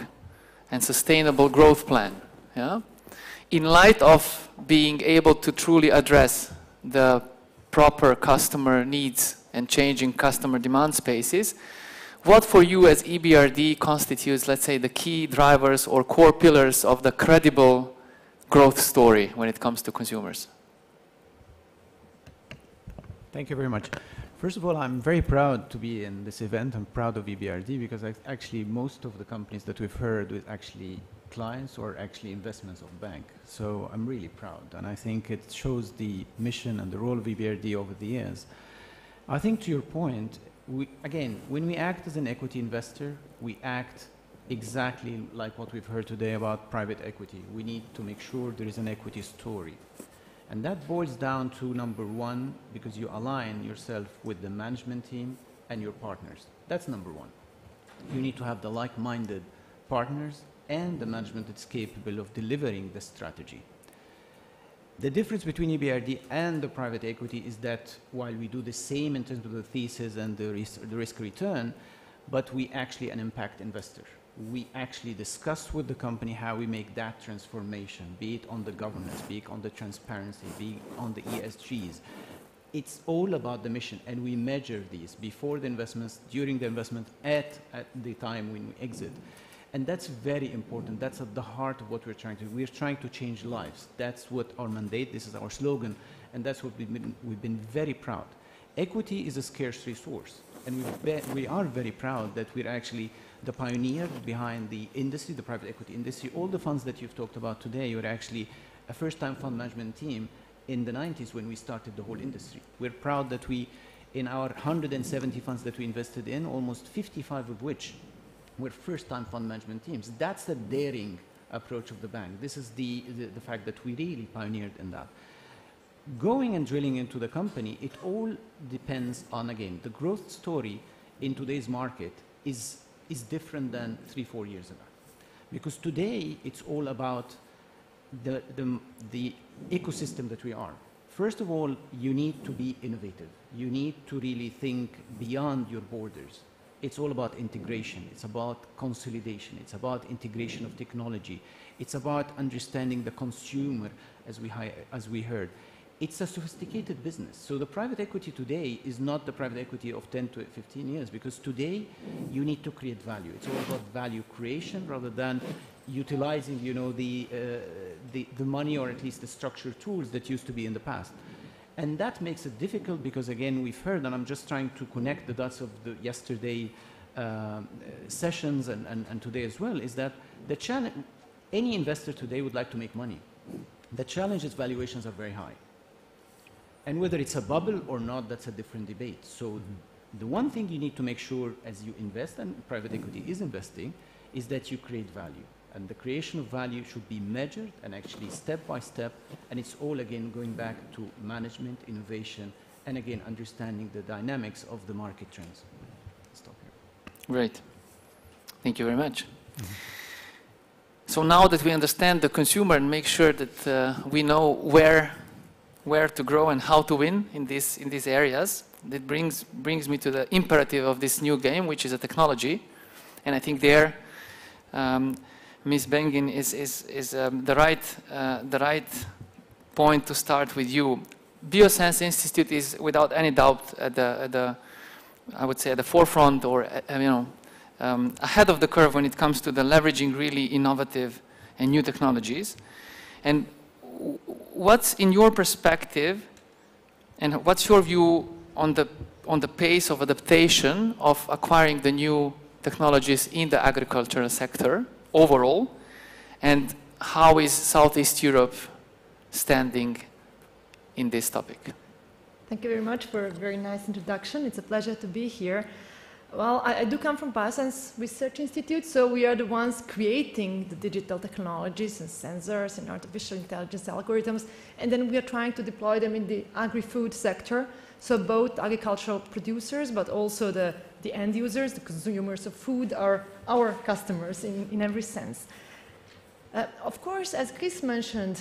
and sustainable growth plan, yeah? In light of being able to truly address the proper customer needs and changing customer demand spaces, what for you as EBRD constitutes, let's say, the key drivers or core pillars of the credible growth story when it comes to consumers? Thank you very much. First of all, I'm very proud to be in this event. I'm proud of EBRD because actually most of the companies that we've heard with actually clients or actually investments of bank. So I'm really proud, and I think it shows the mission and the role of EBRD over the years. I think to your point, again, when we act as an equity investor, we act exactly like what we've heard today about private equity. We need to make sure there is an equity story. And that boils down to number one, because you align yourself with the management team and your partners. That's number one. You need to have the like-minded partners and the management that's capable of delivering the strategy. The difference between EBRD and the private equity is that while we do the same in terms of the thesis and the risk return, but we actually an impact investor. We actually discuss with the company how we make that transformation, be it on the governance, be it on the transparency, be it on the ESGs. It's all about the mission, and we measure these before the investments, during the investment, at the time when we exit. And that's very important. That's at the heart of what we're trying to do. We're trying to change lives. That's what our mandate, this is our slogan, and that's what we've been very proud. equity is a scarce resource. And we are very proud that we're actually the pioneer behind the industry, the private equity industry. All the funds that you've talked about today were actually a first-time fund management team in the 90s when we started the whole industry. We're proud that in our 170 funds that we invested in, almost 55 of which were first-time fund management teams. That's the daring approach of the bank. This is the fact that we really pioneered in that. Going and drilling into the company, it all depends on, again, the growth story in today's market is different than 3-4 years ago. Because today, it's all about the ecosystem that we are. First of all, you need to be innovative. You need to really think beyond your borders. It's all about integration. It's about consolidation. It's about integration of technology. It's about understanding the consumer, as we heard. It's a sophisticated business. So the private equity today is not the private equity of 10 to 15 years, because today you need to create value. It's all about value creation rather than utilizing, you know, the money, or at least the structured tools that used to be in the past. And that makes it difficult because, again, we've heard, and I'm just trying to connect the dots of the yesterday sessions and today as well, is that the challenge, any investor today would like to make money. The challenge is valuations are very high. And whether it's a bubble or not, that's a different debate. So the one thing you need to make sure as you invest, and private equity is investing, is that you create value. And the creation of value should be measured and actually step by step. And it's all, again, going back to management, innovation, and again, understanding the dynamics of the market trends. Stop here. Great. Thank you very much. So now that we understand the consumer and make sure that we know where to grow and how to win in these areas, that brings me to the imperative of this new game, which is a technology. And I think there, Ms. Bengin is the right point to start with you. Biosense Institute is without any doubt I would say at the forefront, or ahead of the curve when it comes to the leveraging really innovative and new technologies. And what's in your perspective, and what's your view on the pace of adaptation of acquiring the new technologies in the agricultural sector overall, and how is Southeast Europe standing in this topic? Thank you very much for a very nice introduction. It's a pleasure to be here. Well, I do come from Biosense Research Institute, so we are the ones creating the digital technologies and sensors and artificial intelligence algorithms, and then we are trying to deploy them in the agri-food sector, so both agricultural producers, but also the end users, the consumers of food, are our customers in every sense. Of course, as Chris mentioned,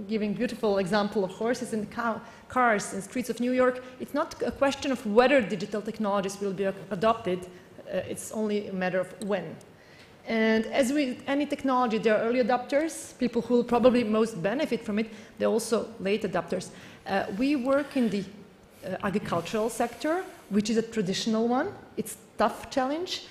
giving beautiful example of horses and cars in the streets of New York, it's not a question of whether digital technologies will be adopted, it's only a matter of when. And as with any technology, there are early adopters, people who will probably most benefit from it, they're also late adopters. We work in the agricultural sector, which is a traditional one, it's a tough challenge.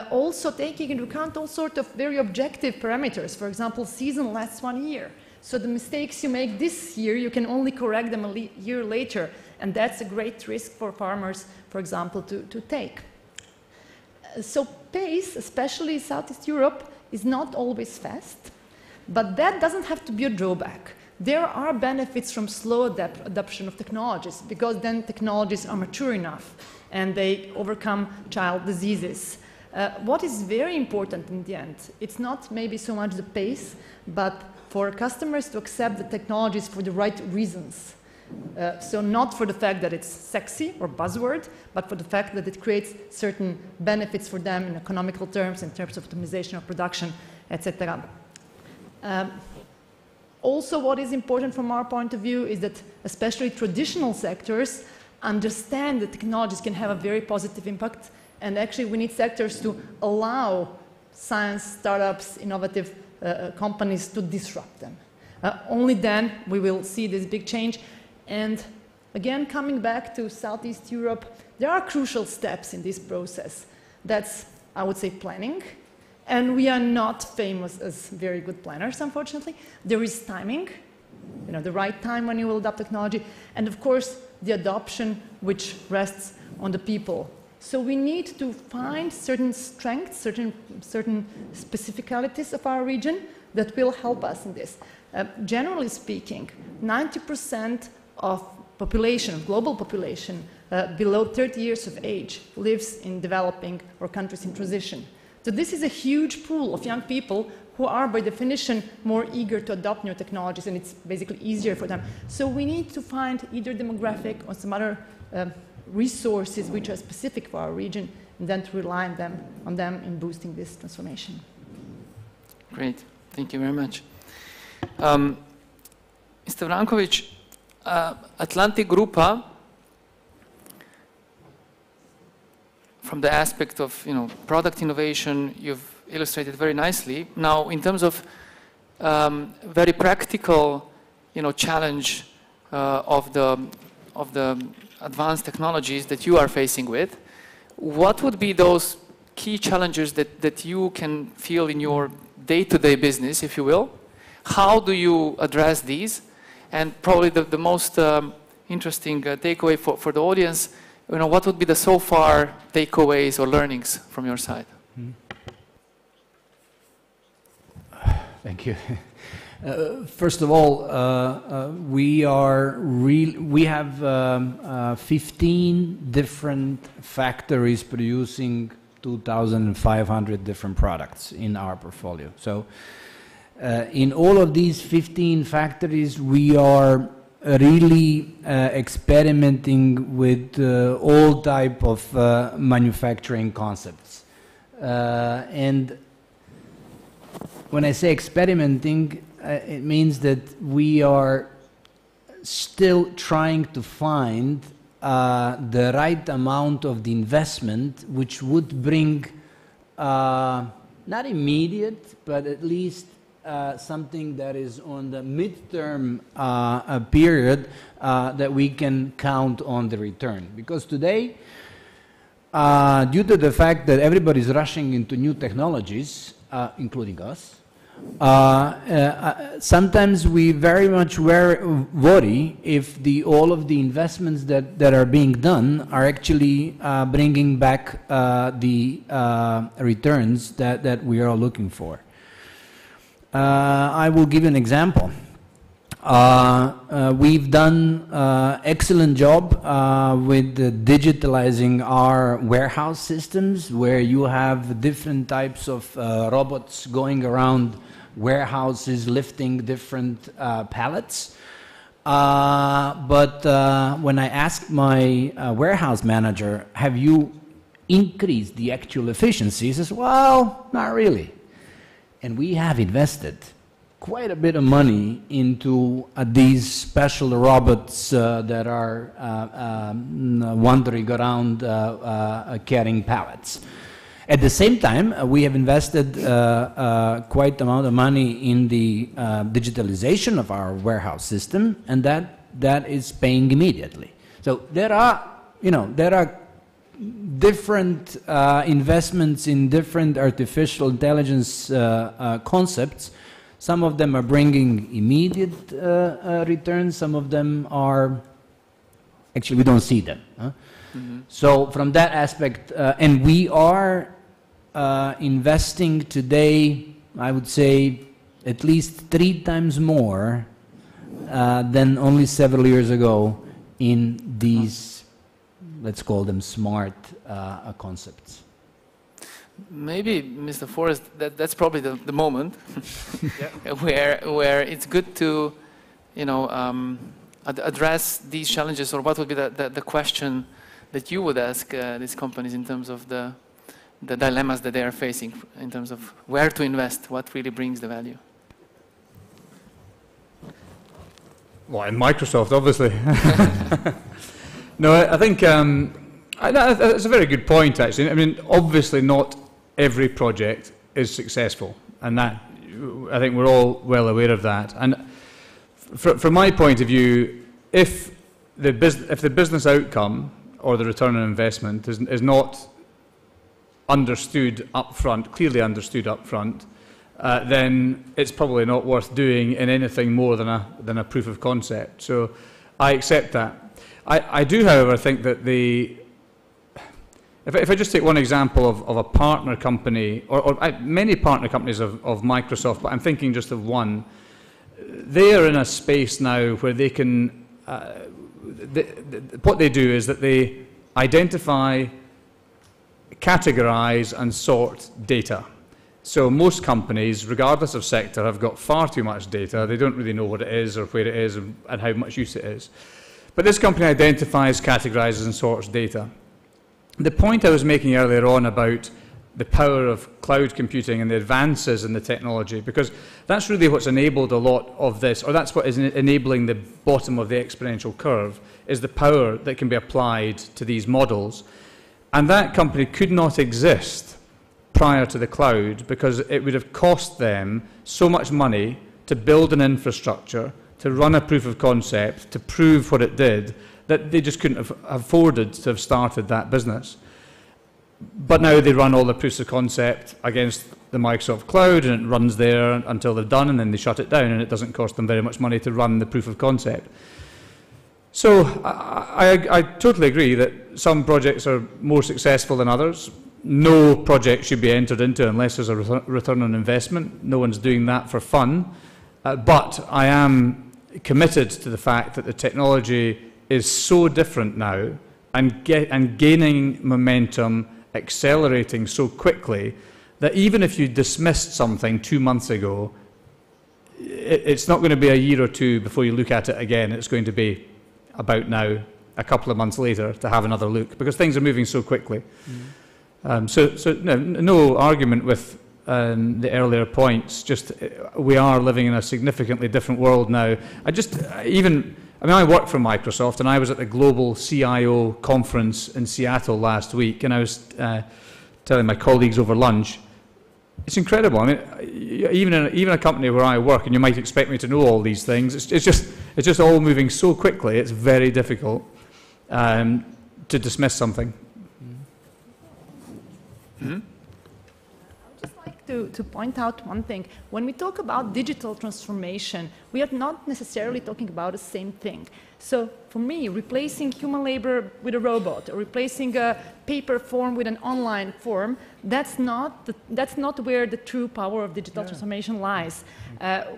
Also taking into account all sorts of very objective parameters. For example, season lasts 1 year. So the mistakes you make this year, you can only correct them a year later. And that's a great risk for farmers, for example, to take. So pace, especially Southeast Europe, is not always fast. But that doesn't have to be a drawback. There are benefits from slow adoption of technologies, because then technologies are mature enough and they overcome child diseases. What is very important in the end, it's not maybe so much the pace, but for customers to accept the technologies for the right reasons. So not for the fact that it's sexy or buzzword, but for the fact that it creates certain benefits for them in economical terms, in terms of optimization of production, etc. Also, what is important from our point of view is that especially traditional sectors understand that technologies can have a very positive impact. And actually, we need sectors to allow science, startups, innovative companies to disrupt them. Only then we will see this big change. And again, coming back to Southeast Europe, there are crucial steps in this process. That's, I would say, planning. And we are not famous as very good planners, unfortunately. There is timing, the right time when you will adopt technology. And of course, the adoption which rests on the people. So we need to find certain strengths, certain specificalities of our region that will help us in this. Generally speaking, 90% of population, global population, below 30 years of age lives in developing or countries in transition. So this is a huge pool of young people who are by definition more eager to adopt new technologies, and it's basically easier for them. So we need to find either demographic or some other resources which are specific for our region, and then to rely on them in boosting this transformation. Great, thank you very much. Mr. Vranković, Atlantic Grupa, from the aspect of product innovation, you've illustrated very nicely. Now, in terms of very practical, challenge of the advanced technologies that you are facing with, what would be those key challenges that you can feel in your day-to-day business, if you will? How do you address these? And probably the most interesting takeaway for the audience, what would be the so far takeaways or learnings from your side? Thank you. First of all, we have 15 different factories producing 2,500 different products in our portfolio. So in all of these 15 factories, we are really experimenting with all type of manufacturing concepts. And when I say experimenting, it means that we are still trying to find the right amount of the investment which would bring not immediate, but at least something that is on the midterm period that we can count on the return. Because today, due to the fact that everybody's rushing into new technologies, including us, sometimes we very much worry if all of the investments that are being done are actually bringing back the returns that we are looking for. I will give you an example. We've done excellent job with digitalizing our warehouse systems, where you have different types of robots going around warehouses lifting different pallets. But when I asked my warehouse manager, have you increased the actual efficiency? He says, well, not really. And we have invested quite a bit of money into these special robots that are wandering around carrying pallets. At the same time, we have invested quite amount of money in the digitalization of our warehouse system, and that is paying immediately. So there are different investments in different artificial intelligence concepts. Some of them are bringing immediate returns. Some of them are actually we don't see them. Huh? Mm-hmm. So from that aspect, and we are investing today, I would say, at least 3 times more than only several years ago in these, let's call them smart concepts. Maybe, Mr. Forrest, that's probably the moment where it's good to, address these challenges, or what would be the question that you would ask these companies in terms of the dilemmas that they are facing, in terms of where to invest, what really brings the value. Well, in Microsoft, obviously. No, I think that's a very good point, actually. I mean, obviously not every project is successful, and that, I think we're all well aware of that. And from my point of view, if the business outcome or the return on investment is not understood up front, clearly understood up front, then it's probably not worth doing in anything more than a proof of concept. So I accept that. I do, however, think that if I just take one example of a partner company, or many partner companies of Microsoft, but I'm thinking just of one, they are in a space now where they can, what they do is that they identify, categorize and sort data. So most companies, regardless of sector, have got far too much data. They don't really know what it is or where it is and how much use it is. But this company identifies, categorizes and sorts data. The point I was making earlier on about the power of cloud computing and the advances in the technology, because that's really what's enabled a lot of this, or that's what is enabling the bottom of the exponential curve, is the power that can be applied to these models. And that company could not exist prior to the cloud because it would have cost them so much money to build an infrastructure, to run a proof of concept, to prove what it did, that they just couldn't have afforded to have started that business. But now they run all the proofs of concept against the Microsoft cloud, and it runs there until they're done, and then they shut it down, and it doesn't cost them very much money to run the proof of concept. So I totally agree that some projects are more successful than others. No project should be entered into unless there's a return on investment. No one's doing that for fun. But I am committed to the fact that the technology is so different now and gaining momentum, accelerating so quickly, that even if you dismissed something 2 months ago, it's not going to be a year or two before you look at it again. It's going to be about now, a couple of months later, to have another look, because things are moving so quickly. No argument with the earlier points, just we are living in a significantly different world now. I work for Microsoft, and I was at the global CIO conference in Seattle last week, and I was telling my colleagues over lunch, it's incredible. I mean, even a company where I work, and you might expect me to know all these things, it's just all moving so quickly. It's very difficult to dismiss something. Mm-hmm. To point out one thing. When we talk about digital transformation, we are not necessarily talking about the same thing. So for me, replacing human labor with a robot, or replacing a paper form with an online form, that's not where the true power of digital transformation lies.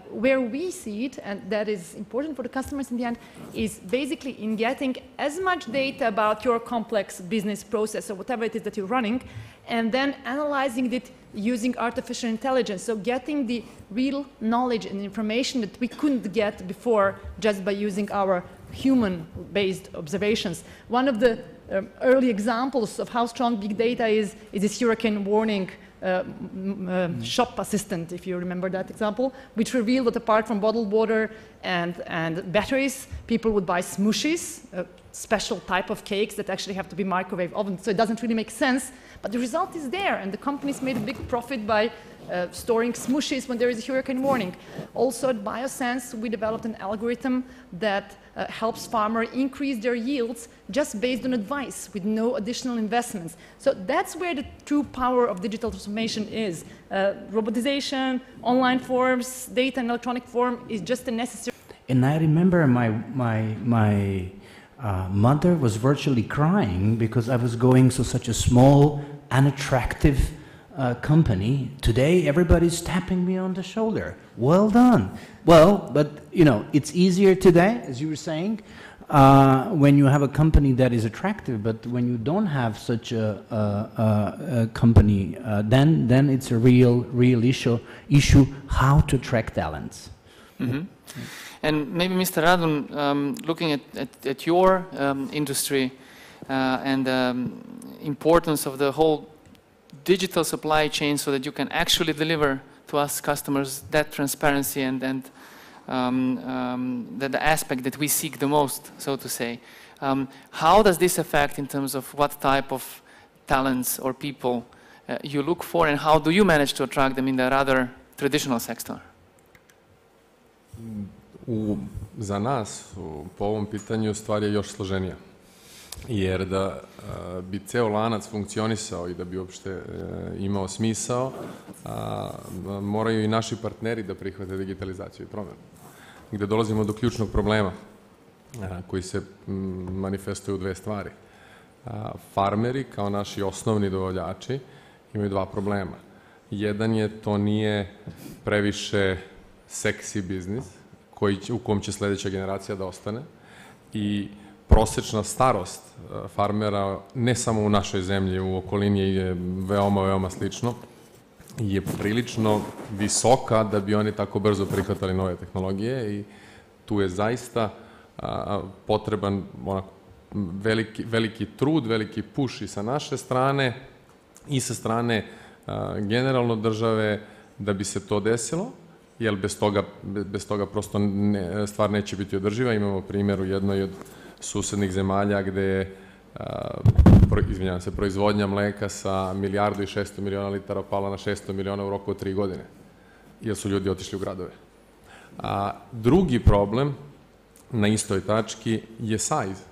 Where we see it, and that is important for the customers in the end, is basically in getting as much data about your complex business process or whatever it is that you're running, and then analyzing it using artificial intelligence, so getting the real knowledge and information that we couldn't get before just by using our human-based observations. One of the early examples of how strong big data is this hurricane warning shop assistant, if you remember that example, which revealed that apart from bottled water and batteries, people would buy smooshies, a special type of cakes that actually have to be microwave oven, so it doesn't really make sense. But the result is there, and the companies made a big profit by storing smooshies when there is a hurricane warning. Also at Biosense, we developed an algorithm that helps farmers increase their yields just based on advice with no additional investments. So that's where the true power of digital transformation is. Robotization, online forms, data in electronic form is just a necessary. And I remember my mother was virtually crying because I was going to such a small, unattractive company. Today, everybody's tapping me on the shoulder. Well done. Well, but it's easier today, as you were saying, when you have a company that is attractive. But when you don't have such a company, then it's a real issue how to attract talents. Mm-hmm. And maybe, Mr. Radun, looking at your industry and the importance of the whole digital supply chain so that you can actually deliver to us customers that transparency and the aspect that we seek the most, so to say. How does this affect in terms of what type of talents or people you look for, and how do you manage to attract them in the rather traditional sector? Za nas po ovom pitanju stvar je još složenija, jer da bi ceo lanac funkcionisao i da bi uopšte imao smisao, moraju i naši partneri da prihvate digitalizaciju i promenu, gde dolazimo do ključnog problema. koji se manifestuju u dve stvari. Farmeri, kao naši osnovni dobavljači, imaju dva problema. Jedan je, to nije previše seksi biznis, u kom će sljedeća generacija da ostane, i prosječna starost farmera, ne samo u našoj zemlji, u okolini je veoma, veoma slično, je prilično visoka da bi oni tako brzo prihvatali nove tehnologije, i tu je zaista potreban veliki trud, veliki push i sa naše strane i sa strane generalno države da bi se to desilo, jer bez toga prosto stvar neće biti održiva. Imamo primjer u jednoj od susednih zemalja gde je proizvodnja mleka sa 1.600.000.000 litara pala na 600 miliona u roku od 3 godine, jer su ljudi otišli u gradove. Drugi problem na istoj tački je size.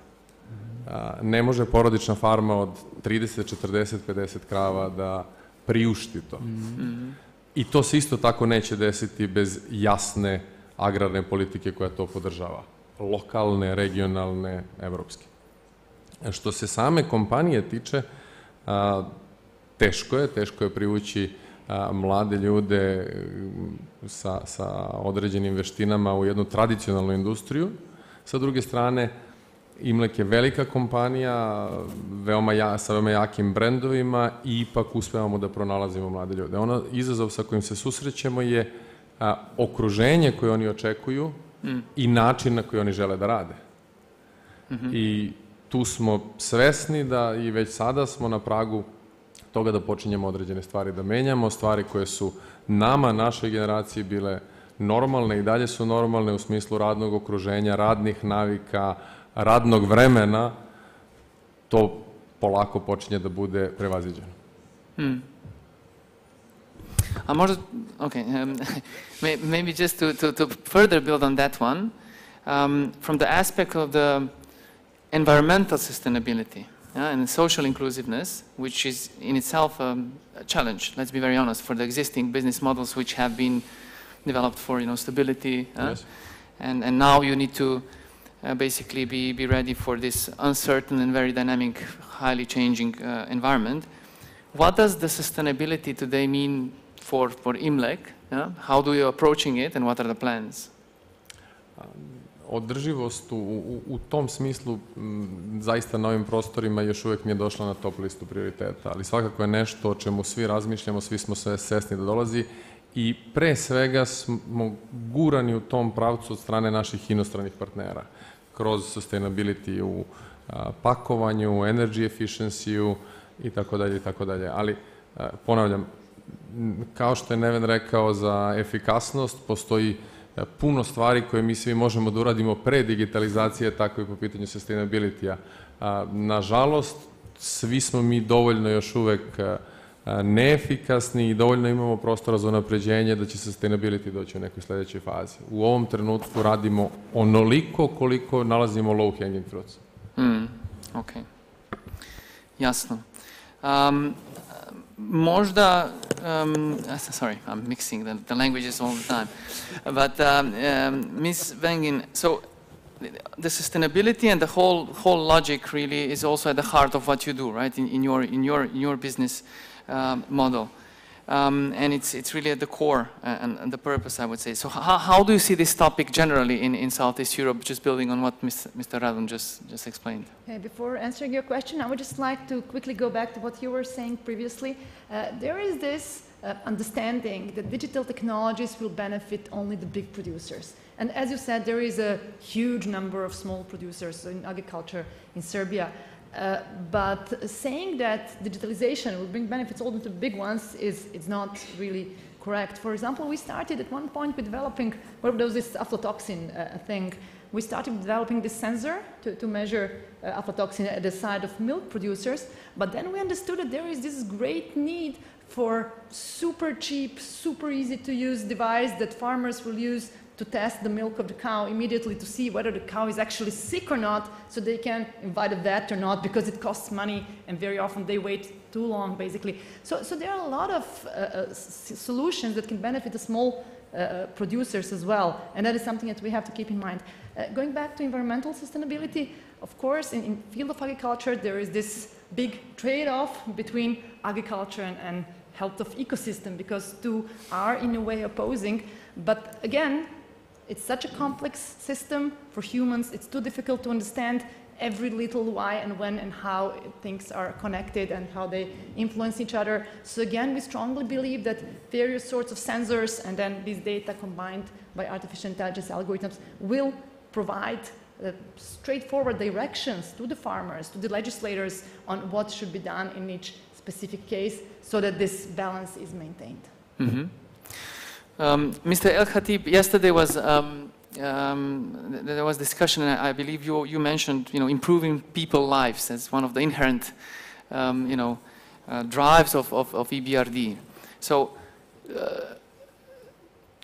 Ne može porodična farma od 30, 40, 50 krava da priušti to. I to se isto tako neće desiti bez jasne agrarne politike koja to podržava. Lokalne, regionalne, evropske. Što se same kompanije tiče, teško je privući mlade ljude sa određenim veštinama u jednu tradicionalnu industriju. Sa druge strane, Imlek je velika kompanija sa veoma jakim brendovima i ipak uspevamo da pronalazimo mlade ljude. Izazov sa kojim se susrećemo je okruženje koje oni očekuju i način na koji oni žele da rade. I tu smo svesni da i već sada smo na pragu toga da počinjemo određene stvari da menjamo, stvari koje su nama, našoj generaciji bile normalne i dalje su normalne u smislu radnog okruženja, radnih navika, radnog vremena, to polako počinje da bude prevaziđeno. Maybe just to further build on that one, from the aspect of the environmental sustainability and social inclusiveness, which is in itself a challenge, let's be very honest, for the existing business models which have been developed for stability, yes. And now you need to basically be ready for this uncertain and very dynamic, highly changing environment. What does the sustainability today mean for Imlek? How do you approaching it and what are the plans? Održivost u tom smislu zaista na ovim prostorima još uvijek nije došla na top listu prioriteta, ali svakako je nešto o čemu svi razmišljamo, svi smo sve svesni da dolazi i pre svega smo gurani u tom pravcu od strane naših inostranih partnera kroz sustainability u pakovanju, energy efficiency i tako dalje i tako dalje. Ali ponavljam, kao što je Neven rekao, za efikasnost postoji puno stvari koje mi svi možemo da uradimo pre digitalizacije, tako i po pitanju sustainability-a. Nažalost, svi smo mi dovoljno još uvek neefikasni i dovoljno imamo prostora za unapređenje da će sustainability doći u nekoj sljedećoj fazi. U ovom trenutku radimo onoliko koliko nalazimo low hanging fruits. Ok. Jasno. Možda, sorry, I'm mixing the languages all the time, but Ms. Wengin, so the sustainability and the whole logic really is also at the heart of what you do, right? In your business model, and it's really at the core and the purpose, I would say. So how do you see this topic generally in Southeast Europe? Just building on what Mr. Radon just explained. Okay, before answering your question, I would just like to quickly go back to what you were saying previously. There is this understanding that digital technologies will benefit only the big producers. And as you said, there is a huge number of small producers in agriculture in Serbia. But saying that digitalization will bring benefits only to the big ones is not really correct. For example, we started at one point with developing, well, there was this aflatoxin thing. We started developing this sensor to measure aflatoxin at the side of milk producers, but then we understood that there is this great need for super cheap, super easy to use device that farmers will use to test the milk of the cow immediately to see whether the cow is actually sick or not, so they can invite a vet or not, because it costs money and very often they wait too long, basically. So there are a lot of solutions that can benefit the small producers as well, and that is something that we have to keep in mind. Going back to environmental sustainability, of course, in field of agriculture, there is this big trade-off between agriculture and health of ecosystem, because two are in a way opposing. But again, it's such a complex system for humans. It's too difficult to understand every little why and when and how things are connected and how they influence each other. So again, we strongly believe that various sorts of sensors and then these data combined by artificial intelligence algorithms will provide straightforward directions to the farmers, to the legislators on what should be done in each specific case so that this balance is maintained. Mm-hmm. Mr. El Khatib, yesterday was there was discussion, and I believe you mentioned, improving people's lives as one of the inherent, drives of EBRD. So,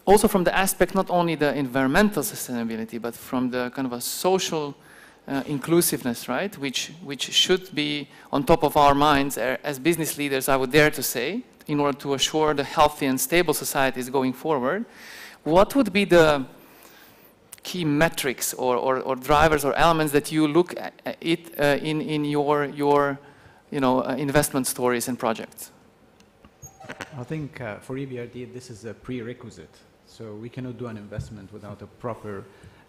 also from the aspect not only the environmental sustainability, but from the kind of a social inclusiveness, right, which should be on top of our minds as business leaders, I would dare to say, in order to assure the healthy and stable societies going forward. What would be the key metrics or drivers or elements that you look at in your investment stories and projects? I think for EBRD this is a prerequisite. So we cannot do an investment without a proper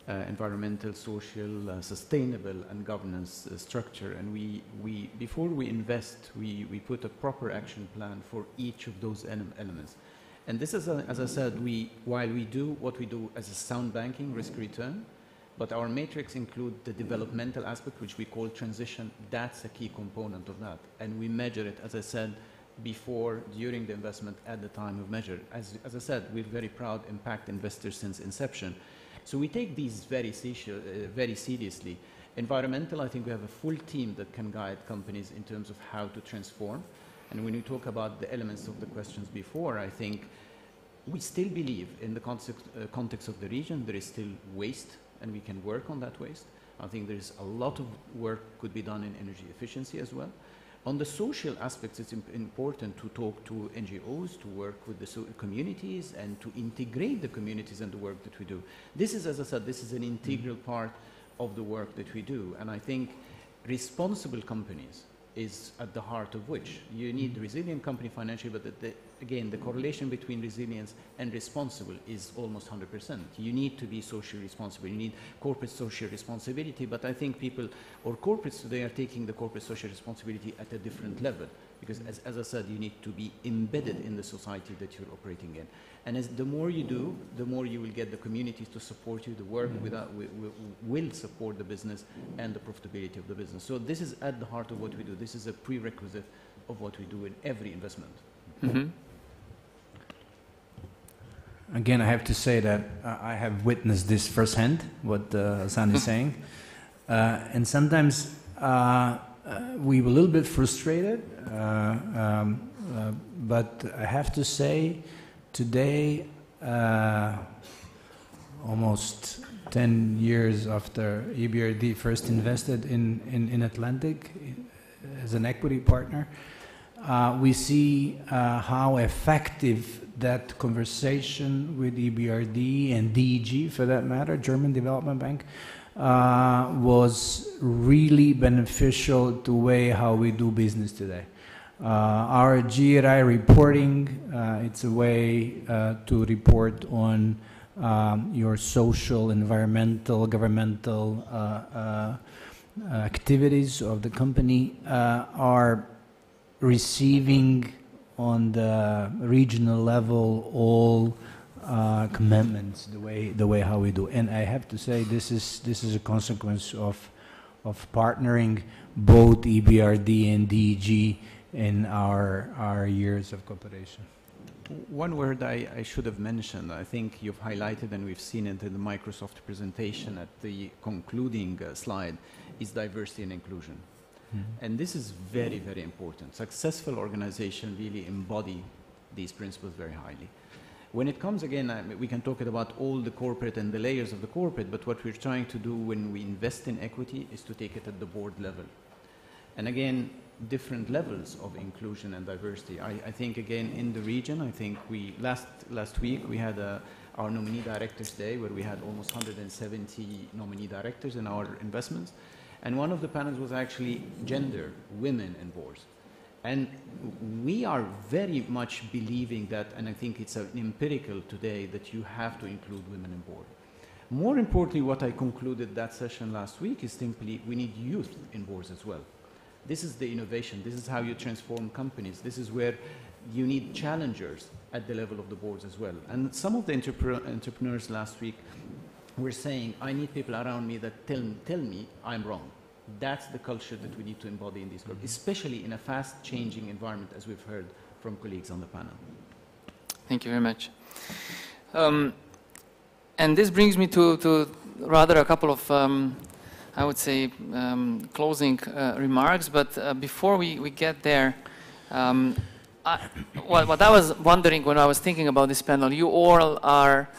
environmental, social, sustainable and governance structure. And we before we invest, we put a proper action plan for each of those elements. And this is, as I said, while we do what we do as a sound banking, risk return, but our matrix include the developmental aspect, which we call transition. That's a key component of that. And we measure it, as I said, before, during the investment, at the time of measure. As I said, we're very proud impact investors since inception. So we take these very seriously. Environmental, I think we have a full team that can guide companies in terms of how to transform. And when you talk about the elements of the questions before, I think we still believe in the context of the region, there is still waste, and we can work on that waste. I think there is a lot of work could be done in energy efficiency as well. On the social aspects, it's important to talk to NGOs, to work with the communities, and to integrate the communities in the work that we do. This is, as I said, this is an integral part of the work that we do. And I think responsible companies is at the heart of which you need resilient company financially, but again, the correlation between resilience and responsible is almost 100%. You need to be socially responsible. You need corporate social responsibility, but I think people or corporates today are taking the corporate social responsibility at a different level, because as I said, you need to be embedded in the society that you're operating in. And the more you do, the more you will get the communities to support you. The work will support the business and the profitability of the business. So this is at the heart of what we do. This is a prerequisite of what we do in every investment. Mm-hmm. Again, I have to say that I have witnessed this firsthand, what Hassan is saying. And sometimes we were a little bit frustrated, but I have to say, today, almost 10 years after EBRD first invested in Atlantic as an equity partner, we see how effective that conversation with EBRD and DEG, for that matter, German Development Bank, was really beneficial to the way how we do business today. Our GRI reporting, it's a way to report on your social, environmental, governmental activities of the company, are receiving on the regional level all commitments, the way how we do. And I have to say, this is a consequence of partnering both EBRD and DEG in our years of cooperation. One word I should have mentioned, I think you've highlighted and we've seen it in the Microsoft presentation at the concluding slide, is diversity and inclusion. Mm-hmm. And this is very, very important. Successful organizations really embody these principles very highly. When it comes, again, we can talk about all the corporate and the layers of the corporate, but what we're trying to do when we invest in equity is to take it at the board level. And again, different levels of inclusion and diversity. I think again in the region, I think last week we had our nominee directors day where we had almost 170 nominee directors in our investments. And one of the panels was actually gender, women in boards. And we are very much believing that, and I think it's an empirical today, that you have to include women in board. More importantly, what I concluded that session last week is simply we need youth in boards as well. This is the innovation. This is how you transform companies. This is where you need challengers at the level of the boards as well. And some of the entrepreneurs last week were saying, I need people around me that tell me I'm wrong. That's the culture that we need to embody in these groups, especially in a fast-changing environment, as we've heard from colleagues on the panel. Thank you very much. And this brings me to rather a couple of, I would say, closing remarks. But before we get there, what I was wondering when I was thinking about this panel, you all are,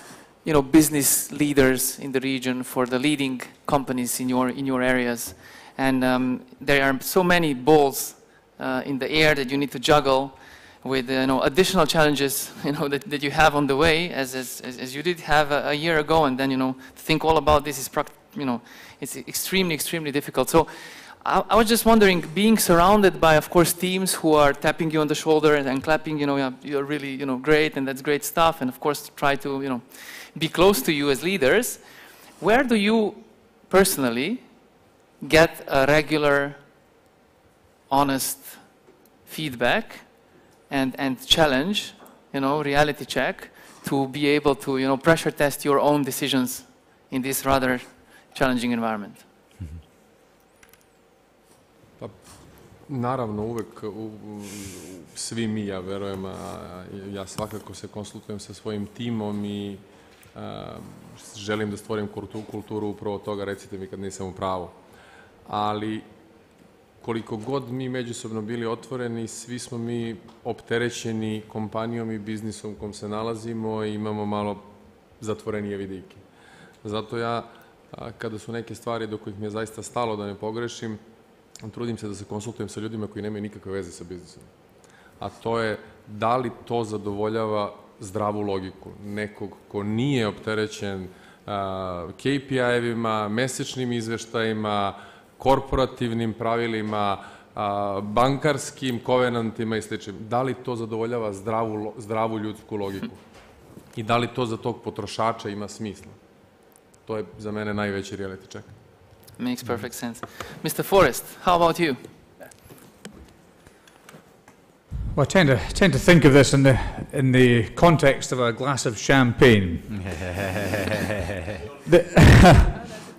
business leaders in the region for the leading companies in your areas, and there are so many balls in the air that you need to juggle with additional challenges that you have on the way, as you did have a year ago, and then to think all about this is it's extremely difficult. So I was just wondering, being surrounded by, of course, teams who are tapping you on the shoulder and clapping, you're really great and that's great stuff, and of course try to be close to you as leaders. Where do you personally get a regular, honest feedback and challenge, reality check, to be able to pressure test your own decisions in this rather challenging environment? Pa, naravno, uvek svi mi, ja verujem, ja svakako se konsultujem sa svojim timom i želim da stvorim kulturu upravo toga, recite mi kad nisam u pravu. Ali koliko god mi međusobno bili otvoreni, svi smo mi opterećeni kompanijom i biznisom u kom se nalazimo i imamo malo zatvorenije vidike. Zato ja, kada su neke stvari do kojih mi je zaista stalo da ne pogrešim, trudim se da se konsultujem sa ljudima koji nemaju nikakve veze sa biznisom. A to je da li to zadovoljava zdravu logiku nekog ko nije opterećen KPI-evima, mesečnim izveštajima, korporativnim pravilima, bankarskim kovenantima i sl. Da li to zadovoljava zdravu ljudsku logiku? I da li to za tog potrošača ima smisla? To je za mene najveći reality check. Makes perfect sense. Mr. Forrest, how about you? Well, I tend to think of this in the context of a glass of champagne.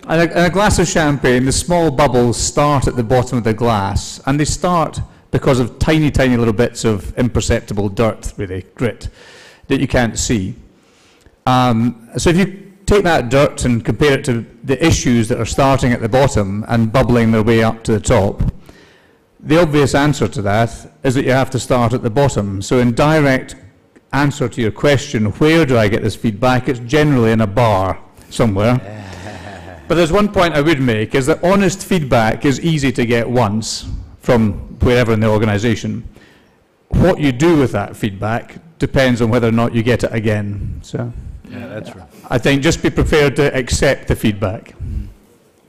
In a glass of champagne, the small bubbles start at the bottom of the glass, and they start because of tiny, tiny little bits of imperceptible dirt, really, grit, that you can't see. So if you take that dirt and compare it to the issues that are starting at the bottom and bubbling their way up to the top, the obvious answer to that is that you have to start at the bottom. So in direct answer to your question, where do I get this feedback? It's generally in a bar somewhere. But there's one point I would make, is that honest feedback is easy to get once from wherever in the organization. What you do with that feedback depends on whether or not you get it again. So yeah, that's right. I think just be prepared to accept the feedback.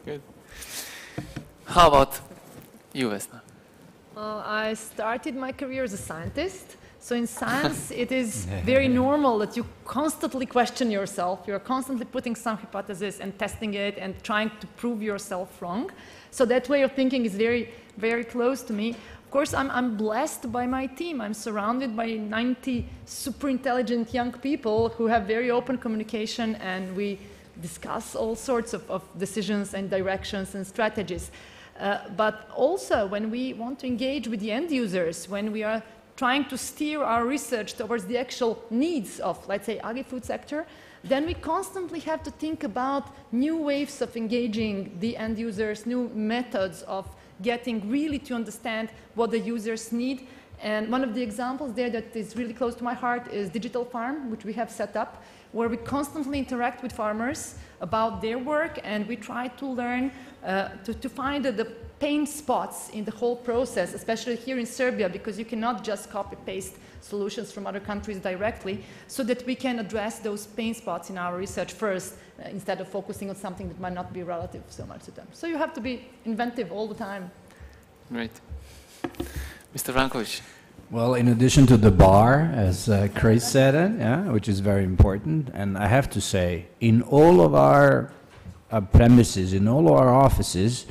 Good. How about you, Vesna? I started my career as a scientist. So in science, it is very normal that you constantly question yourself. You're constantly putting some hypothesis and testing it and trying to prove yourself wrong. So that way of thinking is very, very close to me. Of course, I'm blessed by my team. I'm surrounded by 90 super intelligent young people who have very open communication, and we discuss all sorts of decisions and directions and strategies. But also, when we want to engage with the end users, when we are trying to steer our research towards the actual needs of, let's say, agri-food sector, then we constantly have to think about new ways of engaging the end users, new methods of getting really to understand what the users need. And one of the examples there that is really close to my heart is Digital Farm, which we have set up, where we constantly interact with farmers about their work, and we try to learn, to find the pain spots in the whole process, especially here in Serbia, because you cannot just copy-paste solutions from other countries directly, so that we can address those pain spots in our research first, instead of focusing on something that might not be relative so much to them. So you have to be inventive all the time. Great. Mr. Rankovic. Well, in addition to the bar, as Chris said it, yeah, which is very important, and I have to say, in all of our premises, in all of our offices,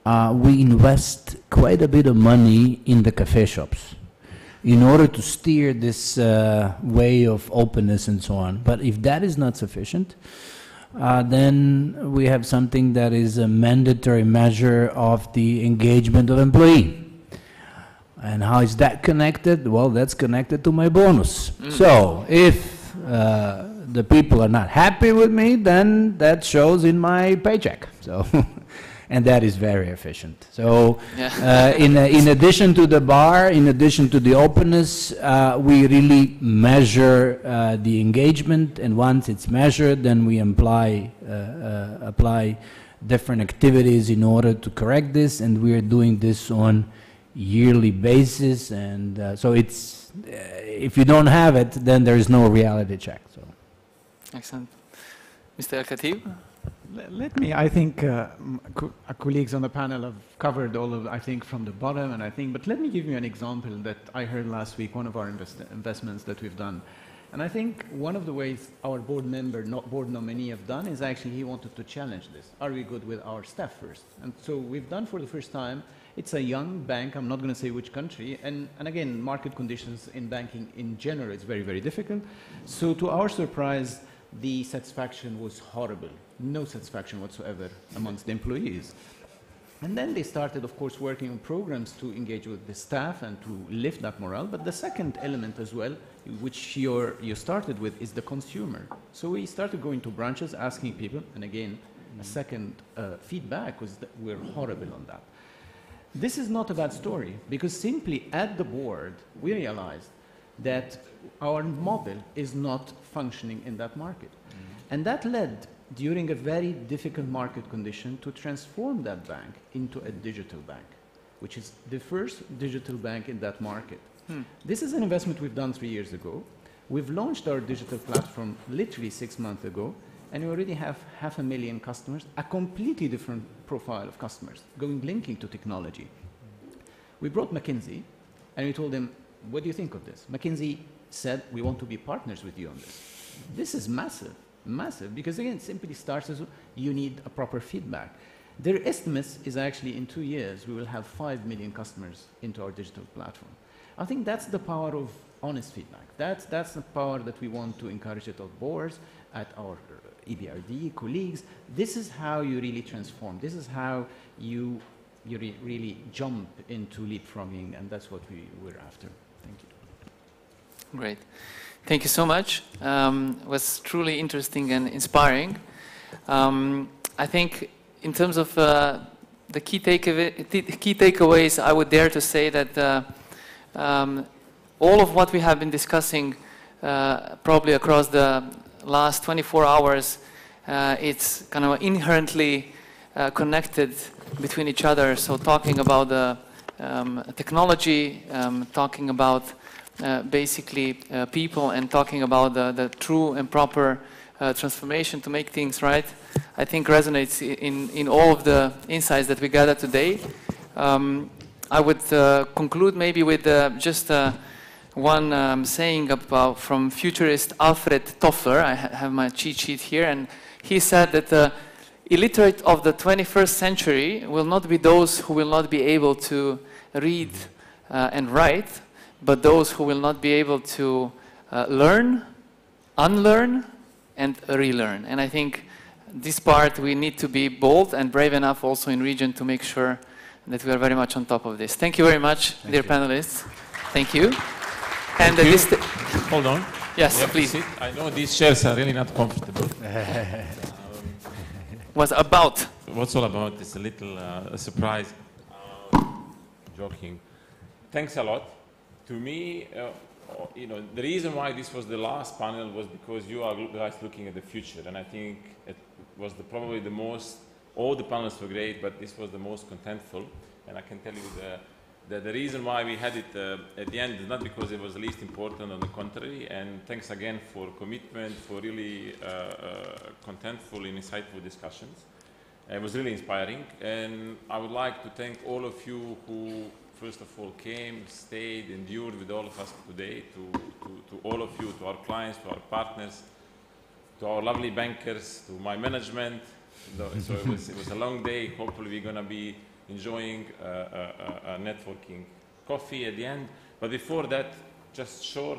we invest quite a bit of money in the cafe shops in order to steer this way of openness and so on. But if that is not sufficient, then we have something that is a mandatory measure of the engagement of employee. And how is that connected? Well, that's connected to my bonus. So if the people are not happy with me, then that shows in my paycheck. So, and that is very efficient. So in addition to the bar, in addition to the openness, we really measure the engagement, and once it's measured, then we apply different activities in order to correct this, and we are doing this on yearly basis, and so it's if you don't have it, then there is no reality check. So, excellent, Mr. El-Khatib. Let me. I think our colleagues on the panel have covered all of. I think from the bottom, and I think. But let me give you an example that I heard last week. One of our investments that we've done, and I think one of the ways our board member, not board nominee, have done is actually he wanted to challenge this. Are we good with our staff first? And so we've done for the first time. It's a young bank, I'm not going to say which country, and again, market conditions in banking in general is very, very difficult. So to our surprise, the satisfaction was horrible. No satisfaction whatsoever amongst the employees. And then they started, of course, working on programs to engage with the staff and to lift that morale. But the second element as well, which you started with, is the consumer. So we started going to branches, asking people, and again, a second feedback was that we're horrible on that. This is not a bad story, because simply at the board, we realized that our model is not functioning in that market. And that led, during a very difficult market condition, to transform that bank into a digital bank, which is the first digital bank in that market. This is an investment we've done 3 years ago. We've launched our digital platform literally 6 months ago, and we already have 500,000 customers, a completely different profile of customers, linking to technology. We brought McKinsey, and we told them, what do you think of this? McKinsey said, we want to be partners with you on this. This is massive, massive, because again, it simply starts as you need a proper feedback. Their estimates is actually in 2 years, we will have 5 million customers into our digital platform. I think that's the power of honest feedback. That's the power that we want to encourage at our boards, at our EBRD colleagues. This is how you really transform. This is how you really jump into leapfrogging, and that's what we're after. Thank you. Great. Thank you so much. It was truly interesting and inspiring. I think in terms of the key takeaways, I would dare to say that all of what we have been discussing probably across the last 24 hours, it's kind of inherently connected between each other. So talking about the technology, talking about basically people, and talking about the true and proper transformation to make things right, I think resonates in all of the insights that we gathered today. I would conclude maybe with just one saying about from futurist Alfred Toffler. I have my cheat sheet here, and he said that the illiterate of the 21st century will not be those who will not be able to read and write, but those who will not be able to learn, unlearn, and relearn. And I think this part we need to be bold and brave enough also in region to make sure that we are very much on top of this. Thank you very much, dear panelists. Thank you. And hold on. Yes, please. I know these chairs are really not comfortable. What's about? What's all about? It's a little surprise. Joking. Thanks a lot. To me, you know, the reason why this was the last panel was because you are guys looking at the future, and I think it was probably the most all the panels were great, but this was the most contentful. And I can tell you the reason why we had it at the end is not because it was the least important, on the contrary. And thanks again for commitment, for really contentful and insightful discussions. It was really inspiring. And I would like to thank all of you who, first of all, came, stayed, endured with all of us today, to all of you, to our clients, to our partners, to our lovely bankers, to my management. So it was a long day. Hopefully we're going to be enjoying a networking coffee at the end. But before that, just short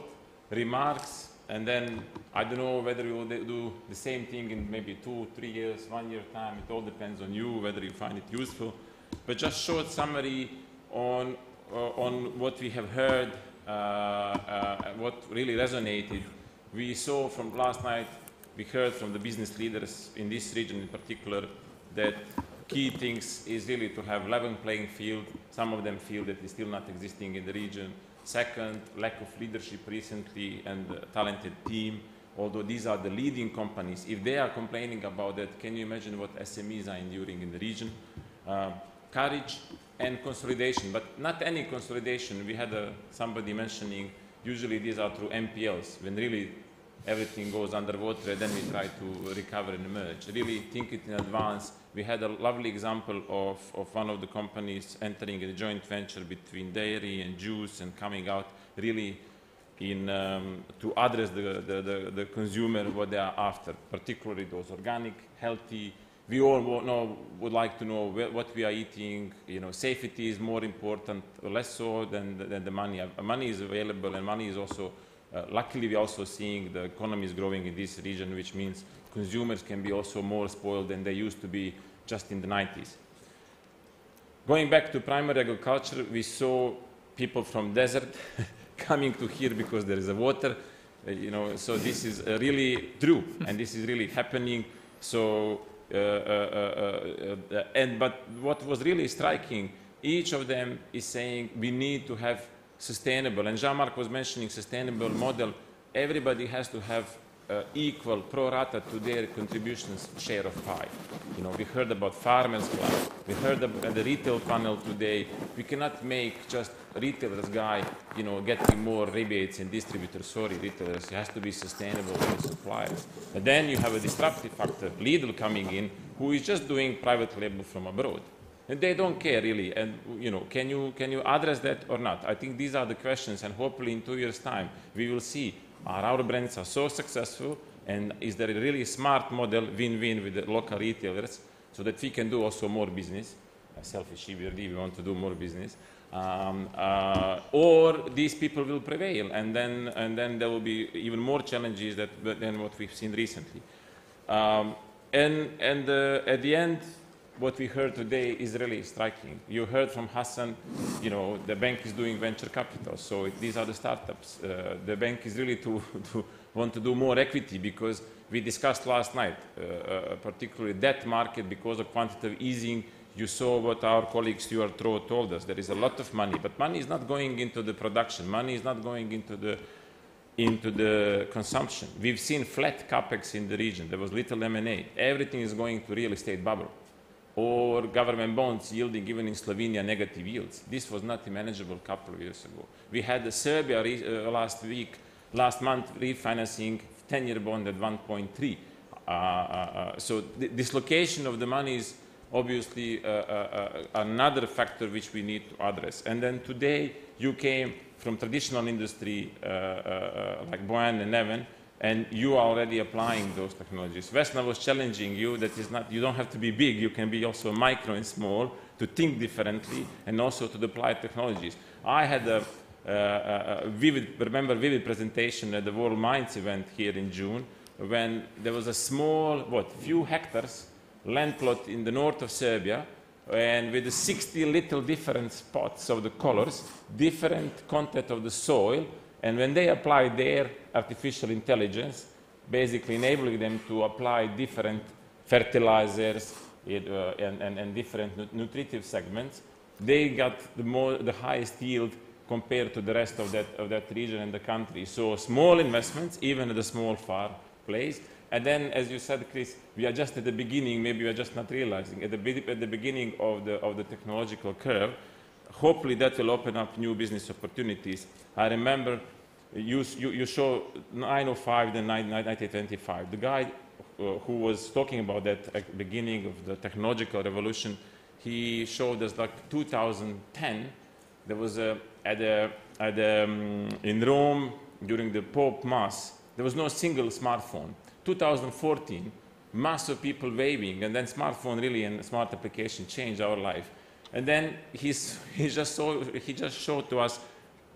remarks, and then I don't know whether we will do the same thing in maybe 2, 3 years, 1 year time. It all depends on you, whether you find it useful. But just short summary on what we have heard, what really resonated. We saw from last night, we heard from the business leaders in this region in particular, that key things is really to have level playing field. Some of them feel that it's still not existing in the region. Second, lack of leadership recently and talented team. Although these are the leading companies, if they are complaining about that, can you imagine what SMEs are enduring in the region? Courage and consolidation, but not any consolidation. We had somebody mentioning, usually these are through MPLs, when really everything goes underwater, and then we try to recover and emerge. Really think it in advance. We had a lovely example of one of the companies entering a joint venture between dairy and juice and coming out really in, to address the consumer, what they are after, particularly those organic, healthy. We all would like to know what we are eating. You know, safety is more important, less so than the money. Money is available, and money is also, luckily we are also seeing the economy is growing in this region, which means consumers can be also more spoiled than they used to be just in the 90s. Going back to primary agriculture, we saw people from desert coming to here because there is a water, you know, so this is really true, and this is really happening. So, but what was really striking, each of them is saying we need to have sustainable, and Jean-Marc was mentioning sustainable model. Everybody has to have equal pro rata to their contributions share of pie. You know, we heard about Farmers Club, we heard about the retail panel today. We cannot make just retailers guy, you know, getting more rebates and distributors. Sorry, retailers, it has to be sustainable for suppliers. And then you have a disruptive factor, Lidl coming in, who is just doing private label from abroad. And they don't care really, and you know, can you address that or not? I think these are the questions, and hopefully in 2 years' time we will see, are our brands are so successful, and is there a really smart model, win-win with the local retailers, so that we can do also more business. Selfish EBRD, we want to do more business, or these people will prevail, and then there will be even more challenges than what we've seen recently. At the end, what we heard today is really striking. You heard from Hassan, you know, the bank is doing venture capital, so these are the startups. The bank is really to want to do more equity, because we discussed last night, particularly debt market, because of quantitative easing. You saw what our colleague Stuart Rowe told us. There is a lot of money, but money is not going into the production. Money is not going into the consumption. We've seen flat capex in the region. There was little M&A. Everything is going to real estate bubble, or government bonds yielding, even in Slovenia, negative yields. This was not manageable a couple of years ago. We had Serbia last month refinancing 10-year bond at 1.3. So the dislocation of the money is obviously another factor which we need to address. And then today you came from traditional industry like Bojan and Neven, and you are already applying those technologies. Vesna was challenging you that is not, you don't have to be big, you can be also micro and small, to think differently and also to apply technologies. I had a vivid presentation at the World Minds event here in June, when there was a small, few hectares land plot in the north of Serbia, and with the 60 little different spots of the colors, different content of the soil, and when they applied their artificial intelligence, basically enabling them to apply different fertilizers and different nutritive segments, they got the highest yield compared to the rest of that region and the country. So small investments, even at the small farm, place. And then, as you said, Chris, we are just at the beginning, maybe we are just not realizing, at the beginning of the technological curve. Hopefully that will open up new business opportunities. I remember you show 905, then 1925. The guy who was talking about that at the beginning of the technological revolution, he showed us like 2010, there was in Rome during the Pope Mass, there was no single smartphone. 2014, mass of people waving, and then smartphone really and smart application changed our life. And then he just showed to us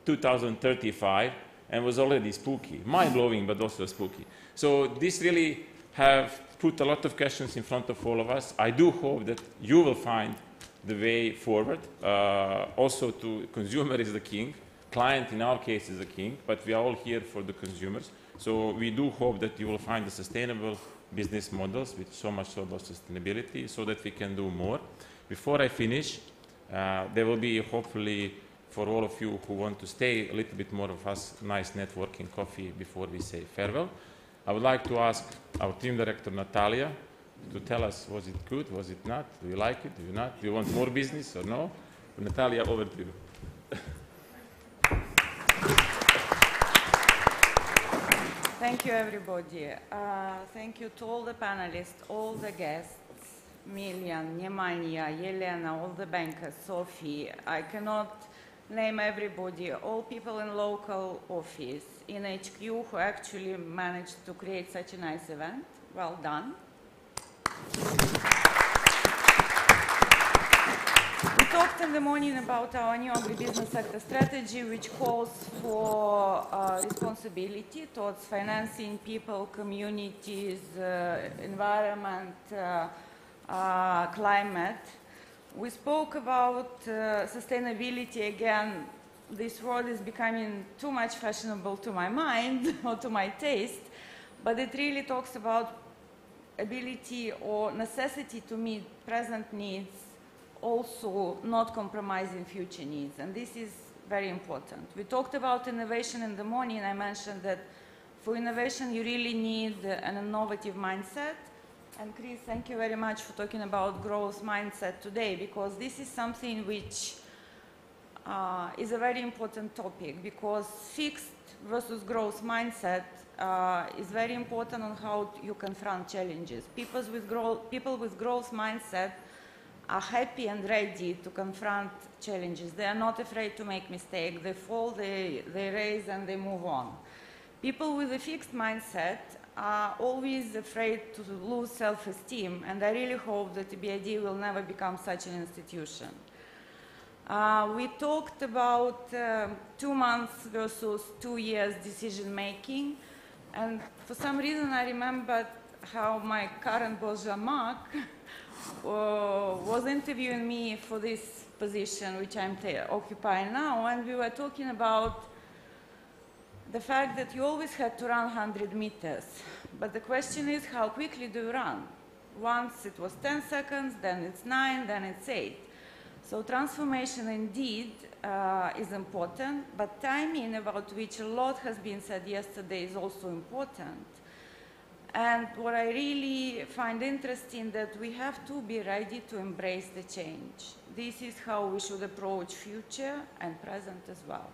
2035 and was already spooky, mind-blowing, but also spooky. So this really have put a lot of questions in front of all of us. I do hope that you will find the way forward. Also, consumer is the king. Client, in our case, is the king, but we are all here for the consumers. So we do hope that you will find the sustainable business models with so much about sustainability so that we can do more. Before I finish, there will be hopefully for all of you who want to stay a little bit more of us, nice networking coffee before we say farewell. I would like to ask our team director, Natalia, to tell us, was it good, was it not? Do you like it, do you not? Do you want more business or no? Natalia, over to you. Thank you, everybody. Thank you to all the panelists, all the guests, Miljan, Nemanja, Jelena, all the bankers, Sophie. I cannot name everybody, all people in local office, in HQ, who actually managed to create such a nice event. Well done. We talked in the morning about our new agribusiness sector strategy, which calls for responsibility towards financing people, communities, environment, climate. We spoke about sustainability again. This word is becoming too much fashionable to my mind or to my taste, but it really talks about ability or necessity to meet present needs, also not compromising future needs, and this is very important. We talked about innovation in the morning. I mentioned that for innovation you really need an innovative mindset. And Chris, thank you very much for talking about growth mindset today, because this is something which is a very important topic, because fixed versus growth mindset is very important on how you confront challenges. People with growth mindset are happy and ready to confront challenges. They are not afraid to make mistakes. They fall, they raise, and they move on. People with a fixed mindset are always afraid to lose self-esteem, and I really hope that the BID will never become such an institution. We talked about 2 months versus 2 years decision-making, and for some reason I remembered how my current boss, Jean-Marc, was interviewing me for this position, which I'm occupying now, and we were talking about the fact that you always had to run 100 meters. But the question is, how quickly do you run? Once it was 10 seconds, then it's 9, then it's 8. So transformation indeed is important, but timing, about which a lot has been said yesterday, is also important. And what I really find interesting, that we have to be ready to embrace the change. This is how we should approach future and present as well.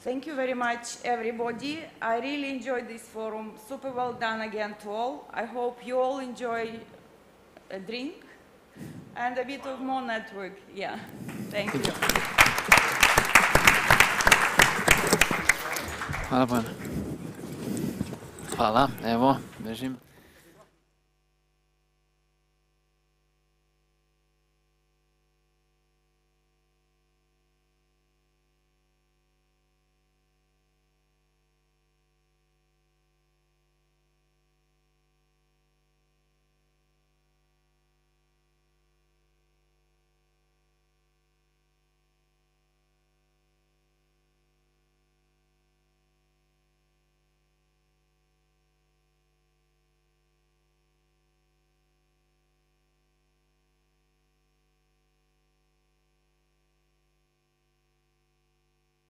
Thank you very much, everybody. I really enjoyed this forum. Super well done again to all. I hope you all enjoy a drink and a bit of more network. Yeah, thank you. Hvala puno. Hvala, evo, držim.